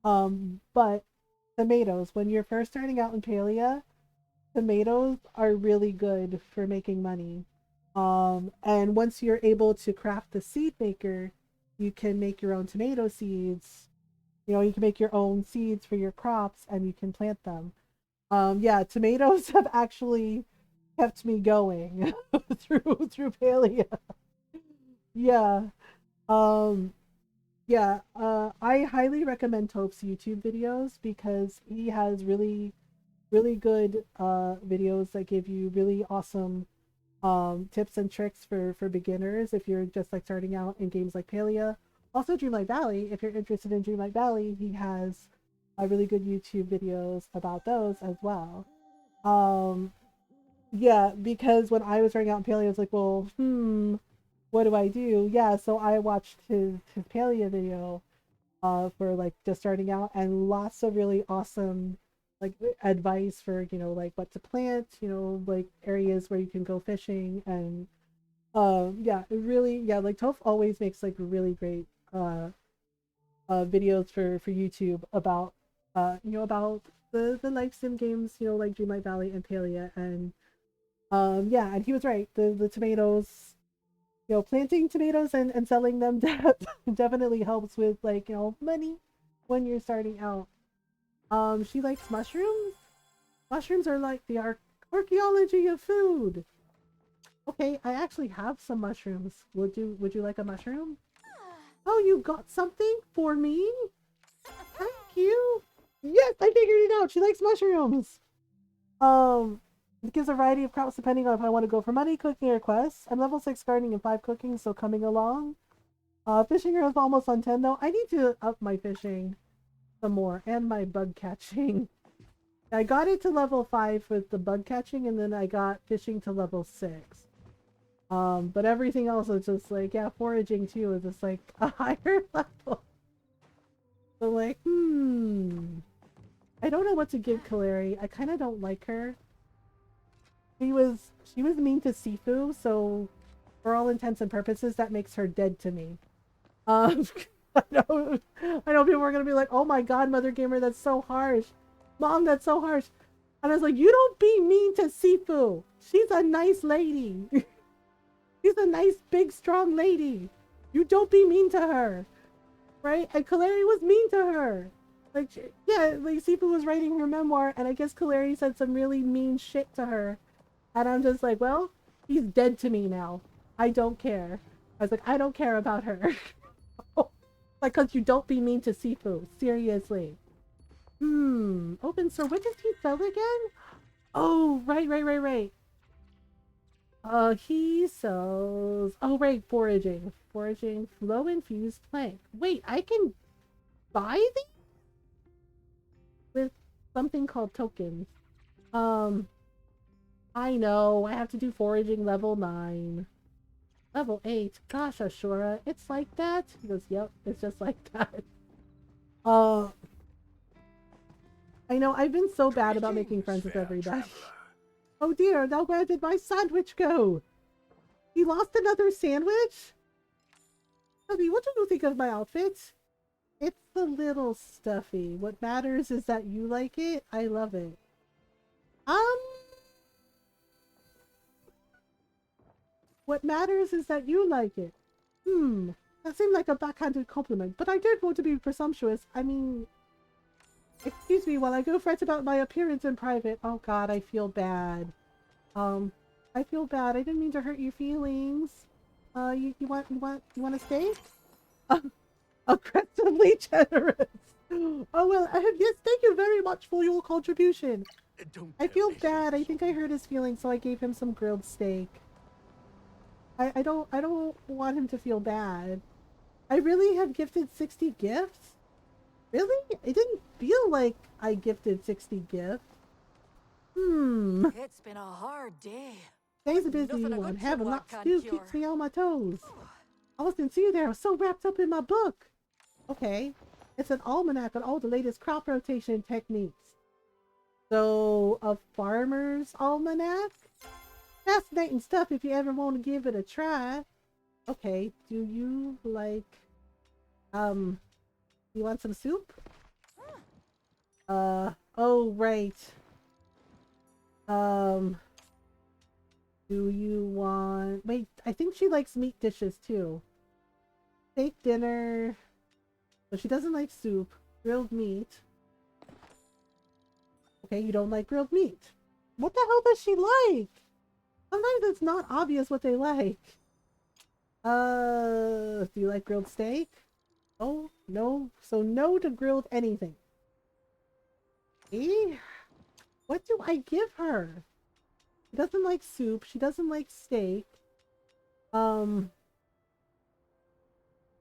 But tomatoes, when you're first starting out in Palea, tomatoes are really good for making money. And once you're able to craft the seed maker, you can make your own tomato seeds. You know, you can make your own seeds for your crops and you can plant them. Yeah, tomatoes have actually kept me going through Palea. Yeah. Um, yeah, I highly recommend Tope's YouTube videos because he has really good videos that give you really awesome tips and tricks for beginners if you're just like starting out in games like Palea. Also Dreamlight Valley, if you're interested in Dreamlight Valley, he has really good YouTube videos about those as well. Um yeah, because when I was starting out in Palea, I was like, well, what do I do? Yeah, so I watched his Palea video for like just starting out and lots of really awesome like advice for, you know, like what to plant, you know, like areas where you can go fishing and yeah, it really, yeah, like Toph always makes like really great videos for YouTube about you know, about the life sim games, you know, like Dreamlight Valley and Palea. And yeah, and he was right, the tomatoes, you know, planting tomatoes and selling them definitely helps with like, you know, money when you're starting out. She likes mushrooms. Mushrooms are like the archaeology of food. Okay, I actually have some mushrooms. Would you like a mushroom? Oh, you got something for me? Thank you. Yes, I figured it out. She likes mushrooms. Um, it gives a variety of crops depending on if I want to go for money, cooking, or quests. I'm level 6 gardening and 5 cooking, so coming along. Fishing is almost on 10 though. I need to up my fishing some more and my bug catching. I got it to level 5 with the bug catching and then I got fishing to level 6. But everything else is just like, yeah, foraging too is just like a higher level. So like, I don't know what to give Kaleri. I kind of don't like her. She was mean to Sifu, so for all intents and purposes, that makes her dead to me. Um, I know people are gonna be like, "Oh my God, Mothergamer, that's so harsh, Mom, that's so harsh." And I was like, "You don't be mean to Sifu. She's a nice lady. She's a nice, big, strong lady. You don't be mean to her, right?" And Kaleri was mean to her. Like, yeah, like Sifu was writing her memoir, and I guess Kaleri said some really mean shit to her. And I'm just like, well, he's dead to me now. I don't care. I was like, I don't care about her. Like, cause you don't be mean to Sifu. Seriously. Open store. What does he sell again? Oh, right. He sells... Oh, right, foraging. Foraging, flow infused plank. Wait, I can buy these? With something called tokens. I know, I have to do foraging level 9. Level 8. Gosh, Ashura, it's like that? He goes, yep, it's just like that. Uh, I know, I've been so bad about making friends with everybody. Oh dear, now where did my sandwich go? He lost another sandwich? Abby, what do you think of my outfit? It's a little stuffy. What matters is that you like it. I love it. What matters is that you like it. That seemed like a backhanded compliment, but I don't want to be presumptuous. I mean, excuse me while I go fret about my appearance in private. Oh God, I feel bad. I feel bad. I didn't mean to hurt your feelings. You want a steak? Aggressively generous. Oh well, yes, thank you very much for your contribution. I feel bad. I think I hurt his feelings, so I gave him some grilled steak. I don't want him to feel bad. I really have gifted 60 gifts? Really? It didn't feel like I gifted 60 gifts. It's been a hard day. Today's a busy Nothing a one. good Having trip lots to like do can't keeps cure. me on my toes. I wasn't see you there. I was so wrapped up in my book. Okay. It's an almanac on all the latest crop rotation techniques. So, a farmer's almanac? Fascinating stuff if you ever want to give it a try. Okay, do you like, you want some soup? Oh, right. Do you want, wait, I think she likes meat dishes too. Steak dinner. So she doesn't like soup. Grilled meat. Okay, you don't like grilled meat. What the hell does she like? Sometimes it's not obvious what they like. Do you like grilled steak? Oh, no. So no to grilled anything. Eh? What do I give her? She doesn't like soup. She doesn't like steak. I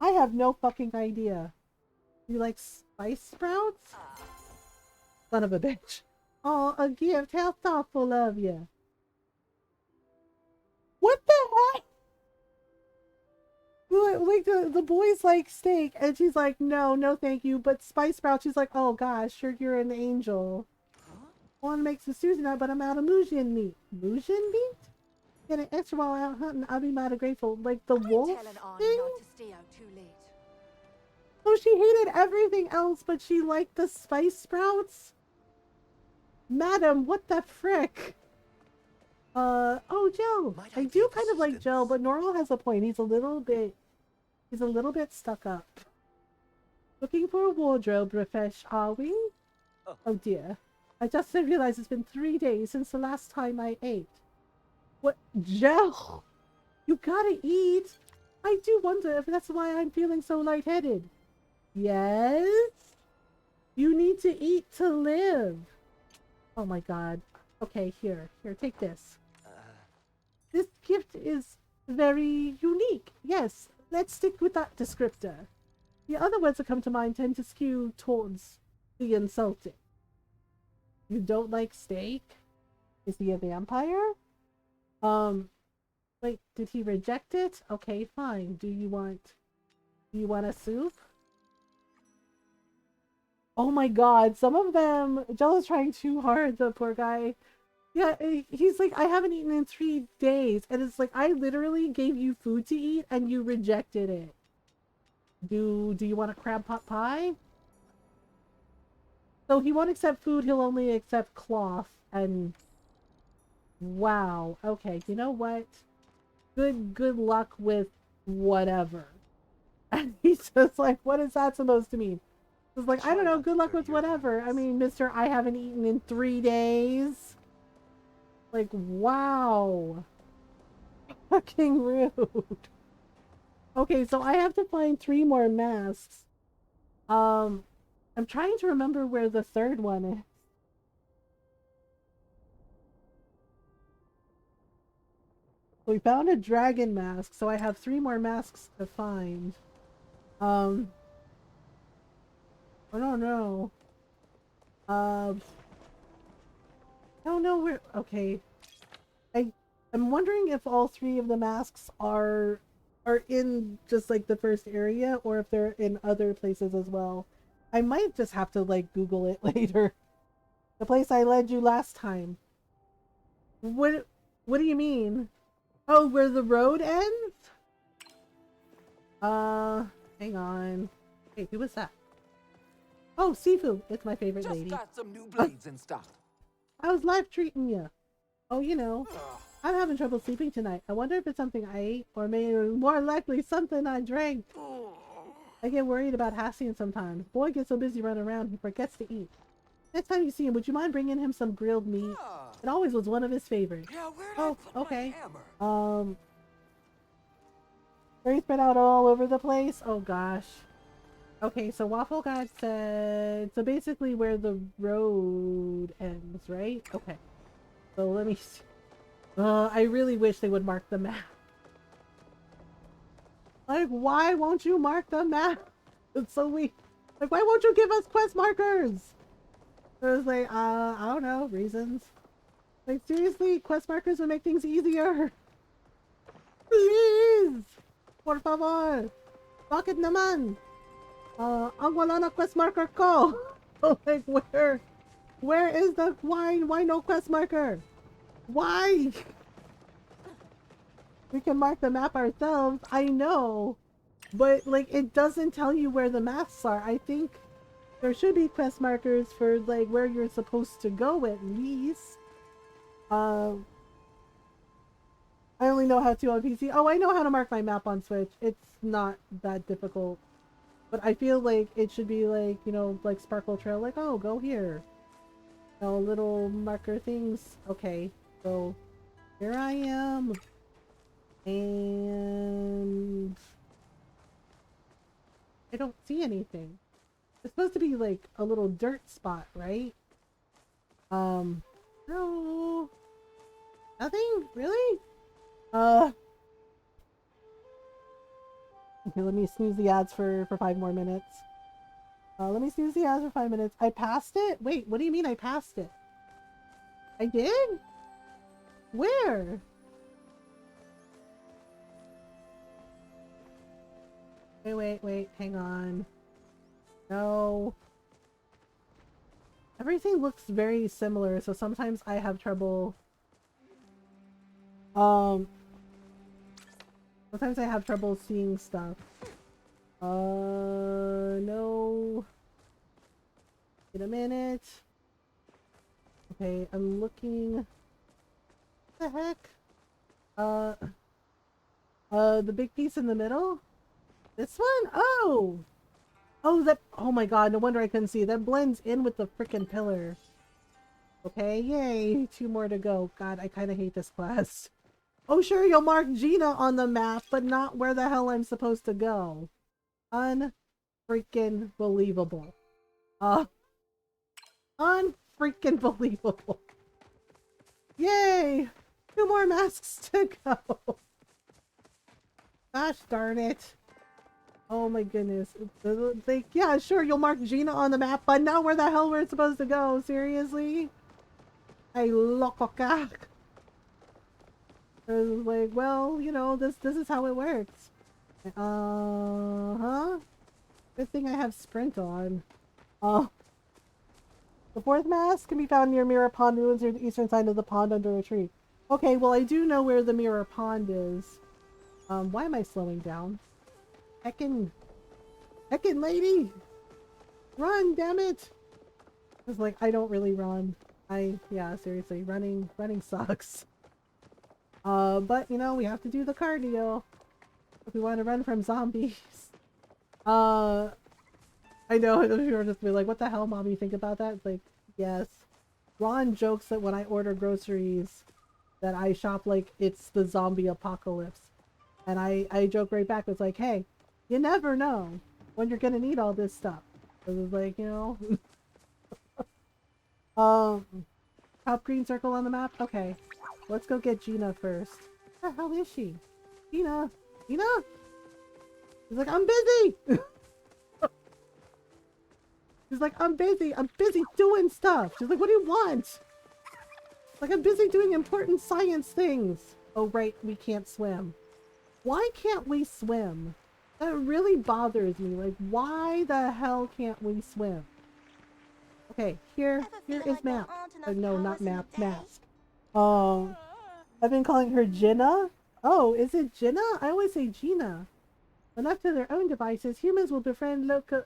have no fucking idea. You like spice sprouts? Son of a bitch. Oh, a gift. How thoughtful of you. What the heck? Like the boys like steak, and she's like, no, thank you. But spice sprouts, she's like, oh gosh, sure, you're an angel. I want to make some stew tonight, but I'm out of Mujian meat. Mujian meat? Getting extra while out hunting, I'll be mighty grateful. Like the wolf Telling Arnie thing? not to stay out too late. So she hated everything else, but she liked the spice sprouts? Madam, what the frick? Oh, Joe. I do kind of like Joe, but Normal has a point. He's a little bit stuck up. Looking for a wardrobe refresh, are we? Oh dear. I just realized it's been 3 days since the last time I ate. What? Joe! You gotta eat! I do wonder if that's why I'm feeling so lightheaded. Yes? You need to eat to live. Oh my god. Okay, here, take this. This gift is very unique. Yes, let's stick with that descriptor. The other words that come to mind tend to skew towards the insulting. You don't like steak? Is he a vampire? Wait, did he reject it? Okay, fine. Do you want a soup? Oh my god, some of them, Jello's trying too hard, the poor guy. Yeah, he's like, I haven't eaten in 3 days. And it's like, I literally gave you food to eat and you rejected it. Do you want a crab pot pie? So he won't accept food, he'll only accept cloth. And wow. Okay, you know what? Good luck with whatever. And he's just like, what is that supposed to mean? It's like, I don't know, good luck with whatever. I mean, mister, I haven't eaten in 3 days. Like, wow. Fucking rude. Okay, so I have to find 3 more masks. I'm trying to remember where the 3rd one is. We found a dragon mask, so I have 3 more masks to find. I don't know. I don't know where. Okay, I'm wondering if all 3 of the masks are in just like the first area, or if they're in other places as well. I might just have to like Google it later. The place I led you last time. What do you mean? Oh, where the road ends? Hang on. Hey, who was that? Oh, seafood. It's my favorite Just lady. got some new blades in stock. How's life treating you? Oh, you know, I'm having trouble sleeping tonight. I wonder if it's something I ate, or maybe more likely something I drank. I get worried about Hassian sometimes. Boy gets so busy running around, he forgets to eat. Next time you see him, would you mind bringing him some grilled meat? It always was one of his favorites. Yeah, where'd I Oh, put okay. my hammer? Very spread out all over the place. Oh gosh. Okay, so Waffle God said, so basically where the road ends, right? Okay. So let me see. I really wish they would mark the map. Like, why won't you mark the map? It's so weak. Like, why won't you give us quest markers? It was like, I don't know, reasons. Like, seriously, quest markers would make things easier. Please! Por favor! Bakit naman? Ang wala na quest marker ko! Like, where is the, why no quest marker? Why? We can mark the map ourselves, I know, but like it doesn't tell you where the maps are. I think there should be quest markers for like where you're supposed to go at least. I only know how to on PC. Oh, I know how to mark my map on Switch. It's not that difficult. But I feel like it should be like, you know, like Sparkle Trail, like, oh, go here. You know, little marker things. Okay, so here I am. And I don't see anything. It's supposed to be like a little dirt spot, right? No. Nothing? Really? Okay, let me snooze the ads for 5 more minutes. Let me snooze the ads for 5 minutes. I passed it? Wait, what do you mean I passed it? I did? Where? Wait, hang on. No. Everything looks very similar, so sometimes I have trouble. Sometimes I have trouble seeing stuff. No. Wait a minute. Okay, I'm looking. What the heck? The big piece in the middle? This one? Oh! Oh, that. Oh my god, no wonder I couldn't see. That blends in with the freaking pillar. Okay, yay. 2 more to go. God, I kind of hate this class. Oh, sure, you'll mark Gina on the map, but not where the hell I'm supposed to go. Unfreaking believable. Unfreaking believable. Yay! 2 more masks to go. Gosh darn it. Oh my goodness. Like, yeah, sure, you'll mark Gina on the map, but not where the hell we're supposed to go. Seriously? Ay, loco ka. Like, well, you know, this is how it works. Huh? Good thing I have sprint on. The 4th mask can be found near Mirror Pond ruins near the eastern side of the pond under a tree. Okay, well, I do know where the Mirror Pond is. Why am I slowing down? Heckin' lady! Run, damn it! It's like, I don't really run. Yeah, seriously, running sucks. But, you know, we have to do the cardio if we want to run from zombies. I know, you're just be like, what the hell, Mom, you think about that? It's like, yes. Ron jokes that when I order groceries, that I shop like it's the zombie apocalypse. And I joke right back, it's like, hey, you never know when you're gonna need all this stuff. It was like, you know. Top green circle on the map? Okay. Let's go get Gina first. Where the hell is she? Gina? Gina? She's like, I'm busy! She's like, I'm busy doing stuff. She's like, what do you want? Like, I'm busy doing important science things. Oh, right, we can't swim. Why can't we swim? That really bothers me. Like, why the hell can't we swim? Okay, here is map. No, not map, mask. I've been calling her Gina. Oh, is it Gina? I always say Gina. When left to their own devices, humans will befriend local...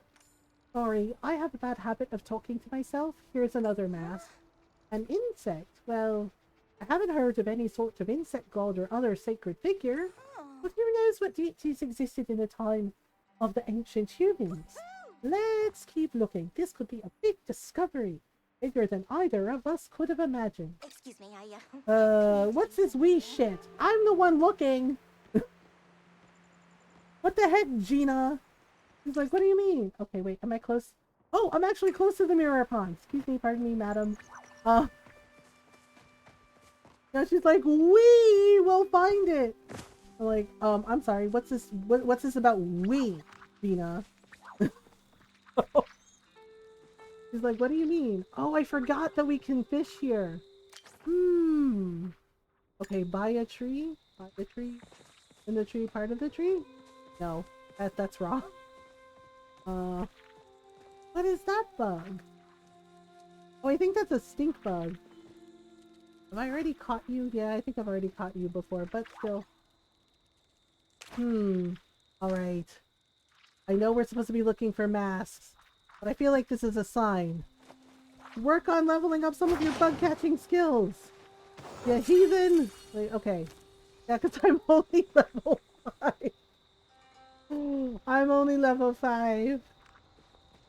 Sorry, I have a bad habit of talking to myself. Here's another mask. An insect? Well, I haven't heard of any sort of insect god or other sacred figure. But who knows what deities existed in the time of the ancient humans? Let's keep looking. This could be a big discovery. Bigger than either of us could have imagined. Excuse me, What's this wee shit? I'm the one looking. What the heck, Gina? He's like, what do you mean? Okay, wait, am I close? Oh, I'm actually close to the mirror pond. Excuse me, pardon me, madam. Now she's like, we will find it. I'm like, I'm sorry, what's this? What's this about we, Gina? She's like, what do you mean? Oh, I forgot that we can fish here. Okay, buy a tree. Buy a tree. In the tree part of the tree? No, that's wrong. What is that bug? Oh, I think that's a stink bug. Have I already caught you? Yeah, I think I've already caught you before, but still. Alright. I know we're supposed to be looking for masks, but I feel like this is a sign. Work on leveling up some of your bug catching skills. Yeah, heathen. Wait, okay. Yeah, because I'm only level 5. I'm only level 5.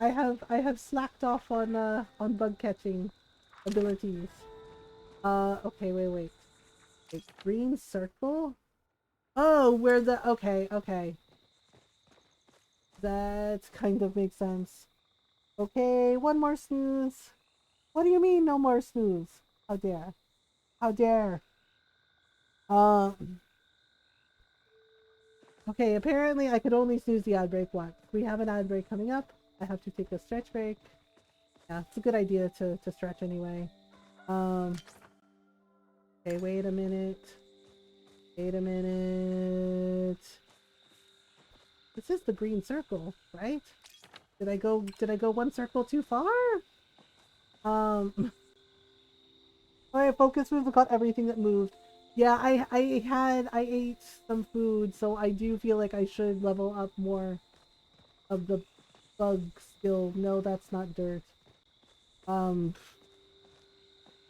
I have slacked off on bug catching abilities. Okay, wait. A green circle? Oh, where the okay. That kind of makes sense. Okay, one more snooze. What do you mean no more snooze? How dare? How dare? Okay, apparently I could only snooze the ad break once. We have an ad break coming up. I have to take a stretch break. Yeah, it's a good idea to stretch anyway. Okay, wait a minute. Wait a minute. This is the green circle, right? Did I go one circle too far? Alright, focus move got everything that moved. Yeah, I ate some food, so I do feel like I should level up more of the bug skill. No, that's not dirt.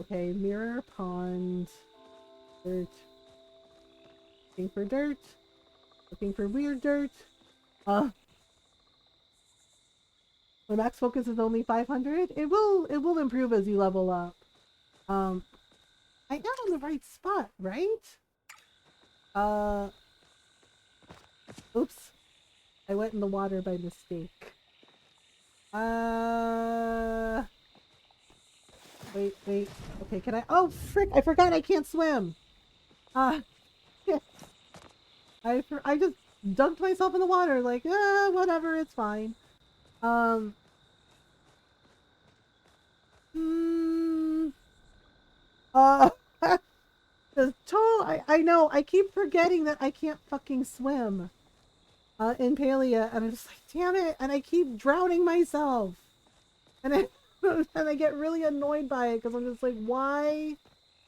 Okay, mirror, pond, dirt. Looking for dirt. Looking for weird dirt. My max focus is only 500. It will improve as you level up. I am on the right spot, right? Oops. I went in the water by mistake. Wait. Okay, can I? Oh, frick! I forgot I can't swim. Shit. I just dunked myself in the water. Like, whatever, it's fine. The toe. I know. I keep forgetting that I can't fucking swim. In Palia, and I'm just like, damn it! And I keep drowning myself, and I and I get really annoyed by it because I'm just like, why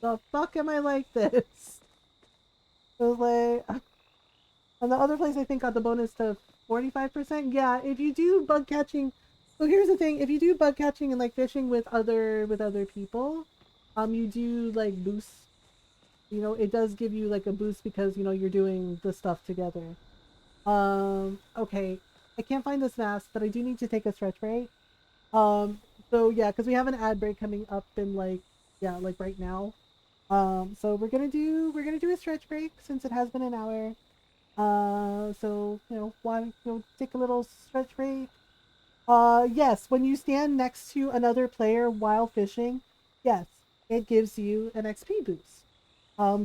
the fuck am I like this? So like, and the other place I think got the bonus to 45%. Yeah, if you do bug catching, so here's the thing: if you do bug catching and like fishing with other people, you do like boosts. You know, it does give you like a boost because you know you're doing the stuff together. Okay. I can't find this mask, but I do need to take a stretch break. So yeah, because we have an ad break coming up in like, yeah, like right now. So we're gonna do a stretch break since it has been an hour. So, you know, why take a little stretch break? Yes, when you stand next to another player while fishing, yes, it gives you an XP boost.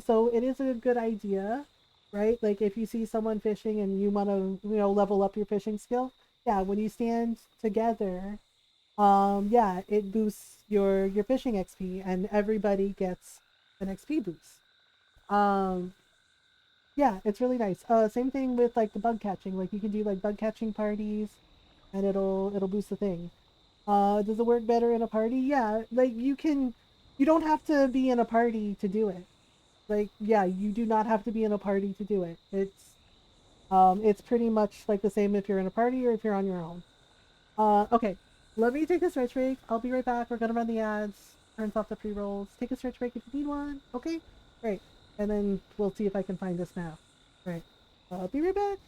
So it is a good idea, right? Like if you see someone fishing and you want to, you know, level up your fishing skill, yeah, when you stand together, yeah, it boosts your fishing XP and everybody gets an XP boost. Yeah, it's really nice. Same thing with like the bug catching. Like you can do like bug catching parties and it'll boost the thing. Does it work better in a party? Yeah, like you don't have to be in a party to do it. Like, yeah, you do not have to be in a party to do it. It's pretty much like the same if you're in a party or if you're on your own. Okay. Let me take a stretch break. I'll be right back. We're gonna run the ads. Turns off the pre-rolls. Take a stretch break if you need one. Okay? Great. And then we'll see if I can find this now. Right. I'll be right back.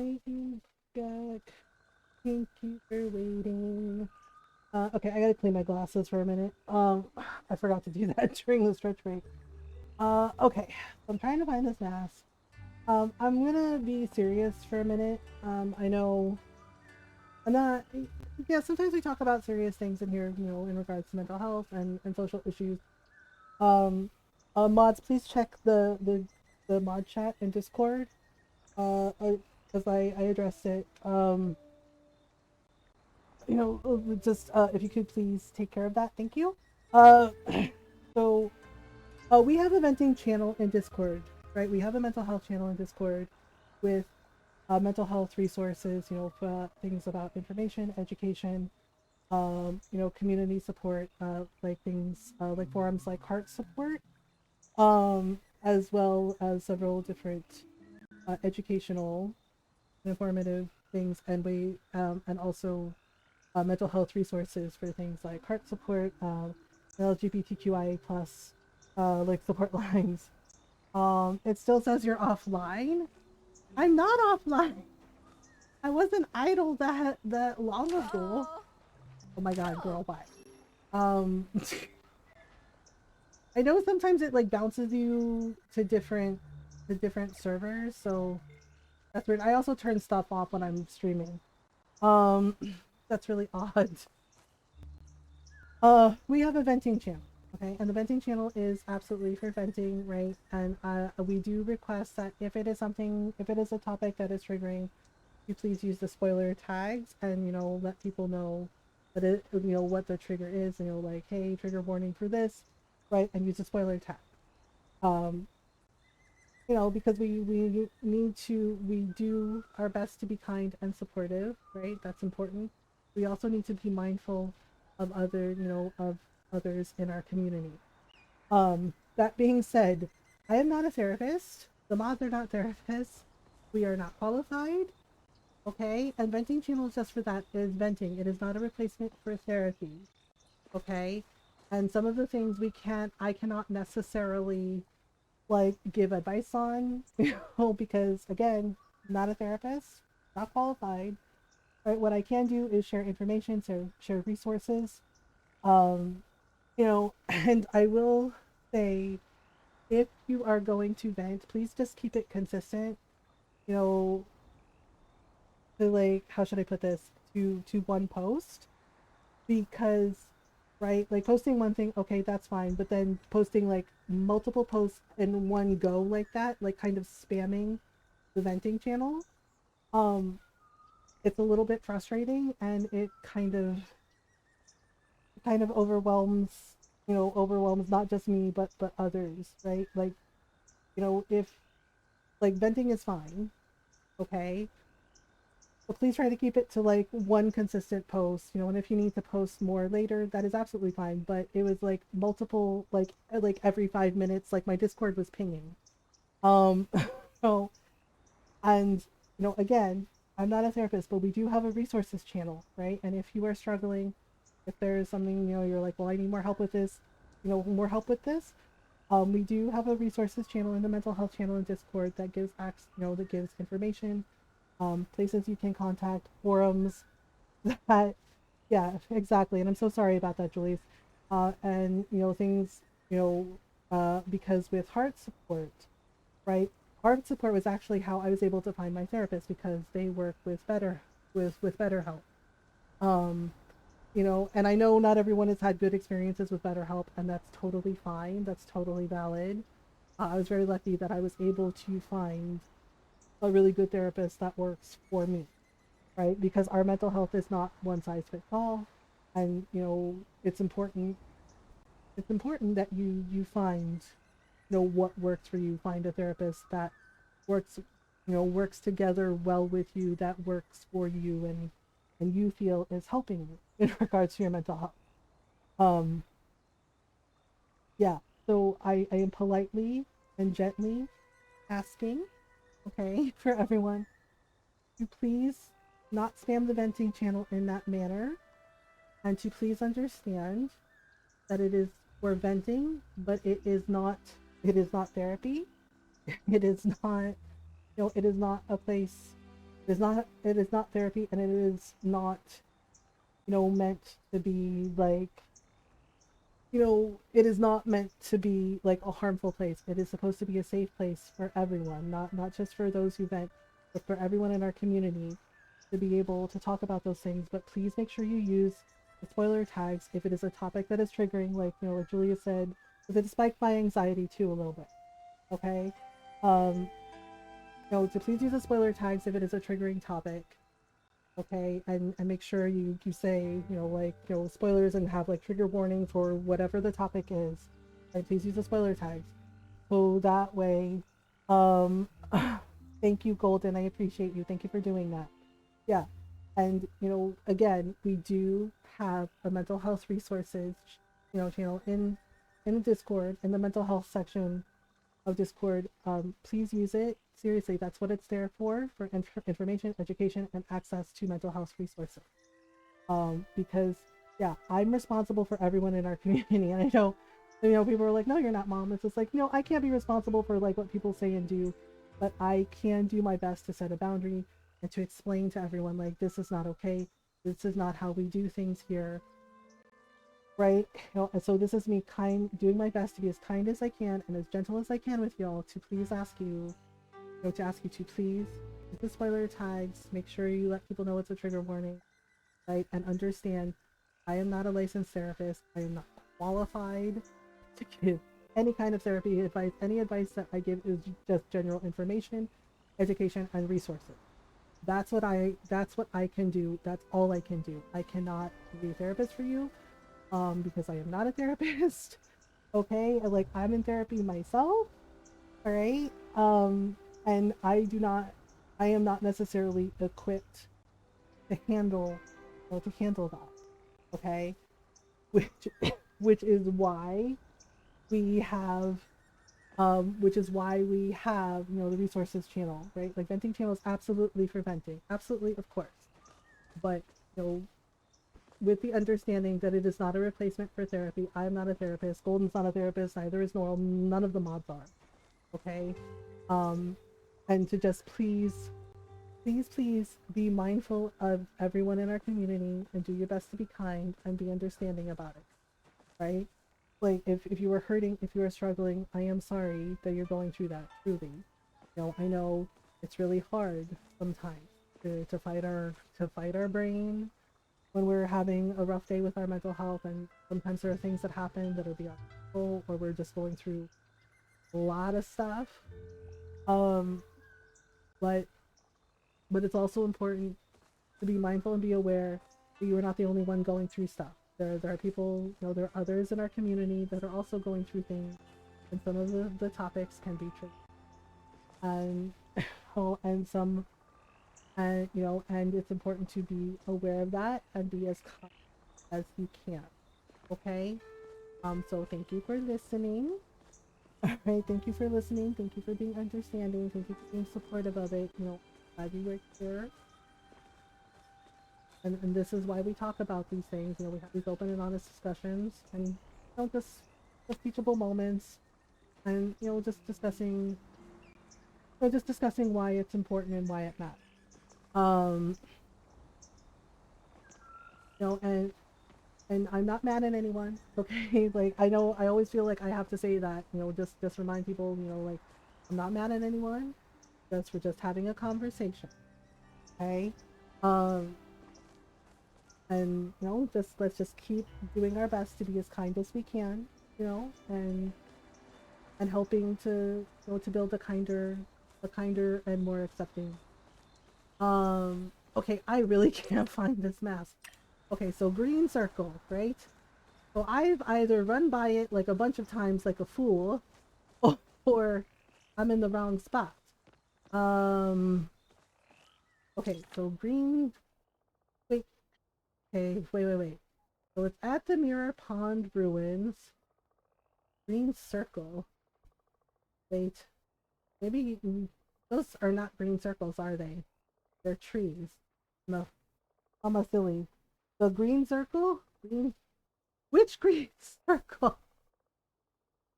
Hi, Jack. Thank you for waiting. Okay, I gotta clean my glasses for a minute. I forgot to do that during the stretch break. Okay, so I'm trying to find this mask. I'm gonna be serious for a minute. I know I'm not, yeah, sometimes we talk about serious things in here, you know, in regards to mental health and social issues. Um, Mods, please check the mod chat in Discord. Because I addressed it. You know, just if you could please take care of that, thank you. Uh, so we have a venting channel in Discord, right? We have a mental health channel in Discord with mental health resources, you know, for things about information, education, you know, community support, like things like forums like Heart Support, as well as several different educational, informative things, and and also mental health resources for things like Heart Support, LGBTQIA plus, like support lines. It still says you're offline. I'm not offline. I wasn't idle that long ago. Oh. Oh my god, girl, bye. Um, I know sometimes it like bounces you to different servers, so that's weird. I also turn stuff off when I'm streaming. Um, that's really odd. We have a venting channel, okay, and the venting channel is absolutely for venting, right? And we do request that if it is something, if it is a topic that is triggering, you please use the spoiler tags and, you know, let people know that it, you know, what the trigger is, and, you know, like, hey, trigger warning for this, right? And use the spoiler tag. Um, you know, because we need to, we do our best to be kind and supportive, right? That's important. We also need to be mindful of other, you know, of others in our community. That being said, I am not a therapist. The mods are not therapists. We are not qualified. Okay, and venting channel is just for that, is venting. It is not a replacement for therapy. Okay, and some of the things I cannot necessarily like give advice on, you know, because again, not a therapist, not qualified. Right, what I can do is share information, so share resources. Um, you know, and I will say, if you are going to vent, please just keep it consistent. You know, to like, how should I put this, to one post, because right, like posting one thing, okay, that's fine, but then posting like multiple posts in one go like that, like kind of spamming the venting channel, um it's a little bit frustrating, and it kind of overwhelms, you know, overwhelms not just me but others, right? Like, you know, if like venting is fine, okay, but please try to keep it to like one consistent post, you know, and if you need to post more later, that is absolutely fine. But it was like multiple, like every 5 minutes, like my Discord was pinging. Um, so, and you know, again, I'm not a therapist, but we do have a resources channel, right? And if you are struggling, if there's something, you know, you're like, well, I need more help with this, you know, more help with this. We do have a resources channel in the mental health channel in Discord that gives access, you know, that gives information, places you can contact, forums that, yeah, exactly. And I'm so sorry about that, Julius. And, you know, things, you know, because with heart support, right? Heart support was actually how I was able to find my therapist, because they work with with BetterHelp. Um, you know, and I know not everyone has had good experiences with BetterHelp, and that's totally fine. That's totally valid. I was very lucky that I was able to find a really good therapist that works for me, right? Because our mental health is not one size fits all, and you know, it's important that you find, you know, what works for you. Find a therapist that works, you know, works together well with you, that works for you, and you feel is helping you in regards to your mental health. Um, yeah. So I am politely and gently asking, okay, for everyone to please not spam the venting channel in that manner, and to please understand that it is for venting, but it is not therapy. It is not, you know, it is not a place It is not therapy, and it is not, you know, meant to be like, you know, it is not meant to be like a harmful place. It is supposed to be a safe place for everyone, not just for those who vent, but for everyone in our community to be able to talk about those things. But please make sure you use the spoiler tags if it is a topic that is triggering, like, you know, like Julia said, because it spiked my anxiety too a little bit. Okay, no, to please use the spoiler tags if it is a triggering topic. Okay, and make sure you say, you know, like, you know, spoilers, and have like trigger warning for whatever the topic is. Right, please use the spoiler tags. So that way, um, thank you, Golden. I appreciate you. Thank you for doing that. Yeah, and you know, again, we do have a mental health resources, you know, channel in Discord, in the mental health section of Discord. Please use it. Seriously, that's what it's there for information, education, and access to mental health resources. Because yeah, I'm responsible for everyone in our community, and I know, you know, people are like, no, you're not, mom. It's just like, you know, I can't be responsible for like what people say and do, but I can do my best to set a boundary and to explain to everyone, like, this is not okay. This is not how we do things here, right? You know, and so this is me doing my best to be as kind as I can and as gentle as I can with y'all, to please ask you, to ask you to please use the spoiler tags. Make sure you let people know it's a trigger warning, right? And understand, I am not a licensed therapist. I am not qualified to give any kind of therapy advice. Any advice that I give is just general information, education, and resources. That's what I can do. That's all I can do. I cannot be a therapist for you, because I am not a therapist. Okay, like, I'm in therapy myself. All right, and I am not necessarily equipped to handle, to handle that. Okay, which which is why we have you know, the resources channel, right? Like, venting channel is absolutely for venting, absolutely, of course, but you know, with the understanding that it is not a replacement for therapy. I am not a therapist. Golden's not a therapist. Neither is Noel. None of the mods are. Okay, and to just please be mindful of everyone in our community, and do your best to be kind and be understanding about it, right? Like, if you were hurting, if you were struggling, I am sorry that you're going through that, truly. You know, I know it's really hard sometimes to fight our brain when we're having a rough day with our mental health, and sometimes there are things that happen that are beyond control, or we're just going through a lot of stuff. Um, but it's also important to be mindful and be aware that you are not the only one going through stuff. There are people, you know, there are others in our community that are also going through things, and some of the topics can be tricky. And oh, and some, and you know, and it's important to be aware of that and be as kind as you can. Okay. So thank you for listening. All right, thank you for listening. Thank you for being understanding. Thank you for being supportive of it. You know, glad you were here. And this is why we talk about these things. You know, we have these open and honest discussions, and you know, just teachable moments, and you know, just discussing why it's important and why it matters. You know, and I'm not mad at anyone. Okay, like, I know I always feel like I have to say that. You know, just remind people. You know, like, I'm not mad at anyone. We're just having a conversation. Okay. And you know, let's just keep doing our best to be as kind as we can, you know, and helping to, you know, to build a kinder and more accepting. Okay, I really can't find this mask. Okay, so green circle, right? So I've either run by it like a bunch of times like a fool, or I'm in the wrong spot. Okay, so green, wait, okay, wait. So it's at the Mirror Pond Ruins. Green circle. Wait. Maybe those are not green circles, are they? They're trees. No. I'm silly. The green circle? Green. Which green circle?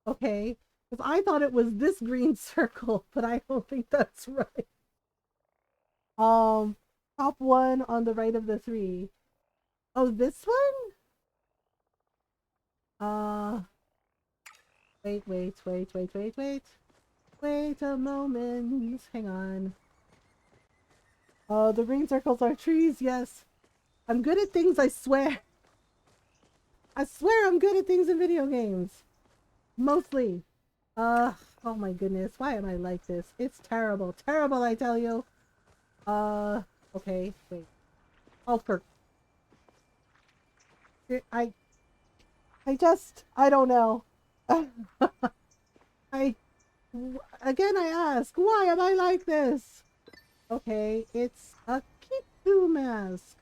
Okay. Because I thought it was this green circle, but I don't think that's right. Top one on the right of the three. Oh, this one? Wait, wait, wait, wait, wait, wait. Wait a moment. Hang on. The green circles are trees, yes. I'm good at things, I swear. I swear I'm good at things in video games. Mostly. Oh my goodness. Why am I like this? It's terrible. Terrible, I tell you. Okay, wait. Oh, I I don't know. I, again I ask, why am I like this? Okay, it's a Kitsu mask.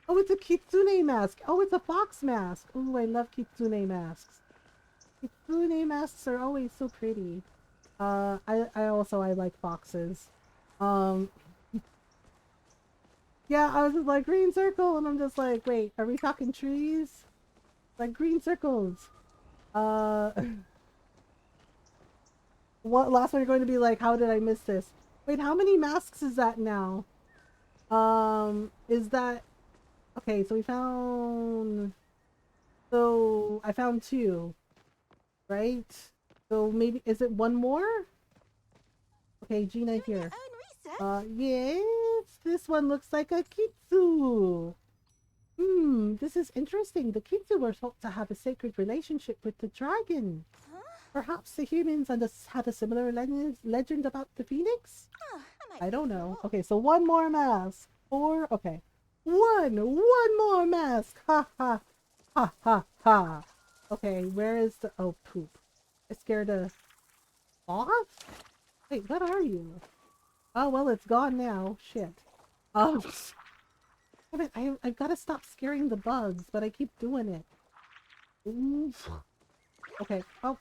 Oh, it's a Kitsune mask. Oh, it's a fox mask. Oh, I love Kitsune masks. Kitsune masks are always so pretty. I like foxes. Um, yeah, I was just like, green circle, and I'm just like, wait, are we talking trees? Like, green circles. Uh, what last one you're going to be like, how did I miss this? Wait, how many masks is that now? Is that... Okay, so we found... So, I found two, right? So maybe, is it one more? Okay, Gina here. Yes, this one looks like a Kitsu. This is interesting. The Kitsu were thought to have a sacred relationship with the dragon. Perhaps the humans had a similar legend about the phoenix? I don't know. Okay, so one more mask. Four, okay. One more mask. Ha ha, ha ha ha. Okay, where is the, oh poop. I scared a sloth? Wait, what are you? Oh, well, it's gone now. Shit. Um, damn it, I've got to stop scaring the bugs, but I keep doing it. Oof. Okay. Oh,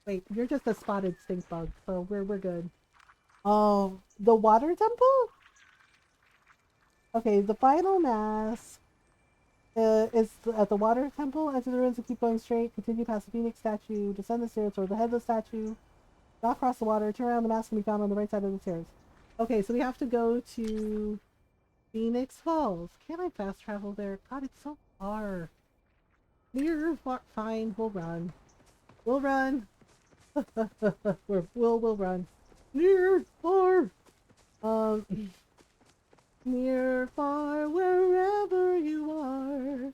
wait, you're just a spotted stink bug, so we're good. Oh, the water temple? Okay, the final mask is at the water temple. Enter the ruins and keep going straight. Continue past the phoenix statue. Descend the stairs toward the headless statue. Not cross the water. Turn around, the mask can be found on the right side of the stairs. Okay, so we have to go to Phoenix Falls. Can I fast travel there? God, it's so far. Near, far, fine. We'll run. We'll run. We'll run. Near, far. Um, near, far, wherever you are.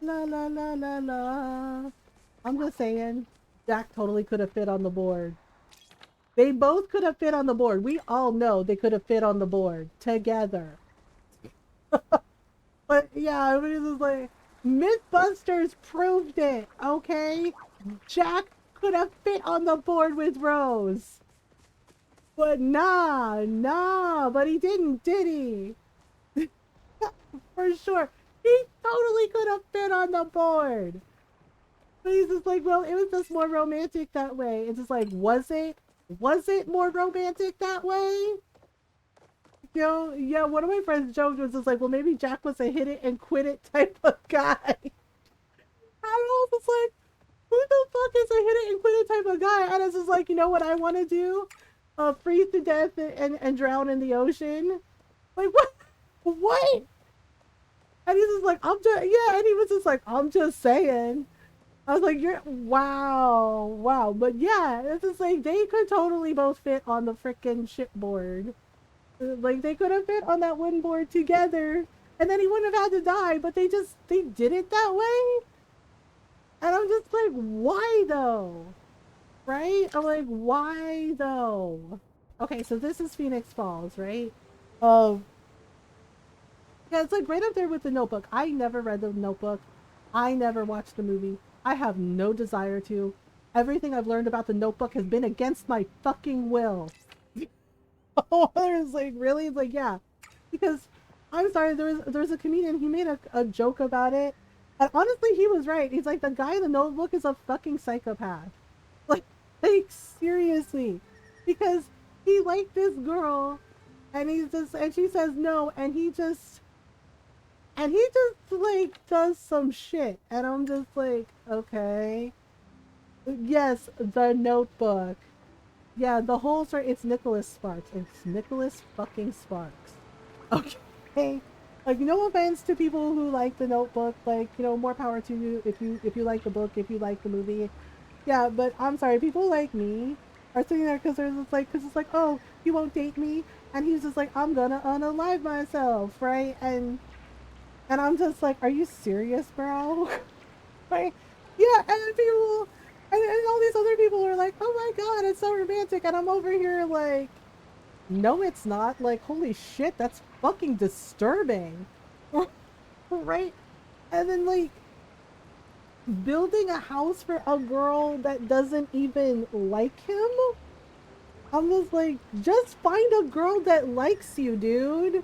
La la la la la. I'm just saying, Jack totally could have fit on the board. They both could have fit on the board. We all know they could have fit on the board together. But yeah, I mean, it's like Mythbusters proved it, okay? Jack could have fit on the board with Rose. But nah, but he didn't, did he? For sure. He totally could have fit on the board. But he's just like, well, it was just more romantic that way. It's just like, was it? Was it more romantic that way? You know, yeah, one of my friends joked was just like, well, maybe Jack was a hit it and quit it type of guy. I was just like, who the fuck is a hit it and quit it type of guy? And it's just like, you know what I want to do? Freeze to death and drown in the ocean. Like, what? What? And he's just like, I'm just, yeah, and he was just like, I'm just saying. I was like, you're, wow. But yeah, it's just like, they could totally both fit on the frickin' shipboard. Like, they could have fit on that wooden board together, and then he wouldn't have had to die, but they did it that way? And I'm just like, why though? Right? I'm like, why though? Okay, so this is Phoenix Falls, right? Um, yeah, it's like right up there with the Notebook. I never read the Notebook. I never watched the movie. I have no desire to. Everything I've learned about the Notebook has been against my fucking will. Oh, there's like, really? It's like, yeah. Because, I'm sorry, there's a comedian, he made a joke about it. And honestly, he was right. He's like, the guy in the Notebook is a fucking psychopath. Like seriously. Because he liked this girl, and and she says no, and he just, like, does some shit. And I'm just like, okay. Yes, the Notebook. Yeah, the whole story, it's Nicholas Sparks. It's Nicholas fucking Sparks. Okay? Like, no offense to people who like the Notebook, like, you know, more power to you if you like the book, if you like the movie. Yeah, but I'm sorry, people like me are sitting there because it's like, oh, you won't date me, and he's just like, I'm gonna unalive myself, right? And I'm just like, are you serious, bro? Right? Yeah, and then people, and all these other people are like, oh my god, it's so romantic, and I'm over here like, no, it's not. Like, holy shit, that's fucking disturbing, right? And then like building a house for a girl that doesn't even like him. I'm just like, just find a girl that likes you, dude.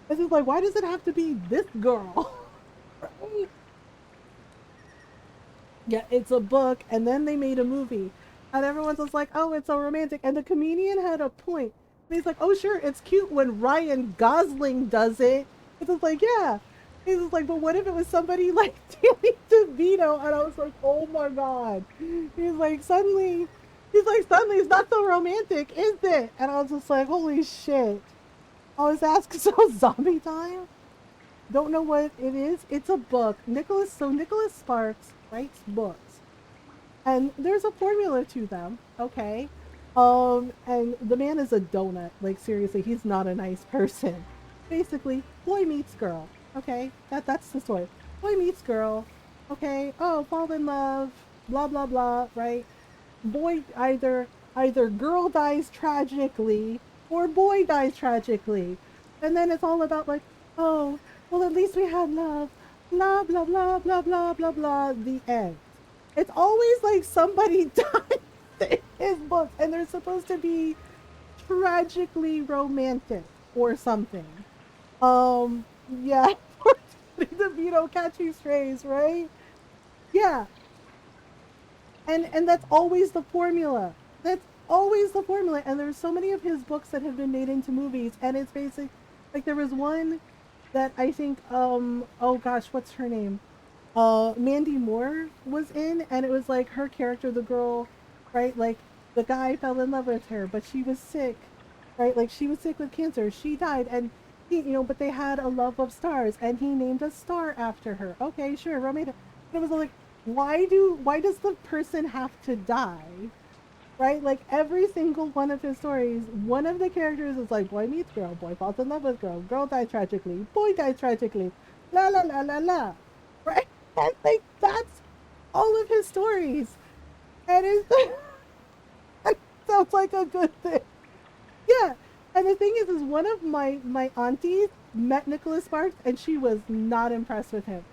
It's just like, why does it have to be this girl? Right? Yeah, it's a book, and then they made a movie, and everyone's just like, oh, it's so romantic. And the comedian had a point. And he's like, oh, sure, it's cute when Ryan Gosling does it. It's just like, yeah. He's just like, but what if it was somebody like Danny DeVito? And I was like, oh my god. Suddenly it's not so romantic, is it? And I was just like, holy shit. I was asking, so zombie time? Don't know what it is. It's a book. Nicholas Sparks writes books. And there's a formula to them, okay? And the man is a donut. Like, seriously, he's not a nice person. Basically, boy meets girl, okay? That's the story. Boy meets girl, okay? Oh, fall in love, blah blah blah, right? Boy, either girl dies tragically or boy dies tragically. And then it's all about like, oh, well, at least we had love, blah blah blah blah blah blah blah, the end. It's always like somebody dies in his book, and they're supposed to be tragically romantic or something. Yeah, the Vito catchy phrase, right? Yeah, and that's always the formula. That's always the formula. And there's so many of his books that have been made into movies, and it's basic. Like there was one that I think, oh gosh, what's her name? Mandy Moore was in, and it was like her character, the girl, right? Like the guy fell in love with her, but she was sick, right? Like she was sick with cancer. She died, and he, you know, but they had a love of stars, and he named a star after her. Okay, sure, romantic. It was like, why does the person have to die? Right? Like every single one of his stories, one of the characters is like, boy meets girl, boy falls in love with girl, girl dies tragically, boy dies tragically, la la la la la. Right? And like that's all of his stories. And it sounds like a good thing. Yeah. And the thing is one of my aunties met Nicholas Sparks, and she was not impressed with him.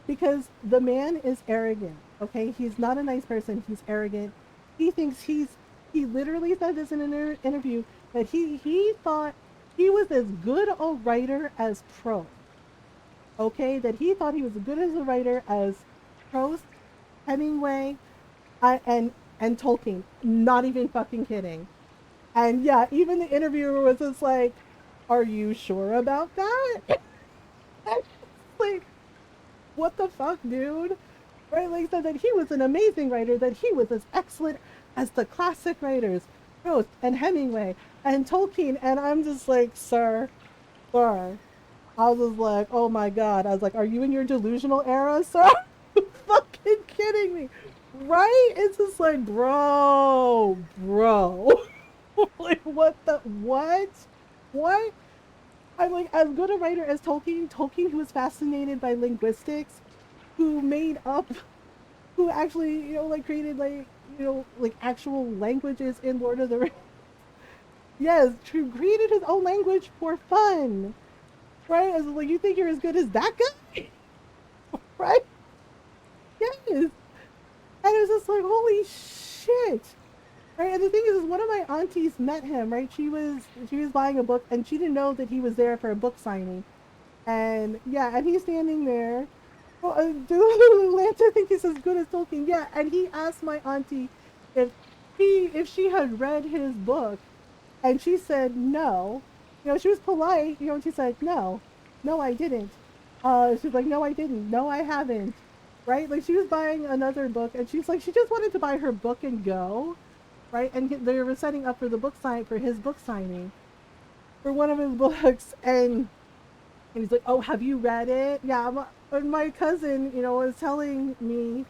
Because the man is arrogant, okay? He's not a nice person. He's arrogant. He thinks he literally said this in an interview, that he thought he was as good a writer as Proust, okay? That he thought he was as good as a writer as Proust, Hemingway, and Tolkien. Not even fucking kidding. And yeah, even the interviewer was just like, are you sure about that? Like, what the fuck, dude? Right? Like, said that he was an amazing writer, that he was as excellent as the classic writers, Proust and Hemingway and Tolkien. And I'm just like, sir. I was just like, oh my god. I was like, are you in your delusional era, sir? Are you fucking kidding me? Right? It's just like, bro. Like, what? What? I'm like, as good a writer as Tolkien, who was fascinated by linguistics, who actually, you know, like created like, you know, like actual languages in Lord of the Rings. Yes, created his own language for fun. Right? As like, you think you're as good as that guy? Right? Yes. And it was just like, holy shit. Right? And the thing is one of my aunties met him, right? She was buying a book, and she didn't know that he was there for a book signing. And yeah, and he's standing there. Well, do Lanta think he's as good as Tolkien? Yeah, and he asked my auntie if she had read his book, and she said no. You know, she was polite, you know, and she said no, I didn't. She's like, no, I didn't. No, I haven't. Right? Like she was buying another book, and she's like, she just wanted to buy her book and go. right? And they were setting up for the book sign for his book signing for one of his books, and he's like, "Oh, have you read it?" Yeah, and my cousin, was telling me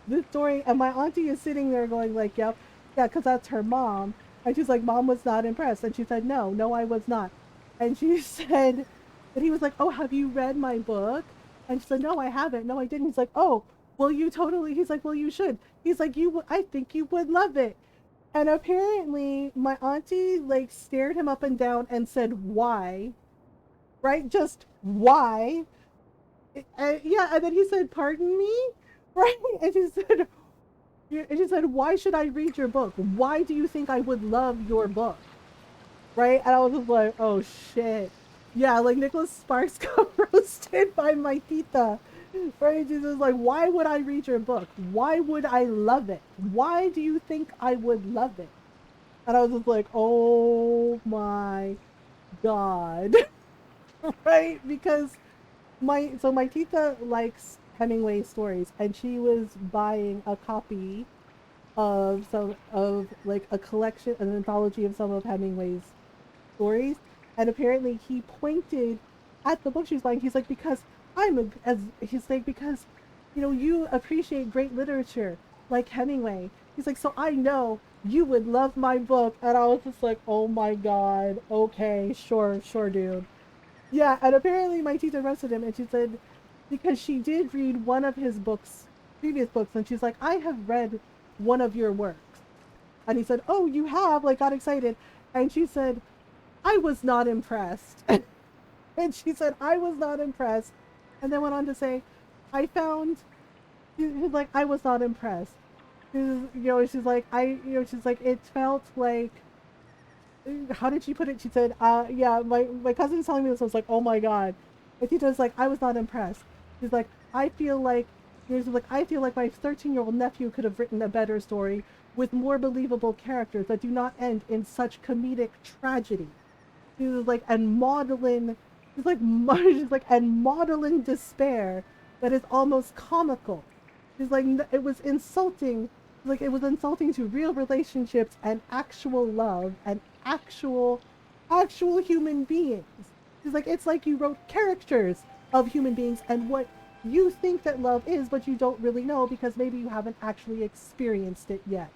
this story, and my auntie is sitting there going like, "Yep, yeah," because that's her mom, and she's like, "Mom was not impressed," and she said, "No, no, I was not," and she said, and he was like, "Oh, have you read my book?" And she said, "No, I haven't. No, I didn't." He's like, "Oh, well, you totally." He's like, "Well, you should." He's like, I think you would love it." And apparently, my auntie like stared him up and down and said, "Why?" Right? Just why? Yeah, and then he said, "Pardon me?" Right? And she said, "Why should I read your book? Why do you think I would love your book?" Right? And I was just like, "Oh shit." Yeah, like Nicholas Sparks got roasted by my tita. Right? She's just like, "Why would I read your book? Why would I love it? Why do you think I would love it?" And I was just like, "Oh my god." Right? Because my tita likes Hemingway stories, and she was buying a copy of some of like a collection, an anthology of some of Hemingway's stories, and apparently he pointed at the book she was buying. He's like, "Because he's like, because you appreciate great literature like Hemingway." He's like, "So I know you would love my book," and I was just like, "Oh my god, okay, sure, sure, dude." Yeah, and apparently my teacher roasted him, and she said because she did read one of his books, previous books, and she's like, "I have read one of your works," and he said, "Oh, you have?" Like got excited, and she said, "I was not impressed," and she said, "I was not impressed," and then went on to say, "I found," she's like, "I was not impressed." She's like, she's like, "It felt like," how did she put it? She said, yeah, my cousin's telling me this. I was like, oh my god. My teacher was like, I was not impressed. She's like, I feel like, I feel like my 13-year-old nephew could have written a better story with more believable characters that do not end in such comedic tragedy. She was like, and maudlin, she's like, and maudlin despair that is almost comical. She's like, it was insulting. Like, it was insulting to real relationships and actual love and actual human beings. She's like, it's like you wrote characters of human beings and what you think that love is, but you don't really know because maybe you haven't actually experienced it yet.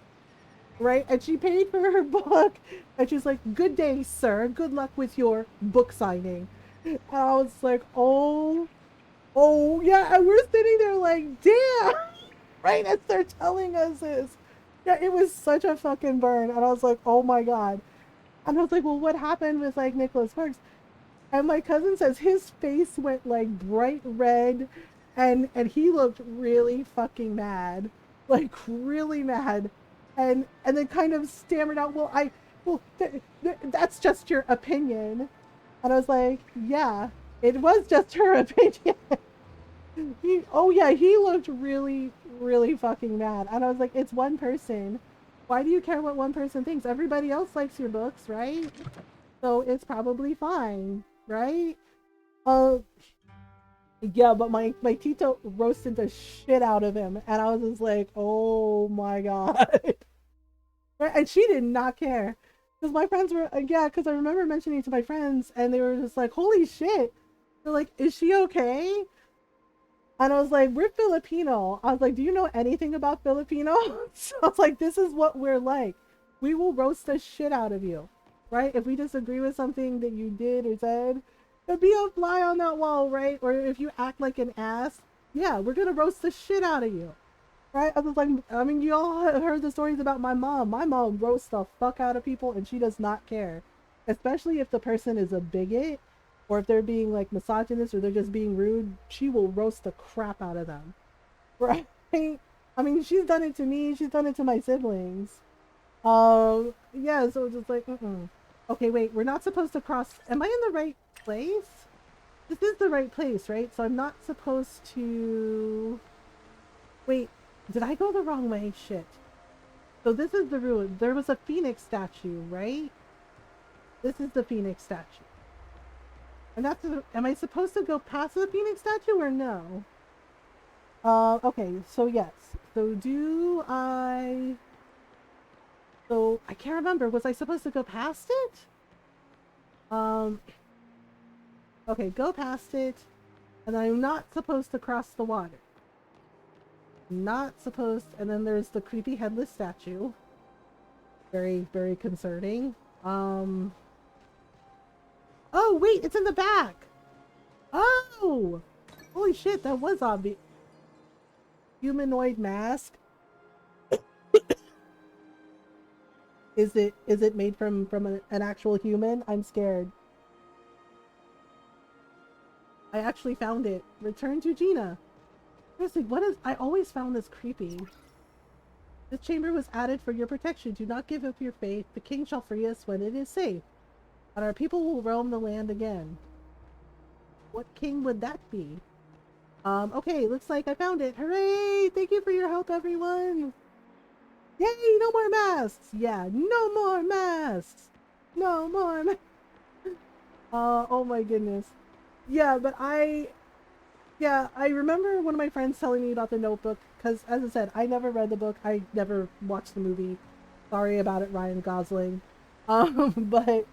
Right? And she paid for her book, and she's like, "Good day, sir. Good luck with your book signing." And I was like, oh yeah, and we're sitting there like, damn. Right as they're telling us this. Yeah, it was such a fucking burn. And I was like, oh my god. And I was like, well, what happened with like Nicholas Sparks? And my cousin says his face went like bright red, and he looked really fucking mad. Like really mad. And then kind of stammered out, that's just your opinion. And I was like, yeah, it was just her opinion. Oh yeah, he looked really, really fucking mad. And I was like, it's one person. Why do you care what one person thinks? Everybody else likes your books, right? So it's probably fine, right? Uh, yeah, but my Tito roasted the shit out of him, and I was just like, oh my god. Right? And she did not care. Because my friends were, yeah, because I remember mentioning it to my friends, and they were just like, holy shit. They're like, is she okay? And I was like, we're Filipino. I was like, do you know anything about Filipino? So I was like, this is what we're like. We will roast the shit out of you. Right? If we disagree with something that you did or said, there'll be a fly on that wall, right? Or if you act like an ass, yeah, we're gonna roast the shit out of you. Right? I was like, I mean, you all have heard the stories about my mom. My mom roasts the fuck out of people and she does not care. Especially if the person is a bigot or if they're being like misogynist or they're just being rude, she will roast the crap out of them. Right? I mean, she's done it to me, she's done it to my siblings. Yeah, so it's just like, okay, wait, we're not supposed to cross. Am I in the right place? This is the right place, right? So I'm not supposed to. Wait, did I go the wrong way? Shit. So this is the ruin. There was a phoenix statue, right? This is the phoenix statue. And that's. Am I supposed to go past the phoenix statue or no? Okay, so yes. So do I. So I can't remember. Was I supposed to go past it? Okay, go past it. And I'm not supposed to cross the water. Not supposed, and then there's the creepy headless statue. Very, very concerning. Oh wait, it's in the back. Oh, holy shit, that was obvious. Humanoid mask. Is it made from an actual human? I'm scared. I actually found it. Return to Gina. Seriously, what is... I always found this creepy. This chamber was added for your protection. Do not give up your faith. The king shall free us when it is safe. And our people will roam the land again. What king would that be? Okay, looks like I found it. Hooray! Thank you for your help, everyone! Yay! No more masks! Yeah, no more masks! No more oh my goodness. Yeah, but yeah, I remember one of my friends telling me about the Notebook, because as I said, I never read the book, I never watched the movie. Sorry about it, Ryan Gosling. But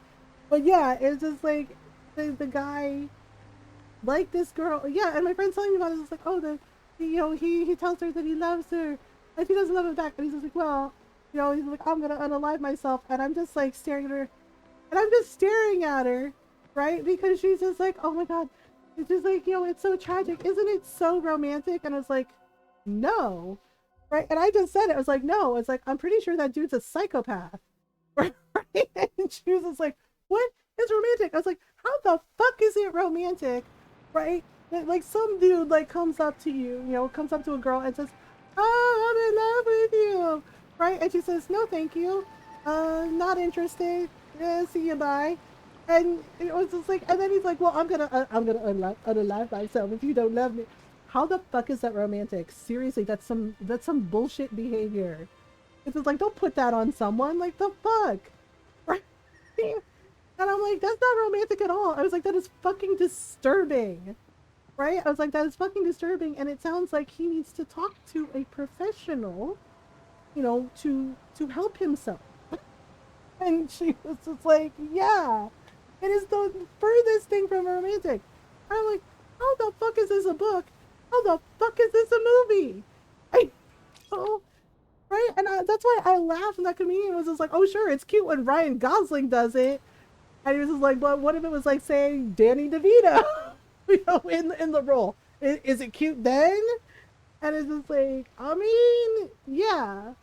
yeah, it's just like, the guy, like this girl, yeah, and my friend's telling me about it, it's like, oh, he tells her that he loves her, and she doesn't love him back, and he's just like, well, he's like, I'm gonna unalive myself, and I'm just like staring at her, and I'm just staring at her, right, because she's just like, oh my god, it's just like, it's so tragic. Isn't it so romantic? And I was like, no. Right? And I just said it. I was like, no. It's like, I'm pretty sure that dude's a psychopath. Right? And she was just like, what is romantic? I was like, how the fuck is it romantic? Right? Like some dude like comes up to you, comes up to a girl and says, oh, I'm in love with you. Right? And she says, no, thank you. Not interested. See you, bye. And it was just like, and then he's like, well, I'm gonna unalive myself if you don't love me. How the fuck is that romantic? Seriously, that's some bullshit behavior. It's just like, don't put that on someone. Like, the fuck? Right? And I'm like, that's not romantic at all. I was like, that is fucking disturbing. Right? I was like, that is fucking disturbing. And it sounds like he needs to talk to a professional, to help himself. And she was just like, yeah. It is the furthest thing from romantic. I'm like, how the fuck is this a book? How the fuck is this a movie? Right? And that's why I laughed, and that comedian was just like, oh sure, it's cute when Ryan Gosling does it. And he was just like, well, what if it was like, say, Danny DeVito, in the role? Is it cute then? And it's just like, I mean, yeah.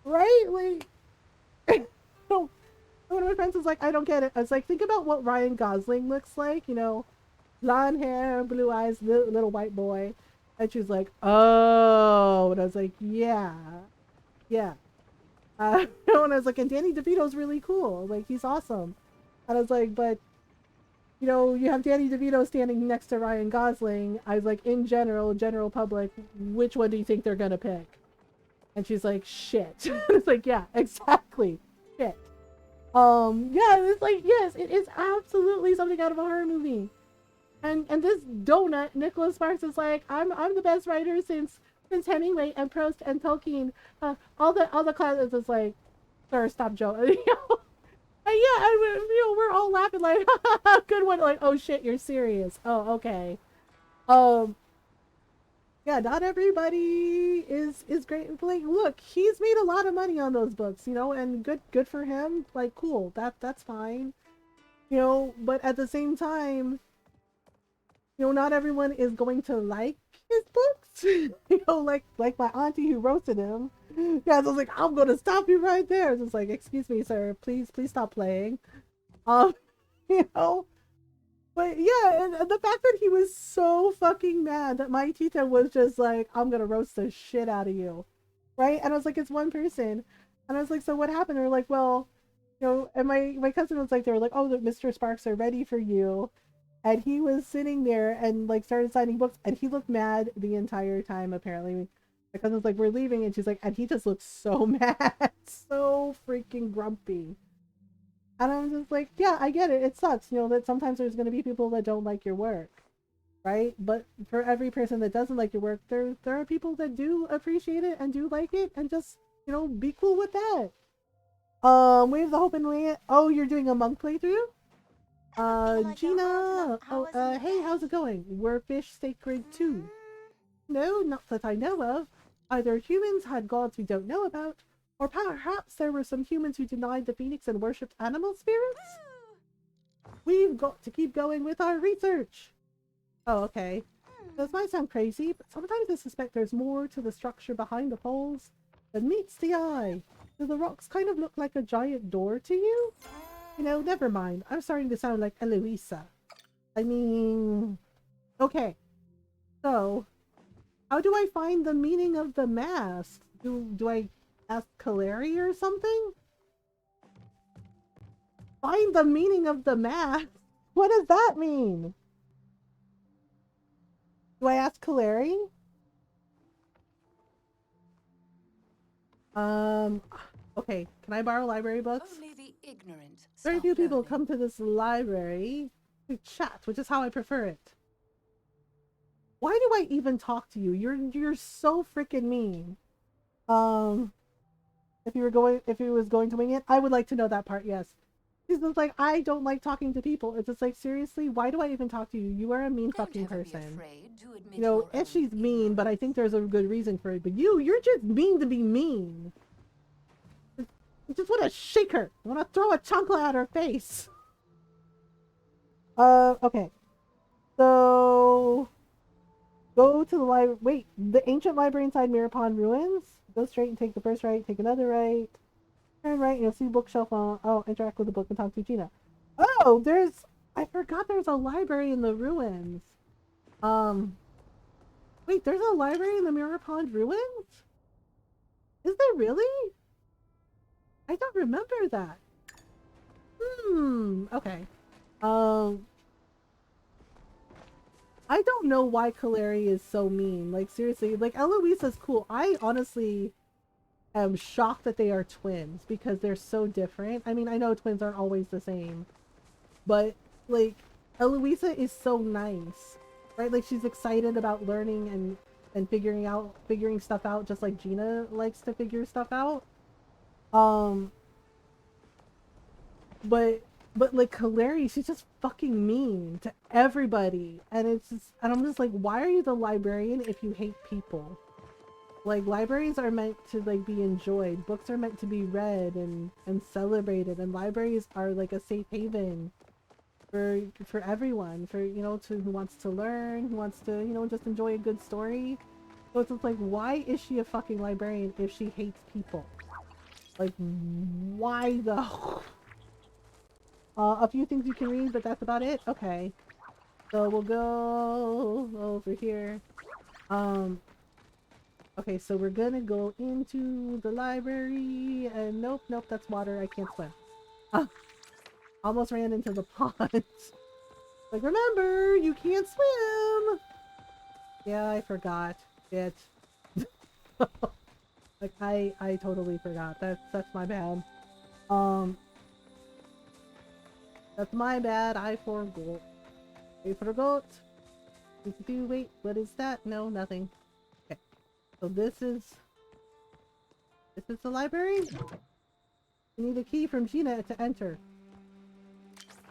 Right? Like, one of my friends was like, I don't get it. I was like, think about what Ryan Gosling looks like, blonde hair, blue eyes, little white boy. And she's like, oh. And I was like, yeah. And I was like, and Danny DeVito's really cool. Like, he's awesome. And I was like, but, you have Danny DeVito standing next to Ryan Gosling. I was like, in general public, which one do you think they're going to pick? And she's like, shit. It's like, yeah, exactly. Shit. Yeah, it's like, yes, it is absolutely something out of a horror movie. And this donut, Nicholas Sparks, is like, I'm the best writer since Hemingway and Proust and Tolkien. All the classes is like, sir, stop joking. And yeah, and we're all laughing like, good one. Like, oh shit, you're serious. Oh, okay. Yeah, not everybody is great. Like, look, he's made a lot of money on those books, and good for him. Like, cool, that's fine. But at the same time, not everyone is going to like his books. Like my auntie who roasted him. Yeah, so I was like, I'm gonna stop you right there. It's just like, excuse me, sir, please stop playing. You know. But yeah, and the fact that he was so fucking mad that my tita was just like, I'm gonna roast the shit out of you. Right? And I was like, it's one person. And I was like, so what happened? They're like, well, and my cousin was like, they were like, oh, Mr. Sparks are ready for you. And he was sitting there and like started signing books, and he looked mad the entire time, apparently. My cousin's like, we're leaving, and she's like, and he just looks so mad, so freaking grumpy. And I'm just like, yeah, I get it. It sucks, that sometimes there's going to be people that don't like your work, right? But for every person that doesn't like your work, there are people that do appreciate it and do like it, and just, be cool with that. Wave the hope and wait. Oh, you're doing a monk playthrough? I don't feel like there aren't Gina. enough Oh, hours in the hey, day. how's it going? Were fish sacred too? Mm, No, not that I know of. Either humans had gods we don't know about, or perhaps there were some humans who denied the phoenix and worshipped animal spirits? We've got to keep going with our research. Oh, okay. This might sound crazy, but sometimes I suspect there's more to the structure behind the poles than meets the eye. Do the rocks kind of look like a giant door to you? You know, never mind. I'm starting to sound like Eloisa. I mean... Okay. So, how do I find the meaning of the mask? Do I ask Kaleri or something? Find the meaning of the mask? What does that mean? Do I ask Kaleri? Okay. Can I borrow library books? Only the ignorant Very stop few people learning. come to this library to chat, which is how I prefer it. Why do I even talk to you? You're so freaking mean. If you was going to wing it, I would like to know that part. Yes. It's just like I don't like talking to people. It's just like seriously, why do I even talk to you? You are a mean Don't fucking ever be person. afraid to admit You know, your and own she's mean, but I think there's a good reason for it. But you're just mean to be mean. I just want to shake her. I want to throw a chancla at her face. Okay. So, go to the library. Wait, the ancient library inside Mirror Pond ruins? Go straight and take the first right, take another right. Turn right, and you'll see bookshelf on. Oh, interact with the book and talk to Gina. Oh, I forgot there's a library in the ruins. Wait, there's a library in the Mirror Pond ruins? Is there really? I don't remember that. Okay. Um, I don't know why Kaleri is so mean. Like, seriously, like, Eloisa's cool. I honestly am shocked that they are twins because they're so different. I mean, I know twins aren't always the same, but, like, Eloisa is so nice, right? Like, she's excited about learning and figuring stuff out just like Gina likes to figure stuff out. Um, but like Kaleri, she's just fucking mean to everybody, and I'm just like, why are you the librarian if you hate people? Like, libraries are meant to like be enjoyed, books are meant to be read and celebrated, and libraries are like a safe haven for everyone, for, you know, to who wants to learn, who wants to, you know, just enjoy a good story. So it's just like, why is she a fucking librarian if she hates people? Like, why the a few things you can read, but that's about it? Okay. So we'll go over here. Okay, so we're gonna go into the library, and nope, that's water. I can't swim. Almost ran into the pond. Like, remember, you can't swim! Yeah, I forgot. It. Like, I totally forgot. That's my bad. That's my bad. I forgot. Wait, what is that? No, nothing. Okay. So this is the library? You need a key from Gina to enter.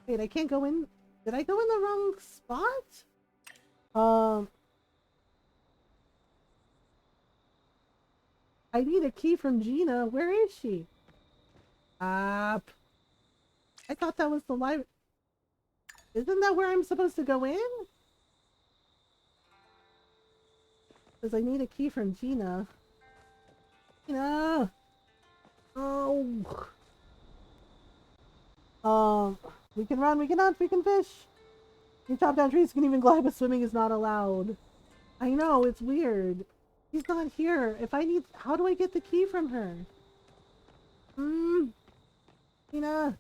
Wait, I can't go in. Did I go in the wrong spot? I need a key from Gina. Where is she? I thought that was the library. Isn't that where I'm supposed to go in? Because I need a key from Gina. Gina! Oh! We can run, we can hunt, we can fish! We chop down trees, can even glide, but swimming is not allowed. I know, it's weird. She's not here. How do I get the key from her? Gina!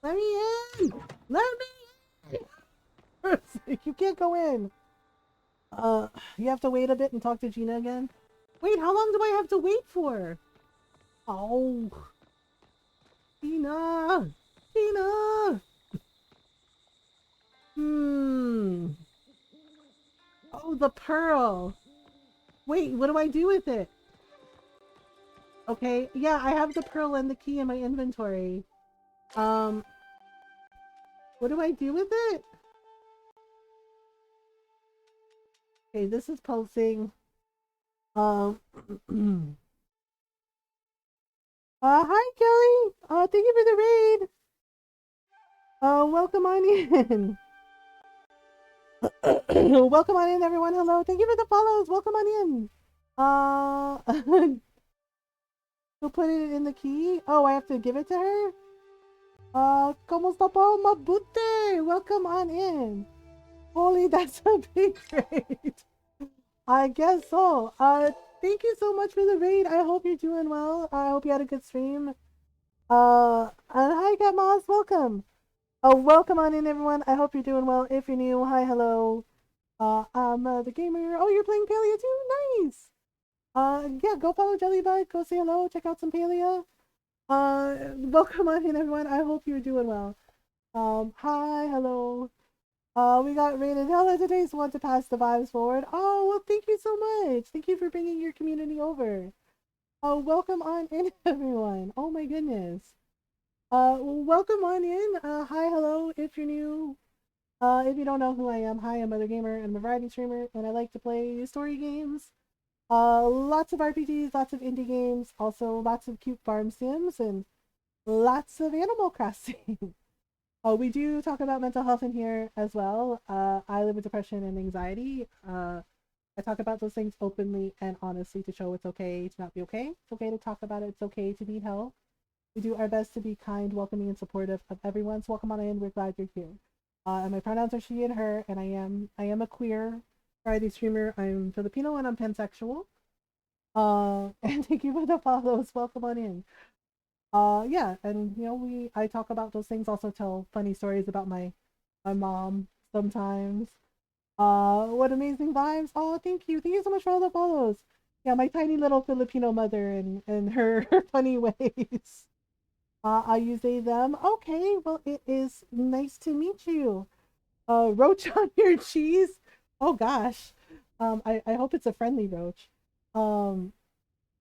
Let me in! Let me in! You can't go in! You have to wait a bit and talk to Gina again? Wait, how long do I have to wait for? Oh. Gina! Gina! Oh, the pearl! Wait, what do I do with it? Okay, yeah, I have the pearl and the key in my inventory. What do I do with it? Okay, this is pulsing. Um, hi Kelly. Thank you for the raid. Welcome on in. Welcome on in, everyone. Hello. Thank you for the follows. Welcome on in. Who put it in the key? Oh, I have to give it to her? ¿Cómo está po, Mabute? Welcome on in. Holy, that's a big raid. I guess so. Thank you so much for the raid. I hope you're doing well. I hope you had a good stream. And hi, Cat Moss. Welcome. Welcome on in, everyone. I hope you're doing well. If you're new, hi, hello. I'm the gamer. Oh, you're playing Palia too? Nice. Yeah, go follow Jellybug. Go say hello. Check out some Palia. Welcome on in, everyone. I hope you're doing well. Hi, hello. We got rated hella today, so want to pass the vibes forward. Oh, well, thank you so much. Thank you for bringing your community over. Welcome on in, everyone. Oh my goodness. Welcome on in. Hi, hello. If you're new, if you don't know who I am, hi, I'm Mothergamer. I'm a variety streamer, and I like to play story games. Lots of RPGs, lots of indie games, also lots of cute farm sims, and lots of Animal Crossing. Oh, we do talk about mental health in here as well. I live with depression and anxiety. I talk about those things openly and honestly to show it's okay to not be okay. It's okay to talk about it. It's okay to need help. We do our best to be kind, welcoming, and supportive of everyone. So welcome on in. We're glad you're here. And my pronouns are she and her, and I am a queer variety streamer. I'm Filipino and I'm pansexual. And thank you for the follows. Welcome on in. Yeah, and you know, I talk about those things, also tell funny stories about my mom sometimes. What amazing vibes. Oh, thank you. Thank you so much for all the follows. Yeah, my tiny little Filipino mother and her, her funny ways. I use they them. Okay, well it is nice to meet you. Roach on your cheese. Oh gosh. I hope it's a friendly roach. Um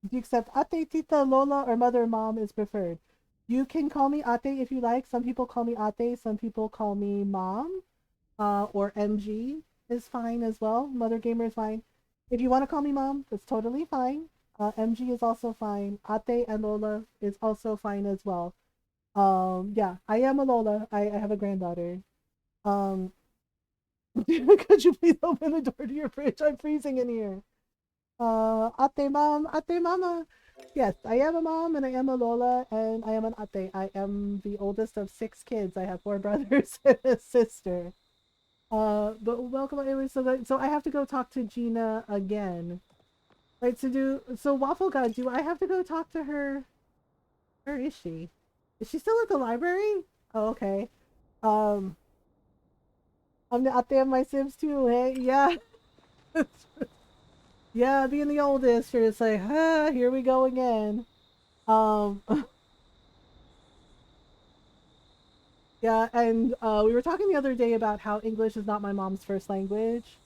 do you accept ate, tita, lola, or mother, mom is preferred? You can call me ate if you like. Some people call me ate. Some people call me mom. Or MG is fine as well. Mother gamer is fine. If you want to call me mom, that's totally fine. MG is also fine. Ate and Lola is also fine as well. Yeah, I am a Lola. I have a granddaughter. Um, could you please open the door to your fridge? I'm freezing in here. Ate mom, ate mama. Yes, I am a mom and I am a Lola and I am an ate. I am the oldest of 6 kids. I have 4 brothers and a sister. But welcome anyway. So I have to go talk to Gina again. Right, so Waffle God, do I have to go talk to her? Where is she? Is she still at the library? Oh, okay. Um, I'm the ate of my Sims too, hey? Yeah. Yeah, being the oldest, you're just like, here we go again. Um, yeah, and we were talking the other day about how English is not my mom's first language.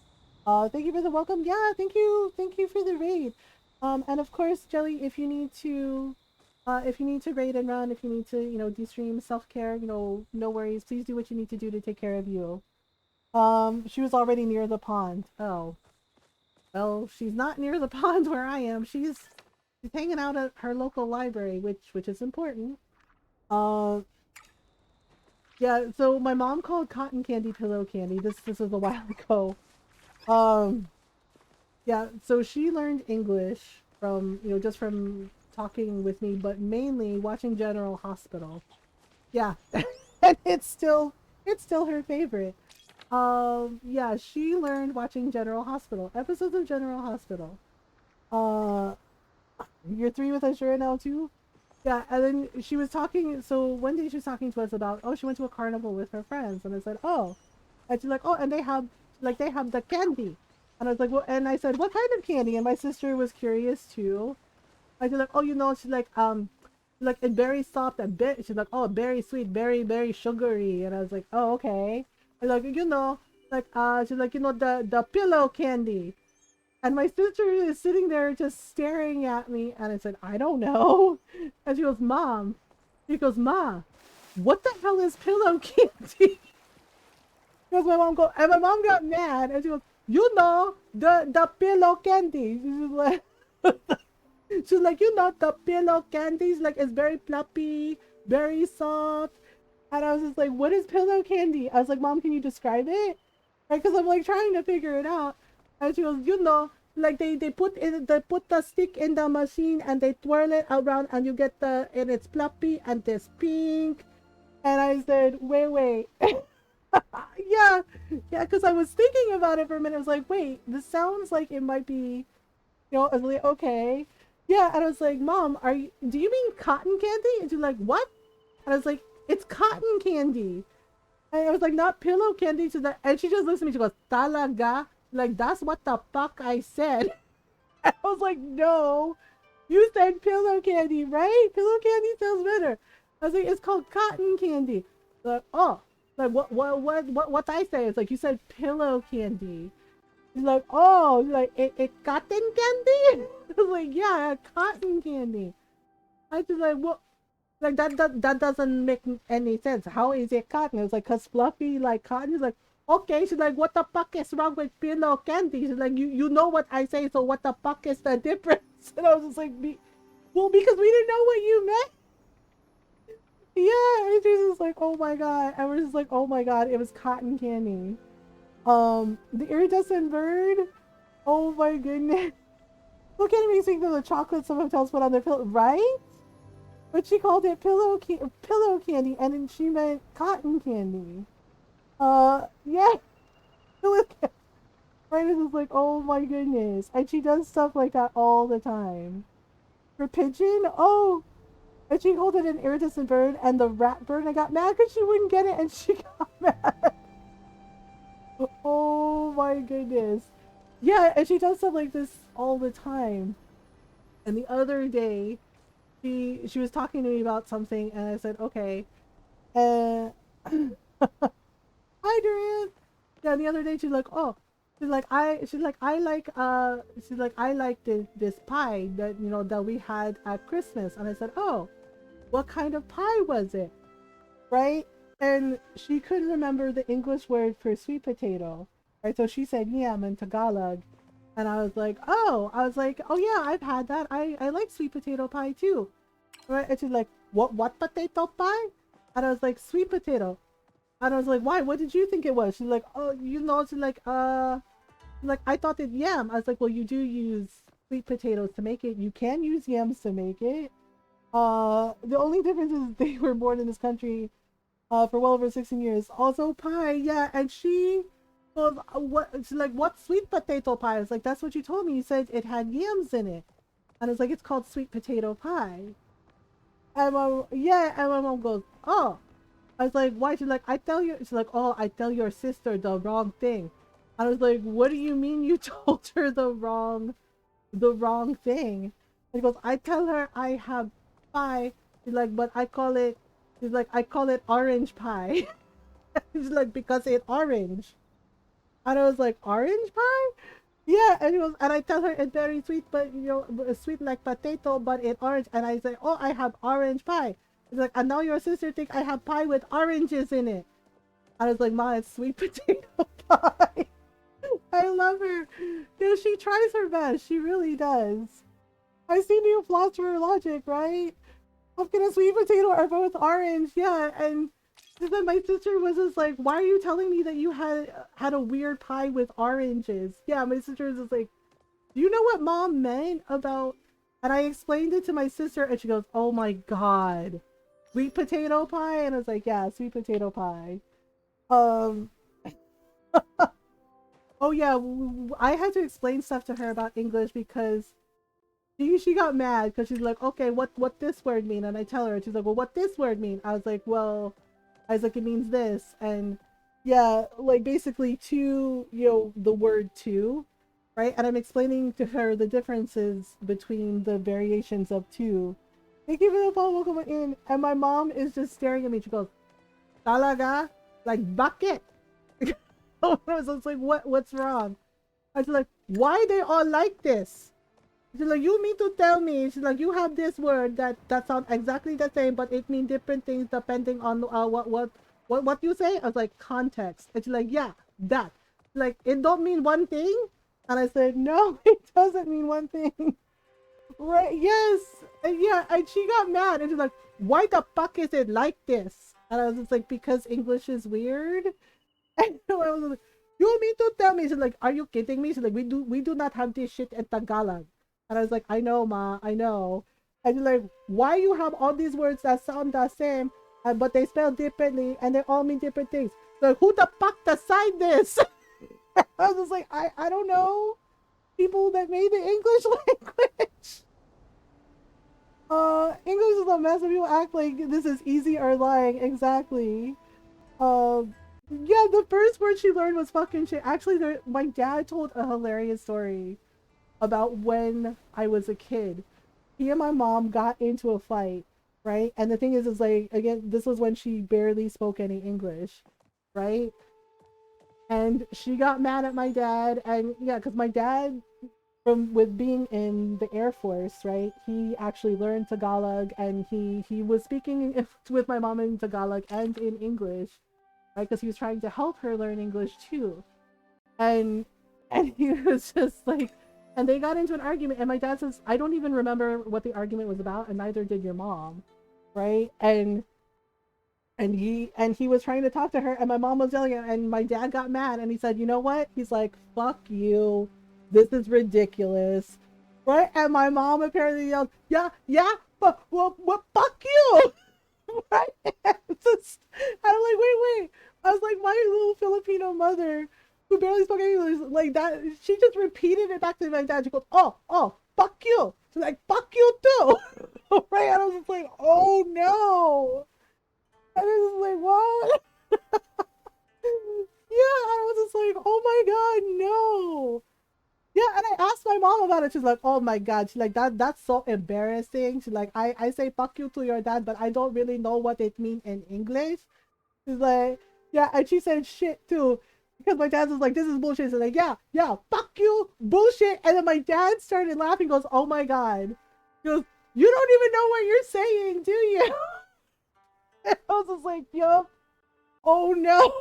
Thank you for the welcome. Yeah, thank you for the raid. And of course, Jelly, if you need to raid and run, if you need to, you know, de-stream, self-care, you know, no worries. Please do what you need to do to take care of you. She was already near the pond. Oh, well, she's not near the pond where I am. She's hanging out at her local library, which is important. Uh, yeah. So my mom called cotton candy pillow candy. This was a while ago. Um. Yeah, so she learned English from, you know, just from talking with me, but mainly watching General Hospital. Yeah. And it's still her favorite. Yeah, she learned watching General Hospital, episodes of General Hospital. Uh you're 3 with Ashura now too? Yeah, and then she was talking, so one day she was talking to us about, oh, she went to a carnival with her friends, and I said, oh. And she's like, oh, and they have the candy. And I was like, well, and I said, what kind of candy? And my sister was curious too. I said, like, oh, you know, like, it's very soft and she's like, oh, very sweet, very sugary. And I was like, oh, okay. And like, you know, like, she's like, you know, the pillow candy. And my sister is sitting there just staring at me. And I said, I don't know. And she goes, Mom. She goes, Ma, what the hell is pillow candy? Because my mom got mad. And she goes, you know, the pillow candy. She's like, she's like, you know, the pillow candies, like, it's very fluffy, very soft. And I was just like, what is pillow candy? I was like, Mom, can you describe it? Right? Because I'm like trying to figure it out. And she goes, you know, like they put the stick in the machine and they twirl it around and you get and it's fluffy and it's pink. And I said, wait. yeah, because I was thinking about it for a minute. I was like, wait, this sounds like it might be, I was like, okay. Yeah, and I was like, Mom, do you mean cotton candy? And she's like, what? And I was like, it's cotton candy. And I was like, not pillow candy. She's like, and she just looks at me, she goes, talaga? Like, that's what the fuck I said. And I was like, no, you said pillow candy, right? Pillow candy sounds better. I was like, it's called cotton candy. Like, oh, like what I say? It's like, you said pillow candy. She's like, oh, like it cotton candy? I was like, yeah, cotton candy. I was like, what? Like that doesn't make any sense. How is it cotton? It was like, cause fluffy like cotton. She's like, okay. She's like, what the fuck is wrong with pillow candy? She's like, you know what I say, so what the fuck is the difference? And I was just like, well, because we didn't know what you meant. Yeah, and she's just like, oh my god. And we're just like, oh my god, it was cotton candy. The iridescent bird. Oh my goodness. Look at me speaking of the chocolate someone else put on their pillow, right? But she called it pillow candy, and then she meant cotton candy. Yeah. Look at right, it's just like, oh my goodness. And she does stuff like that all the time. Her pigeon, oh, and she called it an iridescent bird, and the rat bird, I got mad because she wouldn't get it, and she got mad. Oh my goodness. Yeah, and she does stuff like this all the time. And the other day, she was talking to me about something, and I said, okay. Hi, Durian. Yeah, the other day she's like, oh, I like this pie that that we had at Christmas, and I said, oh, what kind of pie was it? Right? And she couldn't remember the English word for sweet potato. Right? So she said yam in Tagalog. And I was like, oh, yeah, I've had that. I like sweet potato pie too. Right? And she's like, what potato pie? And I was like, sweet potato. And I was like, why? What did you think it was? She's like, oh, she's like, I thought it yam. I was like, well, you do use sweet potatoes to make it. You can use yams to make it. The only difference is they were born in this country for well over 16 years. Also pie, yeah. And she goes, she's like, what sweet potato pie? I was like, that's what you told me. You said it had yams in it. And I was like, it's called sweet potato pie. And my mom goes, oh. I was like, why? She's like, she's like, oh, I tell your sister the wrong thing. I was like, what do you mean you told her the wrong thing? And she goes, I tell her I have pie. She's like, but I call it orange pie. She's like, because it's orange. And I was like, orange pie? Yeah, and I tell her it's very sweet, but sweet like potato, but it's orange. And I say, oh, I have orange pie. She's like, and now your sister thinks I have pie with oranges in it. I was like, Ma, it's sweet potato pie. I love her. She tries her best. She really does. I see new flaws to her logic, right? Pumpkin and sweet potato are both orange. Yeah, and then my sister was just like, why are you telling me that you had a weird pie with oranges? Yeah, my sister was just like, do you know what Mom meant about... And I explained it to my sister, and she goes, oh my god. Sweet potato pie? And I was like, yeah, sweet potato pie. Oh yeah, I had to explain stuff to her about English because she got mad because she's like, okay, what this word mean? And I tell her, and she's like, well, what this word mean? I was like, it means this. And yeah, like basically to, the word to, right? And I'm explaining to her the differences between the variations of to. Thank you for the follow, welcome in. And my mom is just staring at me. She goes, talaga? Like bucket? I was just like, what's wrong? I was like, why they all like this? She's like, you mean to tell me? She's like, you have this word that sounds exactly the same, but it means different things depending on what you say. I was like, context. And she's like, yeah, that. Like, it don't mean one thing. And I said, no, it doesn't mean one thing. Right? Yes. And yeah. And she got mad, and she's like, why the fuck is it like this? And I was just like, because English is weird. And I was like, you mean to tell me? She's like, are you kidding me? She's like, we do not have this shit in Tagalog. And I was like, I know, ma, I know. And she's like, why you have all these words that sound the same, but they spell differently and they all mean different things? Like, who the fuck decide this? I was just like, I don't know. People that made the English language. English is a mess and people act like this is easy or lying. Exactly. Yeah, the first word she learned was fucking shit. Actually, my dad told a hilarious story about when I was a kid. He and my mom got into a fight, right? And the thing is like, again, this was when she barely spoke any English, right? And she got mad at my dad, and yeah, because my dad, from with being in the Air Force, right? He actually learned Tagalog, and he was speaking with my mom in Tagalog and in English, right? Because he was trying to help her learn English too, and he was just like, and they got into an argument, and my dad says, I don't even remember what the argument was about, and neither did your mom, right? And he was trying to talk to her, and my mom was yelling at her, and my dad got mad, and he said, you know what? He's like, fuck you. This is ridiculous. Right? And my mom apparently yelled, yeah, but fuck you. Right? Just, I'm like, wait. I was like, my little Filipino mother who barely spoke English like that, she just repeated it back to my dad. She goes, oh, fuck you. She's like, fuck you too. Right? And I was just like, oh no. And I was like, what? Yeah, I was just like, oh my god, no. Yeah, and I asked my mom about it. She's like, oh my god. She's like, that's so embarrassing. She's like, I say fuck you to your dad, but I don't really know what it means in English. She's like, yeah, and she said shit too. Because my dad was like, this is bullshit. She's like, yeah, fuck you, bullshit. And then my dad started laughing, goes, oh my god. He goes, you don't even know what you're saying, do you? And I was just like, yup. Oh no.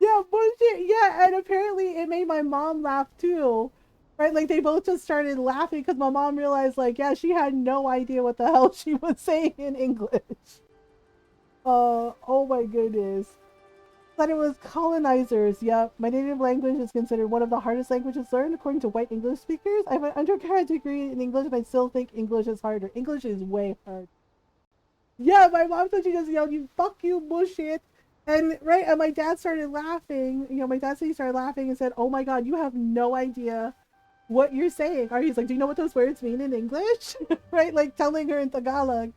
Yeah, bullshit. Yeah, and apparently it made my mom laugh too. Right? Like they both just started laughing because my mom realized, like, yeah, she had no idea what the hell she was saying in English. Oh my goodness. But it was colonizers. Yep. My native language is considered one of the hardest languages learned according to white English speakers. I have an undergraduate degree in English, but I still think English is harder. English is way hard. Yeah, my mom said she just yelled, you fuck you, bullshit. And right, and my dad started laughing. You know, my dad said he started laughing and said, oh my god, you have no idea what you're saying. Or he's like, do you know what those words mean in English? Right? Like telling her in Tagalog.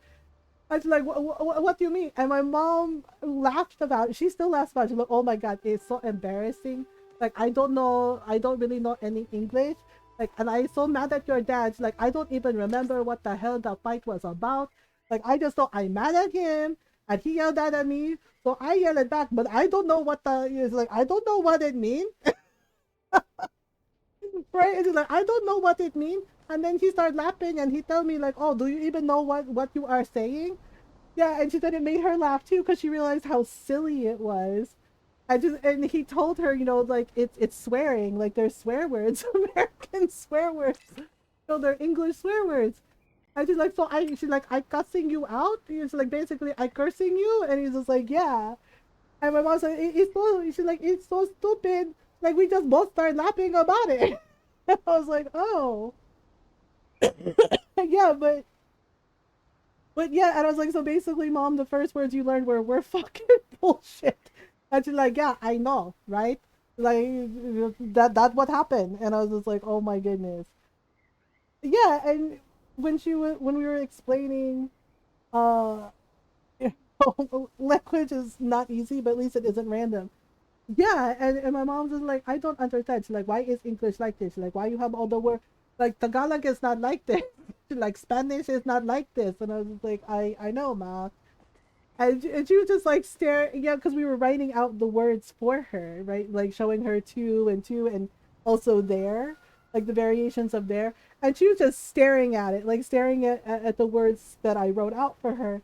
I was like, what do you mean? And my mom laughed about it. She still laughs about it. She's like, oh my god, it's so embarrassing. Like, I don't really know any English. Like, and I'm so mad at your dad. She's like, I don't even remember what the hell the fight was about. Like, I just thought I'm mad at him, and he yelled that at me, so I yelled it back, but I don't know what it's like, I don't know what it means. Right? It's like, I don't know what it means. And then he started laughing, and he told me, like, oh, do you even know what you are saying? Yeah, and she said it made her laugh too, because she realized how silly it was. And he told her, you know, like, it's swearing, like, there's swear words, American swear words. No, they're English swear words. And she's like, she's like, I cussing you out? He's like, basically, I cursing you? And he's just like, yeah. And my mom said, she's like, it's so stupid. Like, we just both started laughing about it. I was like, oh. Yeah, but yeah, and I was like, so basically, mom, the first words you learned were, we're fucking bullshit. And she's like, yeah, I know, right? Like, that's what happened. And I was just like, oh my goodness. Yeah, and when we were explaining, uh, language is not easy, but at least it isn't random. Yeah, and my mom's just like, I don't understand. She's like, why is English like this? She's like, why you have all the word, like Tagalog is not like this. Like Spanish is not like this. And I was just like, I know, ma. And she was just like stare, yeah, because we were writing out the words for her, right? Like showing her two and also there, like the variations of there. And she was just staring at it, like staring at the words that I wrote out for her.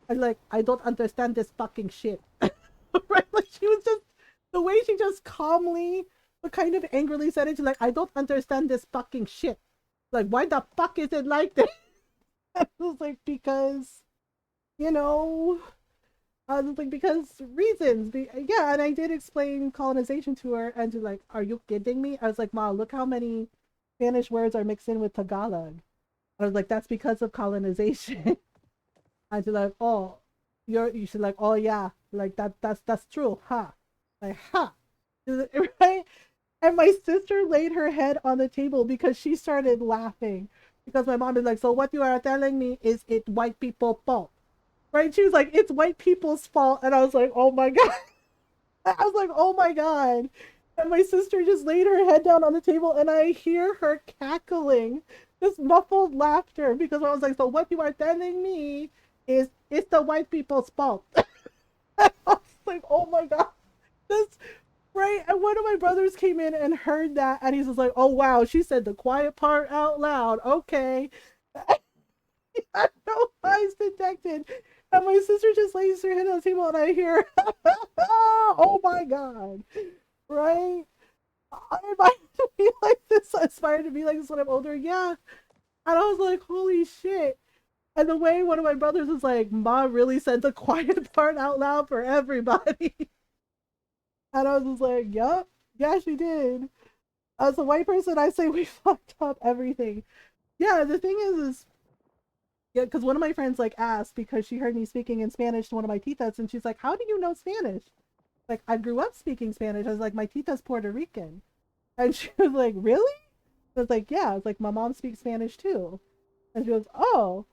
And like, I don't understand this fucking shit. Right? Like she was just, the way she just calmly, but kind of angrily said it, she's like, I don't understand this fucking shit. Like, why the fuck is it like this? I was like, because, you know, I was like, because reasons. Yeah, and I did explain colonization to her, and she's like, are you kidding me? I was like, Ma, look how many Spanish words are mixed in with Tagalog. I was like, that's because of colonization. And she's like, oh, you should like, oh yeah, like that's true, huh? Like, huh? Right? And my sister laid her head on the table because she started laughing. Because my mom is like, so what you are telling me is it white people's fault? Right? She was like, it's white people's fault. And I was like, oh my God. I was like, oh my God. And my sister just laid her head down on the table and I hear her cackling, this muffled laughter, because I was like, so what you are telling me is it's the white people's fault. I was like, oh my God. This right. And one of my brothers came in and heard that and he's just like, oh wow, she said the quiet part out loud. Okay. No eyes detected. And my sister just lays her head on the table and I hear, oh my God. Right? I aspire to be like this. I aspire to be like this when I'm older. Yeah. And I was like, holy shit. And the way one of my brothers was like, Ma really said the quiet part out loud for everybody. And I was just like, yup. Yeah, she did. As a white person, I say we fucked up everything. Yeah, the thing is yeah, because one of my friends like asked because she heard me speaking in Spanish to one of my titas, and she's like, how do you know Spanish? Like, I grew up speaking Spanish. I was like, my tita's Puerto Rican. And she was like, really? I was like, yeah. I was like, my mom speaks Spanish too. And she goes, oh.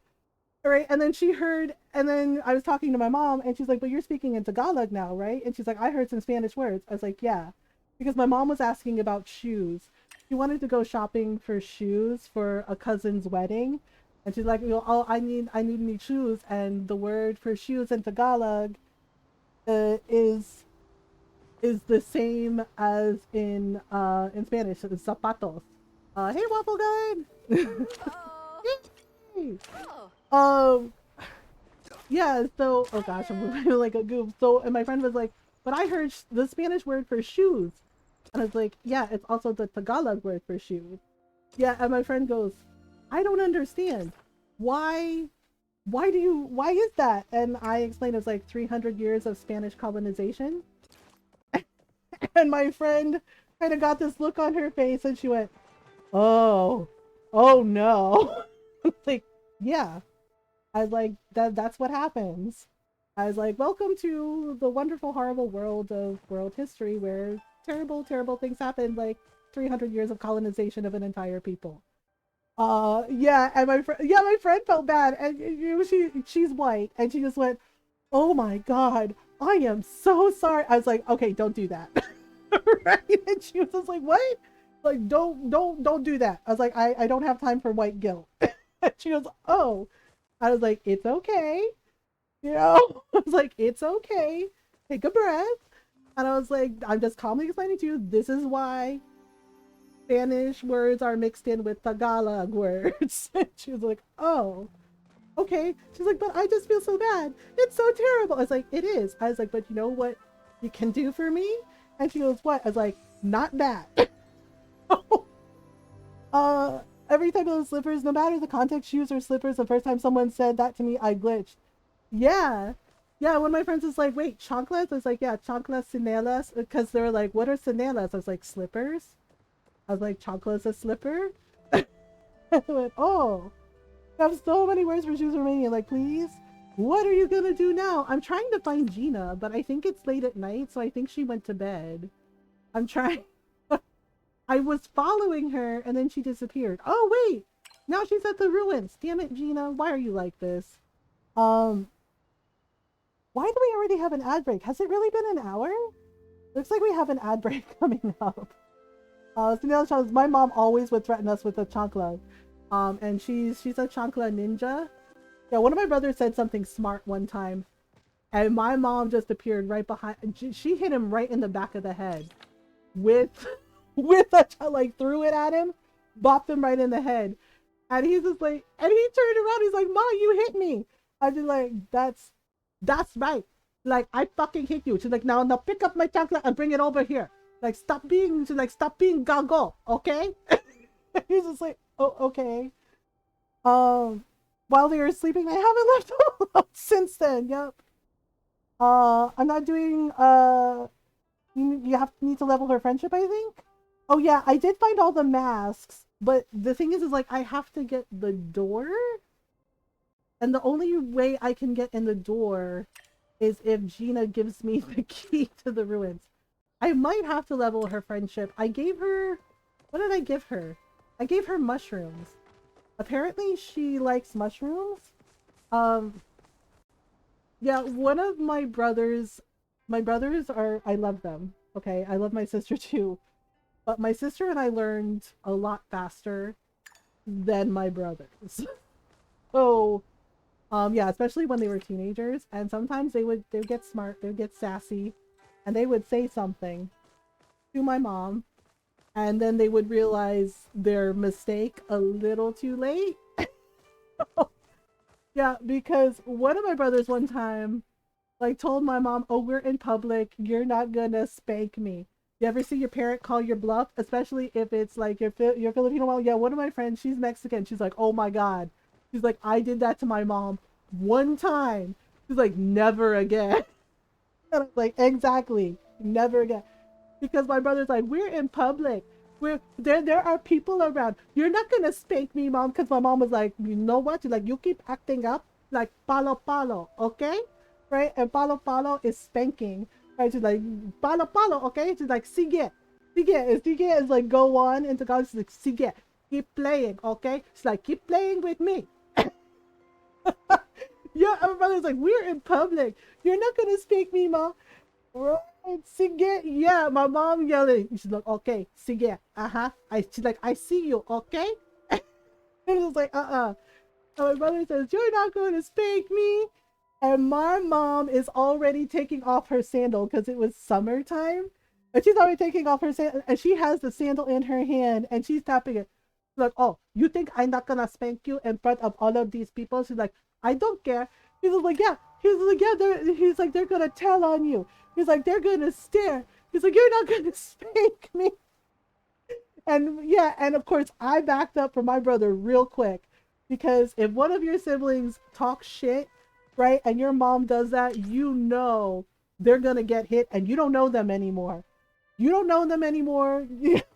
All right. And then she heard, and then I was talking to my mom, and she's like, but you're speaking in Tagalog now, right? And she's like, I heard some Spanish words. I was like, yeah. Because my mom was asking about shoes. She wanted to go shopping for shoes for a cousin's wedding. And she's like, oh, I need shoes. And the word for shoes in Tagalog is the same as in Spanish. It's zapatos. Hey, Waffle Guy. Yay! Um, yeah. So, oh gosh, I'm moving like a goof. So, and my friend was like, but I heard the Spanish word for shoes, and I was like, yeah, it's also the Tagalog word for shoes. Yeah, and my friend goes, I don't understand. Why why is that? And I explained it's like 300 years of Spanish colonization. And my friend kind of got this look on her face and she went, oh, oh no. Like, yeah. I was like, that's what happens. I was like, welcome to the wonderful, horrible world of world history where terrible, terrible things happen, like 300 years of colonization of an entire people. Yeah, and my friend felt bad, and you know, she's white, and she just went, oh my God, I am so sorry. I was like, okay, don't do that. Right? And she was just like, what? Like, don't do that. I was like, I don't have time for white guilt. And she goes, oh. I was like, it's okay. You know? I was like, it's okay. Take a breath. And I was like, I'm just calmly explaining to you, this is why Spanish words are mixed in with Tagalog words. And she was like, oh, okay. She's like, but I just feel so bad. It's so terrible. I was like, it is. I was like, but you know what you can do for me? And she goes, what? I was like, not that. Every time those slippers, no matter the context, shoes or slippers, the first time someone said that to me, I glitched. Yeah. Yeah, one of my friends was like, wait, chanclas? I was like, yeah, chanclas sinelas. Because they were like, what are sinelas? I was like, slippers? I was like, chancla's a slipper? I went, oh. I have so many words for shoes Romanian. Like, please? What are you gonna do now? I'm trying to find Gina, but I think it's late at night, so I think she went to bed. I'm trying. I was following her, and then she disappeared. Oh, wait! Now she's at the ruins. Damn it, Gina. Why are you like this? Why do we already have an ad break? Has it really been an hour? Looks like we have an ad break coming up. My mom always would threaten us with a chancla. And she's a chancla ninja. Yeah, one of my brothers said something smart one time, and my mom just appeared right behind. She hit him right in the back of the head with with a like threw it at him, bopped him right in the head. And he's just like, and he turned around, he's like, "Ma, you hit me." I just like, that's right. Like, I fucking hit you. She's like, now pick up my chocolate and bring it over here. Like, stop being gago, okay? He's just like, oh, okay. While they were sleeping, I haven't left alone since then. Yep. I'm not doing, need to level her friendship, I think. Oh yeah, I did find all the masks, but the thing is like, I have to get the door. And the only way I can get in the door is if Gina gives me the key to the ruins. I might have to level her friendship. I gave her... What did I give her? I gave her mushrooms. Apparently she likes mushrooms. Yeah, one of my brothers are... I love them. Okay, I love my sister too. But my sister and I learned a lot faster than my brothers. So... yeah, especially when they were teenagers, and sometimes they would get smart, they would get sassy, and they would say something to my mom, and then they would realize their mistake a little too late. Yeah, because one of my brothers one time like told my mom, "Oh, we're in public, you're not gonna spank me." You ever see your parent call your bluff, especially if it's like your Filipino mom? Yeah, one of my friends, she's Mexican, she's like, "Oh my god." She's like, "I did that to my mom one time." She's like, "Never again." And I'm like, exactly, never again. Because my brother's like, "We're in public. There are people around. You're not gonna spank me, mom." Because my mom was like, "You know what? She's like, you keep acting up like palo, okay? Right?" And palo is spanking. Right? She's like, palo, okay? She's like, sige. Sige is like, go on. And Tagalog, she's like, sige. Keep playing, okay? She's like, keep playing with me. Yeah, my brother's like, "We're in public. You're not gonna speak me, mom." Right? Sige. Yeah, my mom yelling. She's like, "Okay, sige. She's like, "I see you, okay?" And it's like, And my brother says, "You're not gonna spank me." And my mom is already taking off her sandal because it was summertime. And she's already taking off her sandal, and she has the sandal in her hand, and she's tapping it. Like, "Oh, you think I'm not gonna spank you in front of all of these people?" She's like, "I don't care." He's like, "Yeah." He's like, "Yeah, he's like, "They're gonna tell on you." He's like, "They're gonna stare." He's like, "You're not gonna spank me." And yeah, and of course I backed up for my brother real quick, because if one of your siblings talks shit, right, and your mom does that, you know they're gonna get hit, and you don't know them anymore. You don't know them anymore.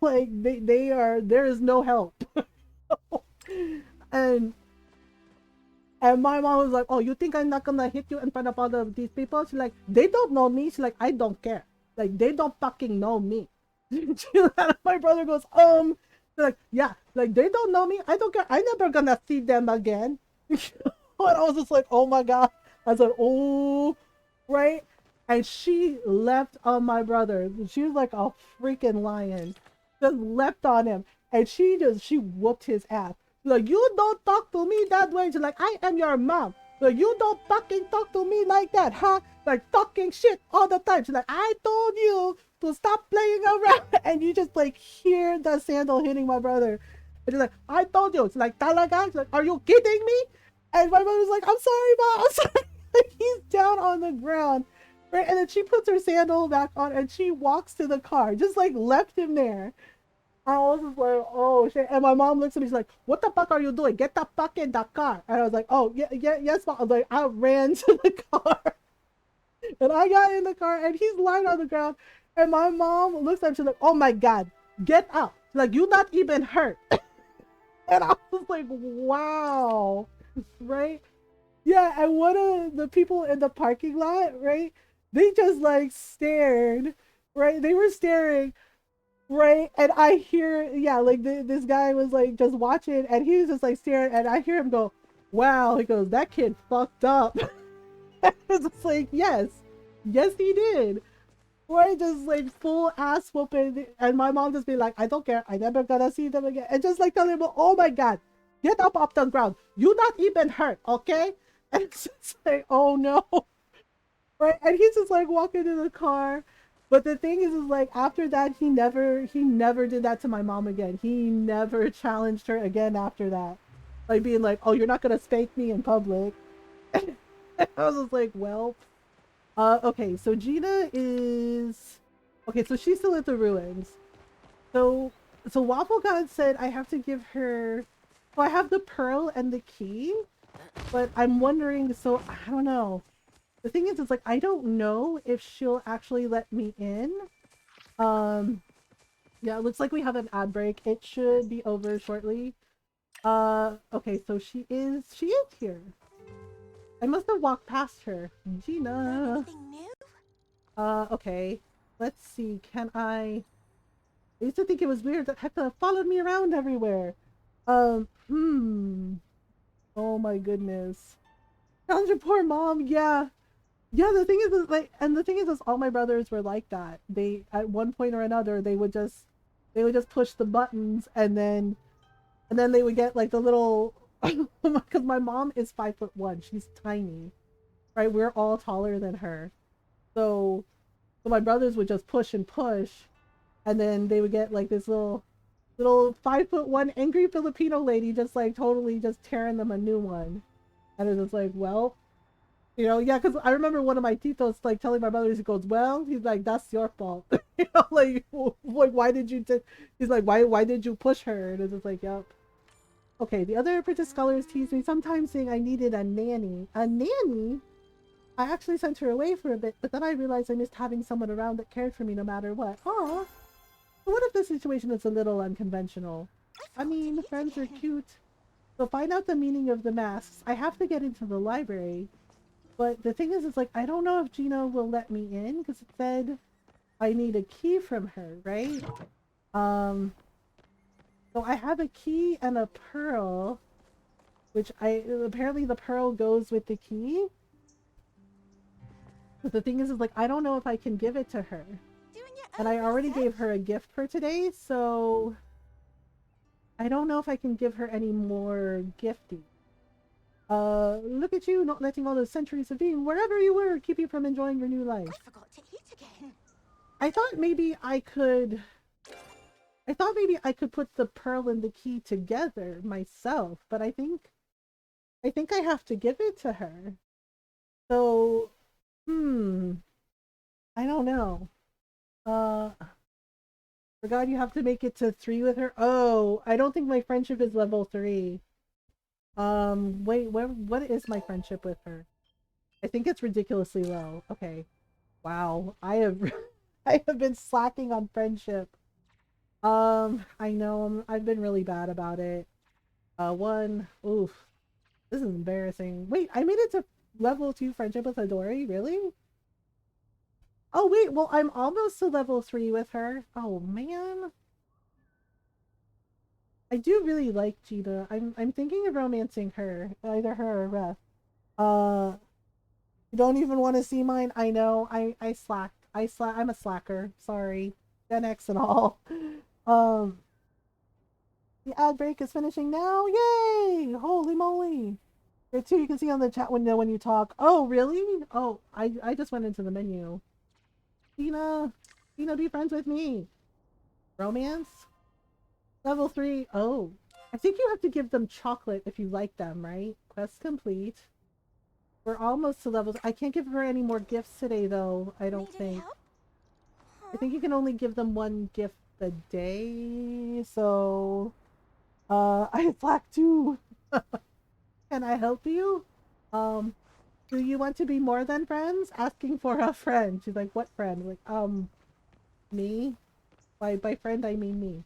Like, they are, there is no help. and my mom was like, "Oh, you think I'm not gonna hit you in front of all of these people?" She's like, "They don't know me." She's like, "I don't care. Like, they don't fucking know me." My brother goes, like, "Yeah, like, they don't know me. I don't care. I never gonna see them again." And I was just like, "Oh my god." I said, "Oh," right? And she leapt on my brother. She was like a freaking lion. Just leapt on him. And she whooped his ass. Like, "You don't talk to me that way." She's like, "I am your mom. Like, you don't fucking talk to me like that, huh? Like, talking shit all the time." She's like, "I told you to stop playing around." And you just like hear the sandal hitting my brother. And she's like, "I told you." It's like, "Talaga?" She's like, "Are you kidding me?" And my brother's like, "I'm sorry, mom. I'm sorry." Like, he's down on the ground. Right? And then she puts her sandal back on and she walks to the car. Just like left him there. I was just like, "Oh shit." And my mom looks at me, she's like, "What the fuck are you doing? Get the fuck in the car." And I was like, "Oh, yeah, yes, mom." I was like, I ran to the car. And I got in the car and he's lying on the ground. And my mom looks at him, she's like, "Oh my god, get up. Like, you're not even hurt." And I was like, wow. Right? Yeah, and one of the people in the parking lot, right? They just like stared, right? They were staring. Right, and I hear, yeah, like this guy was like just watching, and he was just like staring, and I hear him go, "Wow." He goes, "That kid fucked up." It's just like, yes he did. Right, just like full ass whooping, and my mom just be like, "I don't care. I never gonna see them again," and just like telling him, "Oh my god, get up off the ground. You're not even hurt, okay?" And it's just like, oh no. Right, and he's just like walking to the car. But the thing is like after that, he never did that to my mom again. He never challenged her again after that, like being like, "Oh, you're not gonna spank me in public." I was just like, "Well, okay." So Gina is okay. So she's still at the ruins. So Waffle God said I have to give her. Well, I have the pearl and the key, but I'm wondering. So I don't know. The thing is, it's like I don't know if she'll actually let me in. Um, yeah, it looks like we have an ad break. It should be over shortly. Okay, so she is here. I must have walked past her. Gina. Anything new? Okay. Let's see. Can I used to think it was weird that Hector followed me around everywhere. Hmm. Oh my goodness. Found your poor mom. Yeah. Yeah, the thing is like, and the thing is all my brothers were like that. They, at one point or another, they would just push the buttons and then they would get like the little, because my mom is 5'1". She's tiny, right? We're all taller than her. So, so my brothers would just push and push, and then they would get like this little 5'1" angry Filipino lady just like totally just tearing them a new one. And it's just like, well, you know, yeah, because I remember one of my titos like telling my brothers, he goes, well, he's like, that's your fault. You know, like why did you he's like, why did you push her? And it's just like, yep. Okay, the other apprentice scholars tease me sometimes saying I needed a nanny. A nanny? I actually sent her away for a bit, but then I realized I missed having someone around that cared for me no matter what. Aw. What if the situation is a little unconventional? I mean, the friends are cute. So find out the meaning of the masks. I have to get into the library. But the thing is, it's like, I don't know if Gina will let me in, because it said I need a key from her, right? So I have a key and a pearl, which apparently the pearl goes with the key. But the thing is like, I don't know if I can give it to her. And I already gave her a gift for today, so I don't know if I can give her any more gifting. Look at you, not letting all those centuries of being wherever you were keep you from enjoying your new life. I forgot to eat again. I thought maybe I could put the pearl and the key together myself, but I think I have to give it to her. So, I don't know. Forgot you have to make it to 3 with her. Oh, I don't think my friendship is level 3. Wait, what is my friendship with her? I think it's ridiculously low. Okay. Wow. I have I have been slacking on friendship. I know I've been really bad about it. One. Oof. This is embarrassing. Wait, I made it to level 2 friendship with Adori? Really? Oh wait, well I'm almost to level 3 with her. Oh man. I do really like Gina. I'm thinking of romancing her. Either her or Ref. You don't even want to see mine? I know. I slacked. I'm a slacker. Sorry. Gen X and all. Um the ad break is finishing now. Yay! Holy moly. There too, you can see on the chat window when you talk. Oh, really? Oh, I just went into the menu. Tina, be friends with me. Romance? Level 3. Oh. I think you have to give them chocolate if you like them, right? Quest complete. We're almost to levels. I can't give her any more gifts today, though. I don't think. I think you can only give them one gift a day. So, I slack too. Can I help you? Do you want to be more than friends? Asking for a friend. She's like, what friend? Like, me? By friend, I mean me.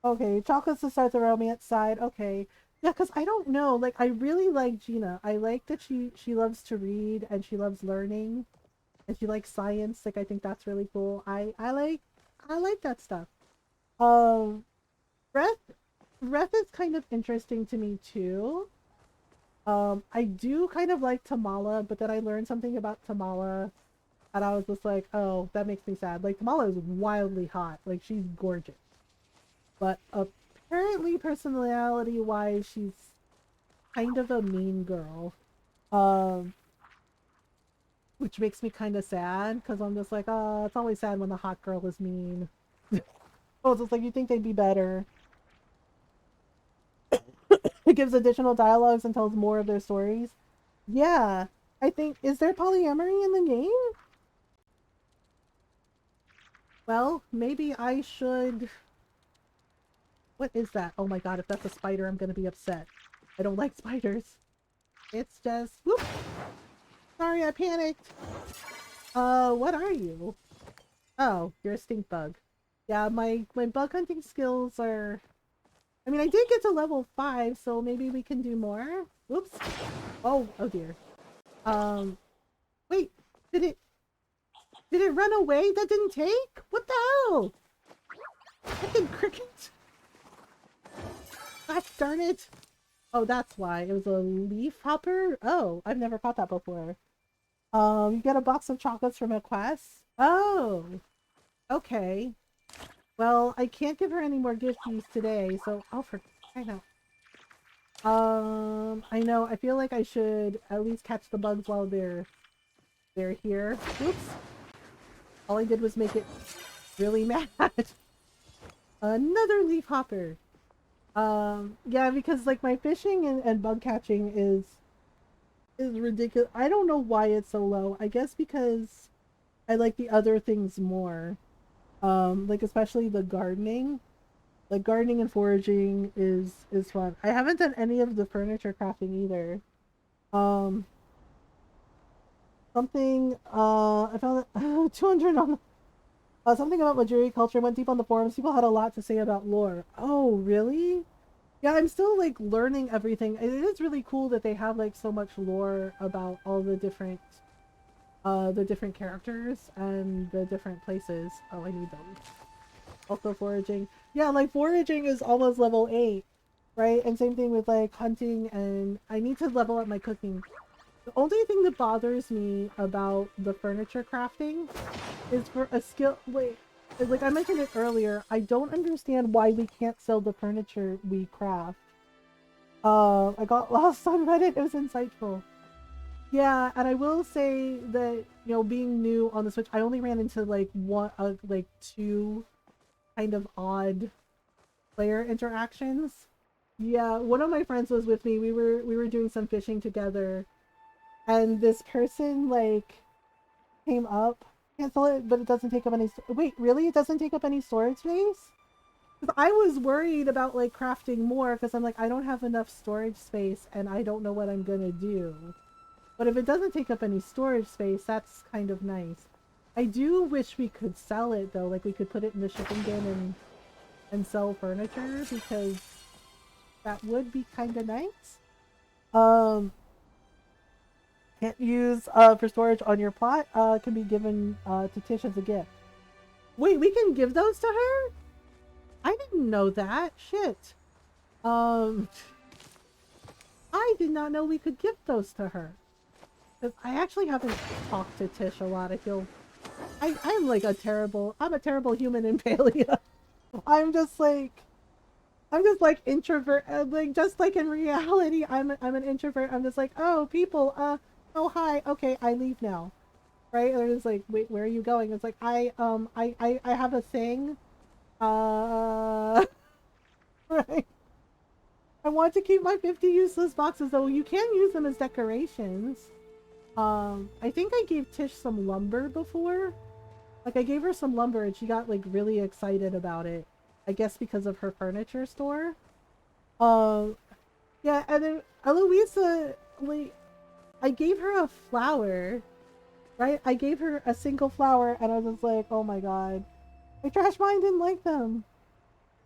Okay, chocolates to start the romance side. Okay. Yeah, because I don't know. Like, I really like Gina. I like that she loves to read and she loves learning and she likes science. Like, I think that's really cool. I like that stuff. Um, Ref is kind of interesting to me too. I do kind of like Tamala, but then I learned something about Tamala and I was just like, oh, that makes me sad. Like, Tamala is wildly hot. Like, she's gorgeous. But apparently, personality-wise, she's kind of a mean girl. Um, which makes me kind of sad because I'm just like, oh, it's always sad when the hot girl is mean. Oh, it's just like you think they'd be better. It gives additional dialogues and tells more of their stories. Yeah, I think, is there polyamory in the game? Well, maybe I should... What is that? Oh my god, if that's a spider, I'm gonna be upset. I don't like spiders. It's just... Whoop! Sorry, I panicked. What are you? Oh, you're a stink bug. Yeah, my bug hunting skills are... I mean, I did get to level 5, so maybe we can do more. Whoops. Oh dear. Wait, did it run away? That didn't take? What the hell? Fucking cricket. Gosh darn it. Oh, that's why. It was a leaf hopper? Oh, I've never caught that before. You get a box of chocolates from a quest? Oh, okay. Well, I can't give her any more gifties today, so for crying out. I know, I feel like I should at least catch the bugs while they're here. Oops. All I did was make it really mad. Another leaf hopper. Yeah, because like my fishing and bug catching is ridiculous. I don't know why it's so low. I guess because I like the other things more. Like especially the gardening. Like gardening and foraging is fun. I haven't done any of the furniture crafting either. Something I found that 200 on something about Majuri culture went deep on the forums. People had a lot to say about lore. Oh, really? Yeah, I'm still like learning everything. It is really cool that they have like so much lore about all the different characters and the different places. Oh, I need them. Also foraging. Yeah, like foraging is almost level 8, right? And same thing with like hunting, and I need to level up my cooking. The only thing that bothers me about the furniture crafting is for a skill. Wait, like I mentioned it earlier, I don't understand why we can't sell the furniture we craft. I got lost on Reddit. It was insightful. Yeah, and I will say that, you know, being new on the Switch, I only ran into like like 2 kind of odd player interactions. Yeah, one of my friends was with me. We were doing some fishing together, and this person like came up. Cancel it, but it doesn't take up any. Wait, really? It doesn't take up any storage space? Because I was worried about like crafting more because I'm like, I don't have enough storage space and I don't know what I'm gonna do. But if it doesn't take up any storage space, that's kind of nice. I do wish we could sell it though, like we could put it in the shipping bin and sell furniture, because that would be kind of nice. Can't use for storage on your plot. Can be given to Tish as a gift. Wait, we can give those to her? I didn't know that. Shit. I did not know we could give those to her. I actually haven't talked to Tish a lot. I feel I'm like a terrible human in Palia. I'm just like introvert, like just like in reality I'm an introvert. I'm just like, oh, people, oh hi, okay, I leave now. Right? And they're just like, wait, where are you going? It's like I have a thing. Right. I want to keep my 50 useless boxes though. You can use them as decorations. I think I gave Tish some lumber before. Like I gave her some lumber and she got like really excited about it. I guess because of her furniture store. Yeah, and then Eloisa, like, I gave her a flower, right? I gave her a single flower and I was just like, oh my god. My trash mine didn't like them.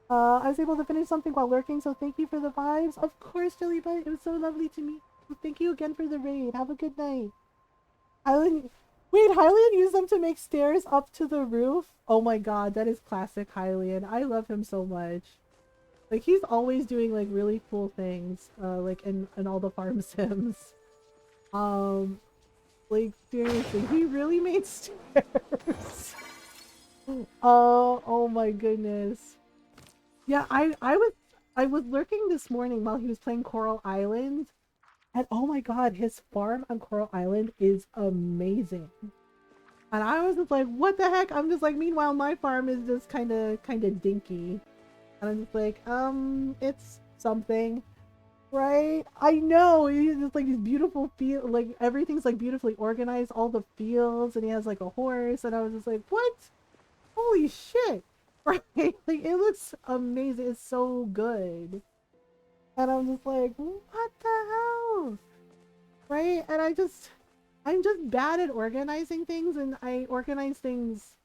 I was able to finish something while lurking, so thank you for the vibes. Of course, Jellybutt. It was so lovely to meet you. Thank you again for the raid. Have a good night. Hylian... Wait, Hylian used them to make stairs up to the roof? Oh my god, that is classic Hylian. I love him so much. Like, he's always doing, like, really cool things, like, in all the farm sims. Like, seriously, he really made stairs. Oh my goodness. Yeah, I was lurking this morning while he was playing Coral Island, And oh my god, his farm on Coral Island is amazing. And I was just like, what the heck? I'm just like, meanwhile, my farm is just kind of dinky. And I'm just like, it's something, right? I know, he's just like these beautiful field, like everything's like beautifully organized, all the fields, and he has like a horse, and I was just like, what? Holy shit, right? Like, it looks amazing, it's so good. And I'm just like, what the hell? Right? And I'm just bad at organizing things, and I organize things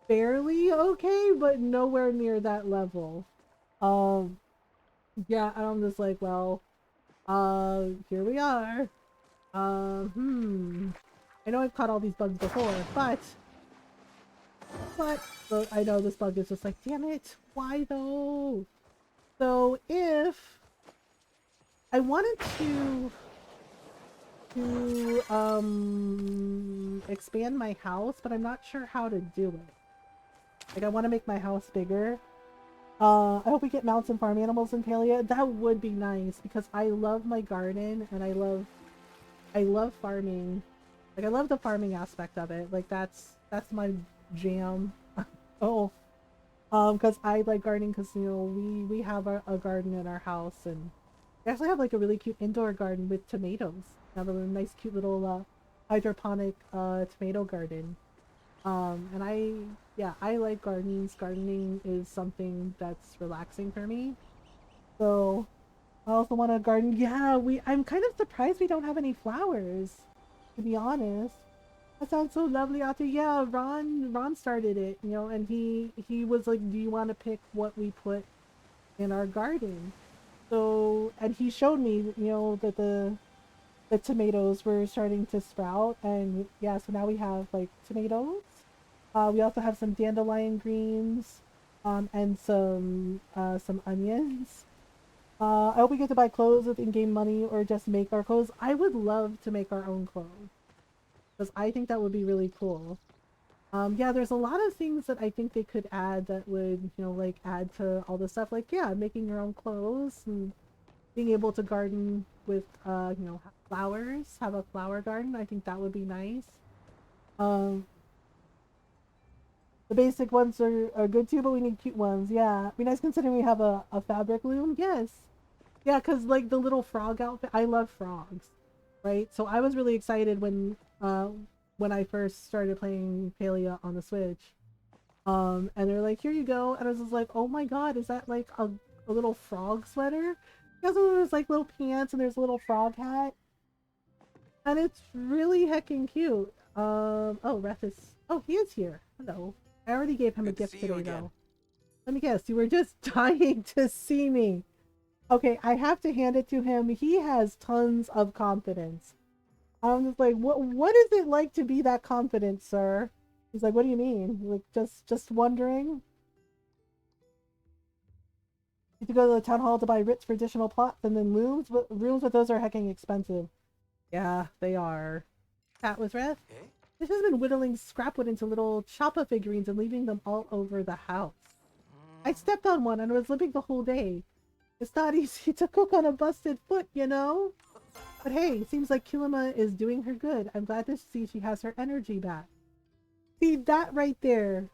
fairly okay, but nowhere near that level. Yeah, and I'm just like, well, here we are. I know I've caught all these bugs before, but I know this bug is just like, damn it, why though? So if I wanted to expand my house, but I'm not sure how to do it. Like, I want to make my house bigger. I hope we get mounts and farm animals in Palia. That would be nice because I love my garden and I love farming. Like, I love the farming aspect of it. Like, that's my jam. Oh, because I like gardening because, you know, we have a garden in our house, and we actually have like a really cute indoor garden with tomatoes. We have a nice cute little hydroponic tomato garden. And I like gardens. Gardening is something that's relaxing for me. So I also want to garden. Yeah, I'm kind of surprised we don't have any flowers, to be honest. That sounds so lovely out there. Yeah, Ron started it, you know, and he was like, "Do you want to pick what we put in our garden?" So, and he showed me, you know, that the tomatoes were starting to sprout, and yeah, so now we have like tomatoes. We also have some dandelion greens, and some onions. I hope we get to buy clothes with in-game money or just make our clothes. I would love to make our own clothes because I think that would be really cool. Yeah, there's a lot of things that I think they could add that would, you know, like add to all the stuff. Like, yeah, making your own clothes and being able to garden with, you know, flowers, have a flower garden. I think that would be nice. Um, the basic ones are good too, but we need cute ones. Yeah, be nice considering we have a fabric loom. Yes. Yeah, because like the little frog outfit, I love frogs, right? So I was really excited when I first started playing Palia on the Switch. And they're like, here you go. And I was just like, oh my god, is that like a little frog sweater? Yeah, so there's like little pants and there's a little frog hat. And it's really heckin' cute. Oh, Reth is, oh, he is here. Hello. I already gave him a Good to gift see you today, again. though. Let me guess, you were just dying to see me. Okay, I have to hand it to him. He has tons of confidence. I'm just like, what is it like to be that confident, sir? He's like, what do you mean? Like, just wondering? You have to go to the town hall to buy writs for additional plots and then rooms, but those are hecking expensive. Yeah, they are. Chat with Reth. Eh? This has been whittling scrapwood into little choppa figurines and leaving them all over the house. I stepped on one and was limping the whole day. It's not easy to cook on a busted foot, you know? But hey, seems like Kilima is doing her good. I'm glad to see she has her energy back. See, that right there.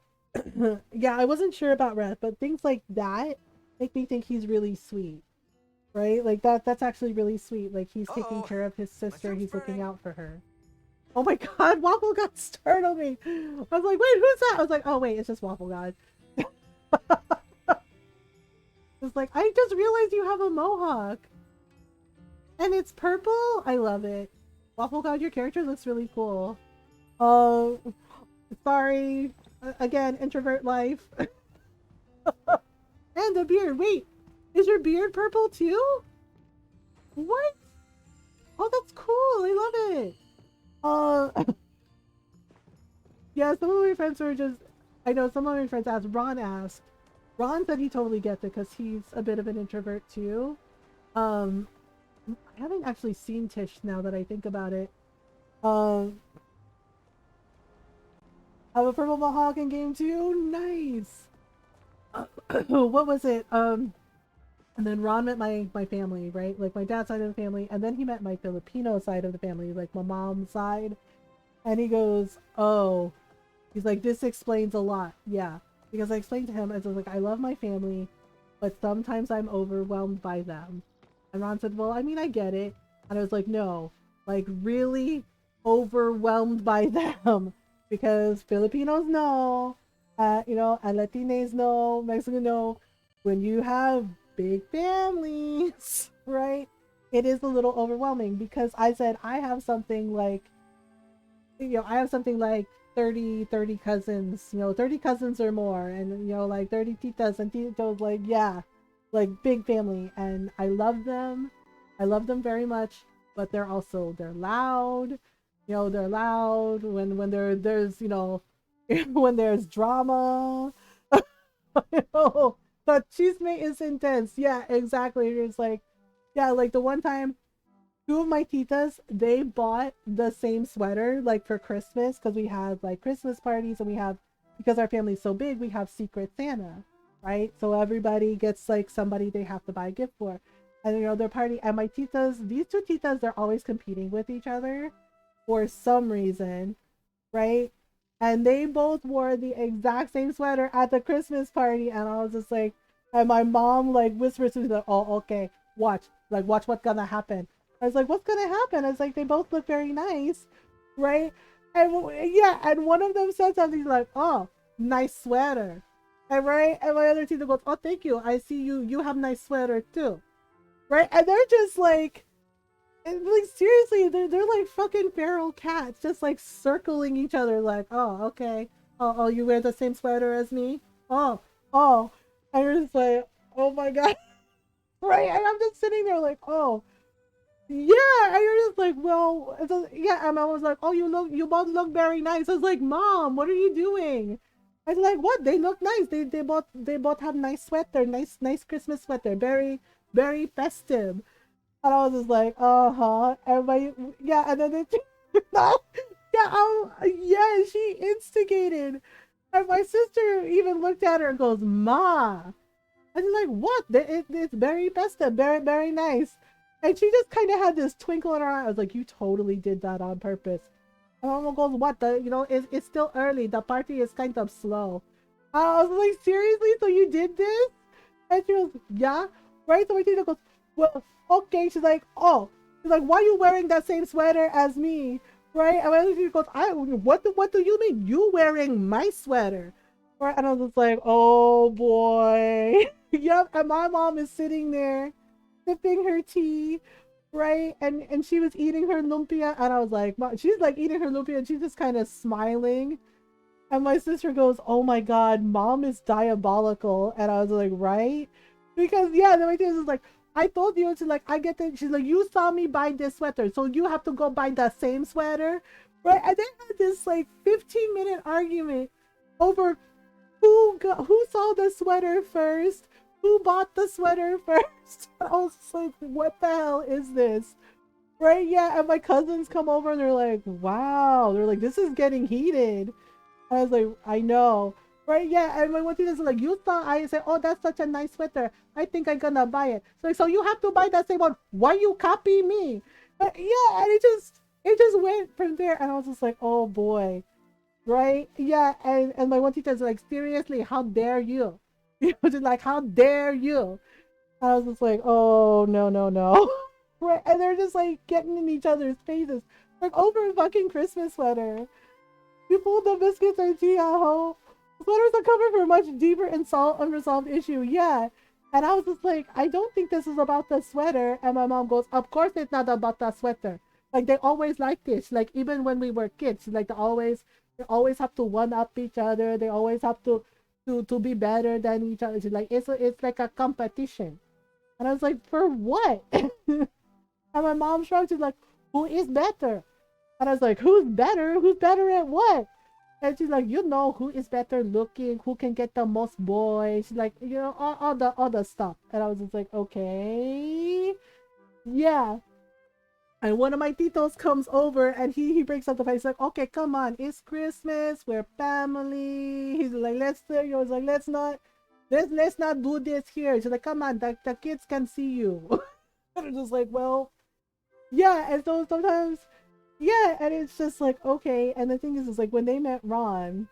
Yeah, I wasn't sure about Reth, but things like that make me think he's really sweet. Right? Like that's actually really sweet. Like he's taking care of his sister, he's looking out for her. Oh my god, Waffle God startled me. I was like, wait, who's that? I was like, oh wait, it's just Waffle God. It's like, I just realized you have a mohawk. And it's purple? I love it. Waffle God, your character looks really cool. Sorry. Again, introvert life. And a beard. Wait, is your beard purple too? What? Oh, that's cool. I love it. Yeah, some of my friends were just, I know some of my friends asked, Ron asked. Ron said he totally gets it because he's a bit of an introvert too. I haven't actually seen Tish now that I think about it. Have a purple mohawk in game too? Nice. What was it? And then Ron met my family, right? Like my dad's side of the family, and then he met my Filipino side of the family, like my mom's side. And he goes, "Oh," he's like, "this explains a lot." Yeah, because I explained to him, I was like, "I love my family, but sometimes I'm overwhelmed by them." And Ron said, "Well, I mean, I get it." And I was like, "No, like really overwhelmed by them." Because Filipinos know, and Latinos know, Mexican know, when you have big families, right? It is a little overwhelming because I said I have something like, I have something like 30 cousins, 30 cousins or more, and, like 30 titas and titos, like, yeah, like big family. And I love them. I love them very much, but they're loud. They're loud when there's, when there's drama. But chisme is intense. Yeah, exactly. It's like, yeah, like the one time two of my titas, they bought the same sweater like for Christmas, because we have like Christmas parties, and we have, because our family's so big, we have Secret Santa, right? So everybody gets like somebody they have to buy a gift for. And their party, and my titas, these two titas, they're always competing with each other for some reason, right? And they both wore the exact same sweater at the Christmas party, and I was just like, and my mom like whispers to me like, "Oh, okay, watch what's gonna happen." I was like, "What's gonna happen?" It's like, they both look very nice, right? And yeah, and one of them said something like, "Oh, nice sweater," and right, and my other teacher goes, "Oh, thank you. I see you have nice sweater too," right? And they're just like, and like seriously, they're like fucking feral cats, just like circling each other, like, "Oh, okay. Oh, you wear the same sweater as me? Oh, oh." And you're just like, "Oh my god," right? And I'm just sitting there like, "Oh, yeah." And you're just like, "Well," yeah. And I was like, "Oh, you both look very nice." I was like, "Mom, what are you doing?" I was like, "What? They look nice. They both have nice sweater, nice Christmas sweater, very very festive." And I was just like, "Uh-huh." Everybody, yeah. And then they, yeah, yeah, she instigated. And my sister even looked at her and goes, "Ma." And she's like, "What? It's very festive, very, very nice." And she just kind of had this twinkle in her eye. I was like, "You totally did that on purpose." And my mom goes, "What? It's still early. The party is kind of slow." I was like, "Seriously? So you did this?" And she goes, "Yeah." Right? So my teacher goes, "Well, okay." She's like, "Oh." She's like, "Why are you wearing that same sweater as me?" Right? And my teacher goes, what do you mean? You wearing my sweater?" Right? And I was just like, "Oh boy." Yep. And my mom is sitting there sipping her tea, right? And she was eating her lumpia, and I was like, she's like eating her lumpia, and she's just kind of smiling. And my sister goes, "Oh my god, mom is diabolical." And I was like, "Right?" Because yeah, then my teacher was like, "I told you." She's like, "I get it." She's like, "You saw me buy this sweater, so you have to go buy the same sweater." Right? And they had this like 15-minute argument over who saw the sweater first, who bought the sweater first. I was like, "What the hell is this?" Right? Yeah. And my cousins come over and they're like, "Wow." They're like, "This is getting heated." I was like, "I know." Right? Yeah. And my one thing is like, "You thought," I said, "Oh, that's such a nice sweater. I think I'm gonna buy it." So you have to buy that same one. Why you copy me? Yeah. And it just went from there. And I was just like, "Oh boy." Right? Yeah. And my one teacher's like, "Seriously, how dare you?" Just like, "How dare you?" I was just like, "Oh, no, no, no." Right? And they're just like getting in each other's faces, like over a fucking Christmas sweater. You pulled the biscuits and tea out, ho. Sweaters are covered for a much deeper and unresolved issue. Yeah. And I was just like, "I don't think this is about the sweater." And my mom goes, "Of course it's not about the sweater. Like they always like this. Like even when we were kids, like they always have to one up each other. They always have to be better than each other. She's like, it's like a competition." And I was like, "For what?" And my mom shrugged. She's like, "Who is better?" And I was like, "Who's better? Who's better at what?" And she's like, "Who is better looking, who can get the most boys." She's like, all the stuff. And I was just like, "Okay." Yeah. And one of my titos comes over and he breaks up the fight. He's like, "Okay, come on. It's Christmas. We're family." He's like, "Let's not let's not do this here. She's like, come on, the kids can see you. And I'm just like, well, yeah. And so sometimes, yeah, and it's just like, okay. And the thing is like when they met Ron,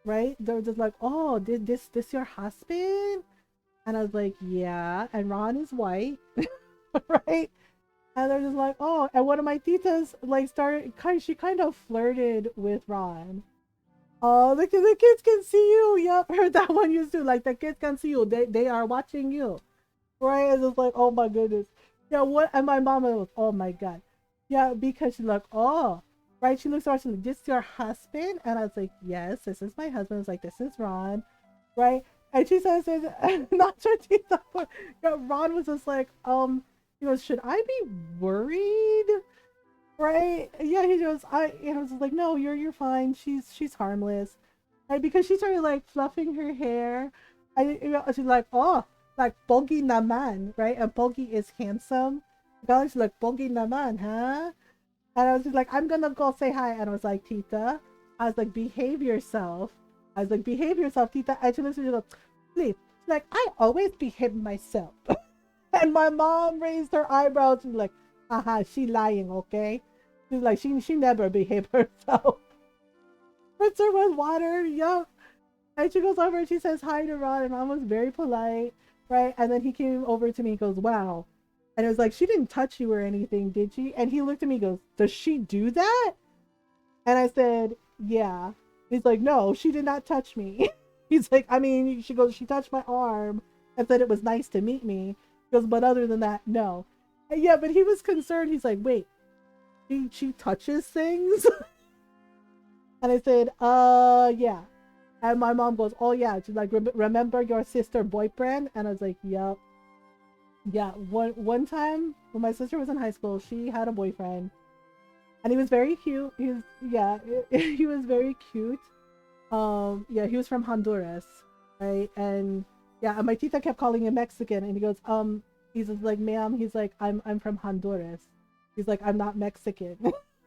right? They're just like, oh, did this your husband? And I was like, yeah. And Ron is white, right? And they're just like, oh. And one of my titas like she kind of flirted with Ron. Oh, the kids can see you. Yep, heard that one used to. Like the kids can see you. They are watching you. Right? And it's like, oh my goodness. Yeah, what? And my mama was, oh my god. Yeah, because she's like, oh, right. She looks around, she's like, this your husband? And I was like, yes, this is my husband. I was like, this is Ron, right? And she says, not sure but yeah, Ron was just like, he goes, should I be worried? Right? Yeah, he goes, I was just like, no, you're fine. She's harmless. Right? Because she started like fluffing her hair. She's like, oh, like Pogi naman, right? And Pogi is handsome. She's like, Pogi naman, huh? And I was just like, I'm gonna go say hi. And I was like, Tita, I was like, behave yourself. I was like, behave yourself, Tita. And she looks at me like, please. She's like, I always behave myself. And my mom raised her eyebrows. She's like, haha, she lying, okay? She's like, she never behaved herself. Rinse her with water, yup. And she goes over and she says hi to Ron, and Ron was very polite, right? And then he came over to me and goes, wow. And it was like, she didn't touch you or anything, did she? And he looked at me and goes, does she do that? And I said, yeah. He's like, no, she did not touch me. He's like, I mean, she goes, she touched my arm and said it was nice to meet me. He goes, but other than that, no. And yeah, but he was concerned. He's like, wait, she touches things? And I said, yeah. And my mom goes, oh yeah. She's like, remember your sister boyfriend? And I was like, yep. Yeah, one time when my sister was in high school, she had a boyfriend. And he was very cute. He was, yeah, he was very cute. Yeah, he was from Honduras, right? And yeah, and my tita kept calling him Mexican, and he goes, he's just like, ma'am, he's like, I'm from Honduras. He's like, I'm not Mexican.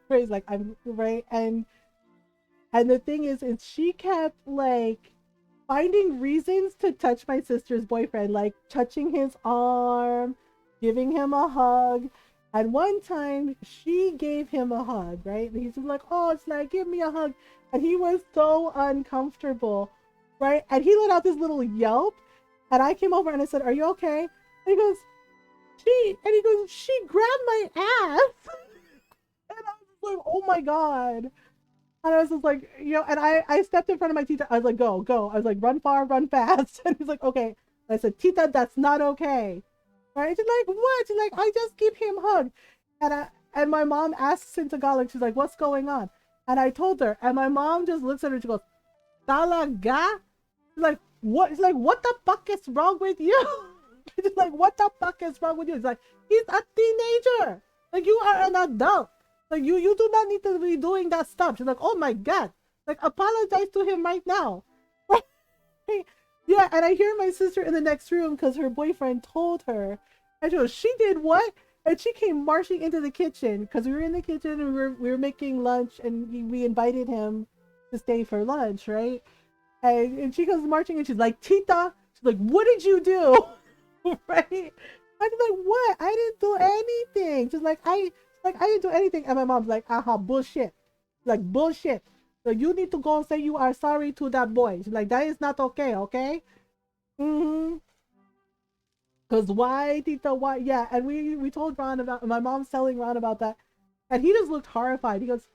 Right? He's like, I'm right. And the thing is she kept like finding reasons to touch my sister's boyfriend, like touching his arm, giving him a hug. And one time she gave him a hug, right? And he's just like, oh, it's like, give me a hug. And he was so uncomfortable, right? And he let out this little yelp. And I came over and I said, are you okay? And he goes, she grabbed my ass. And I was just like, oh my God. And I was just like, you know, and I stepped in front of my tita. I was like, go. I was like, run far, run fast. And he's like, okay. And I said, tita, that's not okay. Right? She's like, what? She's like, I just give him hug. And my mom asks in Tagalog, she's like, what's going on? And I told her, and my mom just looks at her and she goes, talaga? She's like, what? She's like, what the fuck is wrong with you? She's like, what the fuck is wrong with you? It's like, he's a teenager. Like, you are an adult. Like, you do not need to be doing that stuff. She's like, oh my God. Like, apologize to him right now. Yeah, and I hear my sister in the next room because her boyfriend told her. And she goes, she did what? And she came marching into the kitchen because we were in the kitchen and we were making lunch, and we invited him to stay for lunch, right? And she goes marching and she's like, Tita, she's like, what did you do? Right? I'm like, what? I didn't do anything. She's like, I didn't do anything. And my mom's like, bullshit. Like, bullshit. So you need to go and say you are sorry to that boy. She's like, that is not okay, okay? Mm-hmm. Because why, Tita, why? Yeah, and we told Ron about, my mom's telling Ron about that. And he just looked horrified. He goes,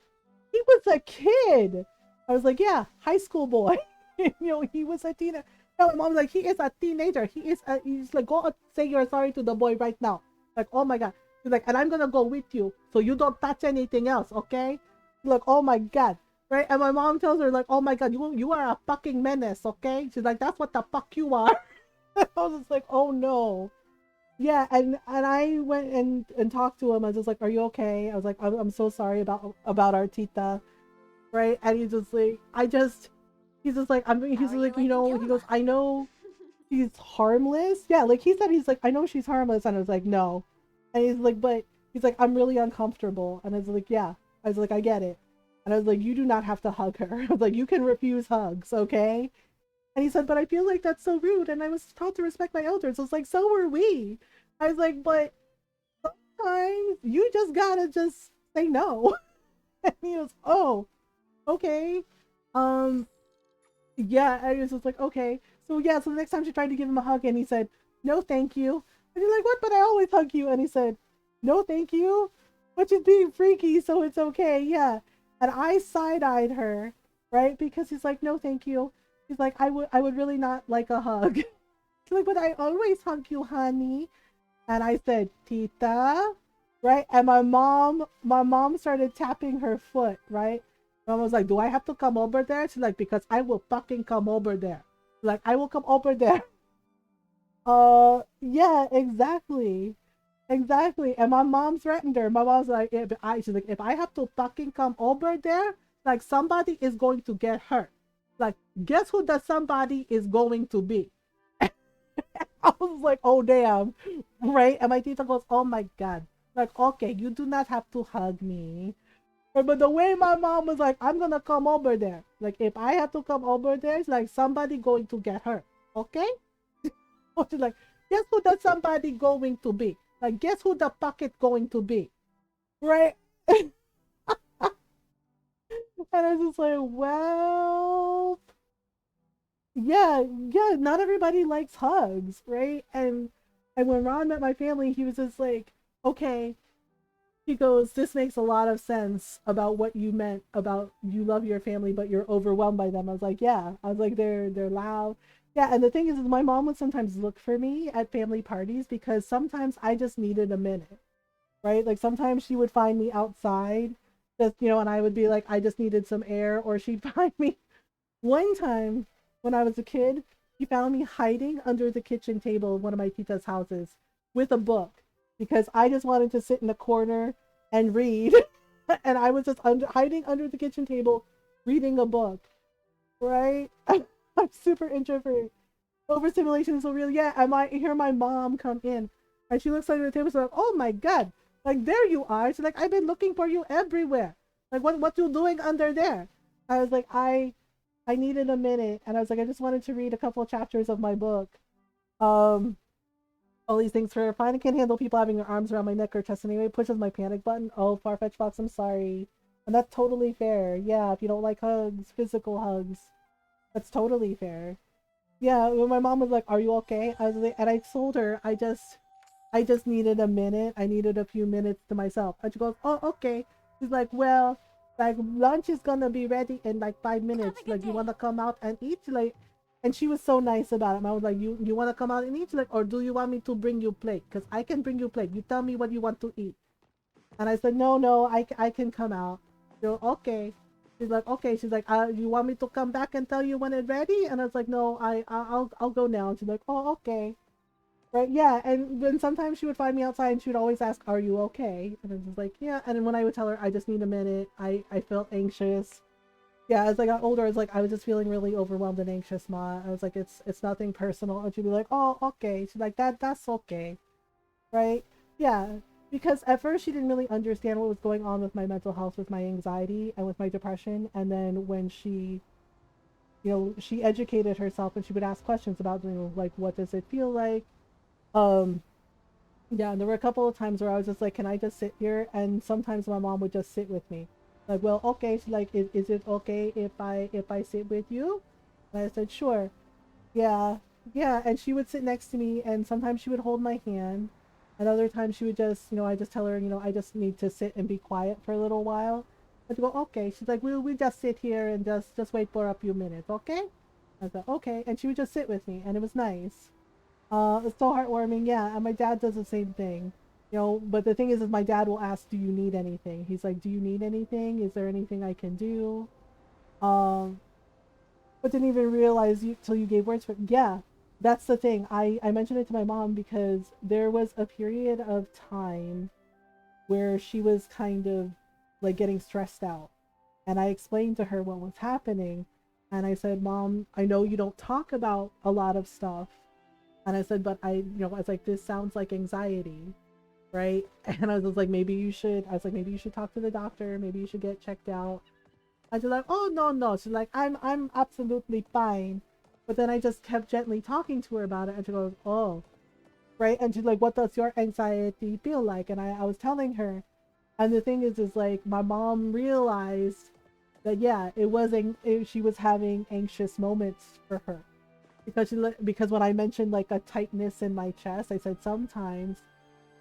he was a kid. I was like, yeah, high school boy. You know, he was a teenager. No, my mom's like, he is a teenager. He's like, go say you're sorry to the boy right now. Like, oh my God. She's like, and I'm going to go with you. So you don't touch anything else, okay? She's like, oh my God. Right? And my mom tells her, like, oh my God, you are a fucking menace, okay? She's like, that's what the fuck you are. I was just like, oh no. Yeah, and I went and talked to him. I was just like, are you okay? I was like, I'm so sorry about our tita. Right? And he's just like, he's just like, he's like, you know, he goes, I know she's harmless. Yeah, like he said, he's like, I know she's harmless. And I was like, no. And he's like, but he's like, I'm really uncomfortable. And I was like, yeah. I was like, I get it. And I was like, you do not have to hug her. I was like, you can refuse hugs, okay? And he said, but I feel like that's so rude, and I was taught to respect my elders. I was like, so were we. I was like, but sometimes you just gotta just say no. And he was, oh, okay. Um, yeah, I was just like, okay. So yeah, so the next time she tried to give him a hug, and he said, no, thank you. And he's like, what? But I always hug you. And he said, no, thank you. But she's being freaky, so it's okay. Yeah. And I side-eyed her, right? Because he's like, no, thank you. He's like, I would really not like a hug. She's like, but I always hug you, honey. And I said, Tita, right? And my mom started tapping her foot, right? Mom was like, do I have to come over there? She's like, because I will fucking come over there. Like, I will come over there. Yeah, exactly. Exactly. And my mom threatened her. My mom's like, she's like, if I have to fucking come over there, like somebody is going to get hurt. Like, guess who the somebody is going to be? I was like, oh damn. Right? And my teacher goes, oh my god. Like, okay, you do not have to hug me. But the way my mom was like, I'm gonna come over there. Like, if I have to come over there, it's like somebody going to get hurt. Okay? She's like, guess who the somebody going to be? Like, guess who the pocket going to be? Right? And I was just like, well, yeah, not everybody likes hugs, right? And when Ron met my family, he was just like, okay. He goes, this makes a lot of sense about what you meant about you love your family, but you're overwhelmed by them. I was like, yeah. I was like, they're loud. Yeah, and the thing is my mom would sometimes look for me at family parties because sometimes I just needed a minute, right? Like sometimes she would find me outside, just, and I would be like, I just needed some air, or she'd find me. One time when I was a kid, she found me hiding under the kitchen table of one of my tita's houses with a book because I just wanted to sit in a corner and read. And I was just hiding under the kitchen table reading a book, right? I'm super introverted. Overstimulation is so real. Yeah, and I hear my mom come in and she looks under the table. So like, oh my god, like there you are. She's like, I've been looking for you everywhere. Like what you doing under there? I was like, I needed a minute, and I was like, I just wanted to read a couple of chapters of my book. All these things for fine. I can't handle people having their arms around my neck or chest anyway. Pushes my panic button. Oh, Farfetch Box, I'm sorry. And that's totally fair. Yeah, if you don't like hugs, physical hugs, that's totally fair. Yeah, when my mom was like, are you okay? I was like, and I told her I just needed a minute. I needed a few minutes to myself. And she goes, oh, okay. She's like, well, like lunch is gonna be ready in like 5 minutes. Like, you wanna come out and eat? Like, and she was so nice about it. I was like, you wanna come out and eat? She's like, or do you want me to bring you plate? Because I can bring you plate. You tell me what you want to eat. And I said, no, I can come out. So okay. She's like, okay. She's like, you want me to come back and tell you when it's ready? And I was like, no, I'll go now. And she's like, oh, okay. Right, yeah, and then sometimes she would find me outside and she would always ask, are you okay? And I was like, yeah. And then when I would tell her, I just need a minute, I felt anxious. Yeah, as I got older, I was like, I was just feeling really overwhelmed and anxious, Ma. I was like, it's nothing personal. And she'd be like, oh, okay. She's like, that's okay. Right? Yeah. Because at first she didn't really understand what was going on with my mental health, with my anxiety and with my depression. And then when she she educated herself and she would ask questions about, like, what does it feel like? Yeah, and there were a couple of times where I was just like, can I just sit here? And sometimes my mom would just sit with me. Like, well, okay. She's like, is it okay if I sit with you? And I said, sure. Yeah, yeah. And she would sit next to me, and sometimes she would hold my hand, and other times she would just, I just tell her, I just need to sit and be quiet for a little while. I'd go, okay. She's like, we just sit here and just wait for a few minutes, okay? I said, okay. And she would just sit with me, and it was nice. It's so heartwarming, yeah. And my dad does the same thing, but the thing is my dad will ask, do you need anything? He's like, do you need anything? Is there anything I can do? But didn't even realize till you gave words for it. Yeah, that's the thing. I mentioned it to my mom because there was a period of time where she was kind of like getting stressed out, and I explained to her what was happening, and I said, Mom, I know you don't talk about a lot of stuff. And I said, but I was like, this sounds like anxiety, right? And I was like, maybe you should talk to the doctor. Maybe you should get checked out. And she's like, oh, no. She's like, I'm absolutely fine. But then I just kept gently talking to her about it, and she goes, oh, right? And she's like, what does your anxiety feel like? And I was telling her, and the thing is like, my mom realized that, yeah, she was having anxious moments for her. Because when I mentioned like a tightness in my chest, I said sometimes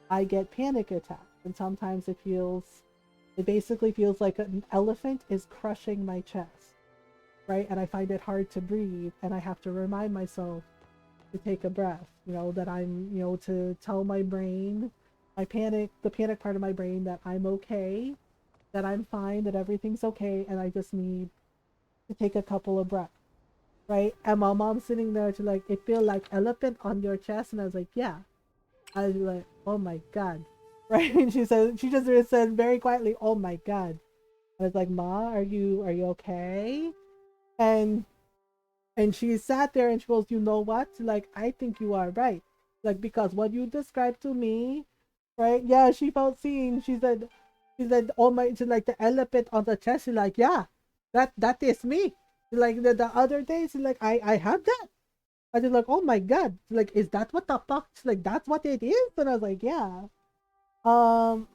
I get panic attacks, and sometimes it basically feels like an elephant is crushing my chest, right? And I find it hard to breathe, and I have to remind myself to take a breath, that I'm, to tell my brain, the panic part of my brain, that I'm okay, that I'm fine, that everything's okay, and I just need to take a couple of breaths, right? And my mom's sitting there, she's like, it feel like elephant on your chest, and I was like, yeah. I was like, oh my god, right? And she just said very quietly, oh my god. I was like, Ma, are you okay? And she sat there and she goes, you know what? Like, I think you are right. Like, because what you described to me, right? Yeah, she felt seen. She said, oh my, she's like the elephant on the chest. She's like, yeah, that is me. Like the other day, she's like, I have that. I was like, oh my god. She's like, is that what the fuck? She's like, that's what it is? And I was like, yeah. Um,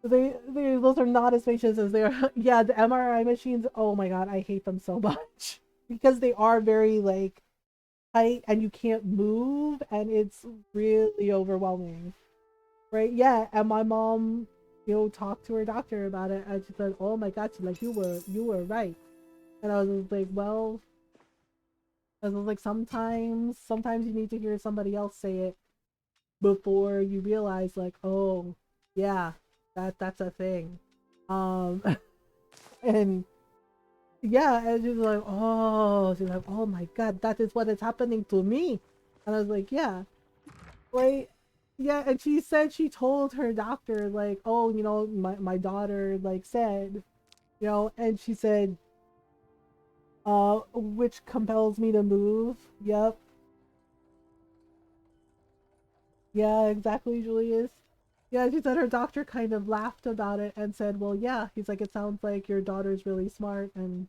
those are not as spacious as they are. Yeah, the MRI machines, oh my god, I hate them so much. Because they are very like tight and you can't move, and it's really overwhelming. Right? Yeah, and my mom, talked to her doctor about it, and she said, oh my god, she's like, you were right. And I was like, well, I was like, sometimes you need to hear somebody else say it before you realize, like, oh yeah, that's a thing. Um and yeah, and she's like, oh my god, that is what is happening to me. And I was like, yeah, right. Yeah, and she said she told her doctor, like, oh, my daughter like said, and she said, which compels me to move. Yep. Yeah, exactly, Julius. Yeah, she said her doctor kind of laughed about it and said, well, yeah, he's like, it sounds like your daughter's really smart and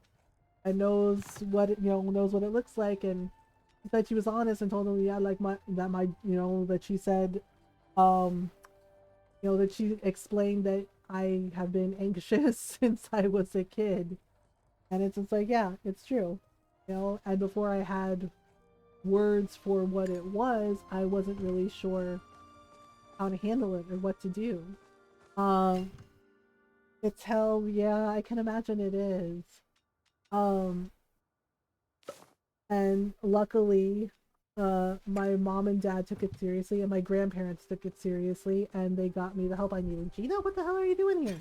knows what knows what it looks like. And she said she was honest and told him, yeah, like that she said, um that she explained that I have been anxious since I was a kid. And it's just like, yeah, it's true. And before I had words for what it was, I wasn't really sure how to handle it or what to do. Um, it's hell, yeah, I can imagine it is. Um, and luckily, my mom and dad took it seriously, and my grandparents took it seriously, and they got me the help I needed. Gina, what the hell are you doing here?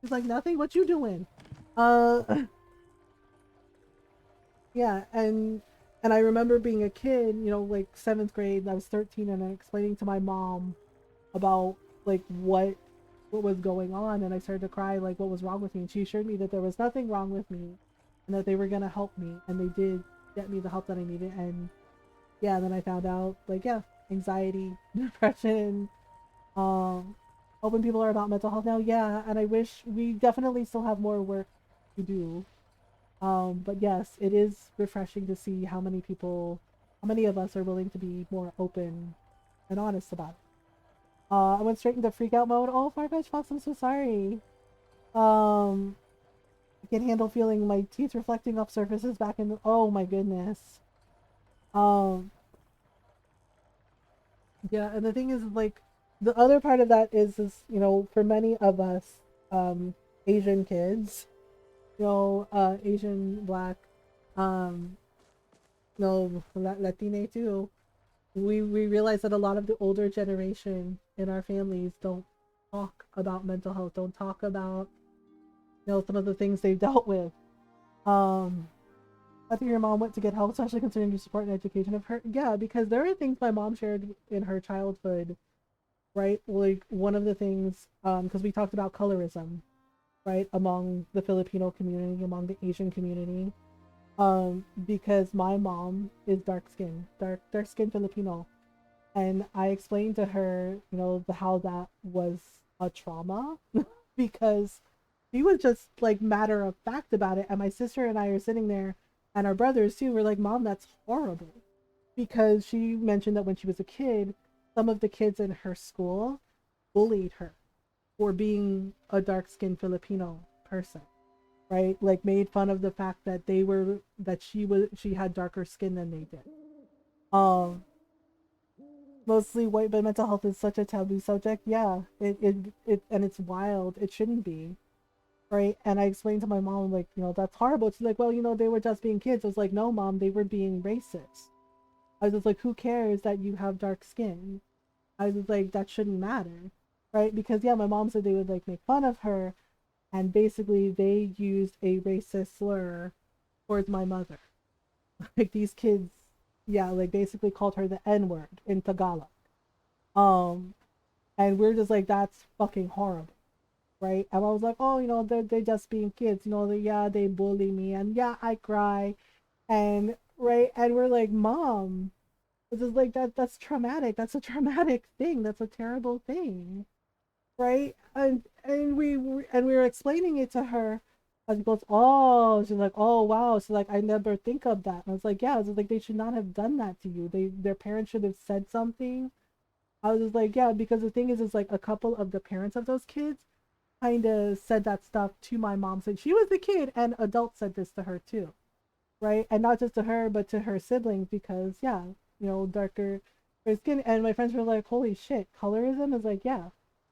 She's like, nothing. What you doing? Uh, yeah, and I remember being a kid, like 7th grade, and I was 13, and I explaining to my mom about like what was going on, and I started to cry, like what was wrong with me, and she assured me that there was nothing wrong with me and that they were gonna help me, and they did get me the help that I needed. And yeah, then I found out, like, yeah, anxiety, depression, open people are about mental health now. Yeah, and I wish we definitely still have more work to do. But yes, it is refreshing to see how many of us are willing to be more open and honest about it. I went straight into freak out mode. Oh, Farfetch Fox, I'm so sorry. I can handle feeling my teeth reflecting off surfaces back in the, oh my goodness. Um, yeah, and the thing is, like, the other part of that is, for many of us, Asian kids, Asian, Black, um, Latine too, we realize that a lot of the older generation in our families don't talk about mental health, don't talk about, some of the things they've dealt with. I think your mom went to get help, especially considering your support and education of her. Yeah, because there are things my mom shared in her childhood, right? Like one of the things, because we talked about colorism, right, among the Filipino community, among the Asian community. Because my mom is dark skinned Filipino, and I explained to her, how that was a trauma, because she was just like matter of fact about it, and my sister and I are sitting there and our brothers too were like, Mom, that's horrible. Because she mentioned that when she was a kid, some of the kids in her school bullied her for being a dark-skinned Filipino person, right? Like made fun of the fact that she had darker skin than they did. Um, Mostly white, but mental health is such a taboo subject. Yeah, it and it's wild. It shouldn't be, right? And I explained to my mom, like, that's horrible. She's like, well, they were just being kids. I was like, no, Mom, they were being racist. I was just like, who cares that you have dark skin? I was like, that shouldn't matter, right? Because yeah, my mom said they would like make fun of her, and basically they used a racist slur towards my mother. Like these kids, yeah, like basically called her the N word in Tagalog. Um, and we're just like, that's fucking horrible, right? And I was like, oh, they're just being kids, yeah, they bully me, and yeah, I cry, and right, and we're like, Mom, this is like that's traumatic. That's a traumatic thing. That's a terrible thing, right? And we were explaining it to her. And she goes, oh, she's like, oh wow. So like, I never think of that. And I was like, yeah. I was like, they should not have done that to you. Their parents should have said something. I was just like, yeah, because the thing is like a couple of the parents of those kids kind of said that stuff to my mom. So she was the kid, and adults said this to her too, right? And not just to her, but to her siblings, because yeah, darker her skin. And my friends were like, holy shit, colorism is like, yeah,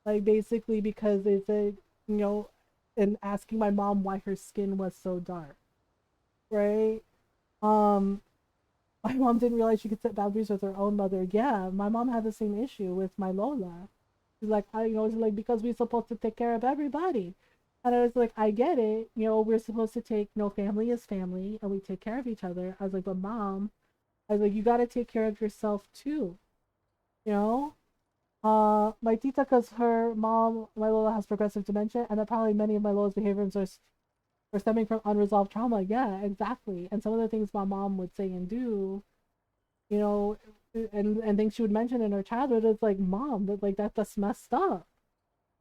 like basically because it's a, you know, and asking my mom why her skin was so dark, right? Um, my mom didn't realize she could set boundaries with her own mother. Yeah, my mom had the same issue with my Lola. She's like, she's like, because we're supposed to take care of everybody. And I was like, I get it. We're supposed to take, family is family and we take care of each other. I was like, but mom, I was like, you got to take care of yourself too. You know? My tita, because her mom, my Lola, has progressive dementia, and that probably many of my Lola's behaviors are stemming from unresolved trauma. Yeah, exactly. And some of the things my mom would say and do, you know, and things she would mention in her childhood, it's like, mom, that's messed up,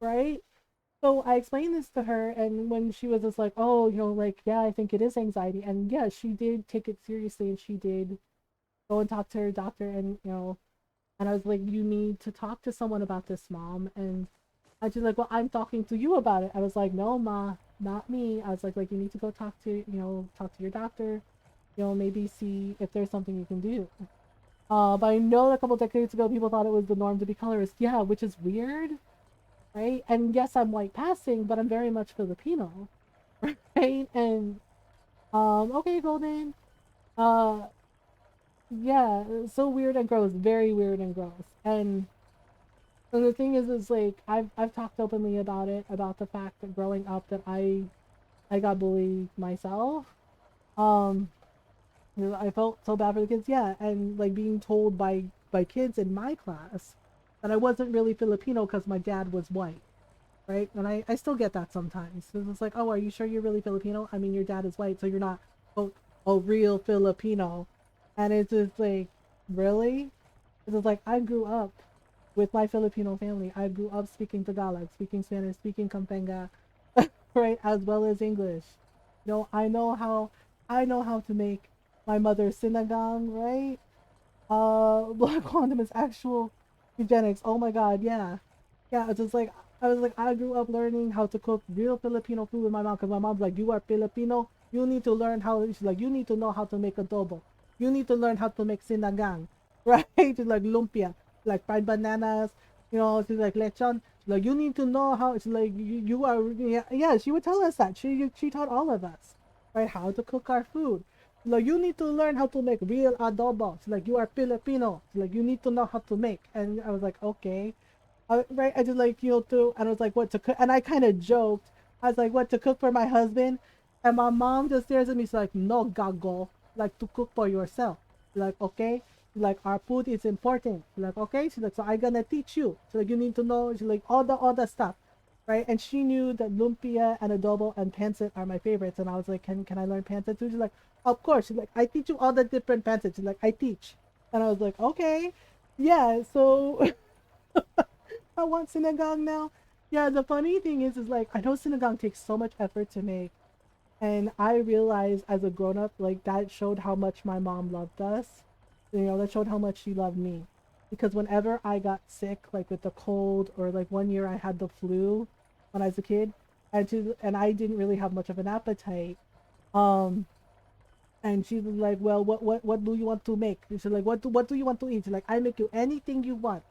right? So I explained this to her, and when she was just like, oh, like, yeah, I think it is anxiety. And yeah, she did take it seriously, and she did go and talk to her doctor, and, and I was like, you need to talk to someone about this, mom. And she's like, well, I'm talking to you about it. I was like, no, ma, not me. I was like, you need to go talk to your doctor, maybe see if there's something you can do. But I know a couple decades ago, people thought it was the norm to be colorist. Yeah, which is weird, right? And yes, I'm white passing, but I'm very much Filipino, right? And okay, Golden. Uh, yeah, so weird and gross, very weird and gross. And the thing is like I've talked openly about it, about the fact that growing up that I got bullied myself. Um, I felt so bad for the kids, yeah, and like being told by kids in my class that I wasn't really Filipino because my dad was white, right? And I still get that sometimes. It's like, oh, are you sure you're really Filipino? I mean, your dad is white, so you're not a real Filipino. And it's just like, really? It's just like, I grew up with my Filipino family. I grew up speaking Tagalog, speaking Spanish, speaking Kampenga, right, as well as English. I know how to make my mother's sinigang, right? Black quantum is actual eugenics. Oh my god, yeah. Yeah, it's just like I grew up learning how to cook real Filipino food with my mom, because my mom's like, you are Filipino, you need to learn how. She's like, you need to know how to make adobo, you need to learn how to make sinigang, right? She's like, lumpia, like fried bananas, she's like, lechon. She's like, you need to know how. She's like, you are, yeah, she would tell us that. She taught all of us, right, how to cook our food. Like, you need to learn how to make real adobo. She's like, you are Filipino. She's like, you need to know how to make. And I was like, okay. Right, I just like, to, and I was like, what to cook, and I kind of joked. I was like, what to cook for my husband, and my mom just stares at me. She's like, no, gago, like, to cook for yourself. Like, okay, like, our food is important. Like, okay, she's like, so I gonna teach you. She's like, you need to know. She's like, all the stuff, right? And she knew that lumpia and adobo and pancit are my favorites, and I was like, can I learn pancit too? She's like, of course. She's like, I teach you all the different pancits. She's like, I teach, and I was like, okay, yeah, so. I want sinigang now. Yeah, the funny thing is like, I know sinigang takes so much effort to make, And I realized as a grown up, like that showed how much my mom loved us. You know, that showed how much she loved me. Because whenever I got sick, like with the cold, or like one year I had the flu when I was a kid, and I didn't really have much of an appetite. Um, and she was like, "Well, what do you want to make?" She's like, "What do you want to eat?" She's like, "I make you anything you want."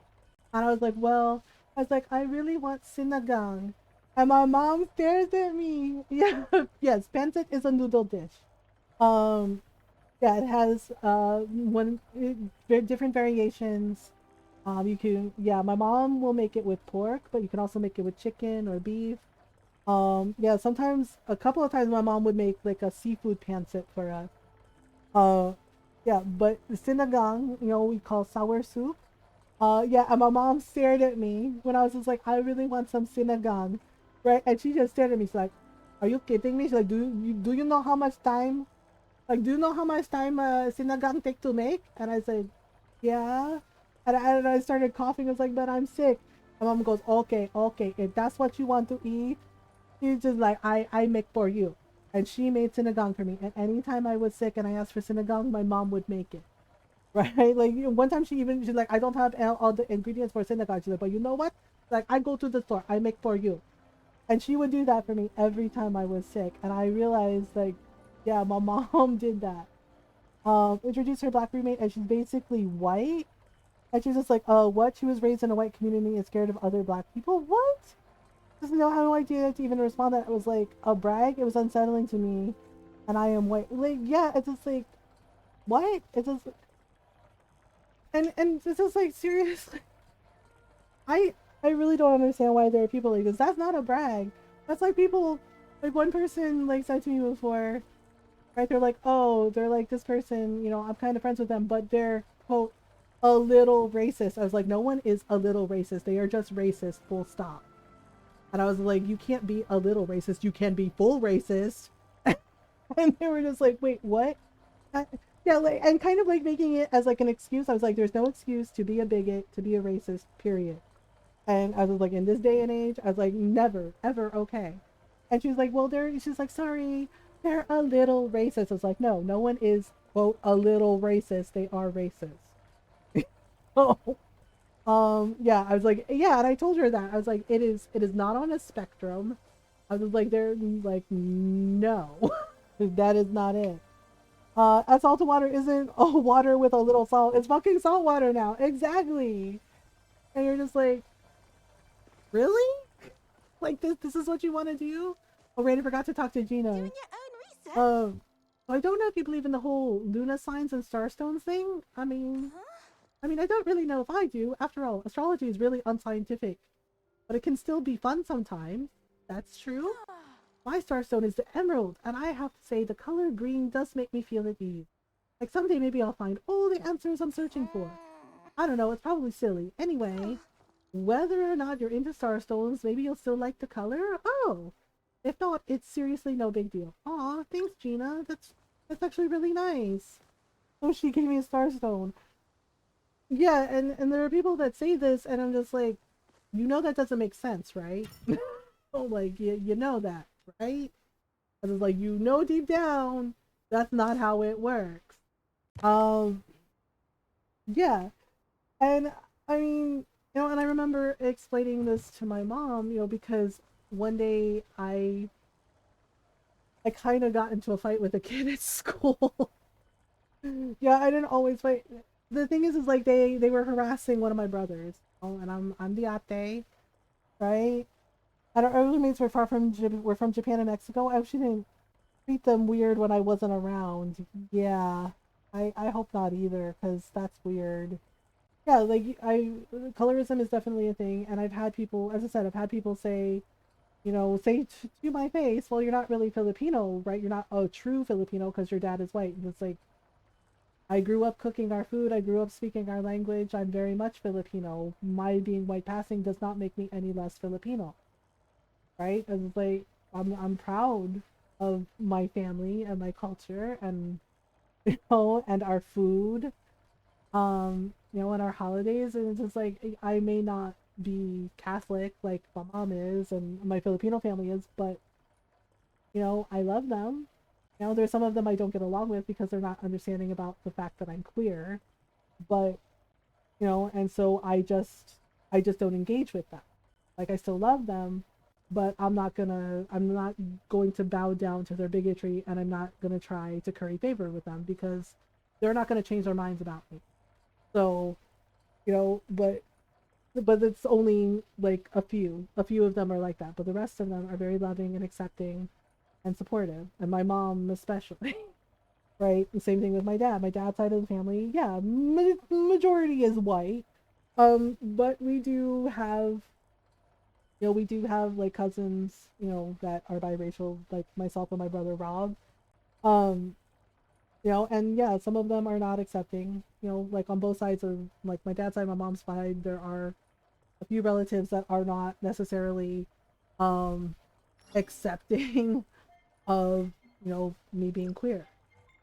And I was like, "Well," I was like, "I really want sinigang." And my mom stares at me. Yeah, yes, pancit is a noodle dish. Um, yeah, it has different variations. You can, yeah, my mom will make it with pork, but you can also make it with chicken or beef. Yeah, sometimes a couple of times my mom would make like a seafood pancit for us. Uh, yeah, but the sinigang, we call sour soup. Yeah, and my mom stared at me when I was just like, I really want some sinigang, right? And she just stared at me. She's like, "Are you kidding me?" She's like, "Do you know how much time? Like, do you know how much time sinigang take to make?" And I said, "Yeah." And I started coughing. I was like, "But I'm sick." And mom goes, "Okay, okay. If that's what you want to eat, she's just like, I make for you." And she made sinigang for me. And anytime I was sick and I asked for sinigang, my mom would make it. Right? Like, one time she's like, "I don't have all the ingredients for sinigang." She's like, "But you know what? Like, I go to the store, I make for you." And she would do that for me every time I was sick. And I realized, like, yeah, my mom did that. Introduced her black roommate, and she's basically white. And she's just like, what? She was raised in a white community and scared of other black people? What? Just no, have no idea to even respond. That it was like a brag. It was unsettling to me, and I am white. Like, yeah, it's just like, what? It's just, and it's just like, seriously. I I really don't understand why there are people like this. That's not a brag. That's like people, like one person like said to me before, right? They're like, "Oh, they're like this person, I'm kind of friends with them, but they're quote a little racist." I was like, "No one is a little racist. They are just racist, full stop." And I was like, "You can't be a little racist. You can be full racist." And they were just like, "Wait, what?" I, yeah, like, and kind of like making it as like an excuse. I was like, "There's no excuse to be a bigot, to be a racist, period." And I was like, in this day and age, I was like, never, ever okay. And she was like, well, she's like, "Sorry, they're a little racist." I was like, no, no one is, quote, a little racist. They are racist. Oh, yeah, I was like, yeah, and I told her that. I was like, it is not on a spectrum. I was like, they're like, no, that is not it. Salted water isn't water with a little salt. It's fucking salt water now. Exactly. And you're just like, really? Like, this is what you want to do? Oh, Randy forgot to talk to Gina. Doing your own research? I don't know if you believe in the whole Luna signs and starstones thing. I don't really know if I do. After all, astrology is really unscientific, but it can still be fun sometimes. That's true. My starstone is the emerald, and I have to say the color green does make me feel at ease. Like someday maybe I'll find all the answers I'm searching for. I don't know, it's probably silly. Anyway, whether or not you're into starstones, maybe you'll still like the color. Oh, if not, it's seriously no big deal. Aw, thanks, Gina. That's actually really nice. Oh, she gave me a starstone. Yeah, and there are people that say this, and I'm just like, that doesn't make sense, right? Oh, like you know that, right? I was like, deep down, that's not how it works. Um, yeah, and I mean, and I remember explaining this to my mom, because one day I kind of got into a fight with a kid at school. Yeah, I didn't always fight. The thing is like they were harassing one of my brothers. Oh, and I'm the ate, right? And our roommates were were from Japan and Mexico. I actually didn't treat them weird when I wasn't around. Yeah, I hope not either, because that's weird. Yeah, like colorism is definitely a thing, and I've had people, as I said, I've had people say, to my face, "Well, you're not really Filipino, right? You're not a true Filipino because your dad is white." And it's like, I grew up cooking our food. I grew up speaking our language. I'm very much Filipino. My being white passing does not make me any less Filipino, right? And it's like, I'm proud of my family and my culture, and and our food, and our holidays. And it's just like, I may not be Catholic like my mom is and my Filipino family is, but I love them. There's some of them I don't get along with because they're not understanding about the fact that I'm queer, but and so I just don't engage with them. Like, I still love them, but I'm not going to bow down to their bigotry, and I'm not going to try to curry favor with them because they're not going to change their minds about me. So, but it's only like a few of them are like that, but the rest of them are very loving and accepting and supportive, and my mom especially. Right? The same thing with my dad's side of the family. Yeah, majority is white. But we do have like cousins, that are biracial, like myself and my brother Rob. Um, and yeah, some of them are not accepting. Like on both sides of, like, my dad's side, my mom's side, there are a few relatives that are not necessarily um accepting of, me being queer.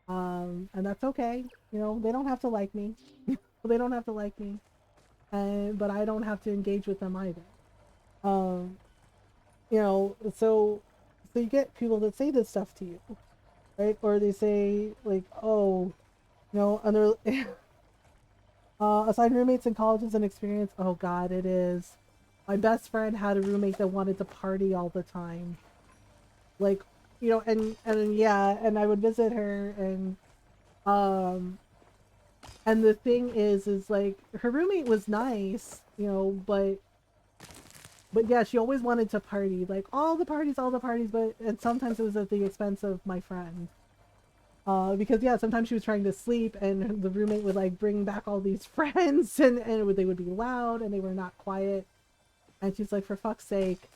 And that's okay. They don't have to like me. They don't have to like me. And but I don't have to engage with them either. Um, so you get people that say this stuff to you, right? Or they say like, oh, and they're assign roommates in college is an experience. Oh God, it is. My best friend had a roommate that wanted to party all the time. Like, and yeah, and I would visit her, um and the thing is like, her roommate was nice, but yeah, she always wanted to party, like all the parties, but and sometimes it was at the expense of my friend. Because yeah, sometimes she was trying to sleep, and the roommate would like bring back all these friends, and they would be loud, and they were not quiet. And she's like, for fuck's sake,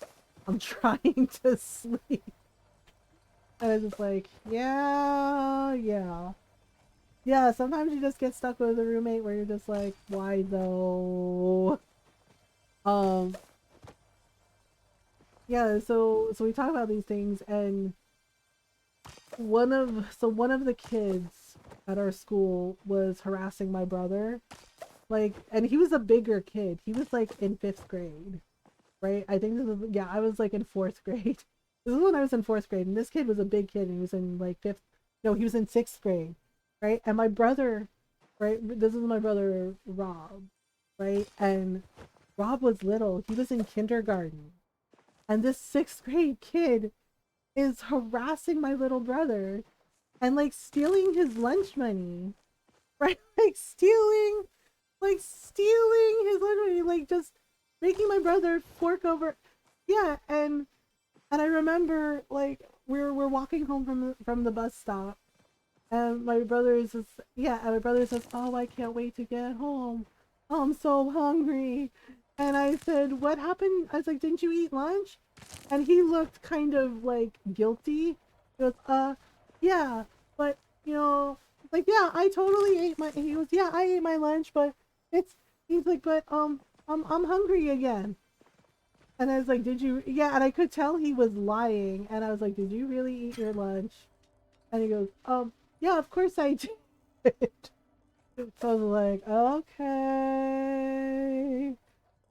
I'm trying to sleep. And I was just like, yeah, yeah. Yeah, sometimes you just get stuck with a roommate where you're just like, why though? Um, yeah, so we talk about these things, and one of the kids at our school was harassing my brother. Like, and he was a bigger kid. He was like in 5th grade, right? I think this was, yeah, I was like in 4th grade. This is when I was in 4th grade, and this kid was a big kid, and he was in like 5th, no, he was in 6th grade, right? And my brother, right? This is my brother Rob, right? And Rob was little. He was in kindergarten. And this 6th grade kid is harassing my little brother and like stealing his lunch money, right? Like stealing his lunch money, like just making my brother fork over. Yeah, and I remember like we're walking home from the bus stop, and my brother is just, yeah, and my brother says, "Oh, I can't wait to get home. Oh, I'm so hungry." And I said, "What happened?" I was like, "Didn't you eat lunch?" And he looked kind of like guilty. He goes, yeah, but like, yeah, I totally ate my." He goes, "Yeah, I ate my lunch, but it's." He's like, "But I'm hungry again." And I was like, "Did you?" Yeah, and I could tell he was lying. And I was like, "Did you really eat your lunch?" And he goes, yeah, of course I did." So I was like, okay.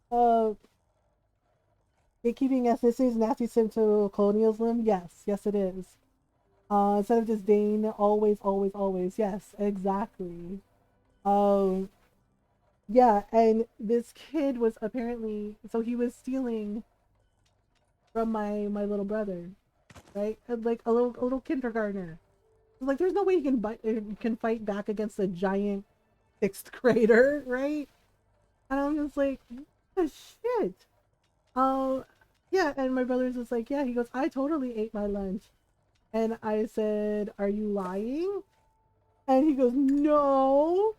Uh, Gatekeeping ethnicities and nasty to colonialism? Yes, yes it is. Instead of disdain, always, always, always. Yes, exactly. Um, yeah, and this kid was apparently, so he was stealing from my little brother, right? And like a little kindergartner. Like, there's no way he can fight back against a giant 6th grader, right? And I'm just like, what the shit? Um, yeah, and my brother's just like, yeah, he goes, "I totally ate my lunch." And I said, "Are you lying?" And he goes, "No."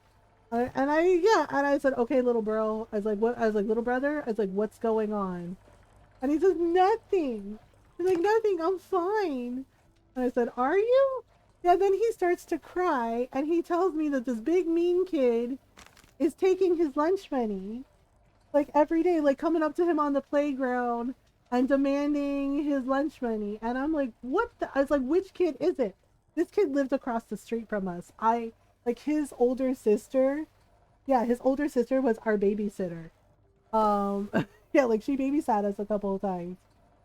And I said, "Okay, little bro." I was like, "What?" I was like, "Little brother." I was like, "What's going on?" And he says, "Nothing." He's like, "Nothing, I'm fine." And I said, "Are you?" Yeah, then he starts to cry, and he tells me that this big mean kid is taking his lunch money, like every day, like coming up to him on the playground and demanding his lunch money. And I'm like, what the? I was like, which kid is it? This kid lived across the street from us. Like, his older sister. Yeah, his older sister was our babysitter. Um, yeah, like she babysat us a couple of times.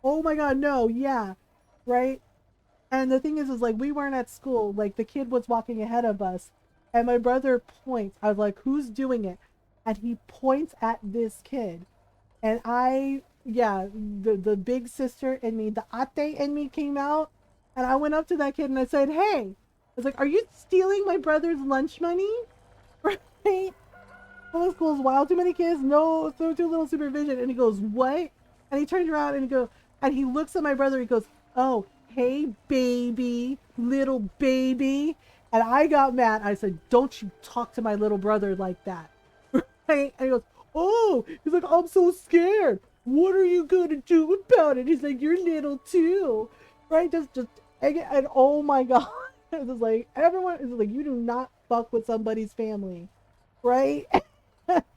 Oh my God, no, yeah, right. And the thing is like, we weren't at school. Like, the kid was walking ahead of us. And my brother points. I was like, who's doing it? And he points at this kid. And the big sister in me, the ate in me came out. And I went up to that kid and I said, hey. I was like, are you stealing my brother's lunch money? Right? Well, this school's wild. Too many kids. No, so too little supervision. And he goes, what? And he turns around and he looks at my brother. He goes, oh, hey, baby, little baby. And I got mad. I said, don't you talk to my little brother like that. Right? And he goes, oh, he's like, I'm so scared. What are you going to do about it? He's like, you're little too. Right? And oh my God. It's just like, everyone is like, you do not fuck with somebody's family. Right?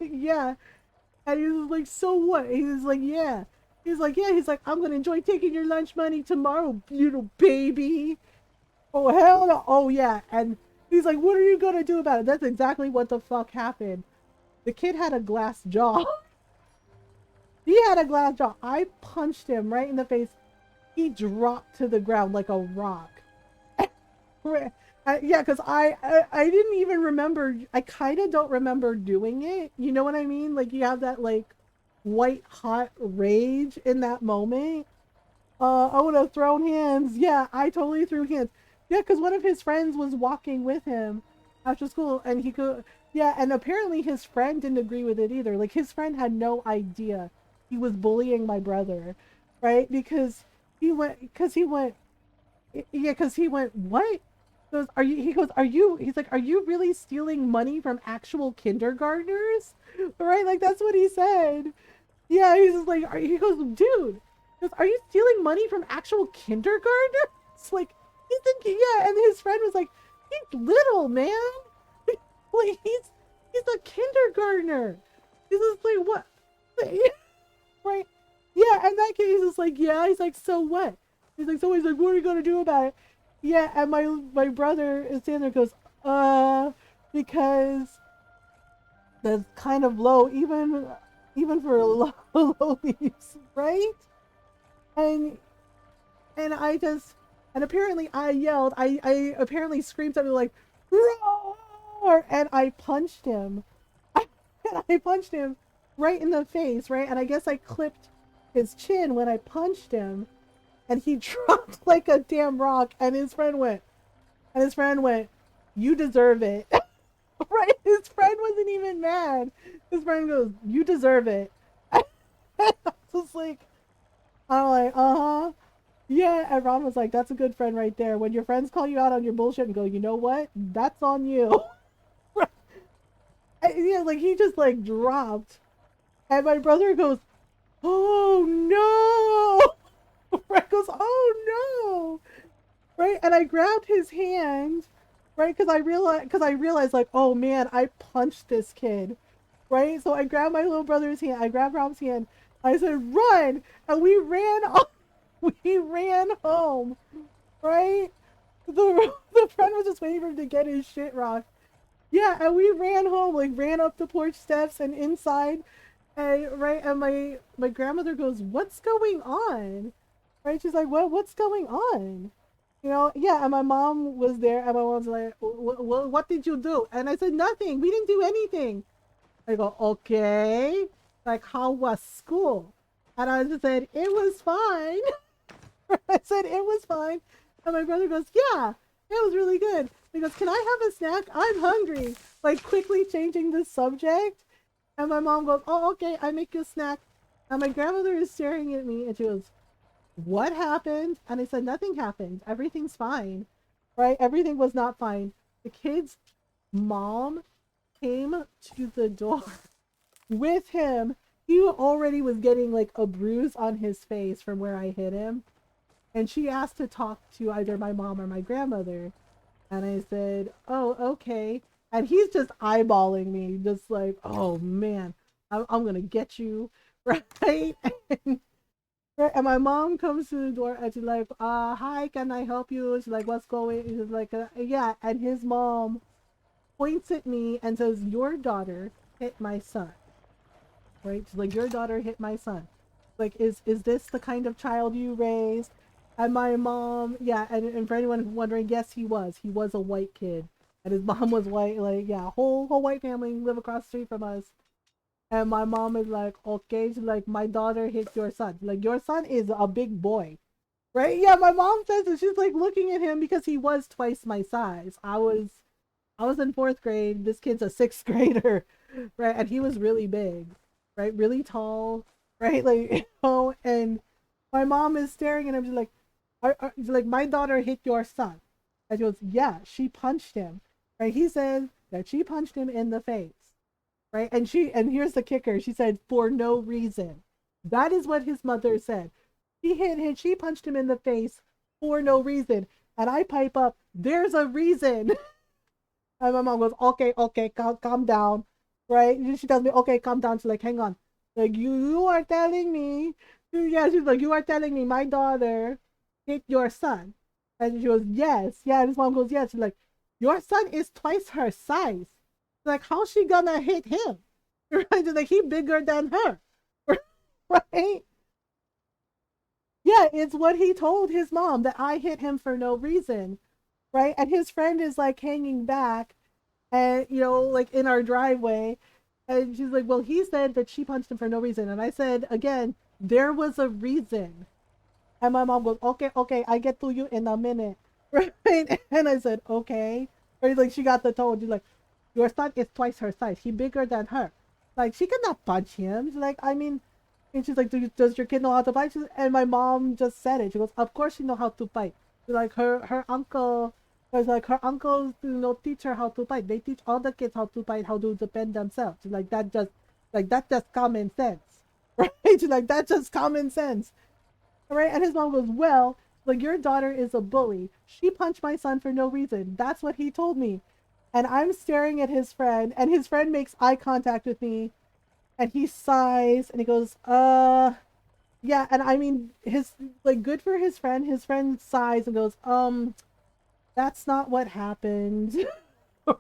Yeah. And he was like, so what? He was like, yeah. He's like, yeah. He's like, I'm going to enjoy taking your lunch money tomorrow, little baby. Oh, hell no. Oh, yeah. And he's like, what are you going to do about it? That's exactly what the fuck happened. The kid had a glass jaw. He had a glass jaw. I punched him right in the face. He dropped to the ground like a rock. Yeah, because I didn't even remember. I kind of don't remember doing it. You know what I mean? Like, you have that, like, white hot rage in that moment. I would have thrown hands. Yeah, I totally threw hands. Yeah, because one of his friends was walking with him after school, and he could. Yeah, and apparently his friend didn't agree with it either. Like, his friend had no idea he was bullying my brother, right? Because he went, what? He's like, are you really stealing money from actual kindergartners? Right? Like, that's what he said. Yeah, he's just like, he goes, dude, are you stealing money from actual kindergartners? Like, he's thinking, yeah, and his friend was like, he's little, man. Like, he's a kindergartner. He's just like, what? Right? Yeah, and that kid is just like, yeah. He's like, so what? He's like, what are you gonna do about it? Yeah, and my brother is standing there, goes, because that's kind of low, even for low leaves, right? And apparently I yelled, I apparently screamed something like, roar, and I punched him. And I punched him right in the face, right? And I guess I clipped his chin when I punched him, and he dropped like a damn rock, and his friend went, you deserve it. Right? His friend wasn't even mad. His friend goes, you deserve it. I was like, I'm like, uh-huh. Yeah, and Ron was like, that's a good friend right there. When your friends call you out on your bullshit and go, you know what? That's on you. Yeah, like, he just, like, dropped. And my brother goes, oh, no. Right, goes, oh, no. Right, and I grabbed his hand, right, because I realized, like, oh, man, I punched this kid. Right, so I grabbed my little brother's hand. I grabbed Rob's hand. I said, run. And we ran off. We ran home, right? The friend was just waiting for him to get his shit rocked. Yeah, and we ran home, like, ran up the porch steps and inside, and right, and my grandmother goes, what's going on? Right, she's like, what's going on? You know, yeah, and my mom was there, and my mom's like, what did you do? And I said, nothing, we didn't do anything. I go, okay, like, how was school? And I just said, it was fine. I said, it was fine. And my brother goes, yeah, it was really good. He goes, can I have a snack? I'm hungry. Like, quickly changing the subject. And my mom goes, oh, okay, I make you a snack. And my grandmother is staring at me, and she goes, what happened? And I said, nothing happened. Everything's fine. Right? Everything was not fine. The kid's mom came to the door with him. He already was getting, like, a bruise on his face from where I hit him. And she asked to talk to either my mom or my grandmother. And I said, oh, okay. And he's just eyeballing me, just like, oh, man, I'm going to get you, right? And my mom comes to the door, and she's like, hi, can I help you? She's like, what's going on? She's like, yeah. And his mom points at me and says, your daughter hit my son. Right? She's like, your daughter hit my son. Like, is this the kind of child you raised? And my mom, yeah, and for anyone wondering, yes, he was. He was a white kid. And his mom was white, like, yeah, whole white family live across the street from us. And my mom is like, okay, she's like, my daughter hit your son. Like, your son is a big boy. Right? Yeah, my mom says it. She's like looking at him because he was twice my size. I was in fourth grade. This kid's a sixth grader, right? And he was really big, right? Really tall, right? Like, and my mom is staring at him. She's like, she's like, my daughter hit your son. And she goes, yeah, she punched him, right? He said that she punched him in the face, right? And here's the kicker. She said, for no reason. That is what his mother said. She punched him in the face for no reason. And I pipe up, there's a reason. And my mom goes, okay, calm down, right? And she tells me, okay, calm down. She's like, hang on. Like, you are telling me, yeah, she's like, you are telling me my daughter hit your son. And she goes, yes. Yeah, and his mom goes, yes. She's like, your son is twice her size. She's like, how's she gonna hit him? Right? She's like, he bigger than her. Right? Yeah, it's what he told his mom, that I hit him for no reason. Right? And his friend is like hanging back and like in our driveway, and she's like, well, he said that she punched him for no reason. And I said, again, there was a reason. And my mom goes, okay, I get to you in a minute. Right? And I said, okay. Right? Like, she got the tone. She's like, your son is twice her size, he bigger than her. Like, she cannot punch him. She's like, I mean, and she's like, does your kid know how to fight? And my mom just said it. She goes, of course she know how to fight. She's like, her uncle, because like her uncles, teach her how to fight. They teach all the kids how to fight, how to defend themselves. She's like, that's just common sense. Right? She's like, that's just common sense. Right? And his mom goes, well, like, your daughter is a bully. She punched my son for no reason. That's what he told me. And I'm staring at his friend, and his friend makes eye contact with me, and he sighs, and he goes, yeah. And I mean, like, good for his friend. His friend sighs and goes, that's not what happened.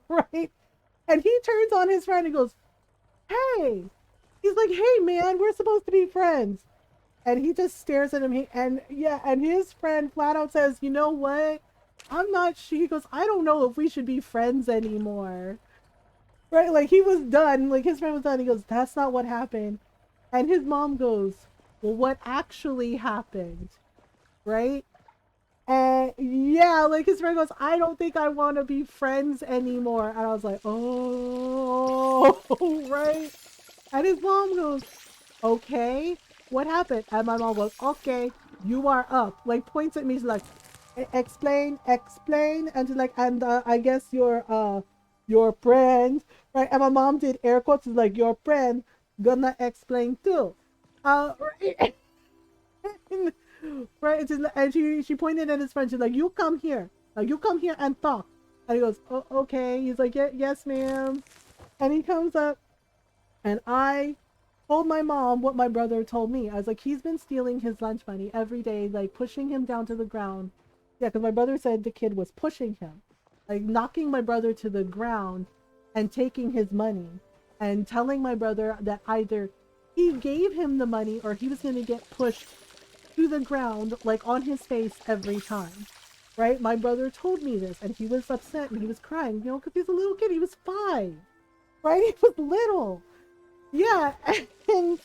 Right? And he turns on his friend and goes, hey. He's like, hey, man, we're supposed to be friends. And he just stares at him. And his friend flat out says, you know what? I'm not sure. He goes, I don't know if we should be friends anymore. Right? Like, he was done. Like, his friend was done. He goes, that's not what happened. And his mom goes, well, what actually happened? Right? And yeah, like, his friend goes, I don't think I want to be friends anymore. And I was like, oh, right? And his mom goes, okay, what happened? And my mom goes, okay, you are up. Like, points at me. She's like, explain. And she's like, and I guess your friend, right? And my mom did air quotes. She's like, your friend gonna explain too. Right? Right? And she pointed at his friend. She's like, you come here. Like, you come here and talk. And he goes, oh, okay. He's like, yeah, yes, ma'am. And he comes up, and I told my mom what my brother told me. I was like, he's been stealing his lunch money every day, like pushing him down to the ground. Yeah, because my brother said the kid was pushing him, like knocking my brother to the ground and taking his money and telling my brother that either he gave him the money or he was going to get pushed to the ground, like on his face every time. Right? My brother told me this, and he was upset and he was crying, because he's a little kid. He was 5. Right? He was little. Yeah, and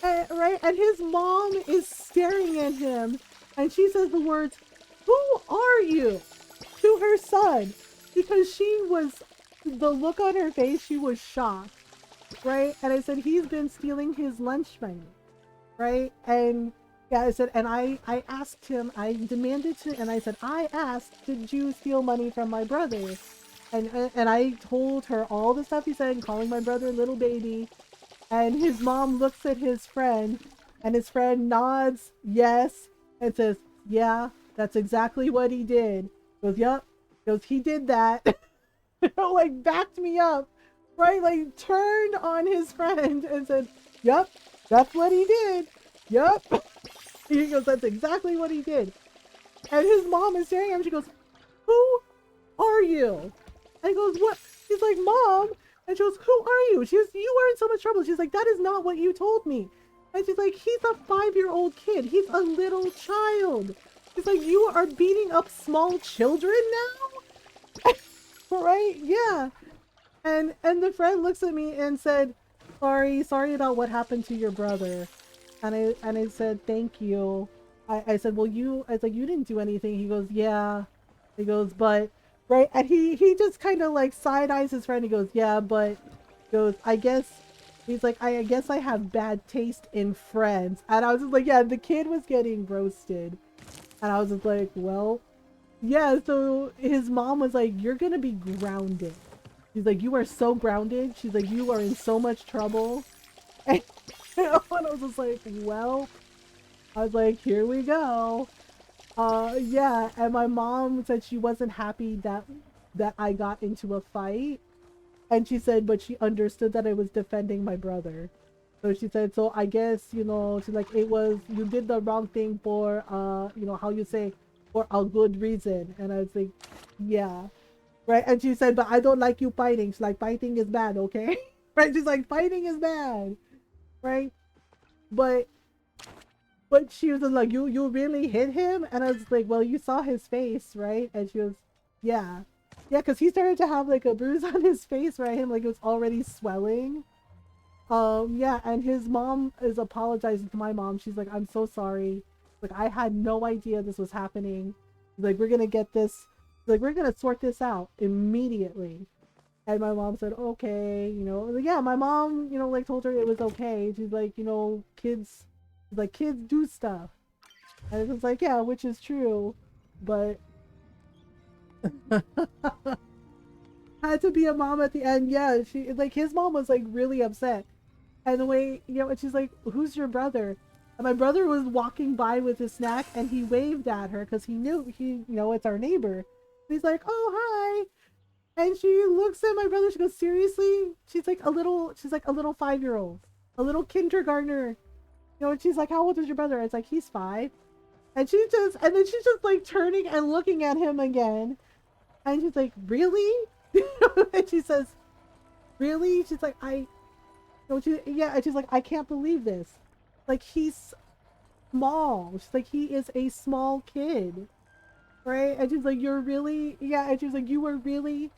right, and his mom is staring at him, and she says the words, "Who are you?" to her son, because the look on her face, she was shocked, right? And I said, he's been stealing his lunch money, right? And yeah, I said, and I asked him, I demanded to, and I said, I asked, did you steal money from my brother? And I told her all the stuff he said, calling my brother little baby. And his mom looks at his friend, and his friend nods yes, and says, yeah, that's exactly what he did. Goes, yep. Goes, he did that. Like, backed me up, right? Like, turned on his friend and said, yep, that's what he did. Yep. He goes, that's exactly what he did. And his mom is staring at him. She goes, who are you? And he goes, what? He's like, Mom. And she goes, who are you? She goes, you are in so much trouble. She's like, that is not what you told me. And she's like, he's a 5-year-old kid. He's a little child. She's like, you are beating up small children now? Right? Yeah. And the friend looks at me and said, sorry about what happened to your brother. And I said, thank you. I said, well, I was like, you didn't do anything. He goes, yeah. He goes, but, right? And he just kind of like side eyes his friend. He goes, yeah, but, he goes, I guess, he's like, I guess I have bad taste in friends. And I was just like, yeah, the kid was getting roasted. And I was just like, well, yeah, so his mom was like, you're gonna be grounded. She's like, you are so grounded. She's like, you are in so much trouble. And, and I was just like, well, I was like, here we go. Yeah, and my mom said she wasn't happy that I got into a fight. And she said, but she understood that I was defending my brother. So she said, so I guess, you know, she's like, you did the wrong thing for, you know, how you say, for a good reason. And I was like, yeah. Right? And she said, but I don't like you fighting. She's like, fighting is bad, okay? Right? She's like, fighting is bad. Right? But she was just like, you really hit him? And I was like, well, you saw his face, right? And she was, yeah. Yeah, because he started to have like a bruise on his face, right? Him, like it was already swelling. Yeah, and his mom is apologizing to my mom. She's like, I'm so sorry. Like, I had no idea this was happening. Like, we're gonna get this, like, we're gonna sort this out immediately. And my mom said, okay, you know, like, yeah, my mom, you know, like told her it was okay. She's like, you know, kids do stuff. And it was like, yeah, which is true, but had to be a mom at the end. Yeah, she, like, his mom was like really upset. And the way, you know, and she's like, who's your brother? And my brother was walking by with his snack and he waved at her because he knew, you know, it's our neighbor. He's like, oh, hi. And she looks at my brother. She goes, seriously? She's like a little 5-year-old, a little kindergartner. You know, and she's like, how old is your brother? It's like, he's 5. And and then she's just like turning and looking at him again. And she's like, really? And she says, really? She's like, yeah. And she's like, I can't believe this. Like, he's small. She's like, he is a small kid. Right? And she's like, you're really, yeah. And she's like, you were really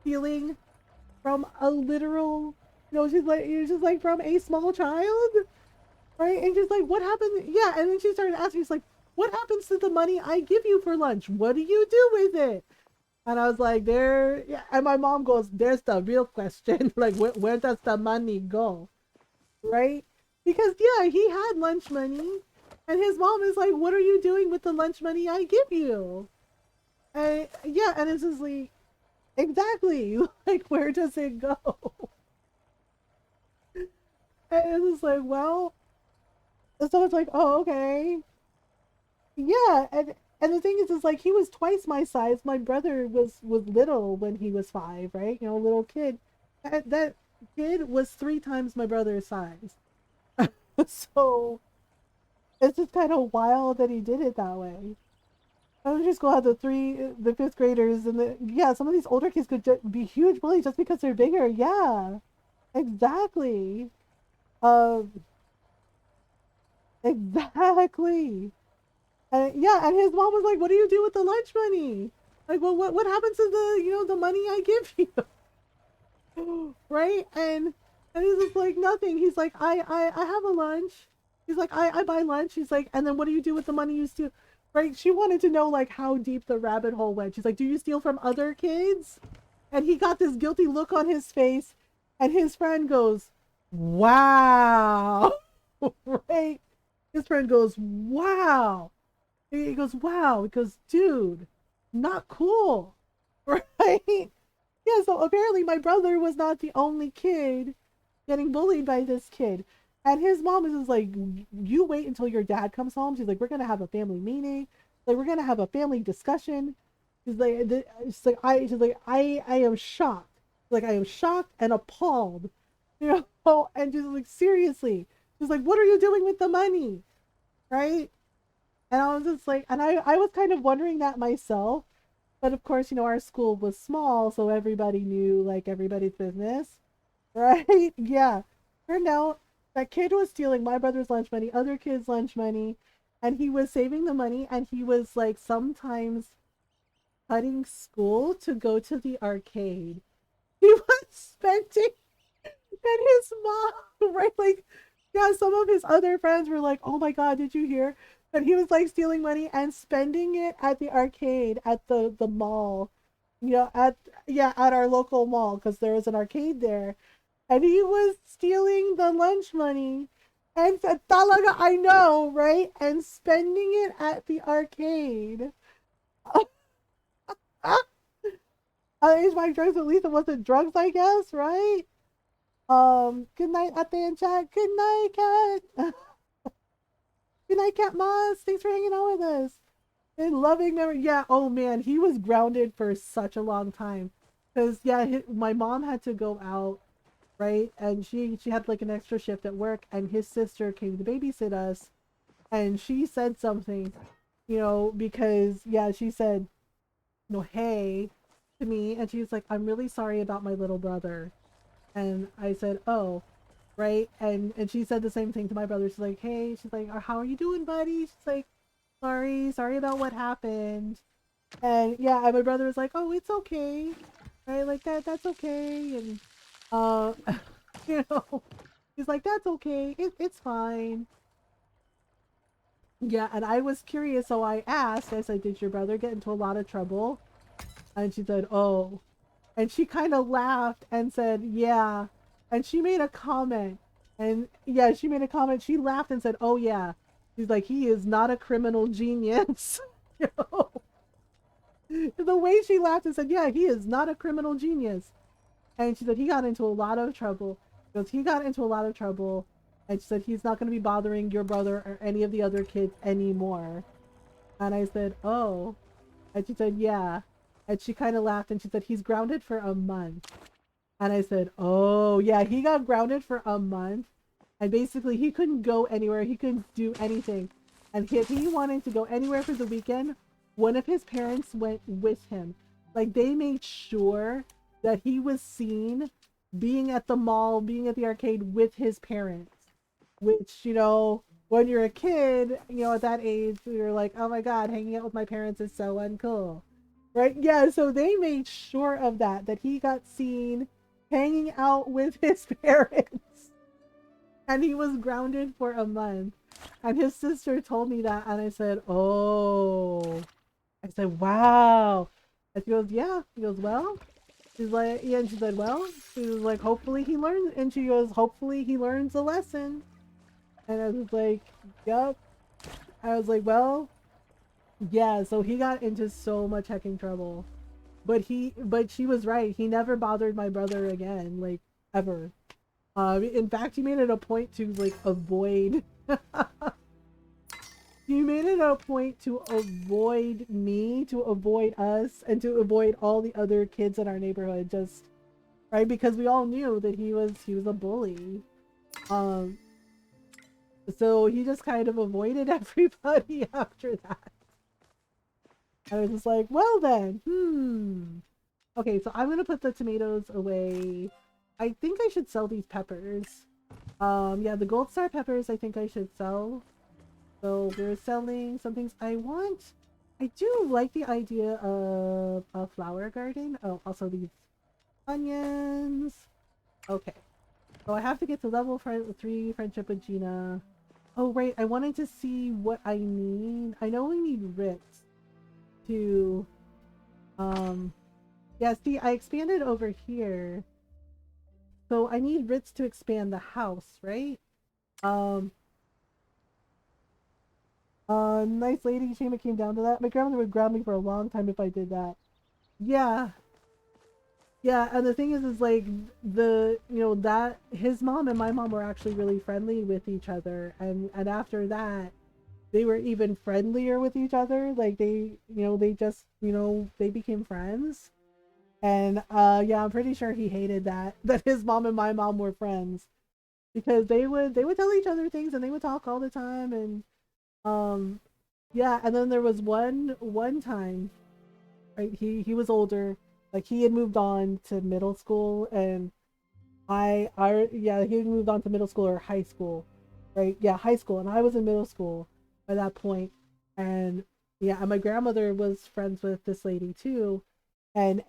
stealing from a literal, you know, she's like, you're just like from a small child. Right? And she's like, what happened? Yeah. And then she started asking, she's like, what happens to the money I give you for lunch? What do you do with it? And I was like, yeah. And my mom goes, there's the real question. Like, where does the money go? Right? Because, yeah, he had lunch money. And his mom is like, what are you doing with the lunch money I give you? And, yeah, and it's just like, exactly. Like, where does it go? And it's just like, well, so it's like, oh, okay. Yeah, and the thing is like, he was twice my size. My brother was little when he was 5, right? You know, little kid. That kid was 3 times my brother's size. So it's just kind of wild that he did it that way. I would just go out the 5th graders, and yeah, some of these older kids could be huge bullies just because they're bigger. Yeah, exactly. Um, exactly. And yeah, and his mom was like, "What do you do with the lunch money? Like, well, what happens to the, you know, the money I give you?" Right? And he's just like, nothing. He's like, I have a lunch. He's like, I buy lunch. He's like, and then what do you do with the money you steal? Right? She wanted to know like how deep the rabbit hole went. She's like, do you steal from other kids? And he got this guilty look on his face, and his friend goes, wow. Right? His friend goes, wow. He goes, wow. He goes, dude, not cool. Right? Yeah, so apparently my brother was not the only kid getting bullied by this kid. And his mom is just like, you wait until your dad comes home. She's like, we're going to have a family meeting. Like, we're going to have a family discussion. She's like, I am shocked. Like, I am shocked and appalled. You know, and just like, seriously. She's like, what are you doing with the money? Right? And I was just like, and I was kind of wondering that myself. But of course, you know, our school was small, so everybody knew like everybody's business. Right? Yeah. Turned out that kid was stealing my brother's lunch money, other kids' lunch money, and he was saving the money, and he was like sometimes cutting school to go to the arcade. He was spending, and his mom, right? Like, yeah, some of his other friends were like, "Oh my God, did you hear?" That he was like stealing money and spending it at the arcade at the mall, you know, at our local mall because there was an arcade there, and he was stealing the lunch money and said, "Talaga, I know, right?" And spending it at the arcade. It's my drugs. At least it wasn't drugs, I guess, right? Good night, Ate and chat. Good night, Cat. Good night, Cat Moss. Thanks for hanging out with us. And loving memory. Yeah, oh man, he was grounded for such a long time. Because, yeah, my mom had to go out, right? And she had like an extra shift at work, and his sister came to babysit us. And she said something, because, yeah, she said, hey, to me. And she was like, "I'm really sorry about my little brother." And I said, "Oh, right." And she said the same thing to my brother. She's like, "Hey," she's like, "How are you doing, buddy?" She's like, sorry about what happened." And yeah, and my brother was like, "Oh, it's okay." Right? Like that's okay. And uh you know, he's like, "That's okay. It's fine." Yeah, and I was curious, so I asked, I said, "Did your brother get into a lot of trouble?" And she said, "Oh." And she kind of laughed and said, "Yeah." And she made a comment. And yeah, she made a comment. She laughed and said, "Oh, yeah." She's like, "He is not a criminal genius." You know? The way she laughed and said, "Yeah, he is not a criminal genius." And she said, "He got into a lot of trouble." Because he got into a lot of trouble. And she said, "He's not going to be bothering your brother or any of the other kids anymore." And I said, "Oh." And she said, "Yeah." And she kind of laughed and she said, "He's grounded for a month." And I said, "Oh, yeah, he got grounded for a month. And basically, he couldn't go anywhere. He couldn't do anything. And if he wanted to go anywhere for the weekend, one of his parents went with him. Like, they made sure that he was seen being at the mall, being at the arcade with his parents. Which, when you're a kid, at that age, you're like, "Oh my God, hanging out with my parents is so uncool." Right? Yeah, so they made sure of that he got seen hanging out with his parents. And he was grounded for a month. And his sister told me that, and I said, "Oh." I said, "Wow." And she goes, "Yeah." He goes, "Well." She's like, yeah, and she said, "Well," she was like, "Hopefully he learns," and she goes, "Hopefully he learns a lesson." And I was like, "Yup." I was like, "Well, yeah." So he got into so much hecking trouble. But she was right. He never bothered my brother again, like, ever. In fact, he made it a point to, like, avoid. He made it a point to avoid me, to avoid us, and to avoid all the other kids in our neighborhood. Just right, because we all knew that he was a bully. Um, so he just kind of avoided everybody after that. I was just like, "Well then, Okay, so I'm gonna put the tomatoes away. I think I should sell these peppers. Yeah, the gold star peppers I think I should sell. So we're selling some things I do like the idea of a flower garden. Oh, also these onions. Okay. So I have to get to level 3 friendship with Gina. Oh, right. I wanted to see what I need. I know we need Ritz to, yeah, see, I expanded over here. So I need Ritz to expand the house, right? Um, nice lady. Shame it came down to that. My grandmother would ground me for a long time if I did that. Yeah. Yeah, and the thing is like, that his mom and my mom were actually really friendly with each other. And after that, they were even friendlier with each other. Like, they just, they became friends. And yeah, I'm pretty sure he hated that his mom and my mom were friends, because they would tell each other things and they would talk all the time. And yeah, and then there was one time, right, he was older, like he had moved on to middle school, and yeah, he moved on to middle school or high school, right? Yeah, high school, and I was in middle school by that point, and yeah, and my grandmother was friends with this lady too, and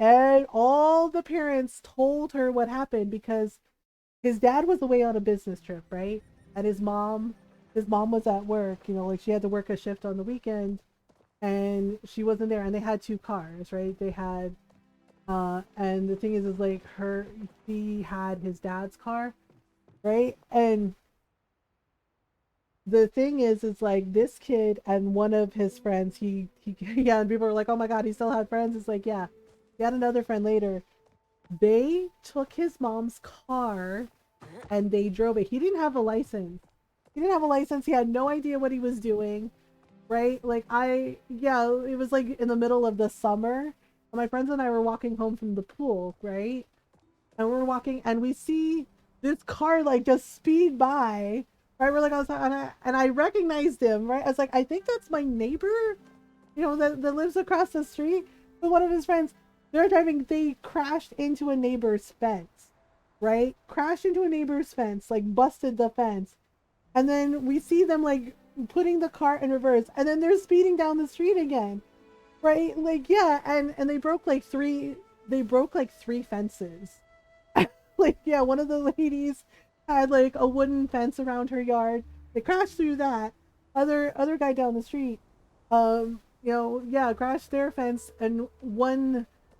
all the parents told her what happened because his dad was away on a business trip, right? And his mom was at work, like she had to work a shift on the weekend, and she wasn't there, and they had two cars, right? They had and the thing is like he had his dad's car, right? And the thing is like this kid and one of his friends, he yeah, and people were like, oh my god, he still had friends. It's like, yeah, he had another friend later. They took his mom's car and they drove it. He didn't have a license. He didn't have a license. He had no idea what he was doing, right? Like yeah, it was like in the middle of the summer. And my friends and I were walking home from the pool, right? And we're walking and we see this car like just speed by, right? We're like, and I recognized him, right? I was like, I think that's my neighbor, that lives across the street. But one of his friends, they crashed into a neighbor's fence, right? Crashed into a neighbor's fence, like busted the fence. And then we see them like putting the car in reverse, and then they're speeding down the street again, right? Like, yeah, and they broke like three fences. Like, yeah, one of the ladies had like a wooden fence around her yard. They crashed through that. Other guy down the street, yeah, crashed their fence, and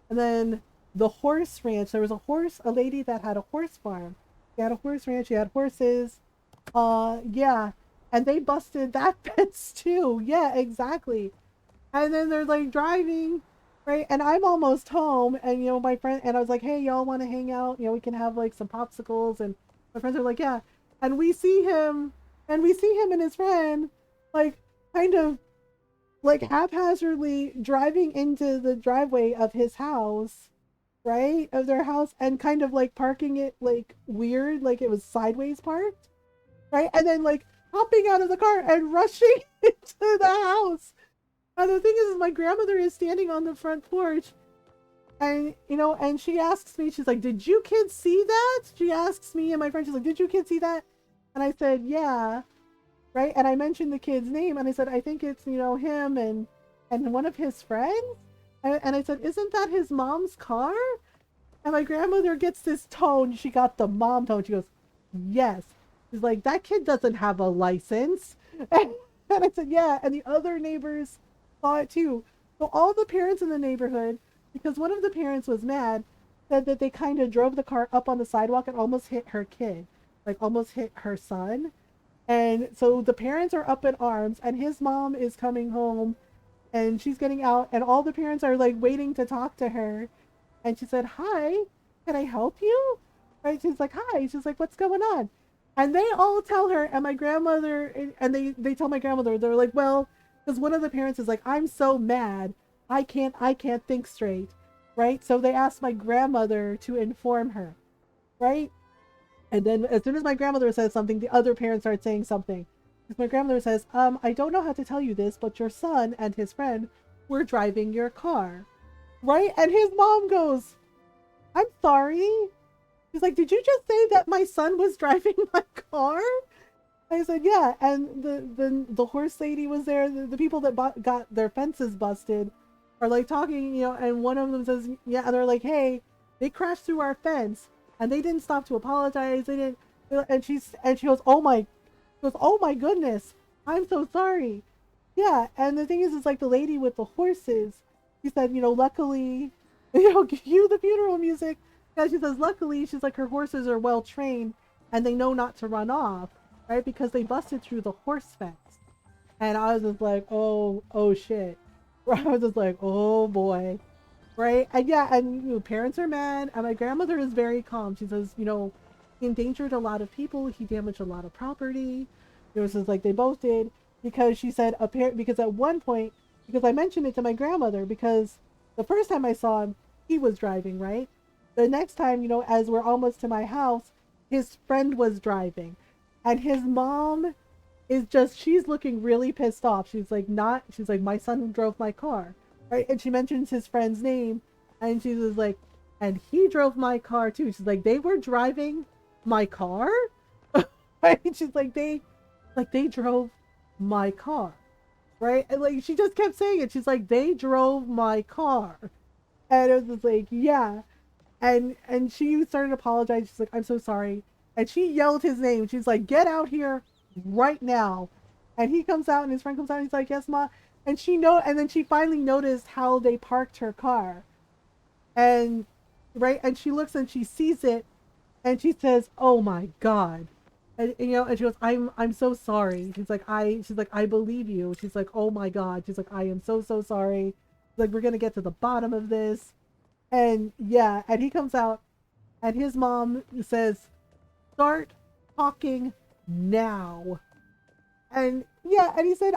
then the horse ranch. There was a lady that had a horse farm. She had a horse ranch. She had horses. Yeah, and they busted that fence too. Yeah, exactly. And then they're like driving, right? And I'm almost home, and my friend and I was like, hey, y'all want to hang out? We can have like some popsicles. And my friends are like, yeah. And we see him and his friend like kind of like haphazardly driving into the driveway of his house, right? Of their house, and kind of like parking it like weird, like it was sideways parked, right? And then like hopping out of the car and rushing into the house. And the thing is my grandmother is standing on the front porch, and and she asks me, she's like, did you kids see that? She asks me and my friend, she's like, did you kids see that? And I said, yeah, right? And I mentioned the kid's name, and I said, I think it's him and one of his friends. And I said, isn't that his mom's car? And my grandmother gets this tone, she got the mom tone, she goes, yes. She's like, that kid doesn't have a license. And I said, yeah, and the other neighbors saw it too. So all the parents in the neighborhood, because one of the parents was mad, said that they kind of drove the car up on the sidewalk and almost hit her kid, like almost hit her son. And so the parents are up in arms, and his mom is coming home, and she's getting out, and all the parents are like waiting to talk to her. And she said, hi, can I help you? Right? She's like, hi. She's like, what's going on? And they all tell her, and my grandmother, and they tell my grandmother, they're like, well, because one of the parents is like, I'm so mad, I can't think straight, right? So they asked my grandmother to inform her, right? And then as soon as my grandmother says something, the other parents start saying something. Because my grandmother says, I don't know how to tell you this, but your son and his friend were driving your car, right? And his mom goes, I'm sorry. She's like, did you just say that my son was driving my car? I said, yeah. And the horse lady was there. The people that got their fences busted are like talking, and one of them says, yeah, and they're like, hey, they crashed through our fence and they didn't stop to apologize. They didn't. And she goes, oh my goodness, I'm so sorry. Yeah. And the thing is like the lady with the horses, she said, luckily, cue the funeral music. Yeah, she says, luckily, she's like, her horses are well trained and they know not to run off, right? Because they busted through the horse fence. And I was just like, oh shit. I was just like, oh boy. Right? And yeah, and parents are mad, and my grandmother is very calm. She says, he endangered a lot of people, he damaged a lot of property. It was just like they both did, because she said, because at one point, because I mentioned it to my grandmother, because the first time I saw him, he was driving, right? The next time, as we're almost to my house, his friend was driving, and his mom is she's looking really pissed off. She's like, my son drove my car, right? And she mentions his friend's name, and she was like, and he drove my car too. She's like, they were driving my car? Right? She's like, they drove my car. Right? And like, she just kept saying it. She's like, they drove my car. And it was just like, yeah. And she started apologizing. She's like, I'm so sorry. And she yelled his name. She's like, get out here right now. And he comes out and his friend comes out and he's like, yes, Ma. And then she finally noticed how they parked her car. And right, and she looks and she sees it and she says, oh my God. And and she goes, I'm so sorry. She's like, I believe you. She's like, oh my God. She's like, I am so sorry. She's like, we're gonna get to the bottom of this. And yeah, and he comes out and his mom says, start talking now. And yeah, and he said,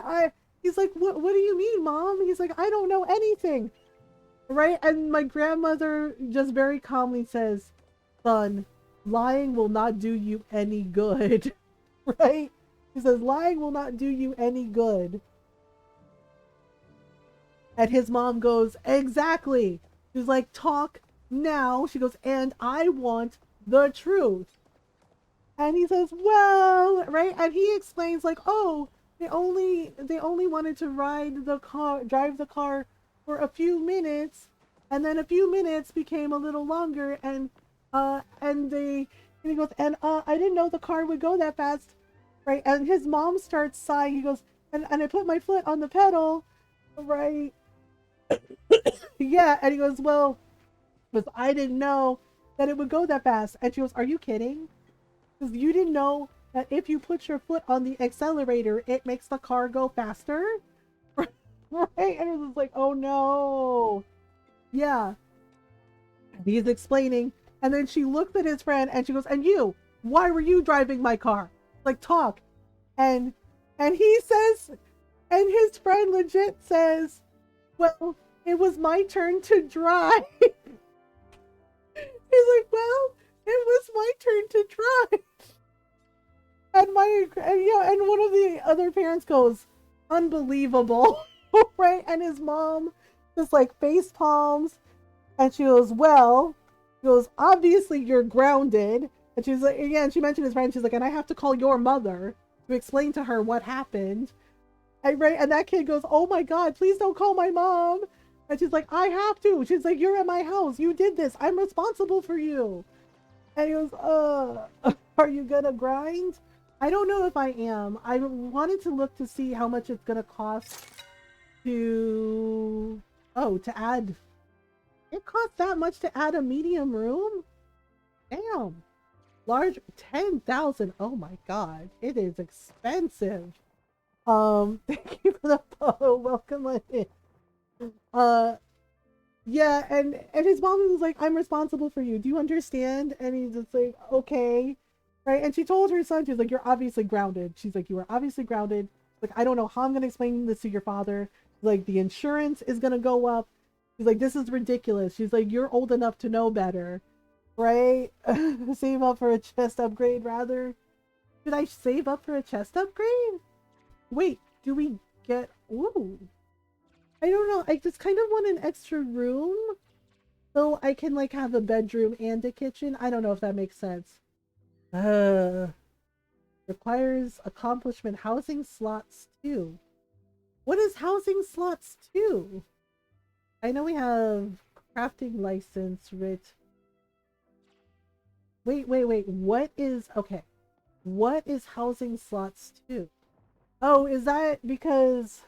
he's like, what do you mean, Mom? He's like, I don't know anything. Right? And my grandmother just very calmly says, son, lying will not do you any good. Right? He says, lying will not do you any good. And his mom goes, exactly. She's like, talk now. She goes, and I want the truth. And he says, well, right? And he explains like, oh, they only wanted to drive the car for a few minutes, and then a few minutes became a little longer, and he goes, and I didn't know the car would go that fast, right? And his mom starts sighing. He goes, and I put my foot on the pedal, right? Yeah, and he goes, well, because I didn't know that it would go that fast. And she goes, are you kidding? Because you didn't know that if you put your foot on the accelerator, it makes the car go faster? Right? And it was like, oh no. Yeah. He's explaining. And then she looked at his friend and she goes, and you, why were you driving my car? Like, talk. And he says, and his friend legit says, well, it was my turn to drive. He's like, well, it was my turn to drive. And and one of the other parents goes, unbelievable. Right? And his mom just like face palms, and she goes, well, she goes, obviously you're grounded. And she's like, again, she mentioned his friend. She's like, and I have to call your mother to explain to her what happened. And that kid goes, oh my God, please don't call my mom. And she's like, I have to. She's like, you're at my house. You did this. I'm responsible for you. And he goes, are you gonna grind? I don't know if I am. I wanted to look to see how much it's gonna cost to add. It costs that much to add a medium room? Damn. Large 10,000. Oh my God. It is expensive. Thank you for the follow. Welcome in. Yeah, and his mom was like, I'm responsible for you. Do you understand? And he's just like, okay. Right? And she told her son, she's like, you're obviously grounded. She's like, you are obviously grounded. Like, I don't know how I'm going to explain this to your father. Like, the insurance is going to go up. She's like, this is ridiculous. She's like, you're old enough to know better. Right? Save up for a chest upgrade, rather. Should I save up for a chest upgrade? Wait, do we get... Ooh. I don't know. I just kind of want an extra room. So I can, like, have a bedroom and a kitchen. I don't know if that makes sense. Requires accomplishment. Housing slots 2. What is housing slots 2? I know we have crafting license, writ. Wait. What is... Okay. What is housing slots 2? Oh, is that because...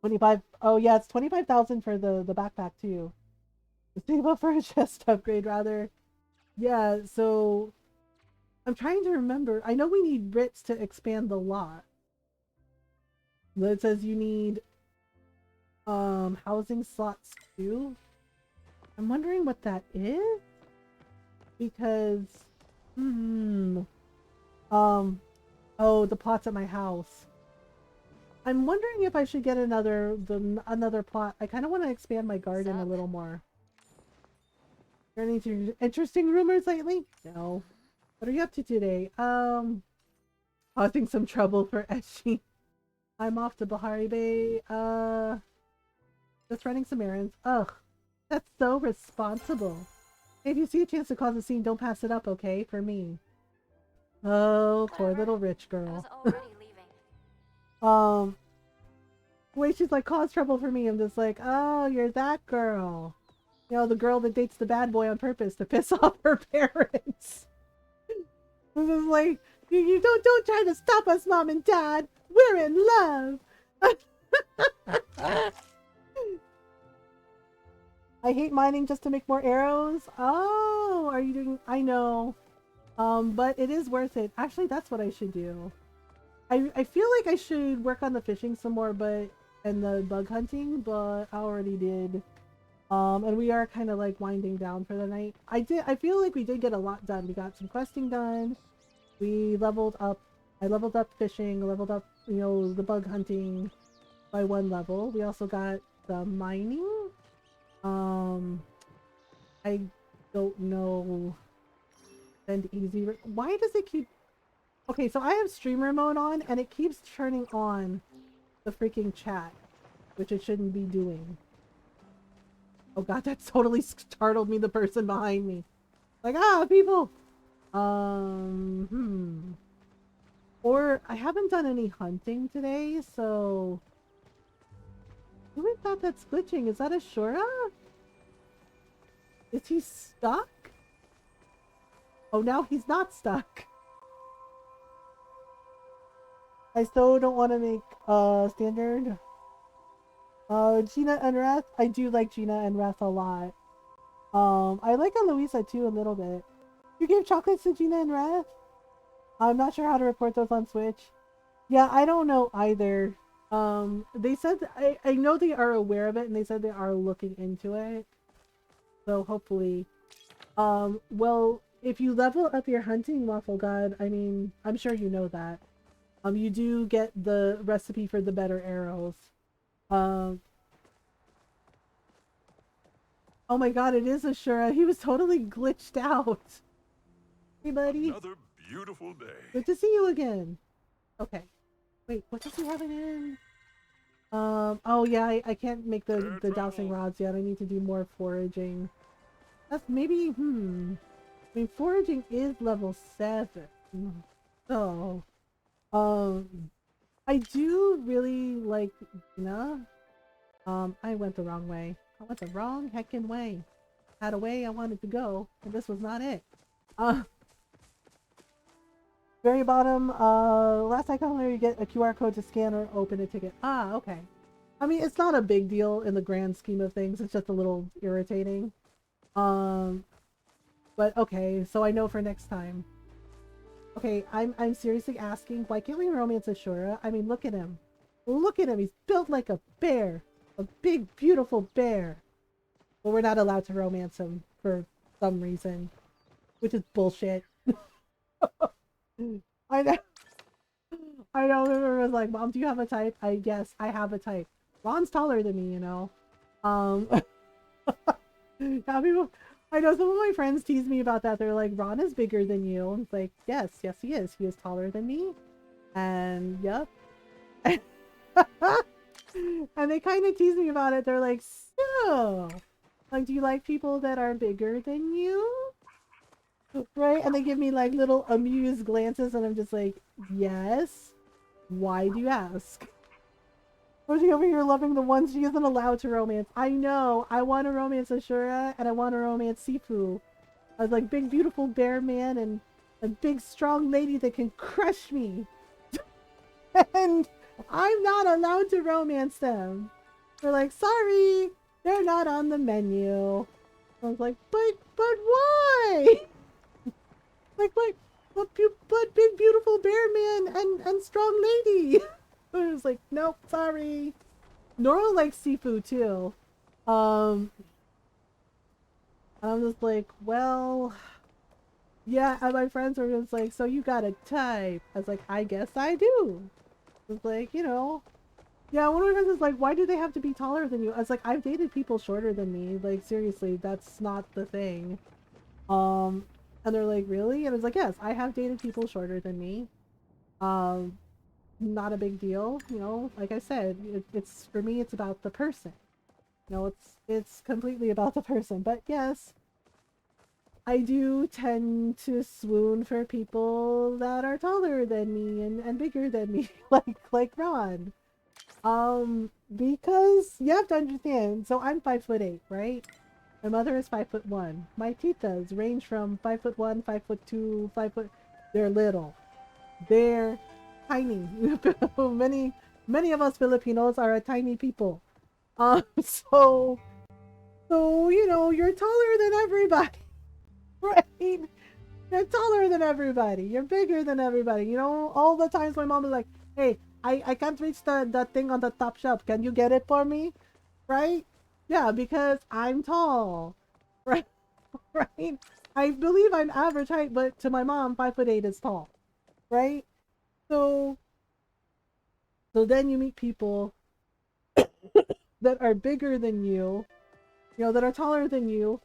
25... Oh, yeah, it's 25,000 for the backpack, too. Save up for a chest upgrade, rather. Yeah, so... I'm trying to remember. I know we need writs to expand the lot. But it says you need... housing slots, too. I'm wondering what that is? Because... Oh, the plots at my house. I'm wondering if I should get another plot. I kind of want to expand my garden a little more. Are there any interesting rumors lately? No. What are you up to today? Causing some trouble for Eshi. I'm off to Bahari Bay. Just running some errands. Ugh. That's so responsible. If you see a chance to cause a scene, don't pass it up, okay? For me. Oh, poor Whatever. little rich I girl. was already leaving. Wait, she's like, cause trouble for me. I'm just like, oh, you're that girl. You know, the girl that dates the bad boy on purpose to piss off her parents. I'm just like, you don't try to stop us, Mom and Dad. We're in love. I hate mining just to make more arrows. Oh, are you doing? I know. But it is worth it. Actually, that's what I should do. I feel like I should work on the fishing some more, and the bug hunting, but I already did. And we are kind of like winding down for the night. I feel like we did get a lot done. We got some questing done. We leveled up. I leveled up fishing, leveled up, you know, the bug hunting by 1 level. We also got the mining. I don't know. Send easy. Why does it keep... Okay, so I have streamer mode on, and it keeps turning on the freaking chat, which it shouldn't be doing. Oh god, that totally startled me, the person behind me. Like, ah, people! Or, I haven't done any hunting today, so... Who is that that's glitching? Is that Ashura? Is he stuck? Oh, now he's not stuck. I still don't want to make standard. Gina and Wrath. I do like Gina and Wrath a lot. I like Eloisa too a little bit. You gave chocolates to Gina and Wrath? I'm not sure how to report those on Switch. Yeah, I don't know either. They said I know they are aware of it, and they said they are looking into it. So hopefully, well, if you level up your hunting, Waffle God, I mean, I'm sure you know that. You do get the recipe for the better arrows. Oh my god, it is Ashura. He was totally glitched out. Hey, buddy. Another beautiful day. Good to see you again. Okay. Wait, what does he have it in? Oh yeah, I can't make the dowsing rods yet. I need to do more foraging. That's maybe, I mean, foraging is level 7. So, I do really like Gina. I went the wrong way. I went the wrong heckin' way. Had a way I wanted to go, and this was not it. Very bottom, last icon where you get a QR code to scan or open a ticket. Ah, okay. I mean, it's not a big deal in the grand scheme of things. It's just a little irritating. But okay, so I know for next time. Okay, I'm seriously asking, why can't we romance Ashura? I mean, look at him. Look at him. He's built like a bear. A big, beautiful bear. But we're not allowed to romance him for some reason. Which is bullshit. I know. I know. River was like, Mom, do you have a type? Yes, I have a type. Ron's taller than me, you know. Yeah, people, I know some of my friends tease me about that. They're like, Ron is bigger than you. And it's like, yes, he is. He is taller than me. And yep. And they kind of tease me about it. They're like, so, like, do you like people that are bigger than you? Right? And they give me like little amused glances, and I'm just like, yes. Why do you ask? Was she over here loving the ones she isn't allowed to romance? I know. I want to romance Ashura, and I want to romance Sifu. I was like, big beautiful bear man and a big strong lady that can crush me. And I'm not allowed to romance them. They're like, sorry, they're not on the menu. I was like, but why? Like, but big beautiful bear man and strong lady. I was like, nope, sorry. Nora likes Sifu too. I'm just like, well, yeah, and my friends were just like, so you got a type. I was like, I guess I do. I was like, you know, yeah, one of my friends was like, why do they have to be taller than you? I was like, I've dated people shorter than me. Like, seriously, that's not the thing. And they're like, really? And I was like, yes, I have dated people shorter than me. Not a big deal, you know, like I said, it's for me, it's about the person. No, it's completely about the person. But yes, I do tend to swoon for people that are taller than me and bigger than me, like Ron. Because you have to understand. So I'm 5'8", right? My mother is 5'1". My titas range from 5'1", 5'2", 5 foot. They're little. They're tiny. Many of us Filipinos are a tiny people. So you know you're taller than everybody, right? You're taller than everybody. You're bigger than everybody. You know, all the times my mom is like, "Hey, I can't reach the thing on the top shelf. Can you get it for me?" Right? Yeah, because I'm tall. Right? Right? I believe I'm average height, but to my mom, 5'8" is tall. Right? So then you meet people that are bigger than you know, that are taller than you,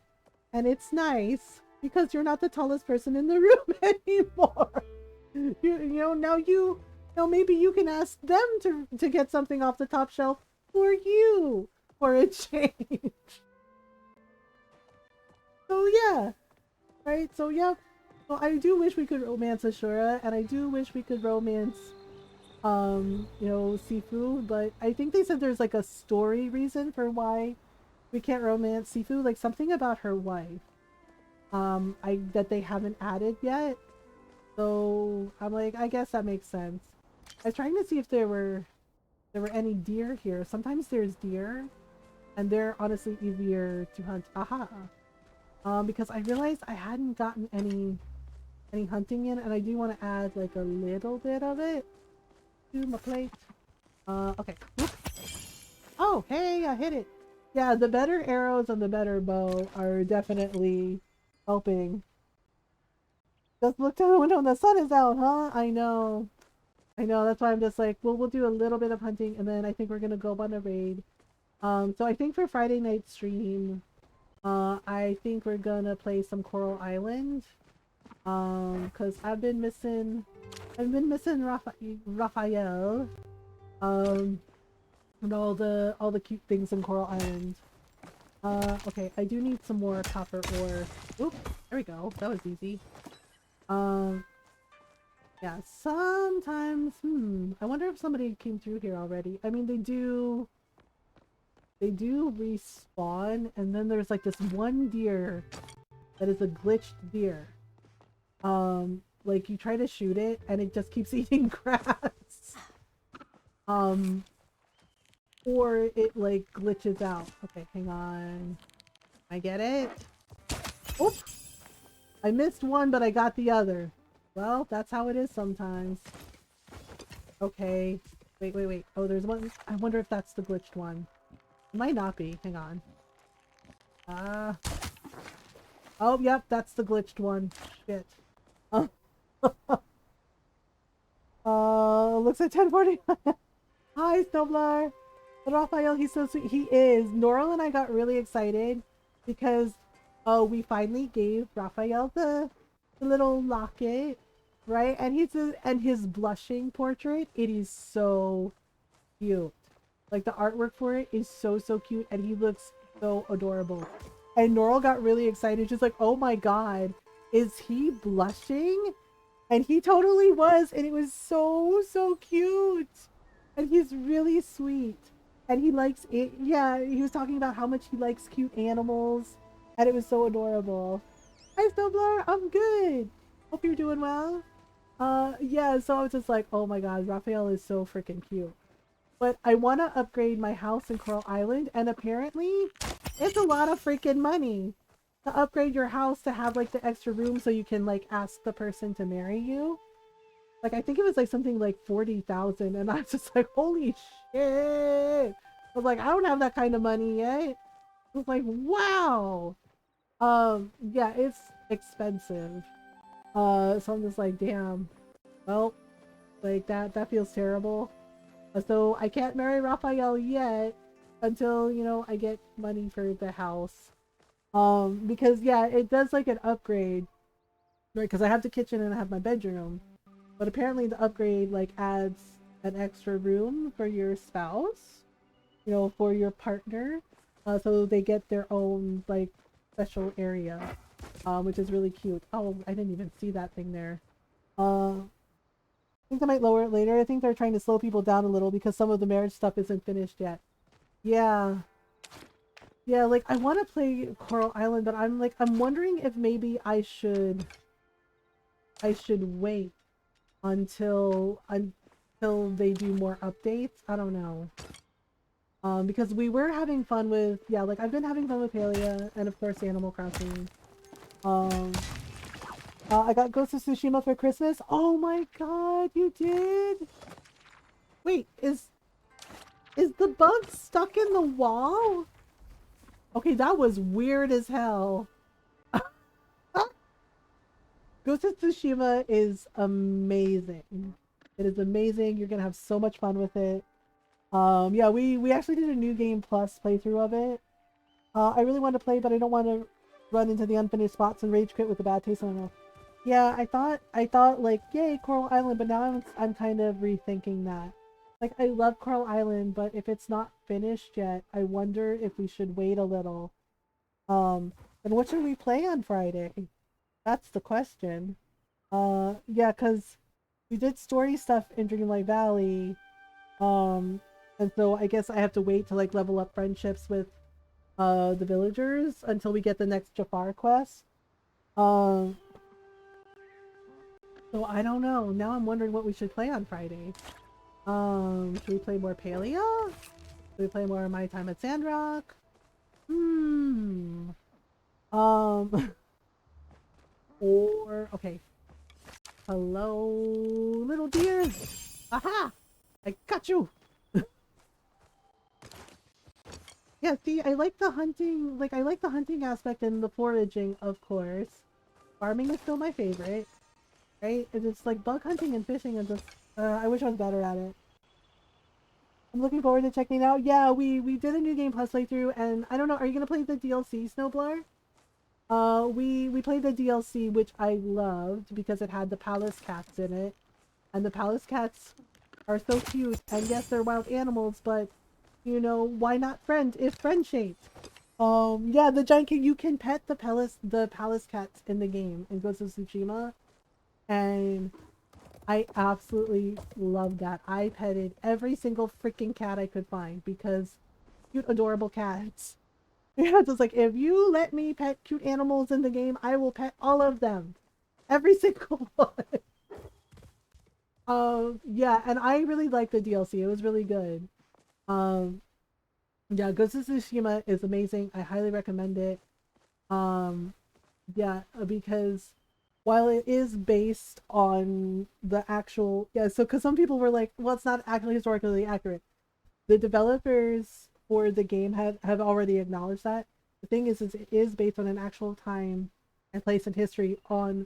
and it's nice because you're not the tallest person in the room anymore. Now maybe you can ask them to get something off the top shelf for you for a change. So yeah, right? So yep. So I do wish we could romance Ashura, and I do wish we could romance you know, Sifu, but I think they said there's like a story reason for why we can't romance Sifu, like something about her wife. That they haven't added yet. So I'm like, I guess that makes sense. I was trying to see if there were any deer here. Sometimes there's deer, and they're honestly easier to hunt. Aha. Because I realized I hadn't gotten any hunting in, and I do want to add like a little bit of it to my plate. Okay. Whoop. Oh, hey, I hit it. Yeah, the better arrows and the better bow are definitely helping. Just looked out the window and the sun is out, huh? I know. I know, that's why I'm just like, well, we'll do a little bit of hunting, and then I think we're gonna go on a raid. So I think for Friday night stream, I think we're gonna play some Coral Island. Cause I've been missing Raphael. And all the cute things in Coral Island. Okay, I do need some more copper ore. Oop, there we go. That was easy. Yeah, sometimes, I wonder if somebody came through here already. I mean, they do respawn, and then there's like this one deer that is a glitched deer. Like you try to shoot it, and it just keeps eating grass. Or it like glitches out. Okay, hang on. I get it. Oop! I missed one, but I got the other. Well, that's how it is sometimes. Okay. Wait. Oh, there's one. I wonder if that's the glitched one. It might not be. Hang on. Oh, yep, that's the glitched one. Shit. Looks like 10:40. Hi, Snowblar. Raphael, he's so sweet. He is. Noral and I got really excited because we finally gave Raphael the little locket, right? And his blushing portrait, it is so cute. Like the artwork for it is so cute, and he looks so adorable. And Noral got really excited. She's like, "Oh my god, is he blushing?" And he totally was, and it was so cute. And he's really sweet. And he likes it. Yeah, he was talking about how much he likes cute animals. And it was so adorable. Hi, Snowblar. I'm good. Hope you're doing well. Yeah, so I was just like, oh my god, Raphael is so freaking cute. But I want to upgrade my house in Coral Island. And apparently, it's a lot of freaking money to upgrade your house to have like the extra room so you can like ask the person to marry you. Like, I think it was like something like 40,000, and I was just like, holy shit. I was like, I don't have that kind of money yet. I was like, wow. Yeah, it's expensive. So I'm just like, damn. Well, like that feels terrible. So I can't marry Raphael yet until, you know, I get money for the house. Because yeah, it does like an upgrade, right? Because I have the kitchen and I have my bedroom. But apparently the upgrade like adds an extra room for your spouse, you know, for your partner. So they get their own like special area, which is really cute. Oh, I didn't even see that thing there. I think I might lower it later. I think they're trying to slow people down a little because some of the marriage stuff isn't finished yet. Yeah. Yeah, like I want to play Coral Island, but I'm wondering if maybe I should wait until they do more updates. I don't know. Because we were having fun with, yeah, like I've been having fun with Palia and of course Animal Crossing. Um, I got Ghost of Tsushima for Christmas. Oh my god, you did? Wait, is the bug stuck in the wall? Okay, that was weird as hell. Ghost of Tsushima is amazing. It is amazing. You're gonna have so much fun with it. Yeah, we actually did a new game plus playthrough of it. I really want to play, but I don't want to run into the unfinished spots and rage quit with a bad taste in my mouth. Yeah, I thought like, yay, Coral Island, but now I'm kind of rethinking that. Like, I love Coral Island, but if it's not finished yet, I wonder if we should wait a little. And what should we play on Friday? That's the question. Yeah, because we did story stuff in Dreamlight Valley. Um, and so I guess I have to wait to like level up friendships with the villagers until we get the next Jafar quest. Um, so I don't know. Now I'm wondering what we should play on Friday. Should we play more Palia? Should we play more My Time at Sandrock? Hmm. Um, or okay. Hello, little deer. Aha! I got you. Yeah, see, I like the hunting, like I like the hunting aspect and the foraging, of course. Farming is still my favorite, right? It's just like bug hunting and fishing and just, I wish I was better at it. I'm looking forward to checking it out. Yeah, we did a new game plus playthrough, and I don't know, are you gonna play the DLC, Snowblower? We played the DLC, which I loved because it had the palace cats in it, and the palace cats are so cute, and yes, they're wild animals, but you know, why not friend if friend shaped? Yeah, the giant king, you can pet the palace cats in the game in Ghost of Tsushima, and I absolutely love that. I petted every single freaking cat I could find because cute, adorable cats. Yeah, just like if you let me pet cute animals in the game, I will pet all of them, every single one. Yeah, and I really liked the DLC. It was really good. Um, yeah, Ghost of Tsushima is amazing. I highly recommend it. Um, yeah, because while it is based on the actual, yeah, so because some people were like, well, it's not actually historically accurate. The developers for the game have already acknowledged that. The thing is it is based on an actual time and place in history on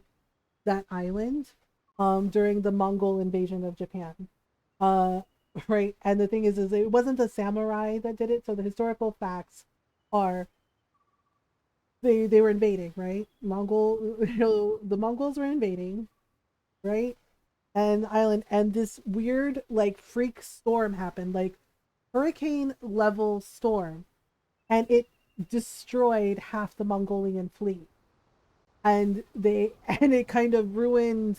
that island, during the Mongol invasion of Japan. Uh, right, and the thing is it wasn't the samurai that did it, so the historical facts are they were invading, right? Mongol, you know, the Mongols were invading, right? And the island, and this weird like freak storm happened, like hurricane level storm, and it destroyed half the Mongolian fleet. And and it kind of ruined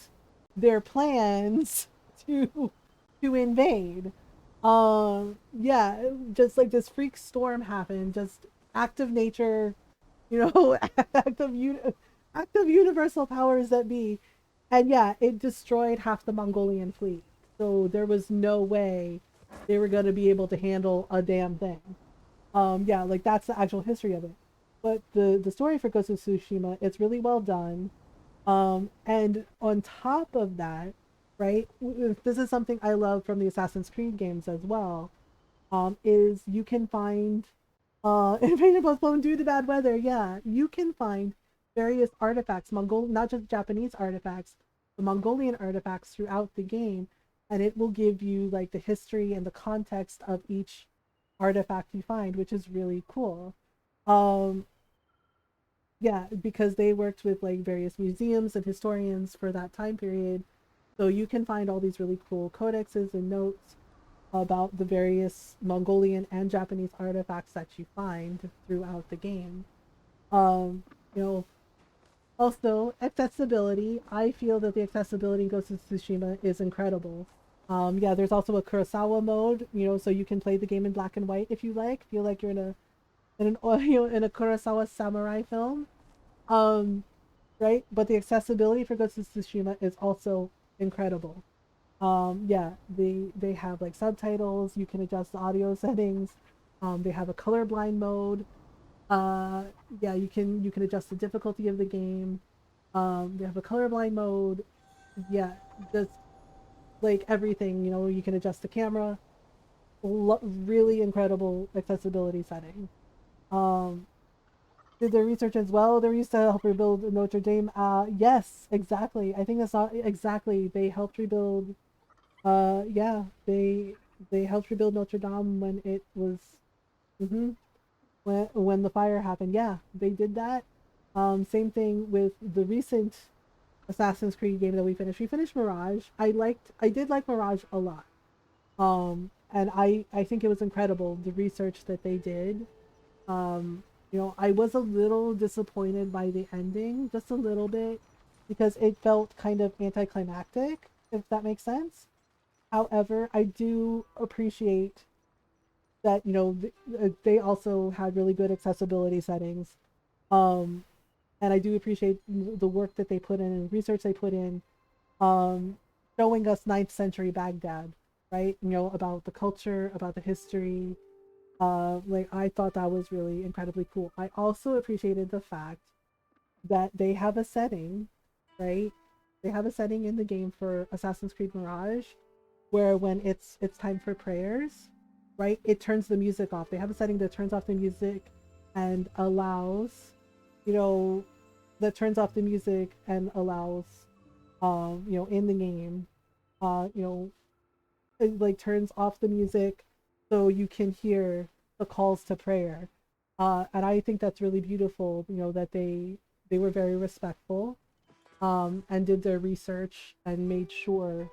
their plans to invade. Yeah, just like this freak storm happened, just act of nature, you know, act of universal powers that be. And yeah, it destroyed half the Mongolian fleet. So there was no way they were going to be able to handle a damn thing. Yeah, like that's the actual history of it. But the story for Ghost of Tsushima, it's really well done. And on top of that, right, this is something I love from the Assassin's Creed games as well. Is you can find invasion postponed due to bad weather. Yeah, you can find various artifacts, not just Japanese artifacts, the Mongolian artifacts throughout the game, and it will give you like the history and the context of each artifact you find, which is really cool. Um, yeah, because they worked with like various museums and historians for that time period. So you can find all these really cool codexes and notes. about the various Mongolian and Japanese artifacts that you find throughout the game. You know, also accessibility. I feel that the accessibility in Ghost of Tsushima is incredible. Yeah, there's also a Kurosawa mode, you know, so you can play the game in black and white if you like. Feel like you're in in a Kurosawa samurai film. Um, right? But the accessibility for Ghost of Tsushima is also incredible. Yeah, they have like subtitles. You can adjust the audio settings. They have a colorblind mode. Uh, yeah, you can adjust the difficulty of the game. They have a colorblind mode. Yeah, just like everything. You know, you can adjust the camera. Really incredible accessibility setting. Um, did their research as well. They used to help rebuild Notre Dame. Yes, exactly. I think that's not exactly. They helped rebuild. Yeah, they helped rebuild Notre Dame when it was. Mm-hmm, when the fire happened. Yeah, they did that. Same thing with the recent Assassin's Creed game that we finished. We finished Mirage. I did like Mirage a lot. And I think it was incredible the research that they did. You know, I was a little disappointed by the ending, just a little bit, because it felt kind of anticlimactic, if that makes sense. However, I do appreciate that, you know, they also had really good accessibility settings. Um, and I do appreciate the work that they put in and research they put in, um, showing us ninth century Baghdad, right? You know, about the culture, about the history. Like I thought that was really incredibly cool. I also appreciated the fact that they have a setting, right? They have a setting in the game for Assassin's Creed Mirage where when it's time for prayers, right? It turns the music off. They have a setting that turns off the music and allows, you know, that turns off the music and allows, you know, in the game, you know, it like turns off the music so you can hear the calls to prayer. And I think that's really beautiful, you know, that they were very respectful, and did their research and made sure,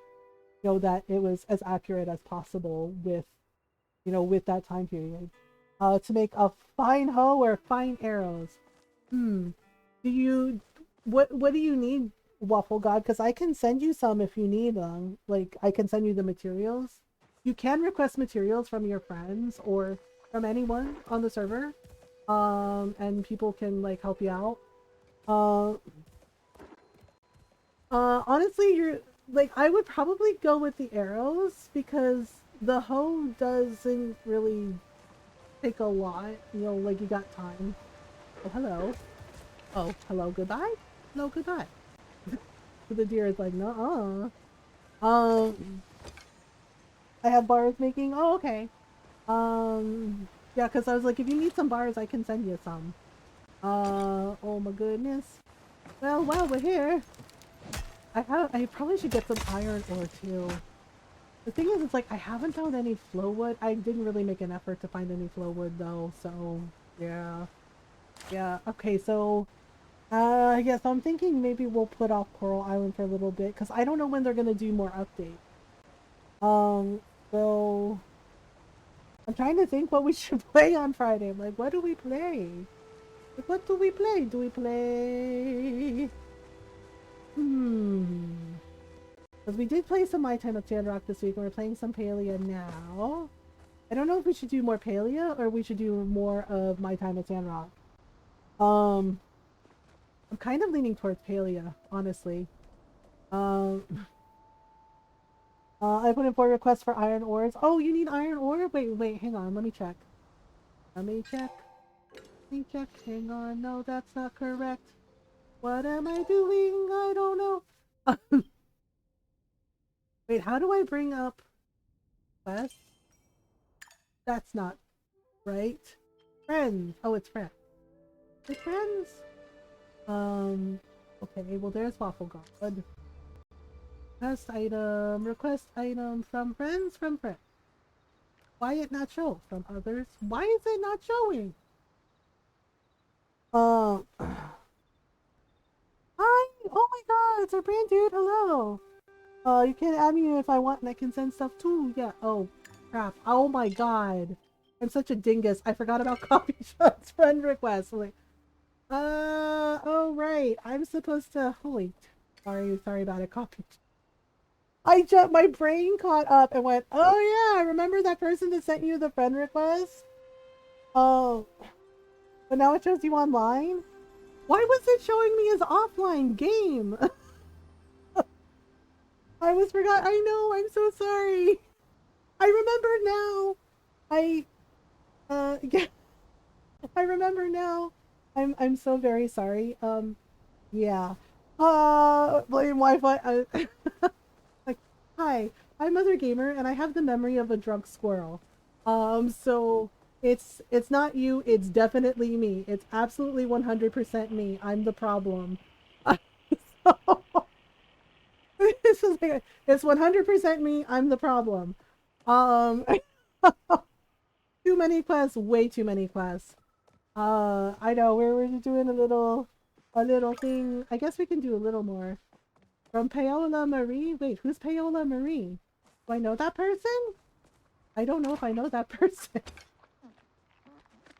you know, that it was as accurate as possible with, you know, with that time period. To make a fine hoe or fine arrows. Hmm. Do you what do you need, Waffle God? Because I can send you some if you need them. Like I can send you the materials. You can request materials from your friends or from anyone on the server. And people can like help you out. Uh, honestly, you're like I would probably go with the arrows because the hoe doesn't really take a lot. You know, like you got time. Oh, hello. Oh, hello, goodbye? No, goodbye. The deer is like, no, I have bars making. Oh, okay. Yeah, because I was like, if you need some bars, I can send you some. Oh my goodness. Well, while we're here, I probably should get some iron ore too. The thing is, it's like I haven't found any flow wood. I didn't really make an effort to find any flow wood though, so yeah. Yeah, okay, so yeah, so I'm thinking maybe we'll put off Coral Island for a little bit because I don't know when they're gonna do more updates. So I'm trying to think what we should play on Friday. I'm like, what do we play? Like, what do we play? Do we play? Because we did play some My Time at Sandrock this week, and we're playing some Palia now. I don't know if we should do more Palia or we should do more of My Time at Sandrock. I'm kind of leaning towards Palia, honestly. Um, I put in 4 requests for iron ores. Oh, you need iron ore? Wait, hang on. Let me check. Let me check. Hang on. No, that's not correct. What am I doing? I don't know. Wait, how do I bring up Quest? That's not right. Friends. Oh, it's friends. It's friends? Okay, well, there's Waffle God. Request item from friends, Why it not show? From others? Why is it not showing? Hi! Oh my god, it's our brand dude, hello! You can add me if I want and I can send stuff too, yeah, oh. crap. Oh my god. I'm such a dingus. I forgot about Coffee Shop's friend request. I'm like, oh right. I'm supposed to, holy, sorry about it, Coffee Shop. My brain caught up and went, oh yeah, remember that person that sent you the friend request? Oh, but now it shows you online? Why was it showing me as offline game? I forgot. I know. I'm so sorry. I remember now. Yeah, I remember now. I'm so very sorry. Yeah. Blame Wi-Fi. Like, hi, I'm Mothergamer, and I have the memory of a drunk squirrel. So it's not you. It's definitely me. It's absolutely 100% me. I'm the problem. So, it's just like, it's 100% me. I'm the problem. Um, too many quests. Way too many quests. I know we're doing a little thing. I guess we can do a little more. From Paola Marie. Wait, who's Paola Marie? Do I know that person? I don't know if I know that person.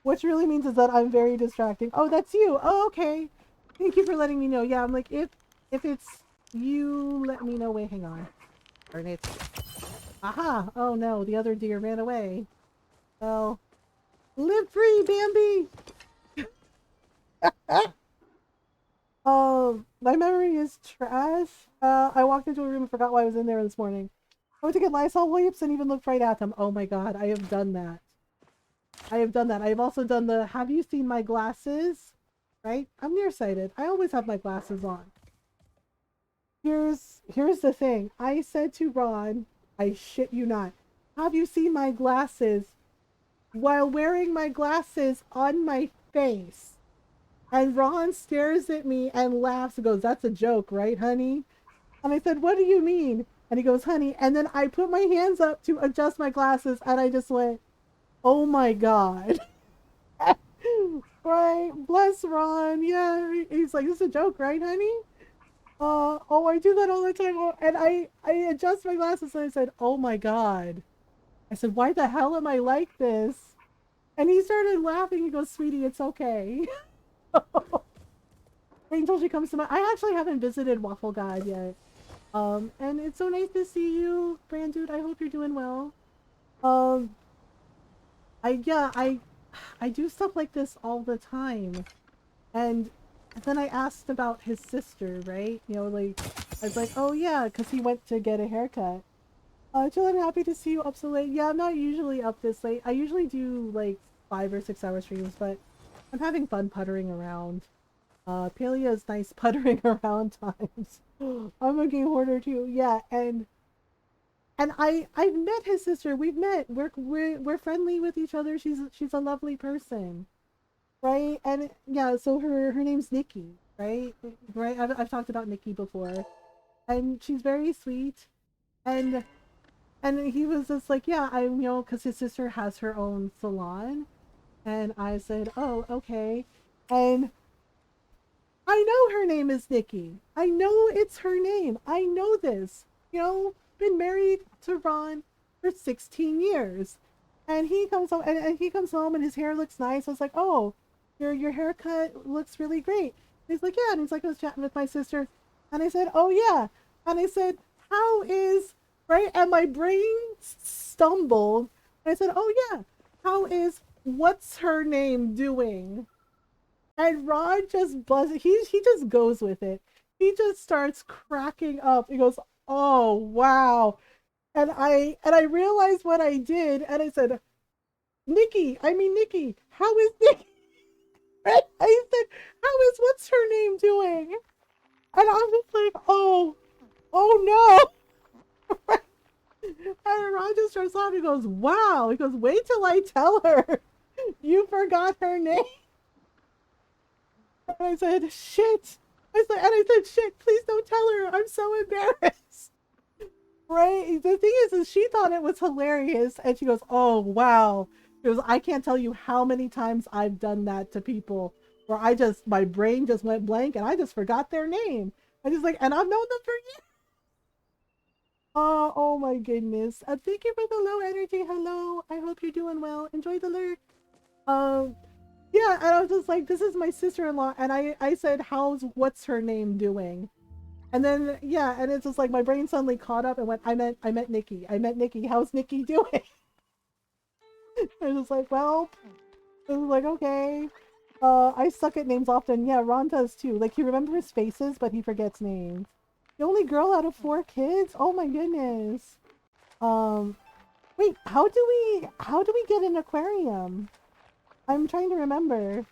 Which really means is that I'm very distracting. Oh, that's you. Oh, okay. Thank you for letting me know. Yeah, I'm like, if it's you, let me know. Wait, hang on. Darn it. Aha! Oh no, the other deer ran away. Well, live free, Bambi! My memory is trash. I walked into a room and forgot why I was in there this morning. I went to get Lysol wipes and even looked right at them. Oh my god, I have done that. I have done that. I have also done the, have you seen my glasses? Right? I'm nearsighted. I always have my glasses on. Here's the thing. I said to Ron, I shit you not, have you seen my glasses? While wearing my glasses on my face. And Ron stares at me and laughs and goes, that's a joke, right, honey? And I said, what do you mean? And he goes, honey. And then I put my hands up to adjust my glasses and I just went, oh my god. Right? Bless Ron. Yeah. He's like, this is a joke, right, honey? Oh, I do that all the time. Oh, and I adjust my glasses and I said, oh my god. I said, why the hell am I like this? And he started laughing. He goes, sweetie, it's okay. Wait until she comes to my... I actually haven't visited Waffle God yet. And it's so nice to see you, Brand Dude. I hope you're doing well. I do stuff like this all the time. And then I asked about his sister, right? You know, like, I was like, oh yeah, because he went to get a haircut. Jill, I'm happy to see you up so late. Yeah, I'm not usually up this late. I usually do like 5 or 6 hour streams, but I'm having fun puttering around. Palea's nice puttering around times. I'm a game hoarder too. Yeah, and I've met his sister. We've met. We're friendly with each other. She's a lovely person, right? And yeah, so her name's Nikki, right? Right. I've talked about Nikki before, and she's very sweet, and he was just like, yeah, I'm, you know, because his sister has her own salon, and I said, oh, okay, and I know her name is Nikki. I know it's her name. I know this. You know, been married to Ron for 16 years. And he comes home and he comes home and his hair looks nice. I was like, oh, your haircut looks really great. And he's like, yeah. And he's like, I was chatting with my sister. And I said, oh yeah. And I said, how is, right? And my brain stumbled. And I said, oh yeah. How is, what's her name doing? And Ron just buzzes. He just goes with it. He just starts cracking up. He goes, "Oh wow!" And I realized what I did, and I said, "Nikki, how is Nikki?" And I said, "How is what's her name doing?" And I'm just like, oh no!" And Ron just starts laughing. He goes, "Wow!" He goes, "Wait till I tell her you forgot her name." And I said, shit. And I said, shit, please don't tell her. I'm so embarrassed. Right? The thing is she thought it was hilarious. And she goes, oh, wow. She goes, I can't tell you how many times I've done that to people where my brain just went blank and I just forgot their name. I just like, and I've known them for years. Oh my goodness. Thank you for the low energy. Hello. I hope you're doing well. Enjoy the lurk. Yeah, and I was just like, this is my sister-in-law, and I said, what's her name doing? And then yeah, and it's just like my brain suddenly caught up and went, I meant Nikki. I meant Nikki. How's Nikki doing? I was just like, well, I was like, okay. I suck at names often. Yeah, Ron does too. Like he remembers faces, but he forgets names. The only girl out of 4 kids? Oh my goodness. Wait, how do we get an aquarium? I'm trying to remember.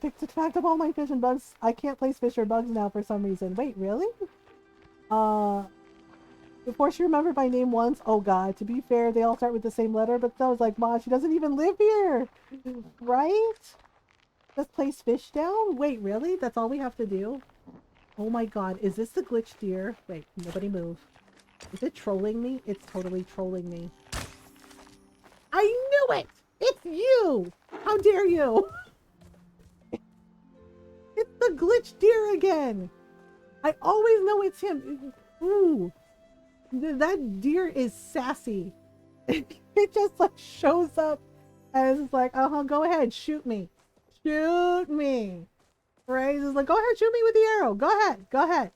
Picked to fact up all my fish and bugs. I can't place fish or bugs now for some reason. Wait, really? Before she remembered my name once. Oh god, to be fair, they all start with the same letter, but I was like, Ma, she doesn't even live here! Right? Just place fish down? Wait, really? That's all we have to do? Oh my god, is this the glitch deer? Wait, nobody move. Is it trolling me? It's totally trolling me. I knew it! It's you! How dare you! It's the glitch deer again! I always know it's him. Ooh. That deer is sassy. It just like shows up and it's like, go ahead, shoot me. Shoot me. Right? It's like, go ahead, shoot me with the arrow. Go ahead. Go ahead.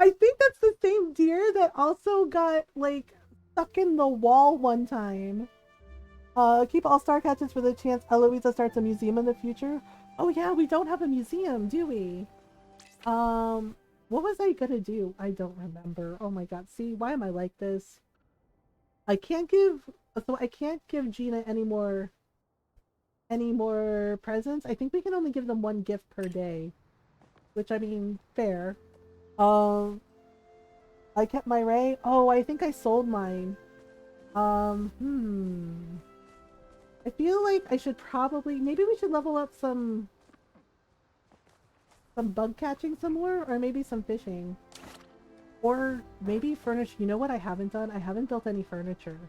I think that's the same deer that also got like stuck in the wall one time. Keep all star catches for the chance Eloisa starts a museum in the future. Oh yeah, we don't have a museum, do we? What was I gonna do? I don't remember. Oh my god, see, why am I like this? I can't give Gina any more presents. I think we can only give them 1 gift per day. Which I mean, fair. I kept my Ray. Oh, I think I sold mine. I feel like I should probably, maybe we should level up some bug catching some more, or maybe some fishing. Or maybe furnish. You know what I haven't done? I haven't built any furniture.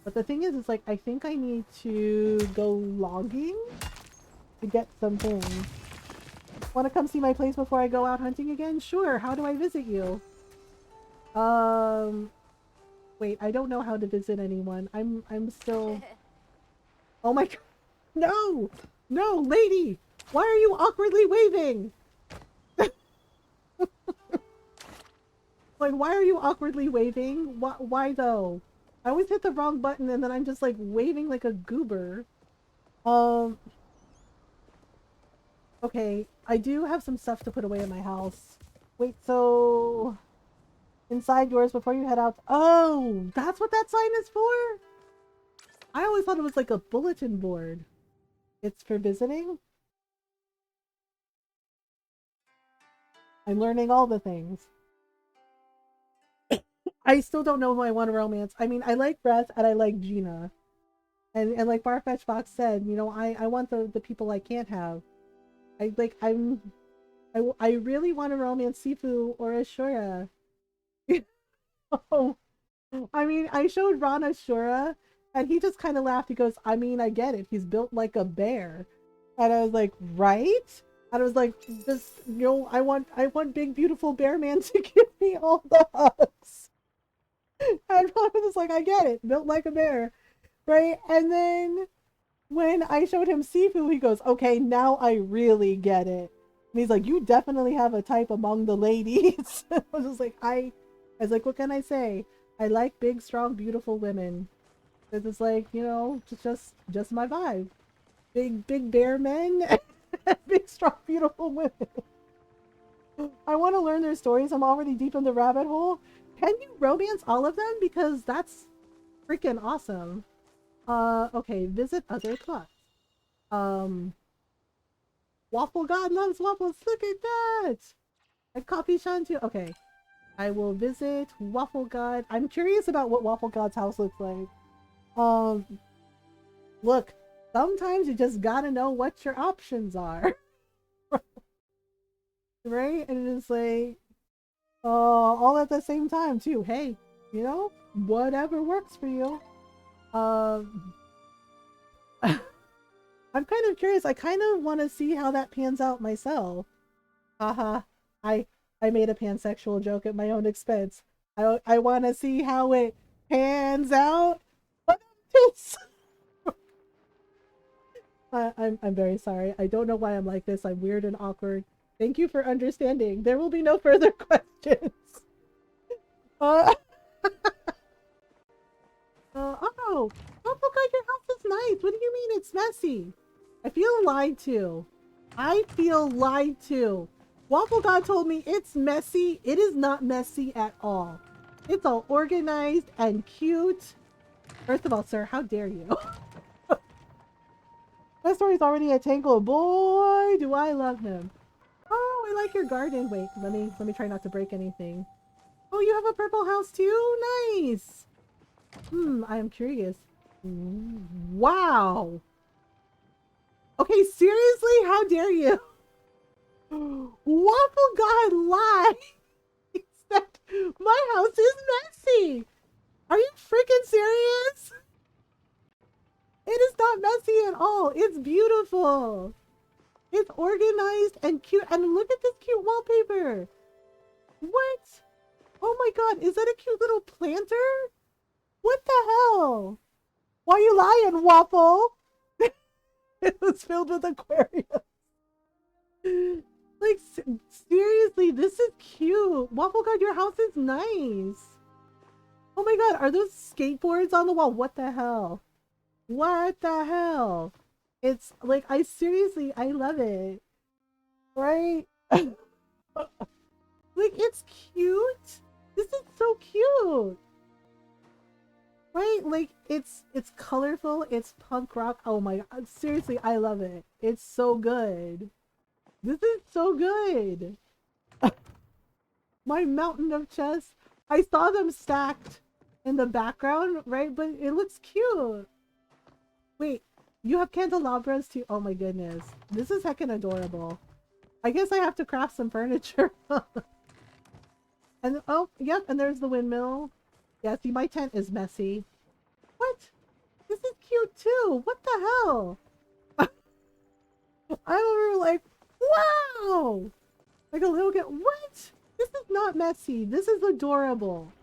But the thing is like, I think I need to go logging to get some things. Want to come see my place before I go out hunting again? Sure. How do I visit you? Wait, I don't know how to visit anyone. I'm still... Oh my god. No! No, lady! Why are you awkwardly waving? Like, why are you awkwardly waving? Why though? I always hit the wrong button and then I'm just like waving like a goober. Okay, I do have some stuff to put away in my house. Wait, so... Inside doors before you head out. Oh, that's what that sign is for? I always thought it was like a bulletin board. It's for visiting? I'm learning all the things. I still don't know who I want to romance. I mean, I like Breath and I like Gina. And like Barfetch Fox said, you know, I want the people I can't have. I really want to romance Sifu or Ashura. Oh, I mean, I showed Ron Ashura and he just kind of laughed. He goes, I mean, I get it. He's built like a bear. And I was like, right? And I was like, just, you know, I want big, beautiful bear man to give me all the hugs. And Ron was just like, I get it. Built like a bear. Right? And then when I showed him Sifu, he goes, okay, now I really get it. And he's like, you definitely have a type among the ladies. I was just like, I was like, what can I say? I like big, strong, beautiful women. It's just like, you know, just my vibe. Big bear men and big, strong, beautiful women. I want to learn their stories. I'm already deep in the rabbit hole. Can you romance all of them? Because that's freaking awesome. Okay, visit other plots. Waffle God loves waffles. Look at that. And Coffee Shan too. Okay. I will visit Waffle God. I'm curious about what Waffle God's house looks like. Look, sometimes you just gotta know what your options are. Right? And it's like, all at the same time too. Hey, you know, whatever works for you. I'm kind of curious. I kind of want to see how that pans out myself. Haha. I made a pansexual joke at my own expense. I want to see how it pans out. But it's I'm very sorry. I don't know why I'm like this. I'm weird and awkward. Thank you for understanding. There will be no further questions. Uh, oh, God, your house is nice. What do you mean it's messy? I feel lied to. I feel lied to. Waffle God told me it's messy. It is not messy at all. It's all organized and cute. First of all, sir, how dare you? My story's already a tangle. Boy, do I love him. Oh, I like your garden. Wait, let me try not to break anything. Oh, you have a purple house too? Nice. I am curious. Wow. Okay, seriously? How dare you? Waffle God lied. He said my house is messy. Are you freaking serious? It is not messy at all. It's beautiful. It's organized and cute. And look at this cute wallpaper. What? Oh my God, is that a cute little planter? What the hell? Why you lying, Waffle? It was filled with aquariums. Like, seriously, this is cute. Waffle God, your house is nice. Oh my God, are those skateboards on the wall? What the hell? What the hell? It's like, I love it. Right? Like, it's cute. This is so cute. Right? Like, it's colorful. It's punk rock. Oh my God. Seriously, I love it. It's so good. This is so good. My mountain of chests. I saw them stacked in the background, right? But it looks cute. Wait, you have candelabras too? Oh my goodness. This is heckin' adorable. I guess I have to craft some furniture. And oh, yep, and there's the windmill. Yeah, see, my tent is messy. What? This is cute too. What the hell? I was like, wow! Like a little kid. What? This is not messy. This is adorable.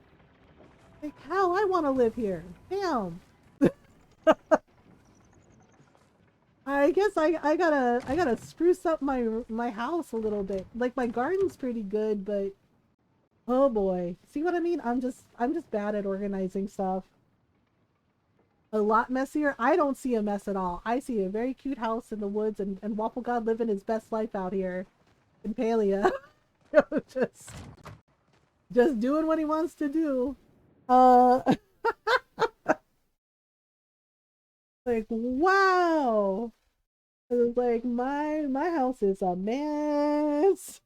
Like, hell, I want to live here. Damn. I guess I gotta spruce up my house a little bit. Like, my garden's pretty good, but oh boy. See what I mean? I'm just bad at organizing stuff. A lot messier. I don't see a mess at all. I see a very cute house in the woods and Waffle God living his best life out here in Palia. just doing what he wants to do. Like, wow. It was like, my house is a mess.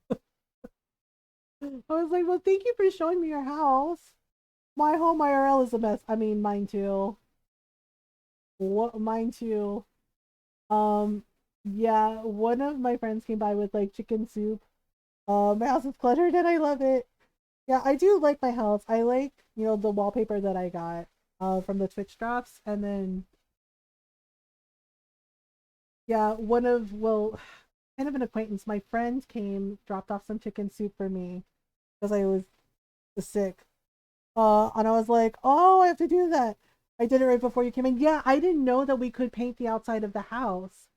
I was like, well, thank you for showing me your house. My home IRL is a mess. I mean, mine too. What? Mine too. Yeah, one of my friends came by with like chicken soup. My house is cluttered and I love it. Yeah, I do like my house. I like, you know, the wallpaper that I got from the Twitch drops, and then yeah, kind of an acquaintance. My friend came, dropped off some chicken soup for me because I was sick. And I was like, oh, I have to do that. I did it right before you came in. Yeah, I didn't know that we could paint the outside of the house.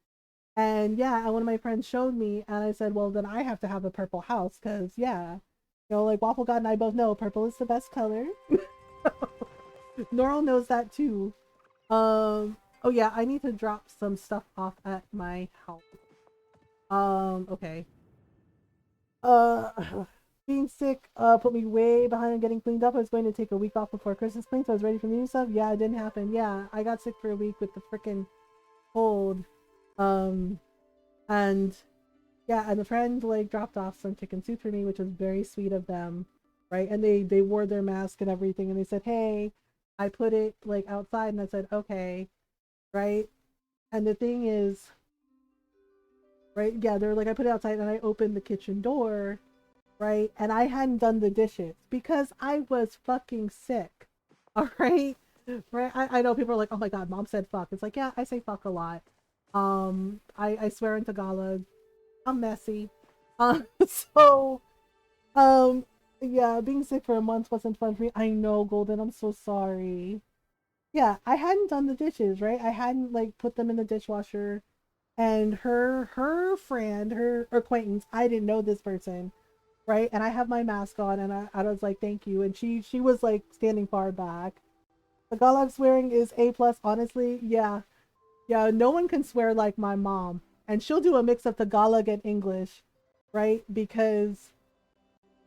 And yeah, and one of my friends showed me, and I said, well, then I have to have a purple house because, yeah, you know, like Waffle God and I both know purple is the best color. Norl knows that too. Oh yeah, I need to drop some stuff off at my house. Okay. Being sick put me way behind on getting cleaned up. I was going to take a week off before Christmas clean, so I was ready for the new stuff. Yeah, it didn't happen. Yeah, I got sick for a week with the freaking cold. And yeah, and the friend like dropped off some chicken soup for me, which was very sweet of them, right? And they wore their mask and everything, and they said, hey, I put it like outside, and I said, okay, right? And the thing is, right, yeah, they're like, I put it outside, and I opened the kitchen door, right? And I hadn't done the dishes because I was fucking sick. All right. Right. I know people are like, oh my God, mom said fuck. It's like, yeah, I say fuck a lot. I swear in Tagalog. I'm messy. So Um, yeah, being sick for a month wasn't fun for me. I know, Golden. I'm so sorry. Yeah, I hadn't done the dishes, right? I hadn't like put them in the dishwasher. And her friend, her acquaintance, I didn't know this person, right? And I have my mask on, and I was like, thank you. And she was like standing far back. The Tagalog swearing is A plus, honestly. Yeah. Yeah, no one can swear like my mom. And she'll do a mix of Tagalog and English, right? Because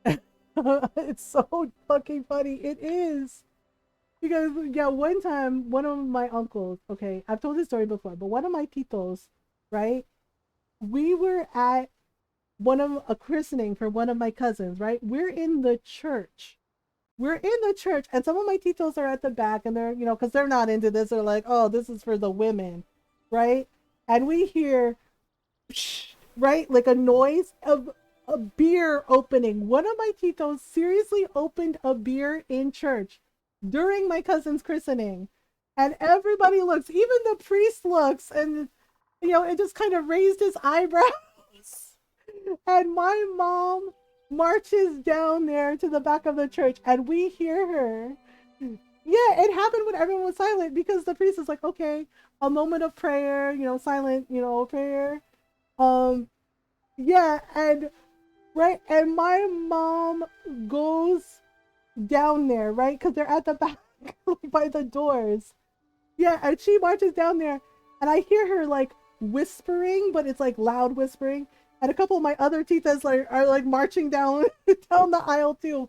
it's so fucking funny. It is. Because yeah, one time one of my uncles, okay, I've told this story before, but one of my titos, right? We were at one of a christening for one of my cousins, right? We're in the church. We're in the church, and some of my titos are at the back, and they're, because they're not into this. They're like, oh, this is for the women, right? And we hear, right, like a noise of a beer opening. One of my titos seriously opened a beer in church during my cousin's christening, and everybody looks, even the priest looks, and it just kind of raised his eyebrows. And my mom marches down there to the back of the church, and we hear her. Yeah, it happened when everyone was silent, because the priest is like, okay, a moment of prayer, silent, prayer. Um, yeah, and right, and my mom goes down there, right, because they're at the back by the doors. Yeah, and she marches down there, and I hear her like whispering, but it's like loud whispering. And a couple of my other titas are like marching down down the aisle too.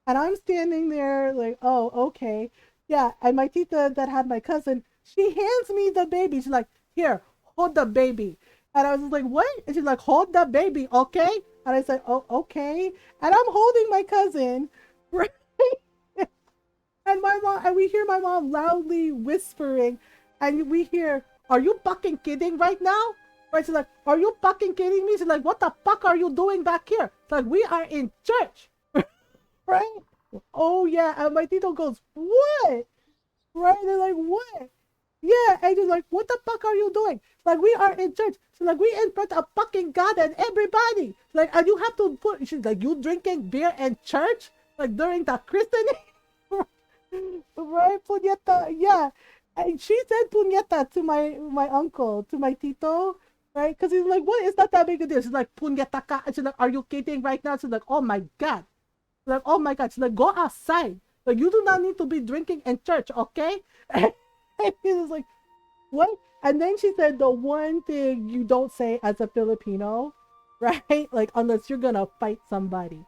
And I'm standing there like, oh, okay. Yeah, and my tita that had my cousin, she hands me the baby. She's like, here, hold the baby. And I was just like, what? And she's like, hold the baby, okay? And I said, oh, okay. And I'm holding my cousin, right? And my mom, and we hear my mom loudly whispering, and we hear, are you fucking kidding right now? Right? She's like, are you fucking kidding me? She's like, what the fuck are you doing back here? It's like, we are in church. Right? Oh yeah. And my tito goes, what? Right? They're like, what? Yeah. And she's like, what the fuck are you doing? Like, we are in church. She's like, we in front of fucking God and everybody. Like, and you have to put, she's like, you drinking beer in church? Like during the christening? Right, puñeta, yeah. And she said puñeta to my uncle, to my tito, right? Because he's like, what is that big a deal? She's like, puñeta ka. And she's like, are you kidding right now? She's like, oh my God. She's like, oh my God. She's like, go outside. Like, you do not need to be drinking in church, okay? And he was like, what? And then she said the one thing you don't say as a Filipino, right? Like, unless you're gonna fight somebody.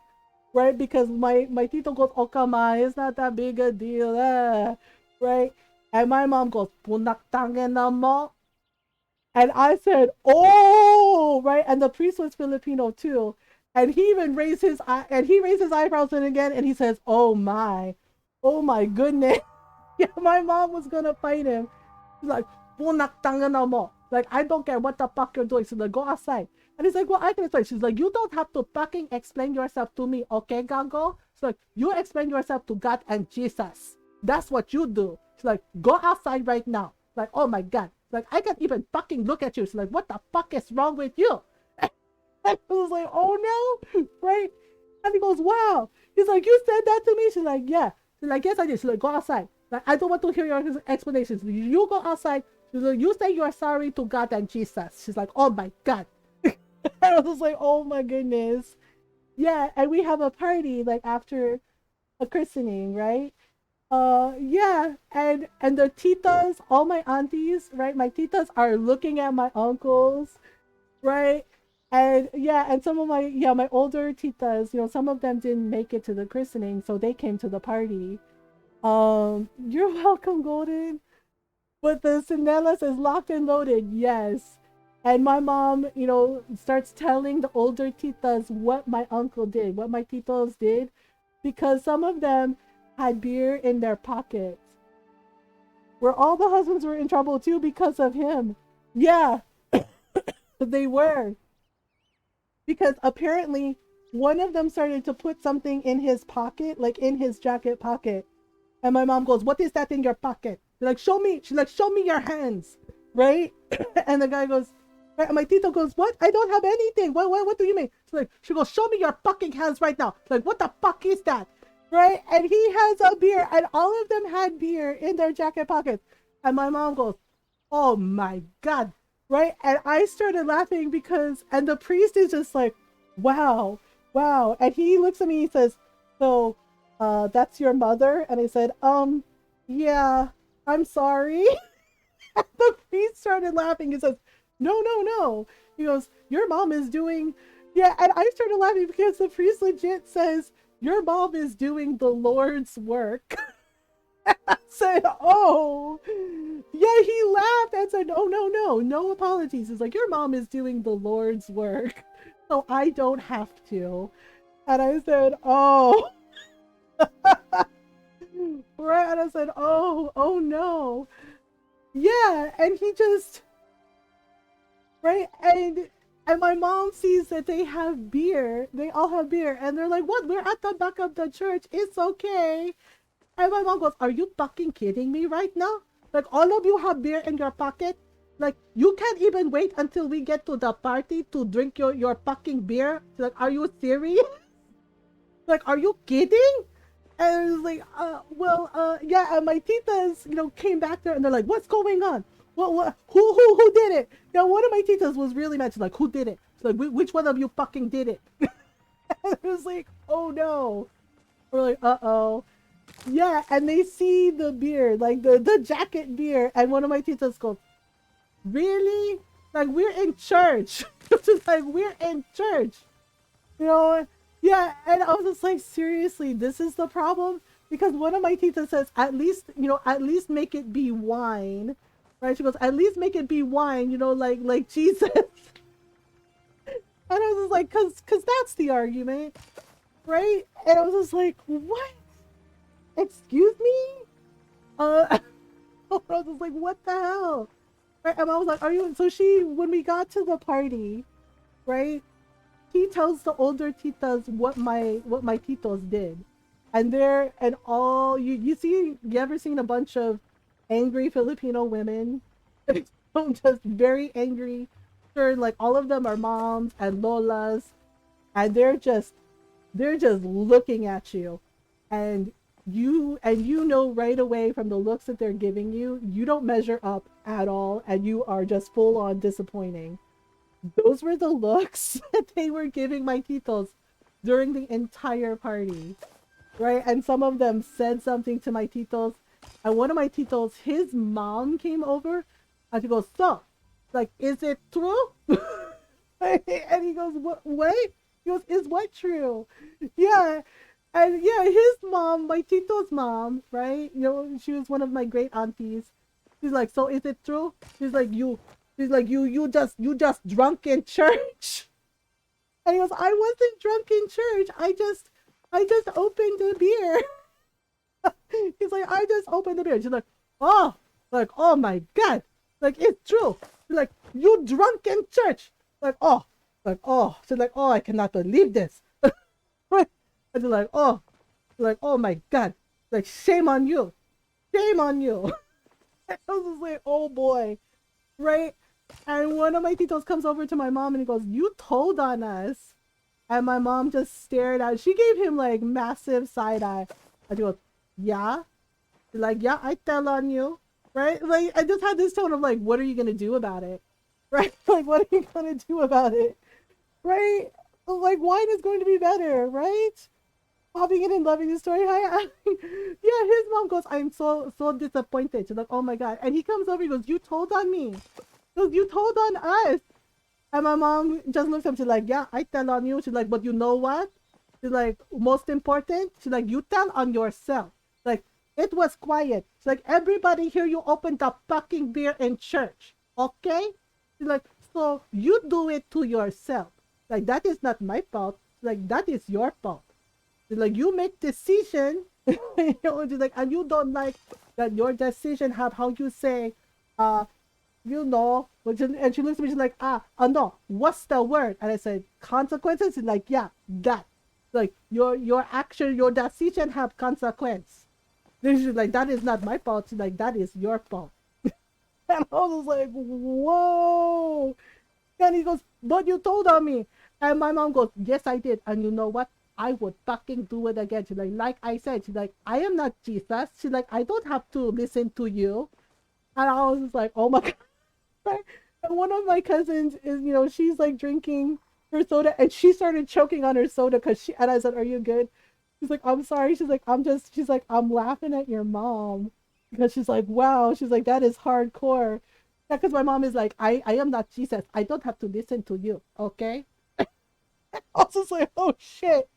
Right? Because my tito goes, oh come on, it's not that big a deal, right? And my mom goes, punaktangen na mo. And I said, oh, right? And the priest was Filipino too. And he even raised his eyebrows in again, and he says, oh my goodness. Yeah, my mom was gonna fight him. She's like, punaktangen na mo. Like, I don't care what the fuck you're doing. She's like, go outside. And he's like, well, I can explain. She's like, you don't have to fucking explain yourself to me, okay, Gago? She's like, you explain yourself to God and Jesus. That's what you do. She's like, go outside right now. Like, oh my God. Like, I can't even fucking look at you. She's like, what the fuck is wrong with you? And I was like, oh no, right? And he goes, wow. He's like, you said that to me? She's like, yeah. She's like, yes, I did. She's like, go outside. Like, I don't want to hear your explanations. You go outside. She's like, you say you're sorry to God and Jesus. She's like, oh my God. I was like, oh my goodness. Yeah, and we have a party like after a christening, right? Yeah, and the titas, all my aunties, right? My titas are looking at my uncles, right? And yeah, and some of my older titas, some of them didn't make it to the christening, so they came to the party. You're welcome, Golden. But the Cinderella is locked and loaded, yes. And my mom, starts telling the older titas what my uncle did, what my titos did, because some of them had beer in their pockets. Where all the husbands were in trouble too because of him. Yeah, they were. Because apparently one of them started to put something in his pocket, like in his jacket pocket. And my mom goes, what is that in your pocket? She's like, show me. She's like, show me your hands. Right? And the guy goes, Right? And my tito goes, what? I don't have anything. What do you mean? She's like, she goes, show me your fucking hands right now. Like, what the fuck is that? Right? And he has a beer, and all of them had beer in their jacket pockets. And my mom goes, oh my God. Right? And I started laughing because, and the priest is just like, wow, wow. And he looks at me, he says, so, that's your mother? And I said, yeah, I'm sorry. And the priest started laughing. He says, no, no, no. He goes, your mom is doing, yeah. And I started laughing because the priest legit says, your mom is doing the Lord's work. And I said, oh, yeah. He laughed and said, oh, no, no, no apologies. He's like, your mom is doing the Lord's work, so I don't have to. And I said, oh. Right. And I said, oh no. Yeah. And he just, right. And my mom sees that they have beer. They all have beer. And they're like, what? We're at the back of the church. It's okay. And my mom goes, are you fucking kidding me right now? Like, all of you have beer in your pocket? Like, you can't even wait until we get to the party to drink your fucking beer? Like, are you serious? Like, are you kidding? And I was like, yeah. And my titas, came back there and they're like, what's going on? Who did it? One of my titas was really mad. She's like, who did it? She's like, which one of you fucking did it? And I was like, oh no. We're like, uh-oh. Yeah, and they see the beer, like the jacket beer, and one of my titas goes, really? Like, we're in church. Just like, we're in church. Yeah, and I was just like, seriously, this is the problem? Because one of my titas says, at least make it be wine. Right? She goes, at least make it be wine, like Jesus. And I was just like, cause that's the argument. Right? And I was just like, what? Excuse me? I was just like, what the hell? Right? And I was like, so when we got to the party, right? He tells the older titas what my titos did. And you ever seen a bunch of angry Filipino women? Just very angry. Sure, like all of them are moms and lolas, and they're just looking at you, and you know right away from the looks that they're giving you, you don't measure up at all, and you are just full on disappointing. Those were the looks that they were giving my titos during the entire party, right? And some of them said something to my titos, and one of my titos, his mom came over, and she goes, so, like, is it true? And he goes, what? Wait? He goes, is what true? Yeah. And yeah, his mom, my tito's mom, right? She was one of my great aunties. She's like, so is it true? She's like, you just drunk in church. And he goes, I wasn't drunk in church. I just opened the beer. He's like, I just opened the beer. She's like, oh my God. Like, it's true. She's like, you drunk in church. Like, oh. She's like, oh, I cannot believe this. Right? And they're like, oh my God. Like, shame on you. Shame on you. I was just like, oh boy. Right? And one of my titos comes over to my mom and he goes, you told on us. And my mom just stared at, she gave him like massive side eye. And she goes, yeah? She's like, yeah, I tell on you. Right? Like, I just had this tone of like, what are you going to do about it? Right? Like, what are you going to do about it? Right? Like, wine is going to be better, right? Popping in and loving the story. Yeah, his mom goes, I'm so disappointed. She's like, oh my God. And he comes over, he goes, you told on me. He goes, you told on us. And my mom just looks at him, she's like, yeah, I tell on you. She's like, but you know what? She's like, most important, she's like, you tell on yourself. Like, it was quiet. She's like, everybody here, you opened the fucking beer in church. Okay? She's like, so you do it to yourself. Like, that is not my fault. Like, that is your fault. Like, you make decision, like, and you don't like that your decision have how you say, and she looks at me, she's like, no, what's the word? And I said, consequences. She's like, yeah, that. Like, your action, your decision have consequence. Then she's like, that is not my fault. She's like, that is your fault. And I was like, whoa. And he goes, but you told on me. And my mom goes, yes, I did. And you know what? I would fucking do it again. She's like I said, she's like, I am not Jesus. She's like, I don't have to listen to you. And I was just like, oh my God. And one of my cousins is, she's like drinking her soda and she started choking on her soda and I said, are you good? She's like, I'm sorry. She's like, I'm laughing at your mom because she's like, wow. She's like, that is hardcore. Yeah, because my mom is like, I am not Jesus. I don't have to listen to you. Okay. I was just like, oh shit.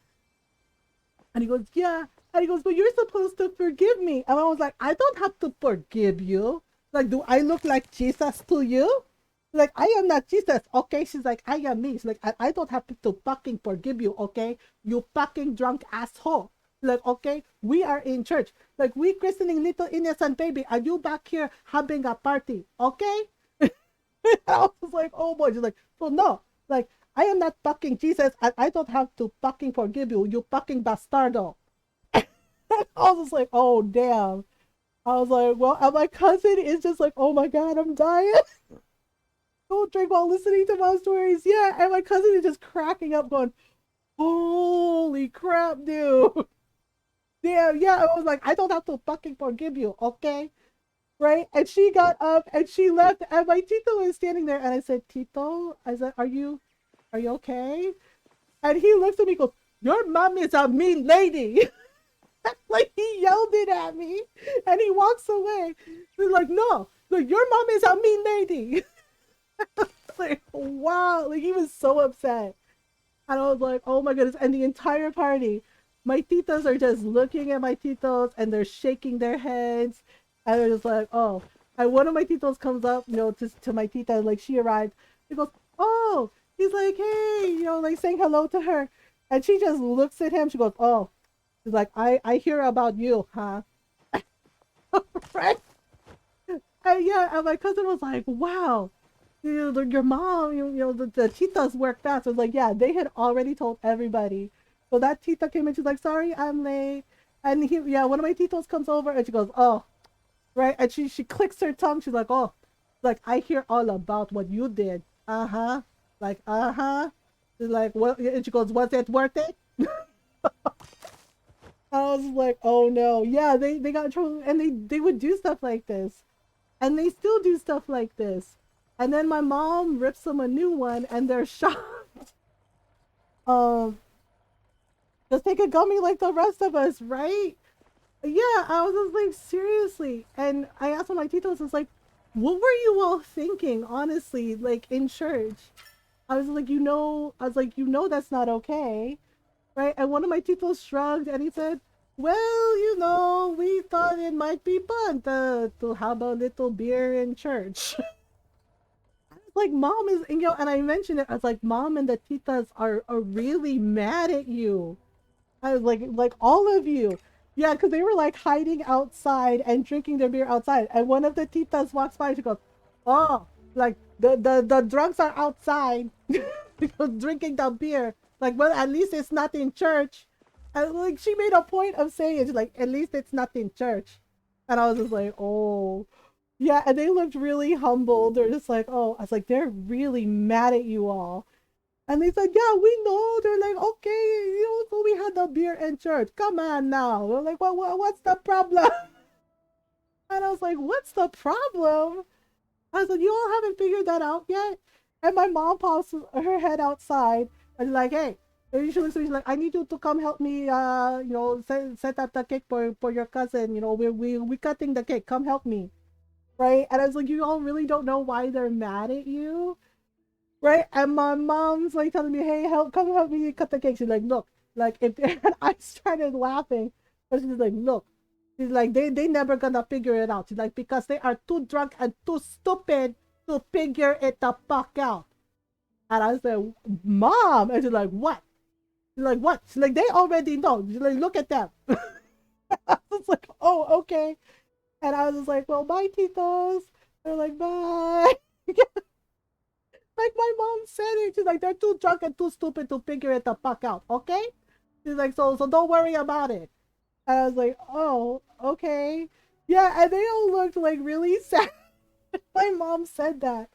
And he goes, yeah. And he goes, but you're supposed to forgive me. And I was like, I don't have to forgive you. Like, do I look like Jesus to you? Like, I am not Jesus, okay? She's like, I am me. She's like, I don't have to fucking forgive you, okay? You fucking drunk asshole. Like, okay, we are in church. Like, we christening little innocent baby. Are you back here having a party, okay? I was like, oh boy. She's like, so no. Like, I am not fucking Jesus, and I don't have to fucking forgive you, you fucking bastardo. I was just like, oh damn. I was like, well, and my cousin is just like, oh my God, I'm dying. Don't drink while listening to my stories. Yeah, and my cousin is just cracking up, going, holy crap, dude. Damn, yeah, I was like, I don't have to fucking forgive you, okay? Right? And she got up and she left, and my Tito was standing there, and I said, Tito, I said, are you okay? And he looks at me and goes, your mom is a mean lady. Like, he yelled it at me, and he walks away. He's like, no, like, your mom is a mean lady. Like, wow, like, he was so upset. And I was like, oh my goodness. And the entire party, my titos are just looking at my titos and they're shaking their heads, and they're just like, oh. And one of my titos comes up, to my tita, like, she arrived. He goes, oh. He's like, hey, like, saying hello to her. And she just looks at him. She goes, oh. She's like, I hear about you, huh? Right? And yeah, and my cousin was like, wow. Your mom, the titas work fast. I was like, yeah, they had already told everybody. So that tita came in, she's like, sorry, I'm late. And one of my titos comes over and she goes, oh, right. And she clicks her tongue. She's like, oh, like, I hear all about what you did. Uh-huh. Like, uh-huh. She's like, what? And she goes, was it worth it? I was like, oh no. Yeah, they got in trouble, and they would do stuff like this. And they still do stuff like this. And then my mom rips them a new one, and they're shocked. Just take a gummy like the rest of us, right? Yeah, I was just like, seriously. And I asked one of my titos, I was like, what were you all thinking, honestly, like, in church? I was like, that's not okay, right? And one of my titos shrugged, and he said, well, we thought it might be fun to have a little beer in church. Like, mom is, and I mentioned it, I was like, mom and the titas are really mad at you. I was like all of you. Yeah, because they were like hiding outside and drinking their beer outside. And one of the titas walks by and she goes, oh, like, the drugs are outside. Because drinking the beer. Like, well, at least it's not in church. And like, she made a point of saying it, like, at least it's not in church. And I was just like, oh. Yeah, and they looked really humbled. They're just like, oh, I was like, they're really mad at you all. And they said, yeah, we know. They're like, okay, so we had the beer in church. Come on now. We're like, what's the problem? And I was like, what's the problem? I was like, you all haven't figured that out yet? And my mom pops her head outside and like, hey. And she looks at me, she's like, I need you to come help me, set up the cake for your cousin. We cutting the cake. Come help me. Right? And I was like, you all really don't know why they're mad at you? Right? And my mom's like telling me, hey, come help me cut the cake. She's like, look, like, if and I started laughing, but she's like, look, she's like, they never gonna figure it out. She's like, because they are too drunk and too stupid to figure it the fuck out. And I said, mom, and she's like, what? She's like, what? She's like, they already know. She's like, look at them. I was like, oh, okay. And I was just like, well, bye, titos. They're like, bye. Like my mom said it. She's like, they're too drunk and too stupid to figure it the fuck out, okay? She's like, so don't worry about it. And I was like, oh, okay. Yeah, and they all looked like really sad. My mom said that.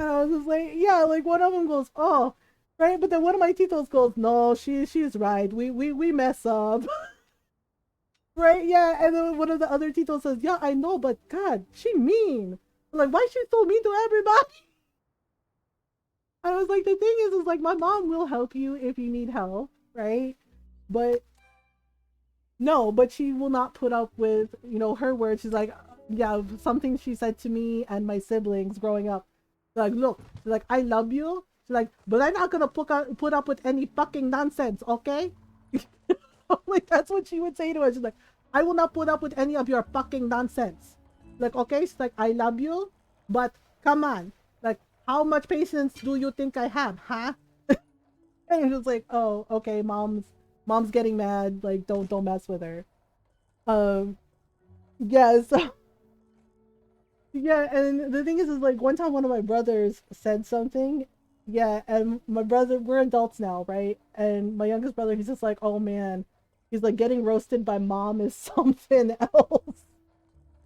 And I was just like, yeah, like one of them goes, oh, right, but then one of my titos goes, no, she's right. We mess up. Right, yeah, and then one of the other titos says, yeah, I know, but God, she mean. I'm like, why she so mean to everybody? I was like, the thing is like my mom will help you if you need help, right? But no, but she will not put up with, her words. She's like, yeah, something she said to me and my siblings growing up. Like, look, she's like, I love you. She's like, but I'm not gonna put up with any fucking nonsense, okay? Like that's what she would say to us. She's like, I will not put up with any of your fucking nonsense. Like, okay, she's like, I love you, but come on, like, how much patience do you think I have, huh? And it was like, oh, okay, mom's getting mad. Like, don't mess with her. Um, yeah. So yeah, and the thing is like one time one of my brothers said something. Yeah, and my brother, we're adults now, right? And my youngest brother, he's just like, oh man, he's like getting roasted by mom is something else.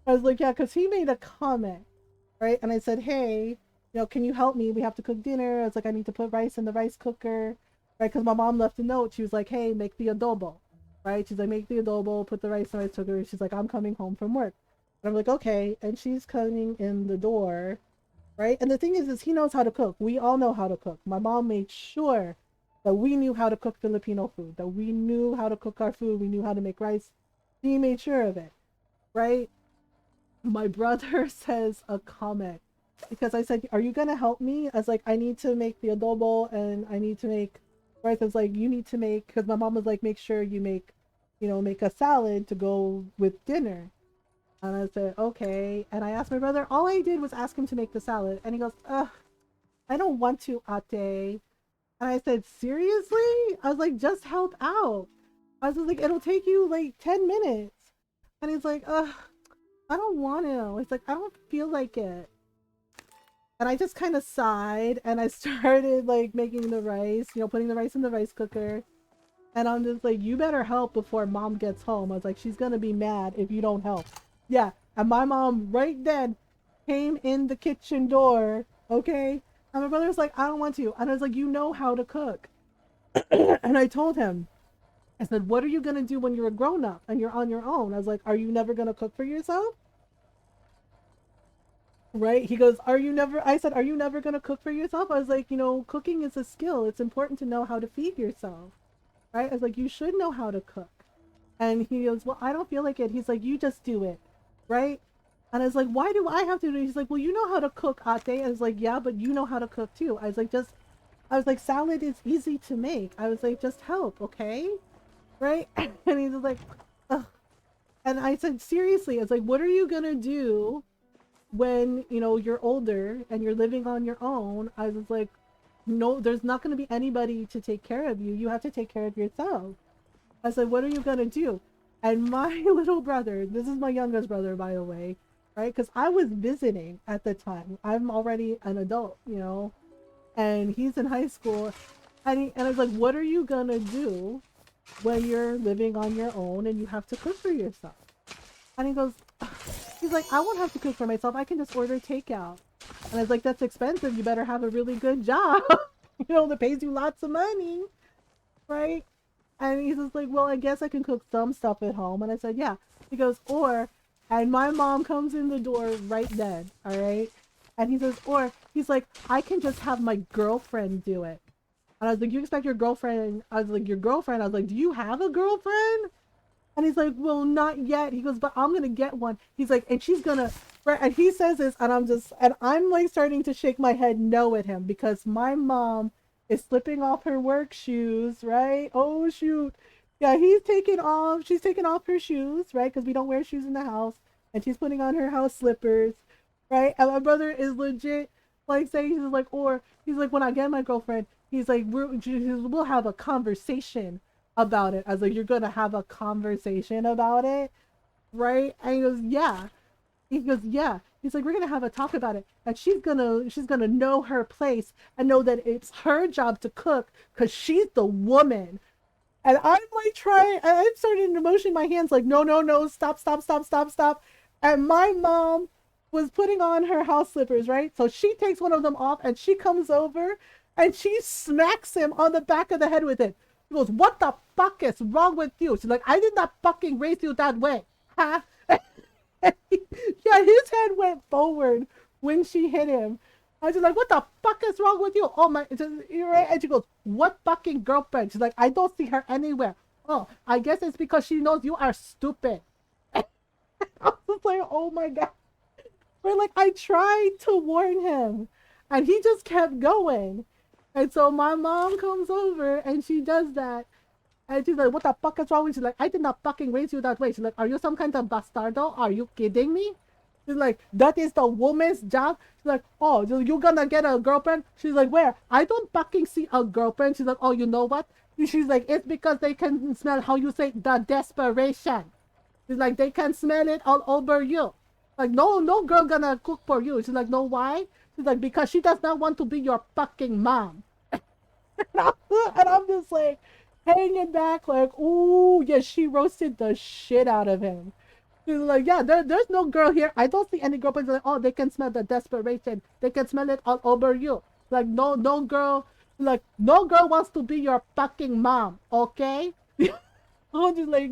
I was like, yeah, because he made a comment, right? And I said, hey, can you help me? We have to cook dinner. I was like, I need to put rice in the rice cooker, right? Because my mom left a note. She was like, hey, make the adobo, right? She's like, make the adobo, put the rice in the rice cooker. She's like, I'm coming home from work. And I'm like, okay. And she's coming in the door, right? And the thing is he knows how to cook. We all know how to cook. My mom made sure that we knew how to cook Filipino food, that we knew how to cook our food. We knew how to make rice. She made sure of it, right? My brother says a comment because I said, are you going to help me? I was like, I need to make the adobo and I need to make, right? I was like, you need to make, because my mom was like, make sure you make, make a salad to go with dinner. And I said, okay. And I asked my brother, all I did was ask him to make the salad. And he goes, ugh, I don't want to, Ate. And I said, seriously? I was like, just help out. I was like, it'll take you like 10 minutes. And he's like, ugh, I don't want to. It's like, I don't feel like it. And I just kind of sighed and I started like making the rice, putting the rice in the rice cooker. And I'm just like, you better help before mom gets home. I was like, she's going to be mad if you don't help. Yeah. And my mom right then came in the kitchen door. Okay. And my brother was like, I don't want to. And I was like, you know how to cook. And I told him, I said, what are you going to do when you're a grown up and you're on your own? I was like, are you never going to cook for yourself? Right? He goes, I said, are you never going to cook for yourself? I was like, cooking is a skill. It's important to know how to feed yourself. Right? I was like, you should know how to cook. And he goes, well, I don't feel like it. He's like, you just do it. Right? And I was like, why do I have to do it? He's like, well, you know how to cook, Ate. I was like, yeah, but you know how to cook too. I was like, salad is easy to make. I was like, just help, okay? Right? And he's like, ugh. And I said, seriously, I was like, what are you gonna do when, you're older and you're living on your own? I was like, no, there's not gonna be anybody to take care of you. You have to take care of yourself. I said, what are you gonna do? And my little brother, this is my youngest brother, by the way, right? Because I was visiting at the time. I'm already an adult, and he's in high school. And I was like, what are you gonna do when you're living on your own and you have to cook for yourself? And he goes, he's like, I won't have to cook for myself. I can just order takeout. And I was like, that's expensive. You better have a really good job, that pays you lots of money, right? And he's just like, well, I guess I can cook some stuff at home. And I said, yeah. He goes, and my mom comes in the door right then, all right? And he says, he's like, I can just have my girlfriend do it. And I was like, you expect your girlfriend? I was like, your girlfriend? I was like, do you have a girlfriend? And he's like, well, not yet. He goes, but I'm going to get one. He's like, and she's going to, right? And he says this, and I'm like starting to shake my head no at him because my mom is slipping off her work shoes, right? Oh, shoot. Yeah, she's taking off her shoes, right? Because we don't wear shoes in the house. And she's putting on her house slippers, right? And my brother is legit like saying, he's like, when I get my girlfriend, he's like, we'll have a conversation about it. I was like, you're going to have a conversation about it, right? And he goes, yeah. He goes, yeah. He's like, we're gonna have a talk about it, and she's gonna know her place and know that it's her job to cook because she's the woman. And I'm like I'm starting to motion my hands like, no, stop. And my mom was putting on her house slippers, right? So she takes one of them off and she comes over and she smacks him on the back of the head with it. He goes, "What the fuck is wrong with you?" She's like, "I did not fucking raise you that way." Huh? Yeah, his head went forward when she hit him. I was just like, "What the fuck is wrong with you?" Oh my, you're right. And she goes, "What fucking girlfriend?" She's like, "I don't see her anywhere." "Oh, I guess it's because she knows you are stupid." I was like, "Oh my god." But like, I tried to warn him and he just kept going. And so my mom comes over and she does that. And she's like, "What the fuck is wrong with you?" She's like, "I did not fucking raise you that way." She's like, "Are you some kind of bastardo? Are you kidding me?" She's like, "That is the woman's job." She's like, "Oh, so you gonna get a girlfriend?" She's like, "Where? I don't fucking see a girlfriend." She's like, "Oh, you know what?" She's like, "It's because they can smell," how you say, "the desperation." She's like, "They can smell it all over you." Like, no girl gonna cook for you. She's like, "No, why?" She's like, "Because she does not want to be your fucking mom." And I'm just like hanging back, like, "Ooh, yeah, she roasted the shit out of him." She's like, "Yeah, there's no girl here. I don't see any girl." But like, "Oh, they can smell the desperation. They can smell it all over you." Like, no girl, like, no girl wants to be your fucking mom, okay? I'm just like,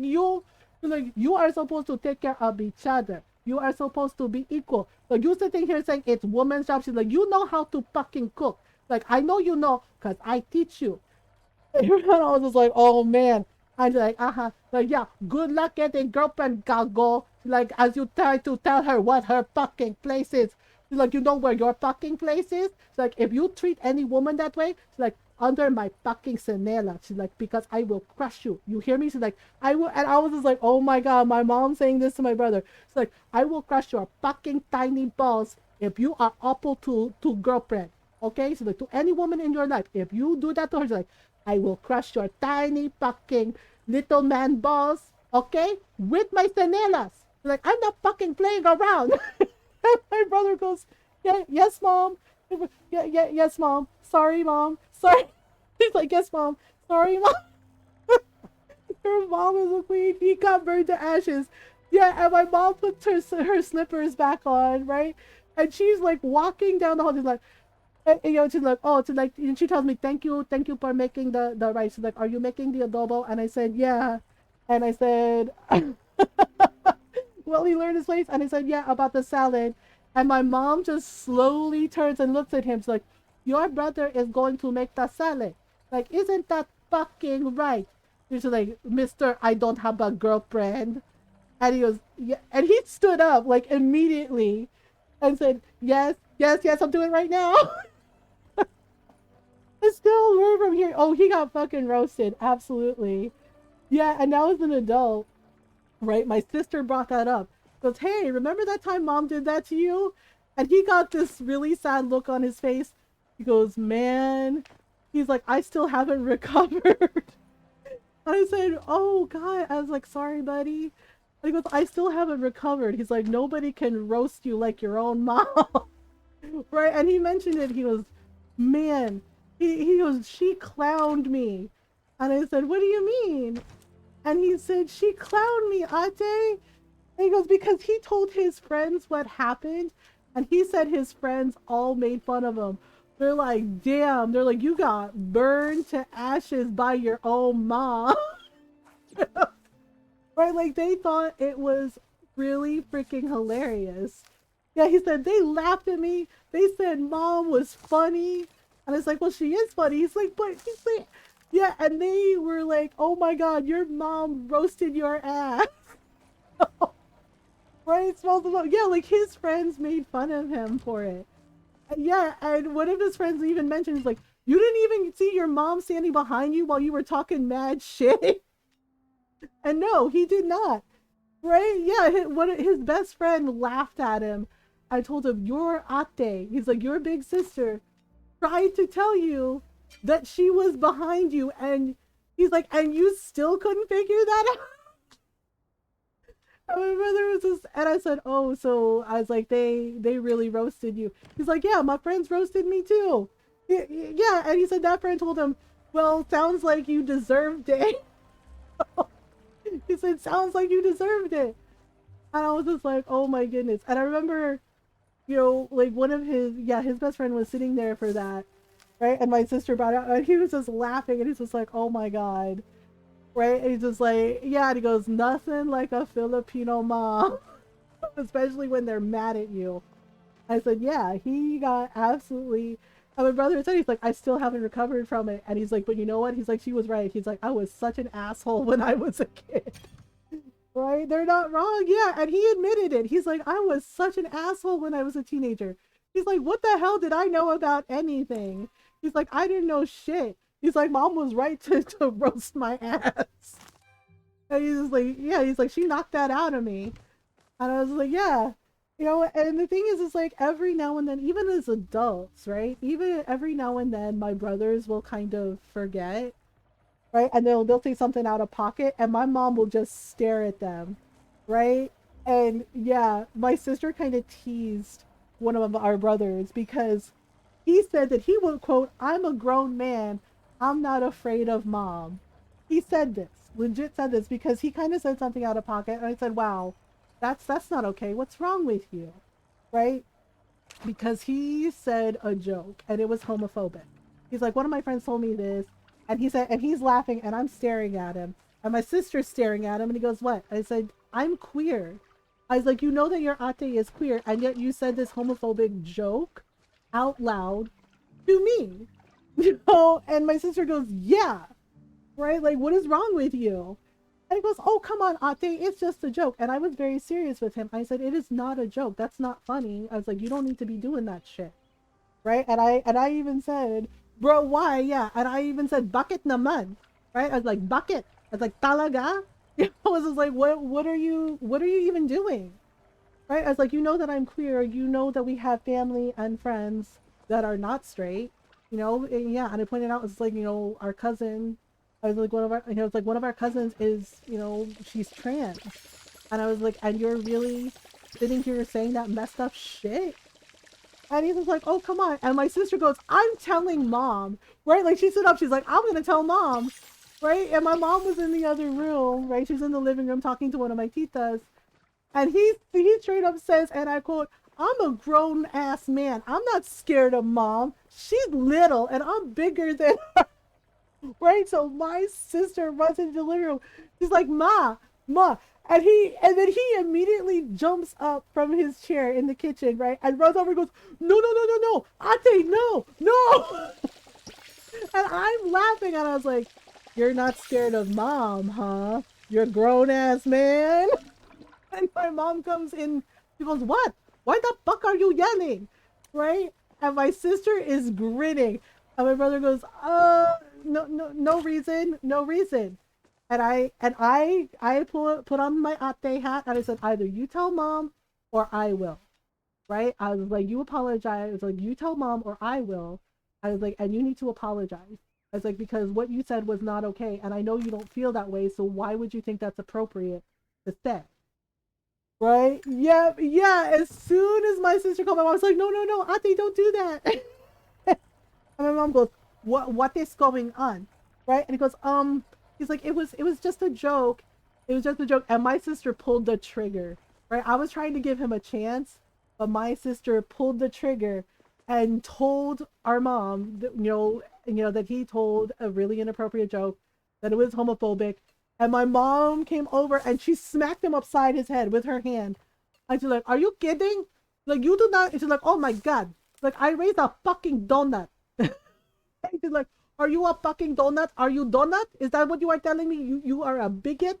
you are supposed to take care of each other. You are supposed to be equal. Like, you sitting here saying it's woman's job. She's like, "You know how to fucking cook." Like, "I know you know, cause I teach you." And I was just like, "Oh man." I'm like, "Uh-huh." Like, "Yeah, good luck getting girlfriend, Gago." Like, as you try to tell her what her fucking place is. She's like, "You know where your fucking place is?" She's like, "If you treat any woman that way," she's like, "under my fucking Sanela." She's like, "Because I will crush you. You hear me?" She's like, "I will." And I was just like, "Oh my god, my mom saying this to my brother." She's like, "I will crush your fucking tiny balls if you are awful to girlfriend." Okay? She's like, "To any woman in your life, if you do that to her," she's like, "I will crush your tiny fucking little man balls, okay? With my Sanelas." Like, "I'm not fucking playing around." And my brother goes, "Yeah, yes, mom." Yeah, yes, mom. Sorry, mom. Sorry." He's like, "Yes, mom. Sorry, mom." Her mom is a queen. He got burned to ashes. Yeah, and my mom puts her slippers back on, right? And she's like walking down the hall. She's like, and, she's like, "Oh," to like, and she tells me, thank you for making the rice." She's like, "Are you making the adobo?" And I said, "Yeah." And I said, "Well, he learned his ways." And I said, "Yeah, about the salad." And my mom just slowly turns and looks at him. She's like, "Your brother is going to make the salad. Like, isn't that fucking right?" She's like, "Mister, I don't have a girlfriend." And he goes, "Yeah." And he stood up like immediately and said, "Yes, yes, yes, I'm doing it right now." But still, we're from here. Oh, he got fucking roasted. Absolutely. Yeah, and now as an adult, right, my sister brought that up. Goes, "Hey, remember that time mom did that to you?" And he got this really sad look on his face. He goes, "Man," he's like, "I still haven't recovered." And I said, "Oh, God." I was like, "Sorry, buddy." And he goes, "I still haven't recovered." He's like, "Nobody can roast you like your own mom." Right? And he mentioned it. He goes, "Man," he goes, "She clowned me." And I said, "What do you mean?" And he said, "She clowned me, Ate." And he goes, "Because he told his friends what happened, and he said his friends all made fun of him. They're like, damn," they're like, "You got burned to ashes by your own mom." Right? Like, they thought it was really freaking hilarious. Yeah, he said, "They laughed at me. They said mom was funny." And it's like, "Well, she is funny." He's like, "But," he's like, "Yeah." And they were like, "Oh my god, your mom roasted your ass." Right? Smells of, yeah, like his friends made fun of him for it. Yeah, and one of his friends even mentioned, is like, "You didn't even see your mom standing behind you while you were talking mad shit." And no, he did not. Right? Yeah, his best friend laughed at him. I told him, "Your ate," he's like, "your big sister tried to tell you that she was behind you," and he's like, "And you still couldn't figure that out?" And my brother was just, and I said, "Oh, so," I was like, they really roasted you." He's like, "Yeah, my friends roasted me too." Yeah, and he said that friend told him, "Well, sounds like you deserved it." He said, "Sounds like you deserved it." And I was just like, "Oh my goodness." And I remember like one of his best friend was sitting there for that, right? And my sister brought out, and he was just laughing, and he's just like, oh my God, right? And he's just like, yeah, and he goes, nothing like a Filipino mom, especially when they're mad at you. I said, yeah, he got absolutely. And my brother said, he's like, I still haven't recovered from it. And he's like, but you know what? He's like, she was right. He's like, I was such an asshole when I was a kid. Right? They're not wrong. Yeah. And he admitted it. He's like, I was such an asshole when I was a teenager. He's like, what the hell did I know about anything? He's like, I didn't know shit. He's like, mom was right to roast my ass. And he's just like, yeah, he's like, she knocked that out of me. And I was like, yeah. And the thing is like every now and then, even as adults, right? Even every now and then, my brothers will kind of forget, right? And they'll say something out of pocket, and my mom will just stare at them, right? And yeah, my sister kind of teased one of our brothers because he said that he would quote, "I'm a grown man. I'm not afraid of mom." He said this, legit said this, because he kind of said something out of pocket, and I said, "Wow, that's not okay. What's wrong with you?" Right? Because he said a joke and it was homophobic. He's like, one of my friends told me this, and he said, and he's laughing, and I'm staring at him, and my sister's staring at him, and he goes, "What?" I said, "I'm queer." I was like, "You know that your ate is queer, and yet you said this homophobic joke out loud to me." And my sister goes, "Yeah, right? Like, what is wrong with you?" And he goes, "Oh, come on, Ate, it's just a joke." And I was very serious with him. I said, "It is not a joke. That's not funny." I was like, "You don't need to be doing that shit." Right? And I even said, "Bro, why?" Yeah. And I even said, "Bucket naman." Right? I was like, "Bucket." I was like, "Talaga?" I was just like, what are you even doing? Right? I was like, "You know that I'm queer. You know that we have family and friends that are not straight." And yeah, and I pointed out, it's like, our cousin, I was like, it's like one of our cousins is, she's trans. And I was like, and you're really sitting here saying that messed up shit? And he was like, "Oh, come on." And my sister goes, "I'm telling mom." Right? Like, she stood up, she's like, "I'm gonna tell mom." Right? And my mom was in the other room, right? She's in the living room talking to one of my titas. And he straight up says, and I quote, "I'm a grown ass man. I'm not scared of mom. She's little and I'm bigger than her." Right? So my sister runs into the living room. She's like, "Ma, ma." And then he immediately jumps up from his chair in the kitchen, right? And runs over and goes, "No, no, no, no, no. Ate, no, no." And I'm laughing, and I was like, "You're not scared of mom, huh? You're a grown ass man." And my mom comes in, she goes, "What? Why the fuck are you yelling?" Right? And my sister is grinning. And my brother goes, no, no, no reason, no reason." And I put on my ate hat, and I said, "Either you tell mom or I will." Right? I was like, "You apologize." I was like, "You tell mom or I will." I was like, "And you need to apologize." I was like, "Because what you said was not okay, and I know you don't feel that way, so why would you think that's appropriate to say?" Right? Yeah, yeah. As soon as my sister called my mom, I was like, "No, no, no, Ate, don't do that." And my mom goes, What is going on?" Right? And he goes, he's like, it was just a joke. It was just a joke." And my sister pulled the trigger. Right? I was trying to give him a chance, but my sister pulled the trigger and told our mom that, that he told a really inappropriate joke, that it was homophobic. And my mom came over and she smacked him upside his head with her hand. And she's like, "Are you kidding? Like, you do not." And she's like, "Oh my God. Like, I raised a fucking donut." She's like, "Are you a fucking donut? Are you donut? Is that what you are telling me? You are a bigot?"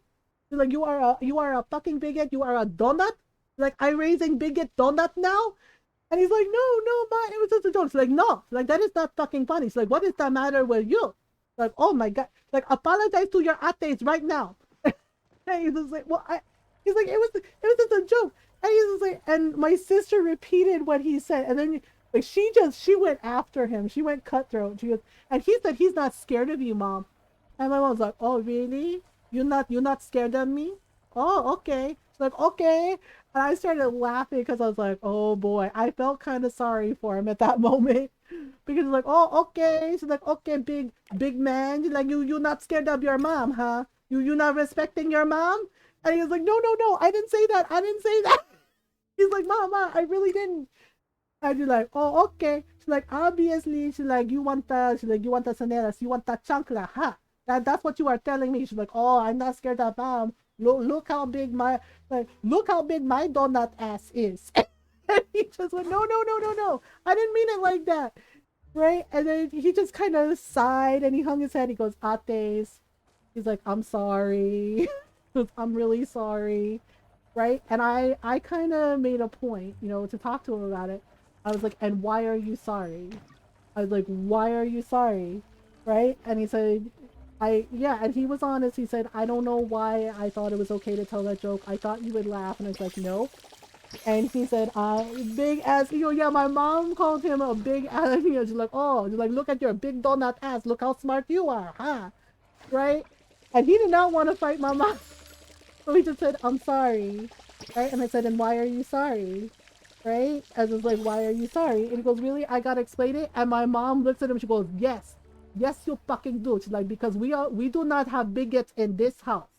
She's like, "You are a fucking bigot. You are a donut." Like, "I raising bigot donut now?" And he's like, "No, no, ma, it was just a joke." She's like, "No, like, that is not fucking funny." She's like, "What is the matter with you?" Like, "Oh my God. Like, apologize to your ates right now." And he's just like, he's like, it was just a joke." And he's just like, and my sister repeated what he said, and then like she went after him. She went cutthroat. She goes, and he said, "He's not scared of you, mom." And my mom's like, "Oh, really? You're not scared of me? Oh, okay." She's like, "Okay." And I started laughing because I was like, "Oh boy." I felt kind of sorry for him at that moment. Because he's like, "Oh, okay." She's like, "Okay, big man." She's like, "You not scared of your mom, huh? You not respecting your mom?" And he was like, "No, no, no. I didn't say that. I didn't say that." He's like, "Mama, I really didn't." And you're like, oh, okay. She's like, obviously, she's like, you want the Saneras, you want the chancla, huh? That's what you are telling me. She's like, oh, I'm not scared of look how big look how big my donut ass is. And he just went, no, no, no, no, no. I didn't mean it like that. Right? And then he just kind of sighed and he hung his head. He goes, Ates. He's like, I'm sorry. I'm really sorry. Right? And I kind of made a point, to talk to him about it. I was like, and why are you sorry? I was like, why are you sorry? Right? And he said, and he was honest. He said, I don't know why I thought it was okay to tell that joke. I thought you would laugh. And I was like, nope. And he said, big ass, yeah, my mom called him a big ass, she's like, oh, she's like, look at your big donut ass. Look how smart you are, huh? Right? And he did not want to fight my mom. So he just said, I'm sorry. Right? And I said, and why are you sorry? Right? I was like, why are you sorry? And he goes, really? I gotta explain it? And my mom looks at him, she goes, yes. Yes, you fucking do. She's like, because we do not have bigots in this house.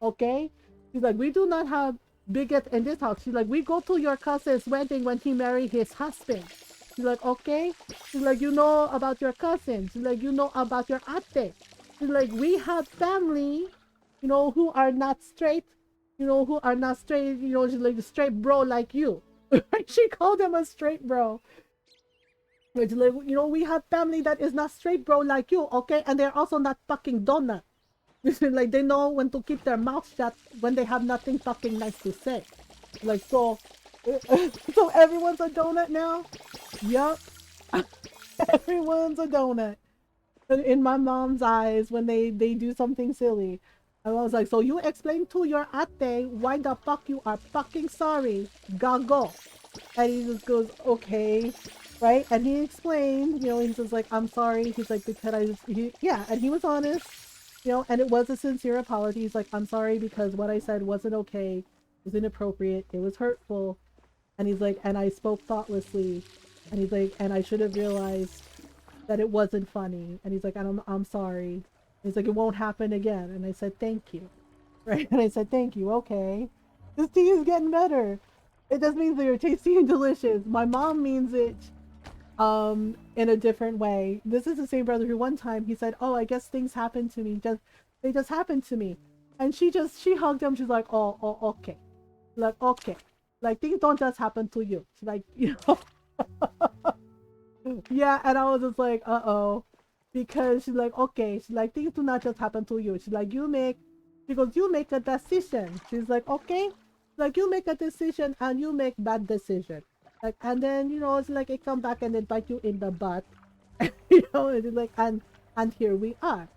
Okay? She's like, we do not have bigots in this house. She's like, we go to your cousin's wedding when he married his husband. She's like, okay? She's like, you know about your cousin. She's like, you know about your ate. She's like, we have family, who are not straight, she's like, straight bro like you. She called him a straight bro. She's like, we have family that is not straight bro like you, okay? And they're also not fucking donut. Like, they know when to keep their mouth shut when they have nothing fucking nice to say. Like, so everyone's a donut now? Yup. Everyone's a donut. In my mom's eyes, when they do something silly. I was like, so you explain to your ate why the fuck you are fucking sorry. Gago. And he just goes, okay. Right? And he explained, he's just like, I'm sorry. He's like, because and he was honest. And it was a sincere apology. He's like, I'm sorry because what I said wasn't okay. It was inappropriate. It was hurtful. And he's like, and I spoke thoughtlessly. And he's like, and I should have realized that it wasn't funny. And he's like, I'm sorry. He's like, it won't happen again. And I said, thank you. Right? And I said, thank you. Okay. This tea is getting better. It just means that you're tasty and delicious. My mom means it in a different way. This is the same brother who one time he said, oh, I guess things happen to me. They just happened to me. And she hugged him. She's like, oh, okay. Like, okay. Like, things don't just happen to you. She's like, yeah. And I was just like, uh-oh. Because she's like, okay. She's like, things do not just happen to you. She's like, you make a decision. She's like, okay. Like, you make a decision and you make bad decision. Like, and then, it's like it come back and then bite you in the butt. And it's like, and here we are.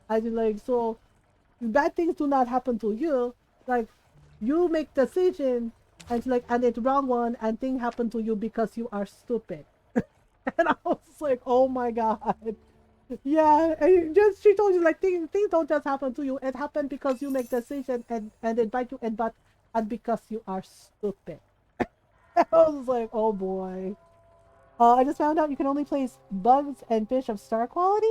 And it's like, so bad things do not happen to you. Like, you make decision and it's like, and it's wrong one and thing happen to you because you are stupid. And I was like, oh my God. Yeah, and she told you like things don't just happen to you. It happened because you make decision and it bite you in butt and because you are stupid. I was like, oh boy. I just found out you can only place bugs and fish of star quality?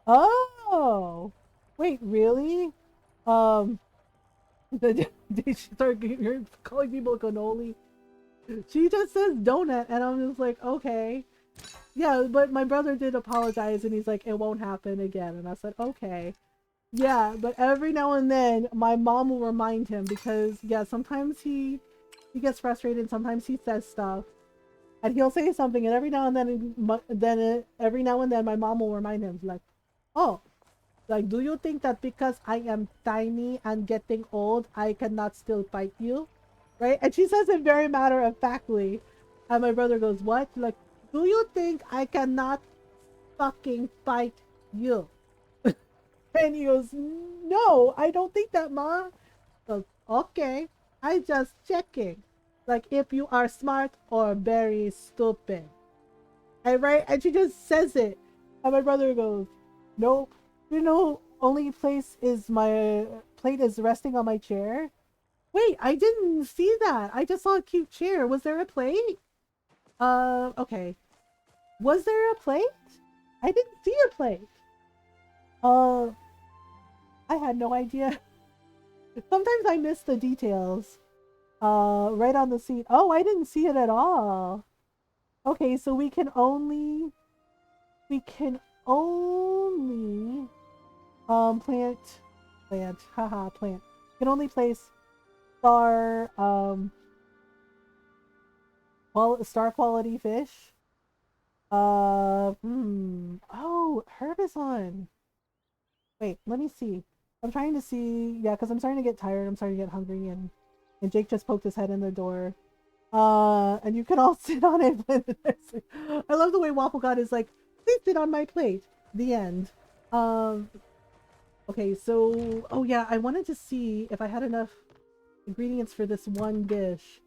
Oh! Wait, really? Did she start calling people cannoli? She just says donut, and I'm just like, okay. Yeah, but my brother did apologize, and he's like, it won't happen again. And I said, okay. Yeah, but every now and then, my mom will remind him because, yeah, sometimes he gets frustrated. Sometimes he says stuff, and he'll say something, and every now and then, my mom will remind him, like, oh, like, do you think that because I am tiny and getting old, I cannot still fight you, right? And she says it very matter of factly, and my brother goes, what? Like, do you think I cannot fucking fight you? And he goes, no, I don't think that, Ma. Goes, okay, I just checking. Like, if you are smart or very stupid. And right, and she just says it. And my brother goes, nope. Only place is my plate is resting on my chair. Wait, I didn't see that. I just saw a cute chair. Was there a plate? Okay. Was there a plate? I didn't see a plate. I had no idea. Sometimes I miss the details. Right on the seat. Oh, I didn't see it at all. Okay, so we can only plant, haha, plant. We can only place star star quality fish. Oh, herb is on. Wait, let me see. I'm trying to see. Yeah, because I'm starting to get tired. I'm starting to get hungry, and Jake just poked his head in the door. And you can all sit on it. I love the way Waffle God is like, please sit on my plate. The end. Okay, so oh yeah, I wanted to see if I had enough ingredients for this one dish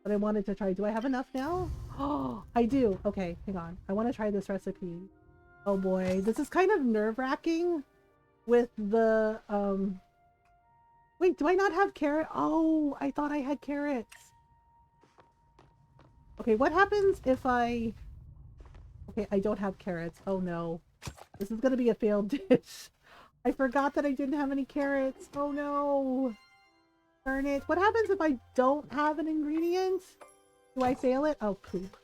that I wanted to try. Do I have enough now? Oh, I do. Okay, hang on. I want to try this recipe. Oh boy, this is kind of nerve-wracking with the wait, do I not have carrot? Oh, I thought I had carrots. Okay, what happens if I... Okay, I don't have carrots. Oh no. This is gonna be a failed dish. I forgot that I didn't have any carrots. Oh no. Darn it. What happens if I don't have an ingredient? Do I fail it? Oh, poop.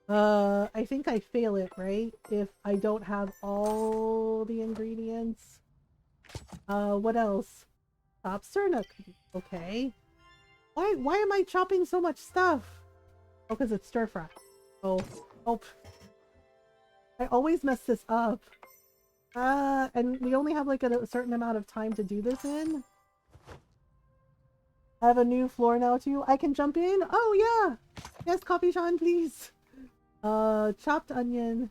I think I fail it, right? If I don't have all the ingredients. What else? Chop surnut. Okay. Why am I chopping so much stuff? Oh, because it's stir fry. Oh. Oh. I always mess this up. And we only have like a certain amount of time to do this in. I have a new floor now too. I can jump in? Oh yeah! Yes, Coffee Sean, please! Chopped onion,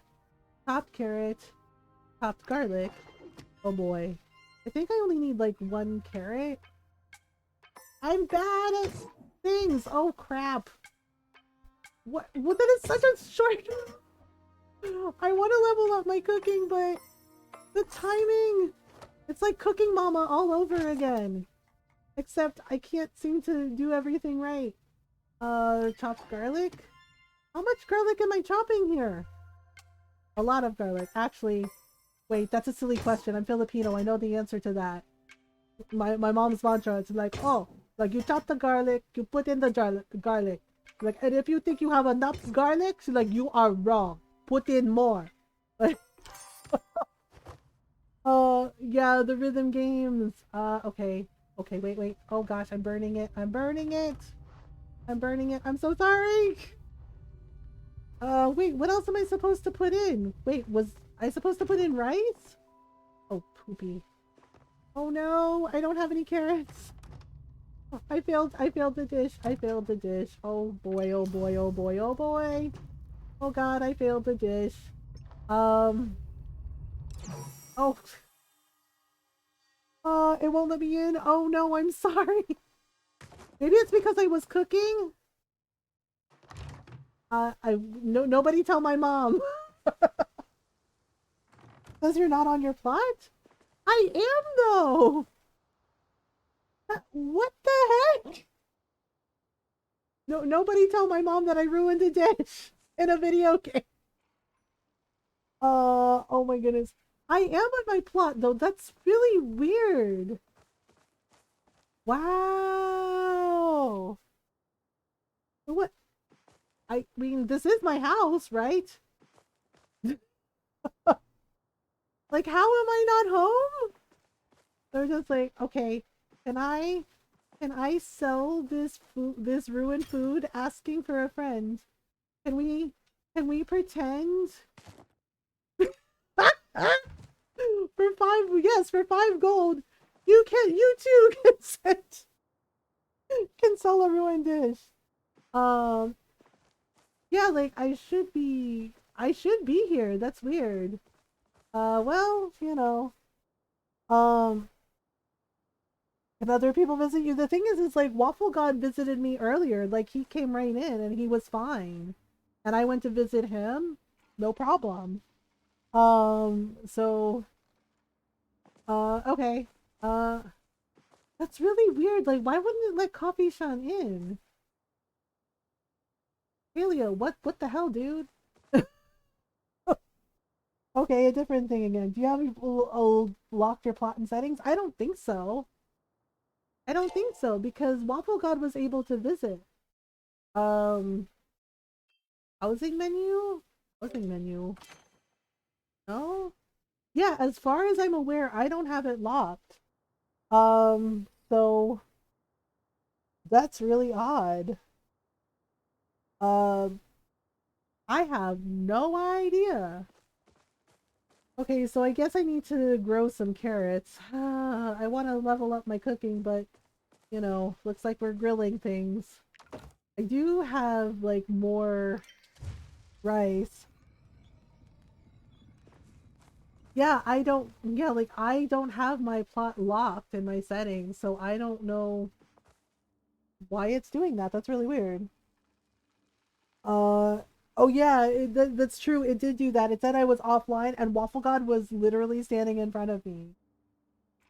chopped carrot, chopped garlic. Oh boy. I think I only need like one carrot. I'm bad at things! Oh crap! What? Well, that is such a short... I want to level up my cooking, but the timing... It's like Cooking Mama all over again. Except I can't seem to do everything right. Chopped garlic? How much garlic am I chopping here? A lot of garlic. Actually, wait, that's a silly question. I'm Filipino. I know the answer to that. My mom's mantra is like, oh, like you chop the garlic, you put in the garlic. Like, and if you think you have enough garlic, she's like, you are wrong. Put in more. Like, yeah, the rhythm games. Okay. Okay, wait. Oh gosh, I'm burning it. I'm burning it. I'm so sorry. Wait, what else am I supposed to put in? Wait, was I supposed to put in rice? Oh, poopy. Oh no, I don't have any carrots. I failed the dish. Oh boy, oh boy, oh boy, oh boy. Oh god, I failed the dish. Oh. It won't let me in. Oh no, I'm sorry. Maybe it's because I was cooking. Nobody tell my mom. Because you're not on your plot? I am though. What the heck? No, nobody tell my mom that I ruined a dish in a video game. Oh my goodness. I am on my plot though. That's really weird. Wow. What? I mean, this is my house, right? Like, how am I not home? They're just like, okay, can I sell this food, this ruined food, asking for a friend? Can we pretend? For 5 gold, you too can sell a ruined dish. Yeah, like I should be here. That's weird. Well, you know, if other people visit you, the thing is like Waffle God visited me earlier. Like he came right in and he was fine, and I went to visit him, no problem. So, okay, that's really weird. Like, why wouldn't it let Coffee Sean in? Helio, what the hell, dude? Okay, a different thing again. Do you have locked your plot and settings? I don't think so. Because Waffle God was able to visit. Housing menu? Housing menu. No? Yeah, as far as I'm aware, I don't have it locked. So that's really odd. Um, I have no idea. Okay, so I guess I need to grow some carrots. I want to level up my cooking, but you know, looks like we're grilling things. I do have like more rice. Yeah, like I don't have my plot locked in my settings, so I don't know why it's doing that. That's really weird. Uh, oh yeah, that's true. It did do that. It said I was offline and Waffle God was literally standing in front of me.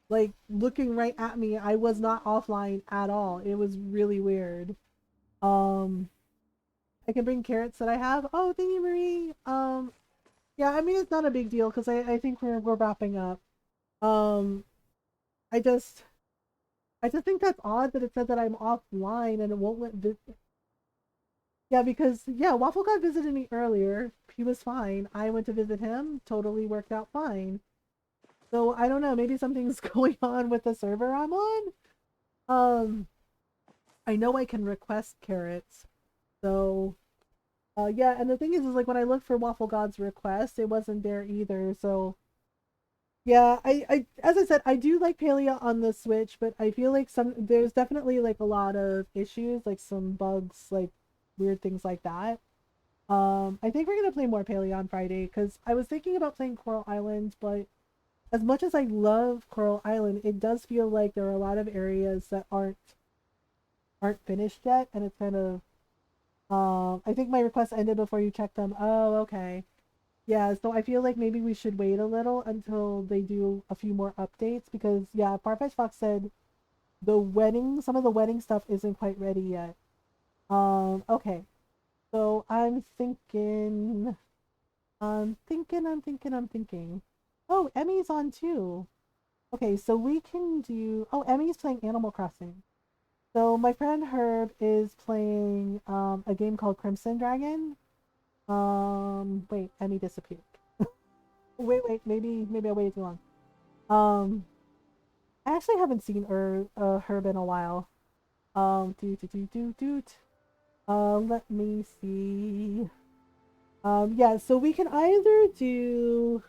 Like looking right at me. I was not offline at all. It was really weird. Um, I can bring carrots that I have. Oh, thank you, Marie. Yeah, I mean it's not a big deal because I think we're wrapping up. Um, I just I just think that's odd that it said that I'm offline and it won't let yeah, because yeah, Waffle God visited me earlier. He was fine. I went to visit him. Totally worked out fine. So I don't know. Maybe something's going on with the server I'm on. Um, I know I can request carrots. So yeah, and the thing is like when I looked for Waffle God's request, it wasn't there either. So yeah, as I said, I do like Paleo on the Switch, but I feel like there's definitely like a lot of issues, like some bugs, like weird things like that. I think we're gonna play more Paleo on Friday because I was thinking about playing Coral Island, but as much as I love Coral Island, it does feel like there are a lot of areas that aren't finished yet, and it's kind of I think my request ended before you checked them. Oh, okay. Yeah, so I feel like maybe we should wait a little until they do a few more updates because yeah, Farfetch Fox said some of the wedding stuff isn't quite ready yet. Okay. So I'm thinking. Oh, Emmy's on too. Okay, so we can do. Oh, Emmy's playing Animal Crossing. So my friend Herb is playing a game called Crimson Dragon. Wait, Emmy disappeared. Wait, maybe I waited too long. Um, I actually haven't seen Herb in a while. Doot. Let me see. Yeah, so we can either do.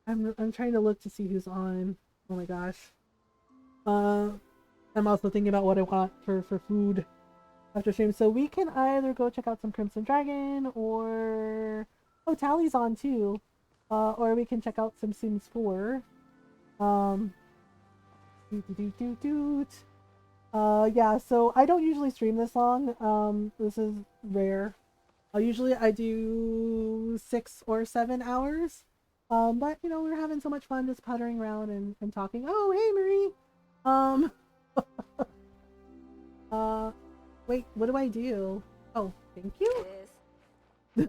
I'm trying to look to see who's on. Oh my gosh. Uh, I'm also thinking about what I want for food after stream. So we can either go check out some Crimson Dragon or oh Tally's on too. Or we can check out some Sims 4. Um doot. Yeah, so I don't usually stream this long. This is rare. Usually I do 6 or 7 hours. But you know, we're having so much fun just puttering around and talking. Oh, hey Marie. Um uh wait, what do I do? Oh, thank you. Yes.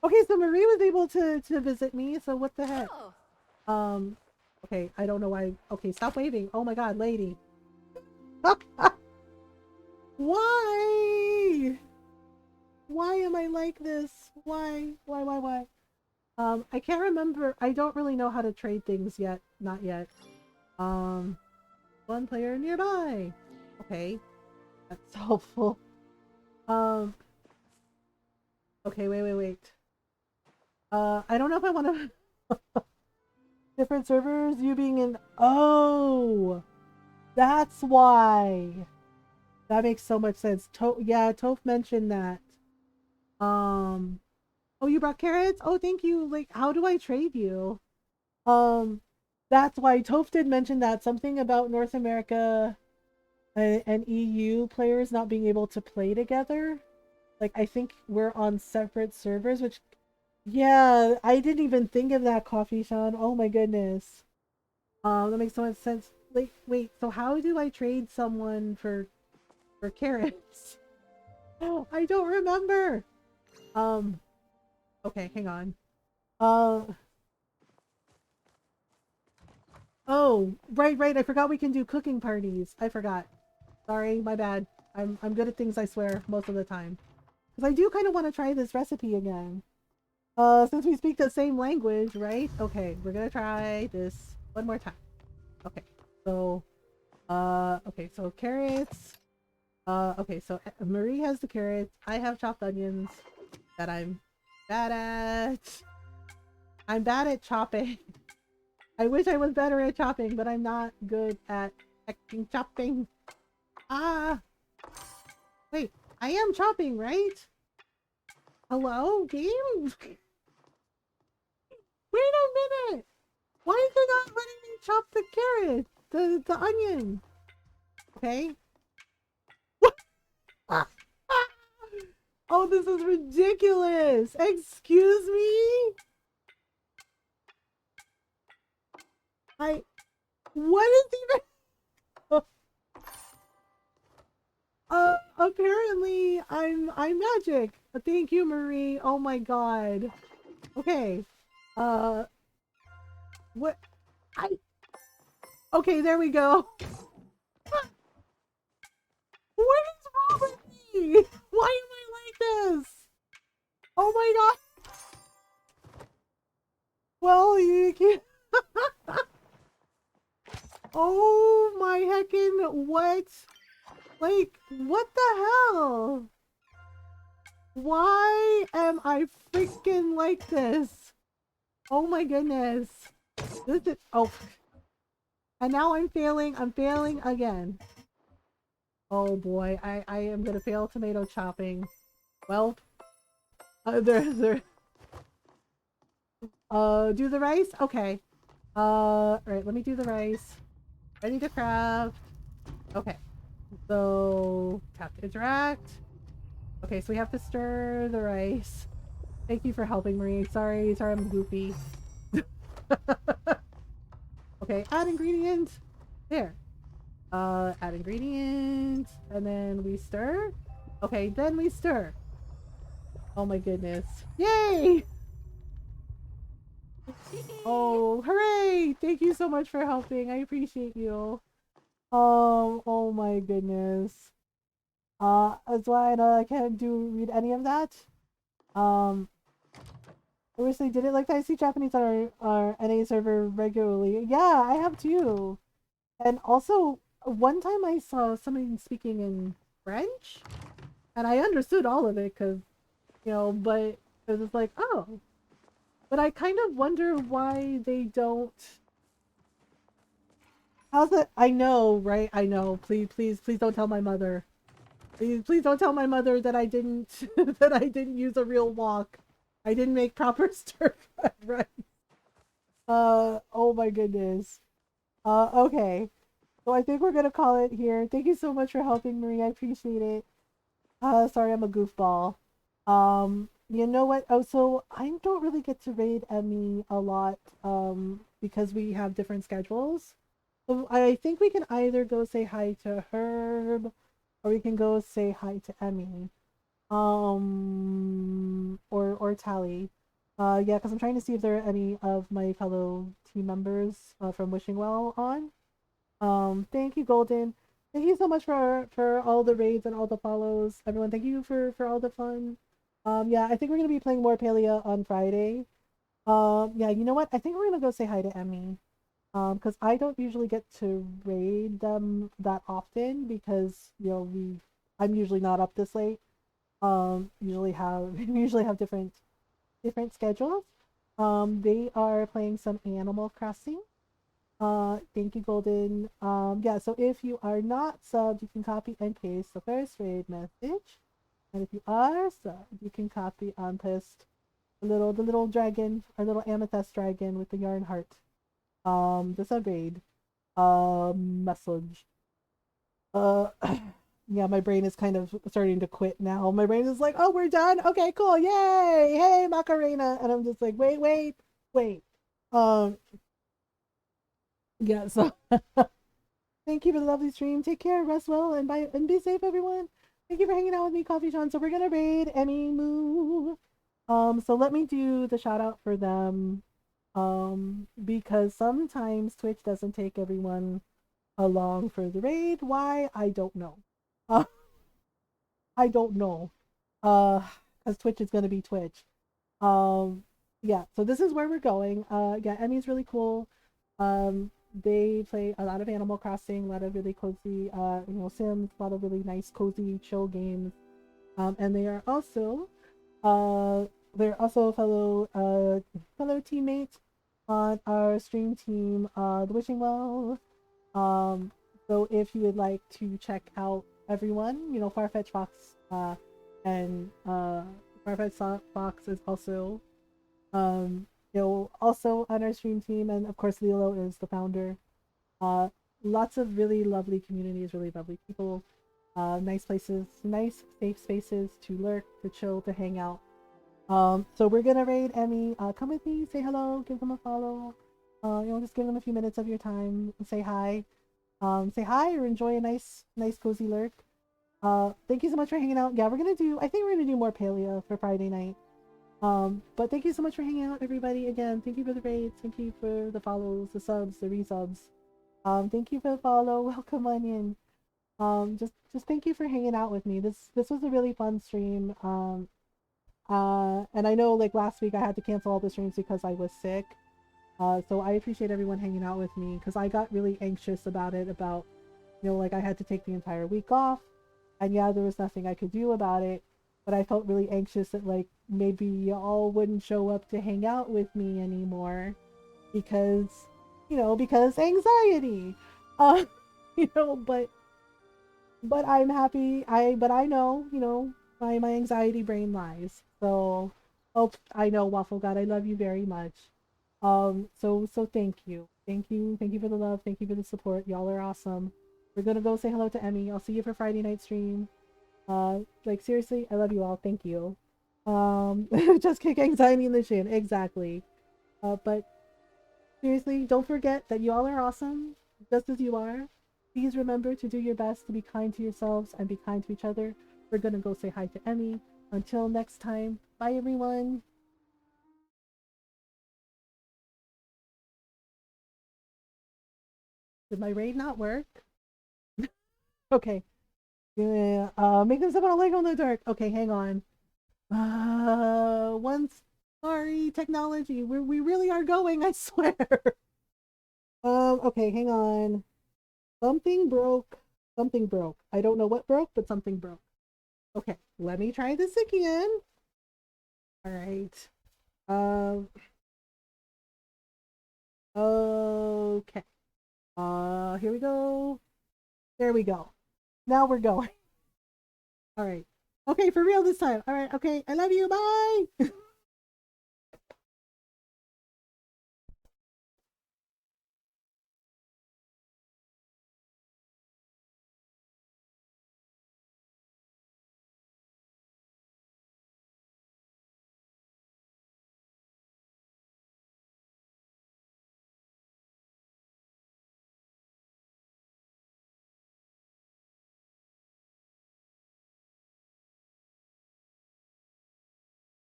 Okay, so Marie was able to visit me, so what the heck? Oh, Okay, I don't know why. Okay, stop waving. Oh my god, lady. Why? Why am I like this? Why? I can't remember. I don't really know how to trade things yet. Not yet. Um, one player nearby. Okay, that's helpful. Um, okay, wait. I don't know if I want to different servers. You being in. Oh, that's why. That makes so much sense. Yeah, Toph mentioned that. Um, oh, you brought carrots? Oh, thank you. Like, how do I trade you? Um, that's why Toph did mention that something about North America and EU players not being able to play together. Like, I think we're on separate servers, which, yeah, I didn't even think of that, Coffee Sean. Oh my goodness. That makes so much sense. Like, wait, so how do I trade someone for carrots? Oh, I don't remember. Okay, hang on. Oh, right. I forgot we can do cooking parties. I forgot. Sorry, my bad. I'm good at things, I swear, most of the time. because I do kind of want to try this recipe again. Since we speak the same language, right? Okay, we're gonna try this one more time. Okay, so, okay, so carrots. Okay, so Marie has the carrots. I have chopped onions that I'm bad at. I'm bad at chopping. I wish I was better at chopping, but I'm not good at chopping. Ah! Wait, I am chopping, right? Hello, game? Wait a minute! Why is it not letting me chop the carrot? The onion? Okay. What? Ah! Ah! Oh, this is ridiculous! Excuse me? What is even... apparently I'm magic. Thank you, Marie. Oh my god. Okay. What? Okay, there we go. What is wrong with me? Why am I like this? Oh my god. Well, you can... Oh my heckin' what? Like, what the hell? Why am I freaking like this? Oh my goodness. This is... Oh. And now I'm failing again. Oh boy, I am gonna fail tomato chopping. Well, there. Do the rice? Okay. Right, let me do the rice. Ready to craft. Okay. So, tap to interact. Okay, so we have to stir the rice. Thank you for helping, Marie. Sorry I'm goofy. Okay, add ingredients. There. Add ingredients. And then we stir. Okay, then we stir. Oh my goodness. Yay! Oh, hooray! Thank you so much for helping. I appreciate you. Oh my goodness. That's why I can't read any of that. I wish they did it like that. I see Japanese on our NA server regularly. Yeah, I have too. And also, one time I saw somebody speaking in French, and I understood all of it because, but it was like, oh. But I kind of wonder why they don't. How's it? I know, right? I know. Please don't tell my mother. Please don't tell my mother that I didn't that I didn't use a real wok. I didn't make proper stir-fried rice. Oh my goodness. Okay. So I think we're gonna call it here. Thank you so much for helping, Marie. I appreciate it. Sorry I'm a goofball. You know what? Oh, so I don't really get to raid Emmy a lot, because we have different schedules. So I think we can either go say hi to Herb, or we can go say hi to Emmy. Or Tally. Yeah, because I'm trying to see if there are any of my fellow team members from Wishing Well on. Thank you, Golden. Thank you so much for all the raids and all the follows. Everyone, thank you for all the fun. Yeah, I think we're gonna be playing more Palia on Friday. Yeah, you know what? I think we're gonna go say hi to Emmy. Because I don't usually get to raid them that often because I'm usually not up this late. Usually have different schedules. They are playing some Animal Crossing. Thank you, Golden. Yeah, so if you are not subbed, you can copy and paste the first raid message. And if you are subbed, you can copy and paste the little dragon, our little amethyst dragon with the yarn heart. The sub raid message. Yeah, my brain is kind of starting to quit now. My brain is like, oh, we're done. Okay, cool. Yay. Hey, Macarena. And I'm just like, wait. Yeah, so thank you for the lovely stream. Take care, rest well, and bye, and be safe, everyone. Thank you for hanging out with me, Coffee Sean. So we're gonna raid Emmy Moo. So let me do the shout out for them. Because sometimes Twitch doesn't take everyone along for the raid. Why? I don't know. I don't know. because Twitch is gonna be Twitch. Yeah, so this is where we're going. Yeah, Emmy's really cool. They play a lot of Animal Crossing, a lot of really cozy, Sims, a lot of really nice, cozy, chill games. And they're also fellow teammates on our stream team, the Wishing Well. So if you would like to check out everyone, Farfetch Fox, and Farfetch Fox is also also on our stream team, and of course Lilo is the founder. Lots of really lovely communities, really lovely people, nice places, nice safe spaces to lurk, to chill, to hang out. So we're gonna raid Emmy. Come with me, say hello, give them a follow. Just give them a few minutes of your time, say hi. Say hi or enjoy a nice cozy lurk. Thank you so much for hanging out. Yeah, I think we're gonna do more Paleo for Friday night. But thank you so much for hanging out, everybody. Again, thank you for the raids, thank you for the follows, the subs, the resubs. Thank you for the follow. Welcome on in. Just thank you for hanging out with me. This was a really fun stream. And I know like last week I had to cancel all the streams because I was sick. So I appreciate everyone hanging out with me because I got really anxious about it. Like I had to take the entire week off, and yeah, there was nothing I could do about it. But I felt really anxious that like maybe y'all wouldn't show up to hang out with me anymore because anxiety. Uh, but I'm happy. I know, my anxiety brain lies. So, oh, I know, Waffle God, I love you very much. So thank you, thank you for the love, thank you for the support. Y'all are awesome. We're gonna go say hello to Emmy. I'll see you for Friday night stream. Like seriously, I love you all. Thank you. Just kick anxiety in the shin. Exactly. But seriously, don't forget that you all are awesome, just as you are. Please remember to do your best to be kind to yourselves and be kind to each other. We're gonna go say hi to Emmy. Until next time, bye everyone. Did my raid not work? Okay. Yeah, make them step on a leg on the dark. Okay, hang on. Sorry, technology. We really are going, I swear. Okay, hang on. Something broke. Something broke. I don't know what broke, but something broke. Okay, let me try this again. All right. Okay. Here we go. There we go. Now we're going. All right. Okay, for real this time. All right. Okay. I love you. Bye.